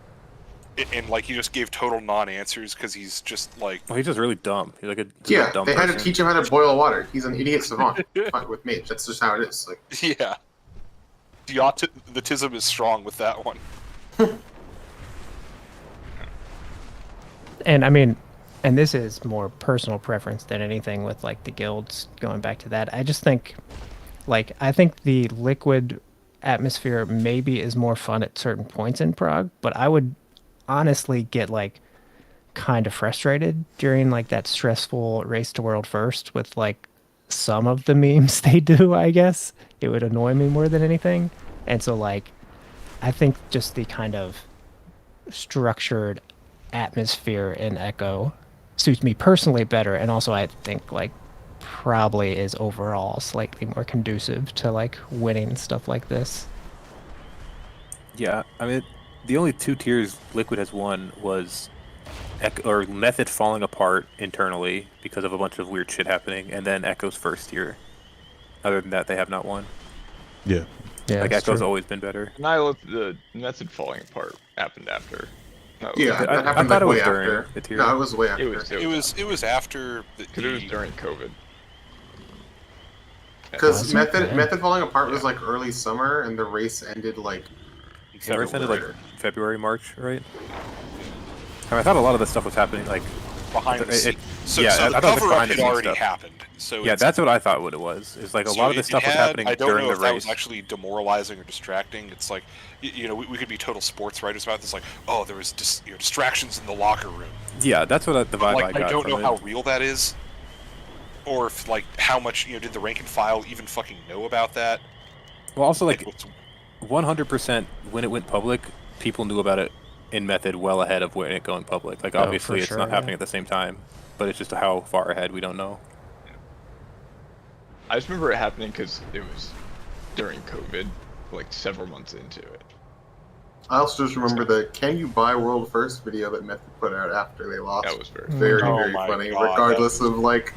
Speaker 4: and like he just gave total non-answers because he's just like.
Speaker 12: Well, he's just really dumb. He's like a dumb
Speaker 8: they had to
Speaker 12: person.
Speaker 8: teach him how to boil water. He's an idiot savant with mage. That's just how it is. Like,
Speaker 4: yeah, the tism is strong with that one.
Speaker 7: And I mean, and this is more personal preference than anything with like the guilds, going back to that. I just think, like, I think the Liquid atmosphere maybe is more fun at certain points in Prague, but I would honestly get like kind of frustrated during like that stressful race to world first with like some of the memes they do. I guess it would annoy me more than anything. And so like I think just the kind of structured atmosphere in Echo suits me personally better, and also I think like probably is overall slightly more conducive to like winning stuff like this.
Speaker 12: Yeah, I mean, the only 2 tiers Liquid has won was Method falling apart internally because of a bunch of weird shit happening, and then Echo's first tier. Other than that, they have not won.
Speaker 3: Yeah.
Speaker 7: Yeah,
Speaker 12: like
Speaker 7: that's
Speaker 12: Echo's
Speaker 7: true.
Speaker 12: always been better.
Speaker 9: The Method falling apart happened after.
Speaker 8: Yeah, that happened
Speaker 12: I thought
Speaker 8: like
Speaker 12: it was
Speaker 8: way
Speaker 12: during
Speaker 8: after.
Speaker 12: the tier.
Speaker 8: No, it was way after.
Speaker 4: It was after.
Speaker 9: Because it was during COVID.
Speaker 8: Because Method falling apart was like early summer, and the race ended like.
Speaker 12: The race ended like February, March, right? I thought a lot of this stuff was happening like
Speaker 4: behind the scenes. So
Speaker 12: the
Speaker 4: cover up had already
Speaker 12: stuff.
Speaker 4: happened. So
Speaker 12: yeah, that's what I thought. What it was is like a lot of this stuff was happening
Speaker 4: I don't
Speaker 12: during
Speaker 4: know
Speaker 12: the
Speaker 4: if that
Speaker 12: race.
Speaker 4: was actually demoralizing or distracting. It's like, you know, we could be total sports writers about this. Like, oh, there was just distractions in the locker room.
Speaker 12: Yeah, that's what the vibe I got.
Speaker 4: I don't know
Speaker 12: from
Speaker 4: how
Speaker 12: it.
Speaker 4: real that is, or if like how much did the rank and file even fucking know about that?
Speaker 12: Well, also like 100% when it went public, people knew about it in Method well ahead of when it going public. Like obviously it's not happening at the same time, but it's just how far ahead we don't know.
Speaker 9: I just remember it happening because it was during COVID, like several months into it.
Speaker 8: I also just remember the "Can you buy world first" video that Method put out after they lost.
Speaker 9: That was very
Speaker 8: funny, regardless of like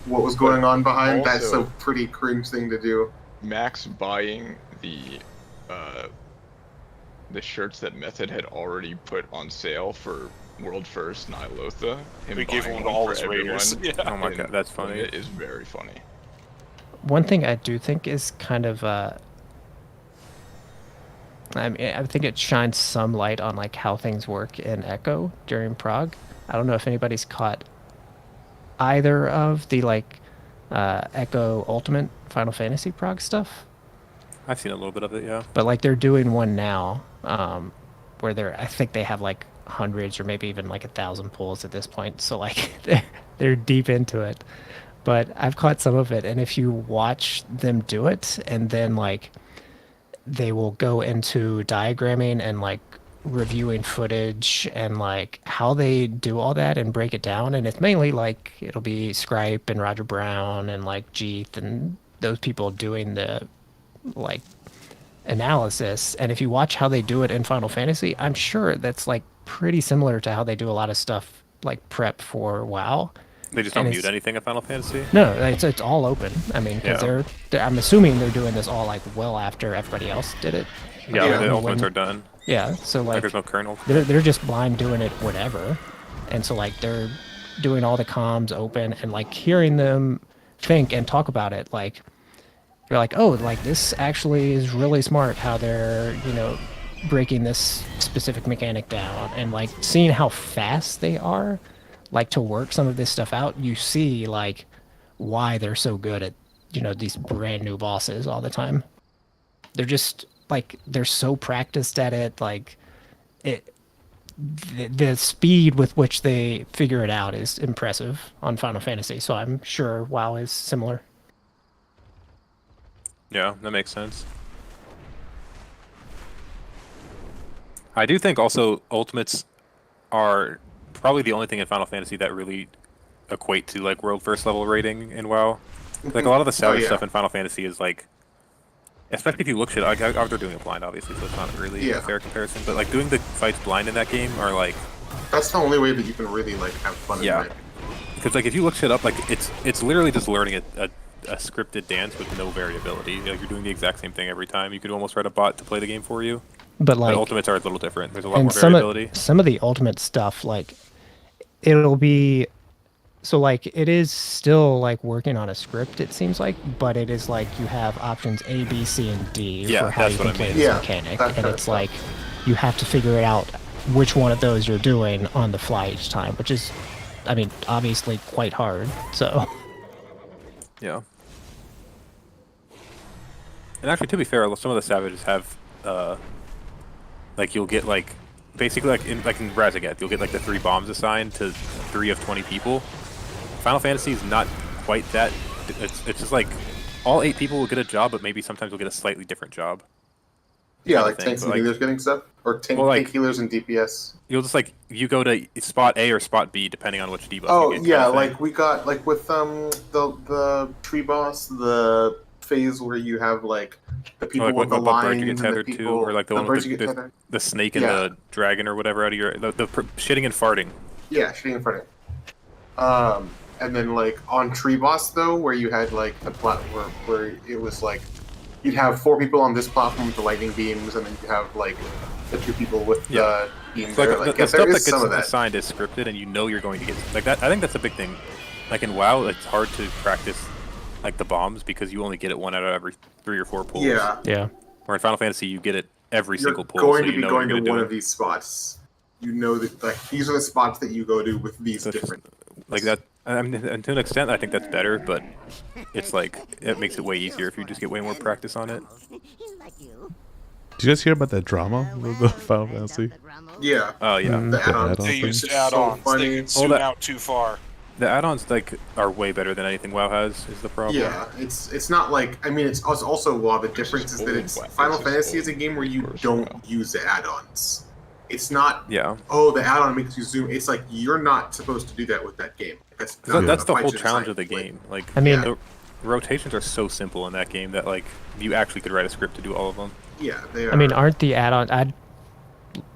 Speaker 8: what was going on behind. That's a pretty cringe thing to do.
Speaker 9: Max buying the shirts that Method had already put on sale for World First, not Lothar.
Speaker 4: We gave one to all his raiders.
Speaker 12: Yeah. Oh my god, that's funny.
Speaker 9: It is very funny.
Speaker 7: One thing I do think is kind of, I mean, I think it shines some light on like how things work in Echo during Prague. I don't know if anybody's caught either of the like Echo Ultimate Final Fantasy Prague stuff.
Speaker 12: I've seen a little bit of it, yeah.
Speaker 7: But like they're doing one now, where I think they have like hundreds or maybe even like 1,000 pulls at this point. So like they're deep into it. But I've caught some of it, and if you watch them do it, and then like they will go into diagramming and like reviewing footage and like how they do all that and break it down, and it's mainly like it'll be Scripe and Roger Brown and like Jeeth and those people doing the like analysis. And if you watch how they do it in Final Fantasy, I'm sure that's like pretty similar to how they do a lot of stuff like prep for WoW.
Speaker 12: They just don't mute anything in Final Fantasy?
Speaker 7: No, it's all open. I mean, because I'm assuming they're doing this all like well after everybody else did it.
Speaker 12: Yeah, the ultimates are done.
Speaker 7: Yeah, so like
Speaker 12: there's no kernel.
Speaker 7: They're just blind doing it whatever, and so like they're doing all the comms open and like hearing them think and talk about it. Like you're like, oh, like this actually is really smart how they're breaking this specific mechanic down, and like seeing how fast they are. Like to work some of this stuff out, you see like why they're so good at these brand new bosses all the time. They're just like they're so practiced at it. Like the speed with which they figure it out is impressive on Final Fantasy. So I'm sure WoW is similar.
Speaker 12: Yeah, that makes sense. I do think also ultimates are probably the only thing in Final Fantasy that really equate to like world first level rating in WoW. Like a lot of the savage stuff in Final Fantasy is like, especially if you look shit. They're doing it blind, obviously, so it's not really a fair comparison. But like doing the fights blind in that game are like,
Speaker 8: that's the only way that you can really like have fun.
Speaker 12: Yeah, because like if you look shit up, like it's literally just learning a scripted dance with no variability. Like you're doing the exact same thing every time. You could almost write a bot to play the game for you.
Speaker 7: But like
Speaker 12: ultimates are a little different. There's a lot more variability.
Speaker 7: Some of the ultimate stuff, like it'll be so like it is still like working on a script, it seems like, but it is like you have options A, B, C, and D for how you can play this mechanic, and it's like you have to figure it out which one of those you're doing on the fly each time, which is, I mean, obviously quite hard. So
Speaker 12: yeah. And actually, to be fair, some of the savages have like you'll get like basically like in Razageth, you'll get like the 3 bombs assigned to 3 of 20 people. Final Fantasy is not quite that. It's just like all 8 people will get a job, but maybe sometimes we'll get a slightly different job.
Speaker 8: Yeah, like tanks and healers getting stuff, or tank healers and DPS.
Speaker 12: You'll just like you go to spot A or spot B depending on which debuff.
Speaker 8: Oh
Speaker 12: you get,
Speaker 8: yeah, like we got like with the tree boss, the phase where you have like the people
Speaker 12: like
Speaker 8: with the
Speaker 12: what bird you
Speaker 8: lines
Speaker 12: get
Speaker 8: and the
Speaker 12: tethered to,
Speaker 8: people,
Speaker 12: or like the one
Speaker 8: birds
Speaker 12: with
Speaker 8: you get tethered.
Speaker 12: the snake and the dragon or whatever out of your the shitting and farting.
Speaker 8: Yeah, shitting and farting. And then like on Tree Boss though, where you had like the platform where it was like you'd have 4 people on this platform with the lightning beams, and then you have like the 2 people with the beams.
Speaker 12: Like,
Speaker 8: Like,
Speaker 12: the stuff that gets
Speaker 8: some of that.
Speaker 12: assigned is scripted, and you know you're going to get like that. I think that's a big thing. Like in WoW, it's hard to practice like the bombs because you only get it 1 out of every 3 or 4 pulls.
Speaker 8: Yeah.
Speaker 7: Yeah.
Speaker 12: Or in Final Fantasy, you get it every
Speaker 8: You're
Speaker 12: single pull.
Speaker 8: going
Speaker 12: so
Speaker 8: to
Speaker 12: you
Speaker 8: be
Speaker 12: know
Speaker 8: going
Speaker 12: what
Speaker 8: to
Speaker 12: you're
Speaker 8: one
Speaker 12: doing.
Speaker 8: of these spots. You know that like these are the spots that you go to with these different.
Speaker 12: Like that. I mean, and to an extent, I think that's better, but it's like it makes it way easier if you just get way more practice on it.
Speaker 3: Did you guys hear about that drama with the Final Fantasy?
Speaker 8: Yeah.
Speaker 12: Oh yeah.
Speaker 8: The add-ons.
Speaker 4: They
Speaker 3: thing?
Speaker 4: use add-ons. They can zoom out too far.
Speaker 12: The add-ons like are way better than anything WoW has. Is the problem?
Speaker 8: Yeah, it's not like I mean it's also the difference is that it's Final Fantasy is a game where you don't use the add-ons. It's not.
Speaker 12: Yeah.
Speaker 8: Oh, the add-on makes you zoom. It's like you're not supposed to do that with that game. That's
Speaker 12: the whole challenge of the game. Like
Speaker 7: I mean,
Speaker 12: the rotations are so simple in that game that like you actually could write a script to do all of them.
Speaker 8: Yeah, they are.
Speaker 7: I mean, aren't the add-on? I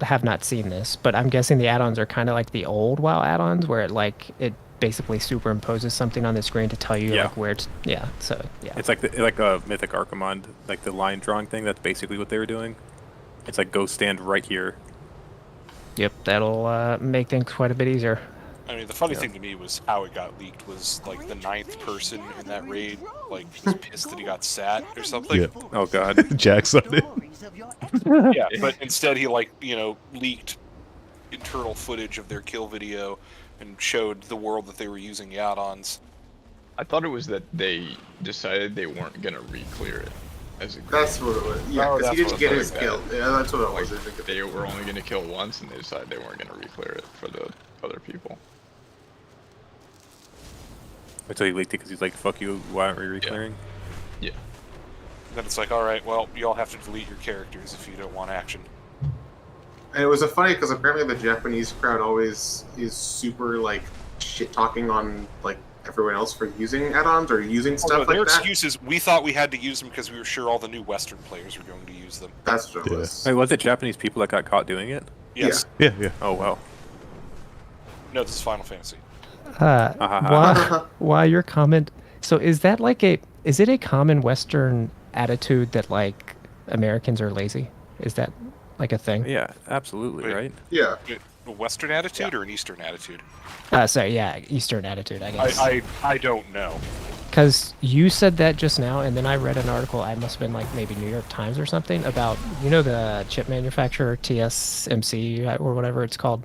Speaker 7: have not seen this, but I'm guessing the add-ons are kind of like the old WoW add-ons, where it basically superimposes something on the screen to tell you like where to. Yeah. So yeah.
Speaker 12: It's like a Mythic Archimond, like the line drawing thing. That's basically what they were doing. It's like go stand right here.
Speaker 7: Yep, that'll make things quite a bit easier.
Speaker 4: I mean, the funny thing to me was how it got leaked was like the 9th person in that raid like was pissed that he got sat or something.
Speaker 3: Yeah.
Speaker 12: Oh god.
Speaker 3: Jack's on it.
Speaker 4: Yeah, but instead he leaked internal footage of their kill video and showed the world that they were using the add-ons.
Speaker 9: I thought it was that they decided they weren't gonna re-clear it.
Speaker 8: That's what it was. Yeah, because he didn't get his kill. Yeah, that's what it was.
Speaker 9: They were only going to kill once, and they decided they weren't going to re-clear it for the other people.
Speaker 12: Until he leaked it because he's like, "Fuck you! Why aren't we re-clearing?"
Speaker 9: Yeah.
Speaker 4: Then it's like, all right, well, you all have to delete your characters if you don't want action.
Speaker 8: And it was funny because apparently the Japanese crowd always is super like shit talking on like everyone else for using add-ons or using stuff like
Speaker 4: their
Speaker 8: that.
Speaker 4: excuse is we thought we had to use them because we were sure all the new Western players were going to use them.
Speaker 8: That's what it was.
Speaker 12: Wait, was it Japanese people that got caught doing it?
Speaker 4: Yes.
Speaker 3: Yeah, yeah.
Speaker 12: Oh wow.
Speaker 4: No, this is Final Fantasy.
Speaker 7: Why your comment? So is that like is it a common Western attitude that like Americans are lazy? Is that like a thing?
Speaker 12: Yeah, absolutely,
Speaker 4: Wait,
Speaker 12: right?
Speaker 8: Yeah.
Speaker 4: A Western attitude or an Eastern attitude?
Speaker 7: Sorry, yeah, Eastern attitude, I guess.
Speaker 4: I don't know.
Speaker 7: Because you said that just now, and then I read an article, I must have been like maybe New York Times or something, about, the chip manufacturer, TSMC, or whatever it's called?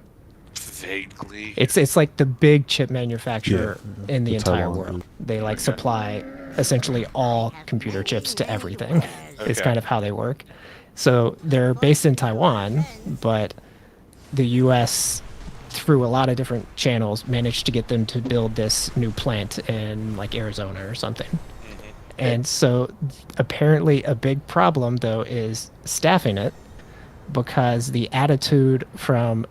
Speaker 4: Vaguely.
Speaker 7: It's like the big chip manufacturer in the entire
Speaker 3: Taiwan
Speaker 7: world. They like supply essentially all computer chips to everything. It's
Speaker 4: Okay.
Speaker 7: kind of how they work. So they're based in Taiwan, but the U.S., through a lot of different channels, managed to get them to build this new plant in like Arizona or something. And so apparently a big problem though is staffing it, because the attitude from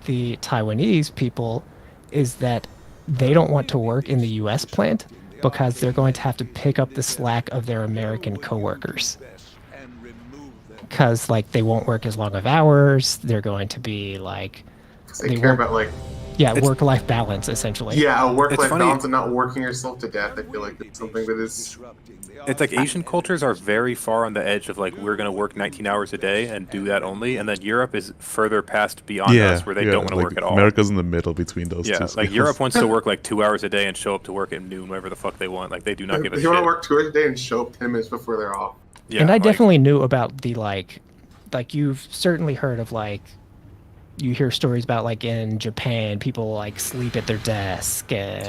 Speaker 7: the Taiwanese people is that they don't want to work in the U.S. plant because they're going to have to pick up the slack of their American coworkers. Because like they won't work as long of hours, they're going to be like
Speaker 8: They care about like
Speaker 7: work-life balance essentially.
Speaker 8: a work-life
Speaker 12: It's funny-
Speaker 8: balance and not working yourself to death. I feel like it's something that is.
Speaker 12: It's like Asian cultures are very far on the edge of like we're gonna work 19 hours a day and do that only, and then Europe is further past beyond us where they don't want to
Speaker 3: like,
Speaker 12: work at all.
Speaker 3: America's in the middle between those two.
Speaker 12: Yeah, like
Speaker 3: scales.
Speaker 12: Europe wants to work like 2 hours a day and show up to work at noon whenever the fuck they want. Like they do not give a
Speaker 8: They
Speaker 12: shit.
Speaker 8: want to work 2 hours a day and show up 10 minutes before they're off.
Speaker 12: Yeah,
Speaker 7: And I
Speaker 12: like-
Speaker 7: definitely knew about the like you've certainly heard of like, you hear stories about like in Japan people like sleep at their desk and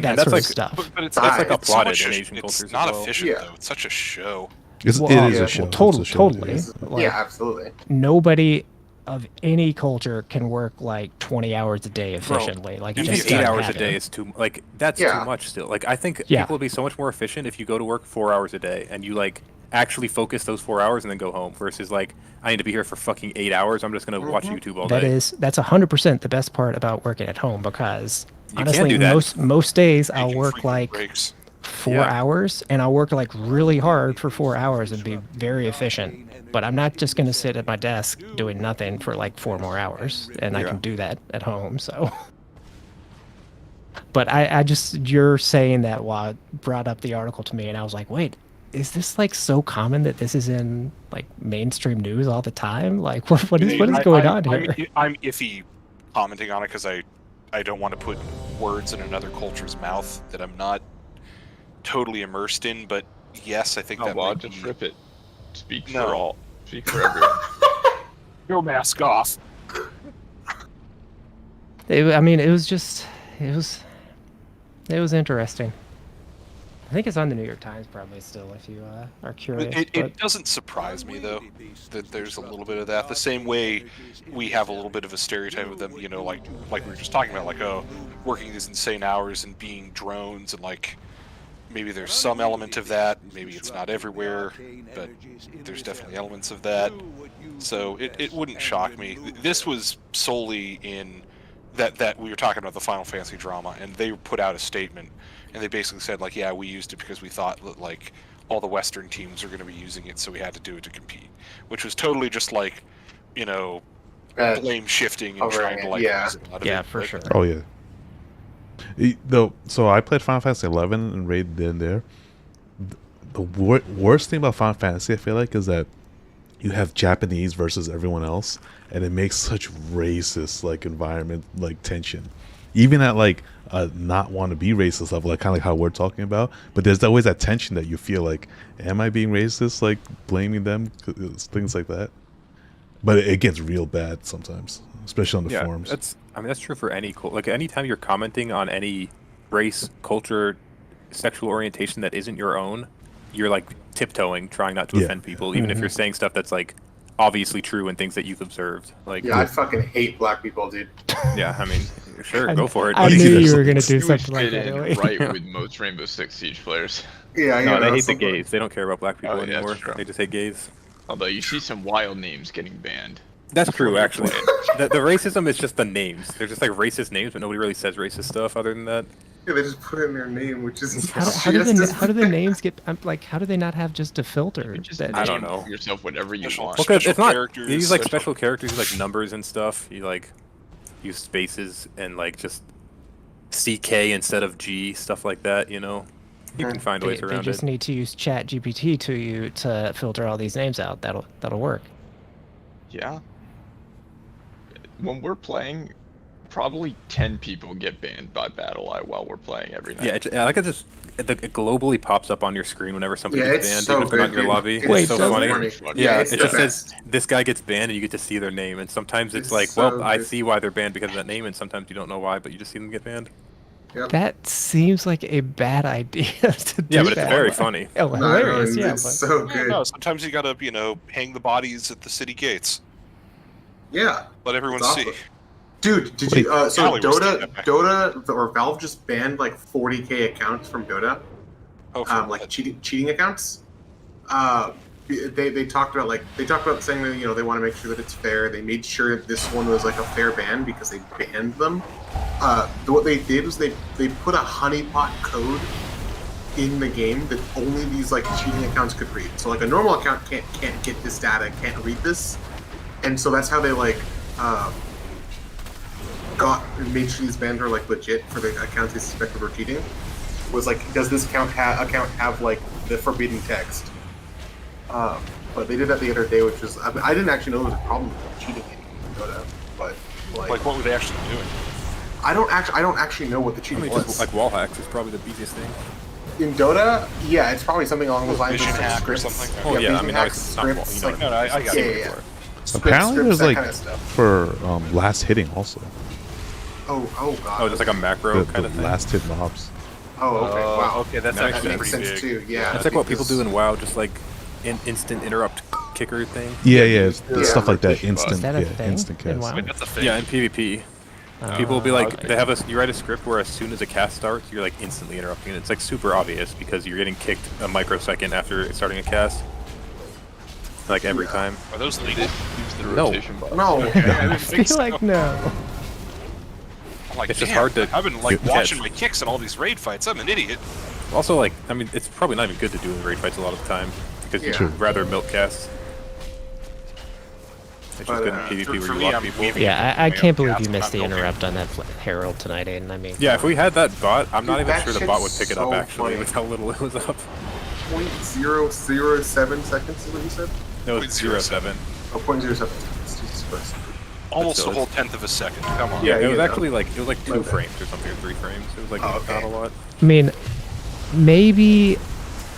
Speaker 7: that sort of stuff.
Speaker 4: But it's
Speaker 12: That's like
Speaker 4: it's
Speaker 12: applauded
Speaker 4: so
Speaker 12: in
Speaker 4: much
Speaker 12: Asian
Speaker 4: it's
Speaker 12: cultures as
Speaker 4: not
Speaker 12: well.
Speaker 4: efficient
Speaker 8: Yeah.
Speaker 4: though. It's such a show.
Speaker 3: It is a show.
Speaker 7: Totally,
Speaker 3: It's a show,
Speaker 7: totally.
Speaker 3: yeah.
Speaker 7: Like,
Speaker 8: Yeah, absolutely.
Speaker 7: Nobody of any culture can work like 20 hours a day efficiently. Like it
Speaker 12: Even
Speaker 7: just
Speaker 12: 8
Speaker 7: doesn't
Speaker 12: hours a
Speaker 7: happen.
Speaker 12: day is too like that's
Speaker 8: Yeah.
Speaker 12: too much still. Like I think
Speaker 7: Yeah.
Speaker 12: people would be so much more efficient if you go to work 4 hours a day and you like actually focus those 4 hours and then go home versus like I need to be here for fucking 8 hours. I'm just gonna watch YouTube all day.
Speaker 7: That's 100% the best part about working at home, because
Speaker 12: You can
Speaker 7: honestly
Speaker 12: do that.
Speaker 7: most days I'll work like
Speaker 4: Breaks.
Speaker 7: 4 hours, and I'll work like really hard for 4 hours and be very efficient. But I'm not just going to sit at my desk doing nothing for like 4 more hours, and I can do that at home. So, but I just, you're saying that while it brought up the article to me, and I was like, wait, is this like so common that this is in like mainstream news all the time? Like, what is going on here?
Speaker 4: I'm iffy commenting on it because I don't want to put words in another culture's mouth that I'm not totally immersed in. But yes, I think that might
Speaker 9: just
Speaker 4: be...
Speaker 9: rip it. Speak for all. Speak for everyone.
Speaker 4: Go mask off.
Speaker 7: I mean, it was just, it was interesting. I think it's on the New York Times probably still, if you are curious.
Speaker 4: It doesn't surprise me, though, that there's a little bit of that. The same way we have a little bit of a stereotype of them, you know, like we were just talking about, like, oh, working these insane hours and being drones, and, like, maybe there's some element of that. Maybe it's not everywhere, but there's definitely elements of that. So it wouldn't shock me. This was solely in that we were talking about the Final Fantasy drama, and they put out a statement, and they basically said, like, yeah, we used it because we thought that, like, all the Western teams are going to be using it, so we had to do it to compete. Which was totally just, like, you know, blame shifting and trying to, like, use it out of it.
Speaker 7: For sure.
Speaker 3: Oh, yeah. So I played Final Fantasy 11 and raided in there. The worst thing about Final Fantasy, I feel like, is that you have Japanese versus everyone else, and it makes such racist like environment, like tension. Even at like a not want to be racist level, like kind of like how we're talking about. But there's always that tension that you feel like, am I being racist? Like blaming them, things like that. But it gets real bad sometimes, especially on the forums.
Speaker 12: That's true for any like anytime you're commenting on any race, culture, sexual orientation that isn't your own, you're like tiptoeing, trying not to offend people, even if you're saying stuff that's like obviously true and things that you've observed. Like,
Speaker 8: I fucking hate black people, dude.
Speaker 12: Yeah, I mean, sure, go for it.
Speaker 7: I knew you were gonna do something like that.
Speaker 9: Right with most Rainbow Six Siege players.
Speaker 8: Yeah,
Speaker 12: no, they hate the gays. They don't care about black people anymore. They just hate gays.
Speaker 9: Although you see some wild names getting banned.
Speaker 12: That's true, actually. the racism is just the names. They're just like racist names, but nobody really says racist stuff other than that.
Speaker 8: Yeah, they just put in their name, which is
Speaker 7: how do the names get like? How do they not have just a filter?
Speaker 12: I don't know.
Speaker 9: Yourself whatever you want.
Speaker 12: Well, because it's not. You use like special characters, you like numbers and stuff. You like use spaces and like just CK instead of G, stuff like that. You know, you can find ways around it.
Speaker 7: They just need to use Chat GPT to filter all these names out. That'll work.
Speaker 9: Yeah. When we're playing, probably 10 people get banned by BattleEye while we're playing every night.
Speaker 12: Yeah, I like it globally pops up on your screen whenever somebody gets banned,
Speaker 8: so
Speaker 12: even if they're not in your lobby.
Speaker 7: Wait,
Speaker 12: it's so funny. Yeah, it just
Speaker 8: best.
Speaker 12: says this guy gets banned and you get to see their name, and sometimes it's like, well, I see why they're banned because of that name, and sometimes you don't know why, but you just see them get banned.
Speaker 8: Yep.
Speaker 7: That seems like a bad idea to do.
Speaker 12: Yeah, but it's very funny.
Speaker 7: Oh, hilarious!
Speaker 8: It's so good.
Speaker 4: No, sometimes you gotta, hang the bodies at the city gates.
Speaker 8: Yeah.
Speaker 4: Let everyone see.
Speaker 8: Awesome. Dude, did you? So Dota or Valve just banned like 40k accounts from Dota.
Speaker 4: Oh,
Speaker 8: like cheating accounts. They talked about saying that they want to make sure that it's fair. They made sure that this one was like a fair ban because they banned them. What they did was they put a honeypot code in the game that only these like cheating accounts could read. So like a normal account can't get this data, can't read this, and so that's how they like made sure these bans are like legit for the accounts they suspected were cheating. Was like, does this account have like the forbidden text? But they did that the other day, which was I didn't actually know there was a problem with cheating in Dota, but
Speaker 4: like what were they actually doing?
Speaker 8: I don't actually know what the cheating was.
Speaker 12: Just, like wall hacks is probably the easiest thing.
Speaker 8: In Dota, yeah, it's probably something along those lines.
Speaker 4: Vision hack or
Speaker 8: scripts.
Speaker 4: something.
Speaker 12: Oh yeah, I mean,
Speaker 8: hacks,
Speaker 12: it's not
Speaker 8: scripts,
Speaker 12: wall,
Speaker 4: I got it.
Speaker 8: Yeah.
Speaker 3: Apparently, there's like
Speaker 8: kind of stuff.
Speaker 3: for last hitting also.
Speaker 8: Oh god.
Speaker 12: Oh, just like a macro kind
Speaker 3: the
Speaker 12: of thing.
Speaker 3: last hit mobs.
Speaker 8: Oh, okay. Wow.
Speaker 4: Okay, that's
Speaker 8: that
Speaker 4: actually
Speaker 8: makes
Speaker 4: pretty
Speaker 8: sense
Speaker 4: big.
Speaker 8: too. Yeah.
Speaker 12: It's like what people do in WoW, just like instant interrupt kicker thing.
Speaker 3: Yeah, stuff like that. Instant,
Speaker 7: Is that a thing
Speaker 3: instant
Speaker 7: in
Speaker 3: cast.
Speaker 7: WoW?
Speaker 4: Wait, that's a thing.
Speaker 12: Yeah, in PvP. People will be like, you write a script where as soon as a cast starts, you're like instantly interrupting it. It's like super obvious because you're getting kicked a microsecond after starting a cast. Like every time.
Speaker 4: Are those legal?
Speaker 9: Use the rotation button.
Speaker 8: No.
Speaker 7: I feel like no.
Speaker 4: I'm like,
Speaker 12: It's just hard to.
Speaker 4: I've been like watching my kicks in all these raid fights. I'm an idiot.
Speaker 12: Also, like, I mean, it's probably not even good to do in raid fights a lot of the time because you'd rather milk cast. It's just good in PvP where you lock people.
Speaker 7: Yeah, I can't believe you missed the interrupt on that Herald tonight, Aiden. I mean,
Speaker 12: yeah, if we had that bot, I'm not even sure the bot would
Speaker 8: shit's
Speaker 12: pick it up
Speaker 8: so
Speaker 12: actually
Speaker 8: funny.
Speaker 12: with how little it was up.
Speaker 8: 0.007 seconds is what you said?
Speaker 12: No, it's 0.07.
Speaker 8: Oh, 0.07 seconds. Jesus Christ.
Speaker 4: Almost a whole tenth of a second. Come on.
Speaker 12: Yeah, it was actually like 2 frames or something, or 3 frames. It was like not a lot.
Speaker 7: I mean, maybe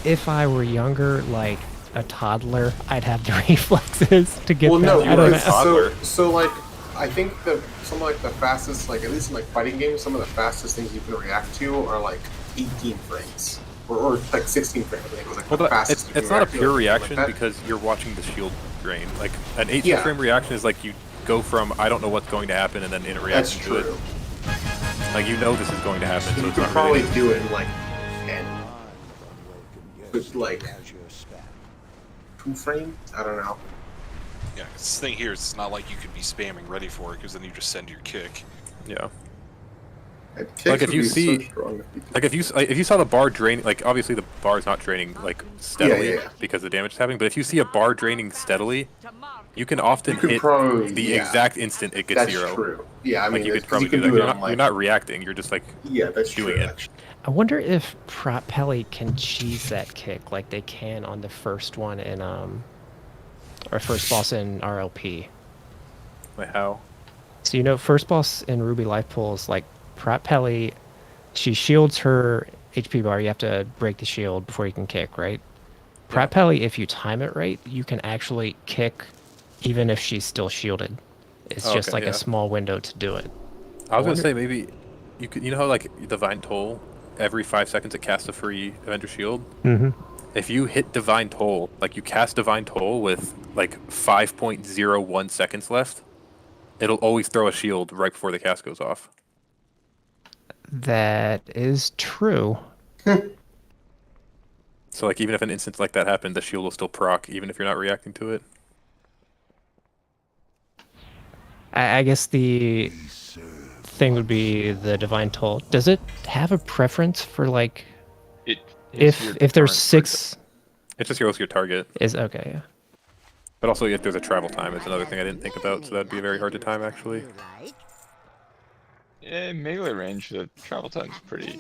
Speaker 7: if I were younger, like a toddler, I'd have the reflexes to get
Speaker 8: Well,
Speaker 7: that.
Speaker 8: no,
Speaker 7: I don't know.
Speaker 8: so like, I think some like the fastest, like at least in like fighting games, some of the fastest things you can react to are like 18 frames. Or like 16 frames, I think was like the fastest.
Speaker 12: It's not a pure reaction because you're watching the shield drain. Like an 18 frame reaction is like you go from I don't know what's going to happen and then in a reaction to it. Like you know this is going to happen. So
Speaker 8: you
Speaker 12: it's
Speaker 8: could
Speaker 12: not
Speaker 8: probably
Speaker 12: really...
Speaker 8: do it in like 10. With like 2 frames? I don't know.
Speaker 4: Yeah, 'cause this thing here, it's not like you could be spamming ready for it because then you just send your kick.
Speaker 12: Yeah. Like if you see, like if you saw the bar drain, like obviously the bar is not draining like steadily because the damage is happening. But if you see a bar draining steadily, you can often hit the exact instant it gets 0.
Speaker 8: That's true. Yeah, I mean,
Speaker 12: like you could probably do that. You're not reacting. You're just like doing it.
Speaker 7: I wonder if Prop Pelly can cheese that kick like they can on the first one in or first boss in RLP.
Speaker 12: Wait, how?
Speaker 7: So you know, first boss in Ruby Life Pools, like Prop Pelly, she shields her HP bar. You have to break the shield before you can kick, right? Prop Pelly, if you time it right, you can actually kick even if she's still shielded. It's just like a small window to do it.
Speaker 12: I was gonna say maybe you could. You know how like Divine Toll, every 5 seconds it casts a free Avenger Shield.
Speaker 7: Mm-hmm.
Speaker 12: If you hit Divine Toll, like you cast Divine Toll with like 5.01 seconds left, it'll always throw a shield right before the cast goes off.
Speaker 7: That is true.
Speaker 12: So like even if an instance like that happened, the shield will still proc even if you're not reacting to it.
Speaker 7: I guess the thing would be the Divine Toll. Does it have a preference for like if there's 6?
Speaker 12: It just goes to your target.
Speaker 7: Is okay, yeah.
Speaker 12: But also if there's a travel time, it's another thing I didn't think about, so that'd be very hard to time actually.
Speaker 9: Yeah, melee range, the travel time's pretty...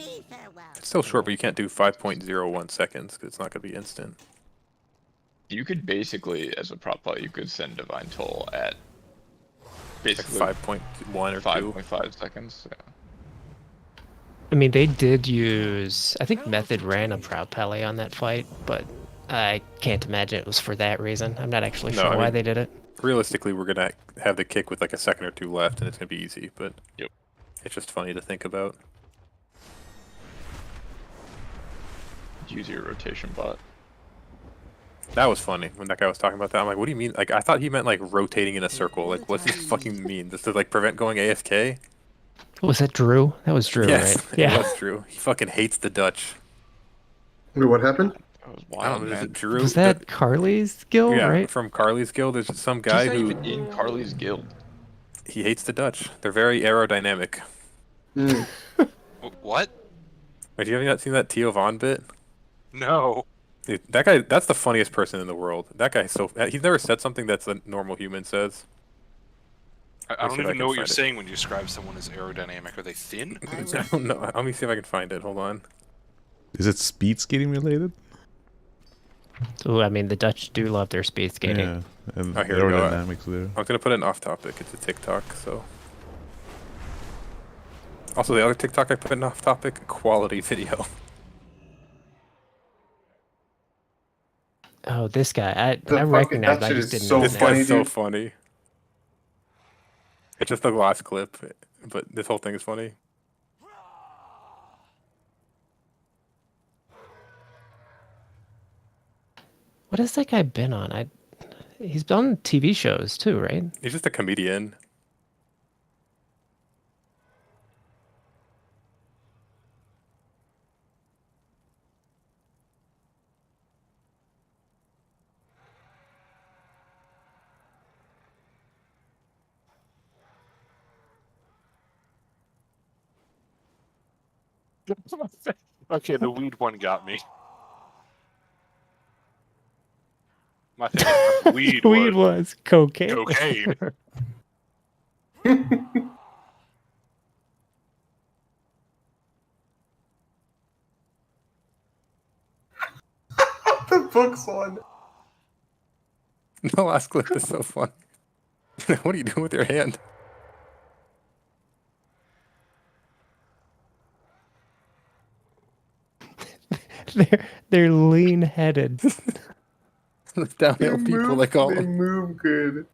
Speaker 12: It's still short, but you can't do 5.01 seconds, because it's not going to be instant.
Speaker 9: You could basically, as a prop player, you could send Divine Toll at basically
Speaker 12: like 5.1 or
Speaker 9: 5.5 seconds. Yeah.
Speaker 7: I mean, they did use... I think Method ran a Proud Pele on that fight, but I can't imagine it was for that reason. I'm not actually sure why they did it.
Speaker 12: Realistically, we're going to have the kick with like a second or 2 left, and it's going to be easy, but...
Speaker 9: Yep.
Speaker 12: It's just funny to think about.
Speaker 9: Use your rotation bot.
Speaker 12: That was funny when that guy was talking about that. I'm like, what do you mean? Like, I thought he meant like rotating in a circle. Like, what's this fucking mean? Just to like prevent going AFK?
Speaker 7: Was that Drew? That was Drew,
Speaker 12: yes,
Speaker 7: right? Yeah,
Speaker 12: it was Drew. He fucking hates the Dutch.
Speaker 8: Wait, what happened?
Speaker 9: That was
Speaker 12: I don't know, is it Drew?
Speaker 7: Was that Carly's guild,
Speaker 12: yeah,
Speaker 7: right?
Speaker 12: from Carly's guild. There's some guy who...
Speaker 9: He's not even in Carly's guild.
Speaker 12: He hates the Dutch. They're very aerodynamic.
Speaker 4: What?
Speaker 12: Wait, you have not seen that Tio Von bit?
Speaker 4: No.
Speaker 12: Dude, that guy, that's the funniest person in the world. That guy's so... He's never said something that's a normal human says.
Speaker 4: I don't even know what you're saying when you describe someone as aerodynamic. Are they thin?
Speaker 12: I don't know. Let me see if I can find it. Hold on.
Speaker 3: Is it speed skating related?
Speaker 7: Oh, I mean, the Dutch do love their speed skating.
Speaker 3: Yeah, and
Speaker 12: Oh, here we go.
Speaker 3: aerodynamics there.
Speaker 12: I'm gonna put an off topic. It's a TikTok, so... Also, the other TikTok I put in off topic, quality video.
Speaker 7: Oh, this guy. I recognize, I just didn't know
Speaker 12: This
Speaker 7: his
Speaker 12: guy's
Speaker 7: name.
Speaker 12: so funny. It's just the last clip, but this whole thing is funny.
Speaker 7: What has that guy been on? He's been on TV shows too, right?
Speaker 12: He's just a comedian.
Speaker 4: Okay, the weed one got me. My thing was weed,
Speaker 7: Weed was cocaine.
Speaker 4: cocaine.
Speaker 8: The books one.
Speaker 12: The last clip is so fun. What are you doing with your hand?
Speaker 7: They're lean-headed.
Speaker 12: Downhill people, they call
Speaker 8: They
Speaker 12: them.
Speaker 8: move good.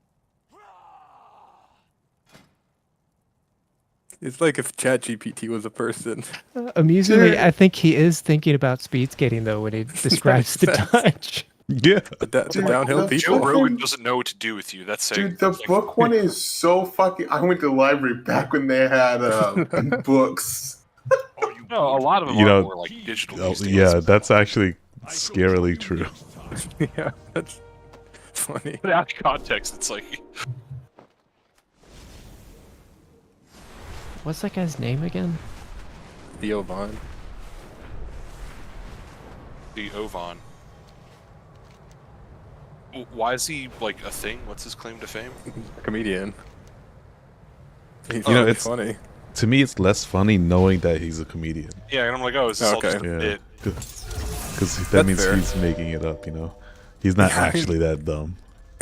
Speaker 12: It's like if ChatGPT was a person.
Speaker 7: Amusingly, I think he is thinking about speed skating though when he describes the touch.
Speaker 3: Yeah,
Speaker 12: the downhill people.
Speaker 4: Joe Rogan doesn't know what to do with you. That's saying.
Speaker 8: Dude, the book one is so fucking. I went to the library back when they had books.
Speaker 4: No, a lot of them
Speaker 3: You
Speaker 4: are
Speaker 3: know,
Speaker 4: more like digital.
Speaker 3: oh,
Speaker 4: these days.
Speaker 3: yeah, that's actually scarily true.
Speaker 12: Yeah, that's funny.
Speaker 4: But out of context, it's like.
Speaker 7: What's that guy's name again?
Speaker 12: Theo Vaughn.
Speaker 4: The Ovan. Why is he like a thing? What's his claim to fame?
Speaker 12: A comedian. He's
Speaker 3: You know,
Speaker 12: really
Speaker 3: it's
Speaker 12: funny.
Speaker 3: To me, it's less funny knowing that he's a comedian.
Speaker 4: Yeah, and I'm like, oh, is this all just a
Speaker 3: Yeah,
Speaker 4: bit?
Speaker 3: because that
Speaker 12: That's
Speaker 3: means
Speaker 12: fair.
Speaker 3: he's making it up. You know, he's not
Speaker 12: Yeah, I mean-
Speaker 3: actually that dumb.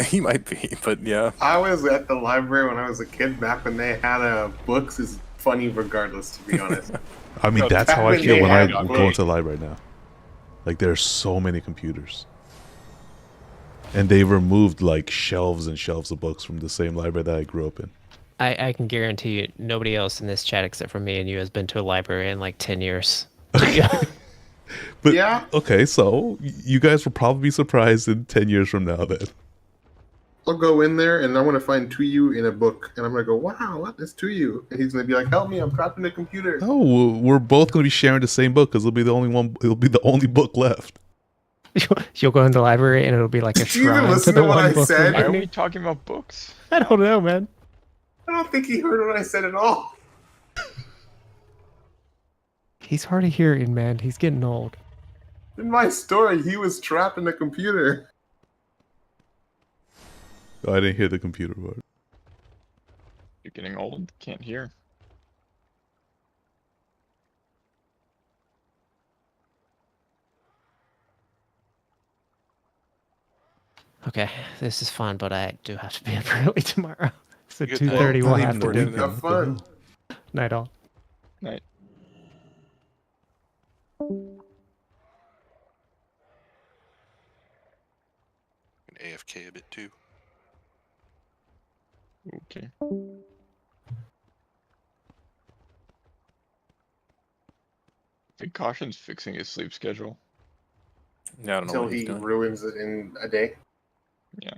Speaker 12: He might be, but yeah.
Speaker 8: I was at the library when I was a kid back when they had books. Is funny regardless, to be honest.
Speaker 3: I mean,
Speaker 8: No,
Speaker 3: that's
Speaker 8: back
Speaker 3: how I
Speaker 8: when
Speaker 3: feel
Speaker 8: they
Speaker 3: when I
Speaker 8: had
Speaker 3: go
Speaker 8: books.
Speaker 3: into the library now. Like, there's so many computers. And they removed, like, shelves and shelves of books from the same library that I grew up in.
Speaker 7: I can guarantee you, nobody else in this chat except for me and you has been to a library in like 10 years.
Speaker 3: But,
Speaker 8: yeah.
Speaker 3: Okay, so you guys will probably be surprised in 10 years from now then.
Speaker 8: I'll go in there and I'm gonna find Tuyu in a book, and I'm gonna go, "Wow, what is Tuyu?" And he's gonna be like, "Help me! I'm trapped in a computer."
Speaker 3: Oh, we're both going to be sharing the same book because it'll be the only one. It'll be the only book left.
Speaker 7: You'll go in the library and it'll be like a
Speaker 8: Did you even
Speaker 7: shrine to
Speaker 8: listen
Speaker 7: the
Speaker 8: to what
Speaker 7: one
Speaker 8: I
Speaker 7: book
Speaker 8: said?
Speaker 9: Why are
Speaker 7: remaining.
Speaker 9: we talking about books?
Speaker 7: I don't know, man.
Speaker 8: I don't think he heard what I said at all.
Speaker 7: He's hard of hearing, man. He's getting old.
Speaker 8: In my story, he was trapped in a computer.
Speaker 3: Oh, I didn't hear the computer part.
Speaker 9: You're getting old. Can't hear.
Speaker 7: Okay, this is fun, but I do have to be up early tomorrow. So
Speaker 4: Good
Speaker 7: 2:30 we'll
Speaker 3: Not
Speaker 7: have
Speaker 3: even
Speaker 7: to
Speaker 3: the
Speaker 7: do.
Speaker 3: weekend.
Speaker 8: Have fun.
Speaker 7: Night all.
Speaker 9: Night.
Speaker 4: AFK a bit too.
Speaker 9: Okay. I think Caution's fixing his sleep schedule.
Speaker 12: Yeah, I don't know
Speaker 8: Until
Speaker 12: what he's
Speaker 8: he
Speaker 12: doing.
Speaker 8: ruins it in a day.
Speaker 9: Yeah.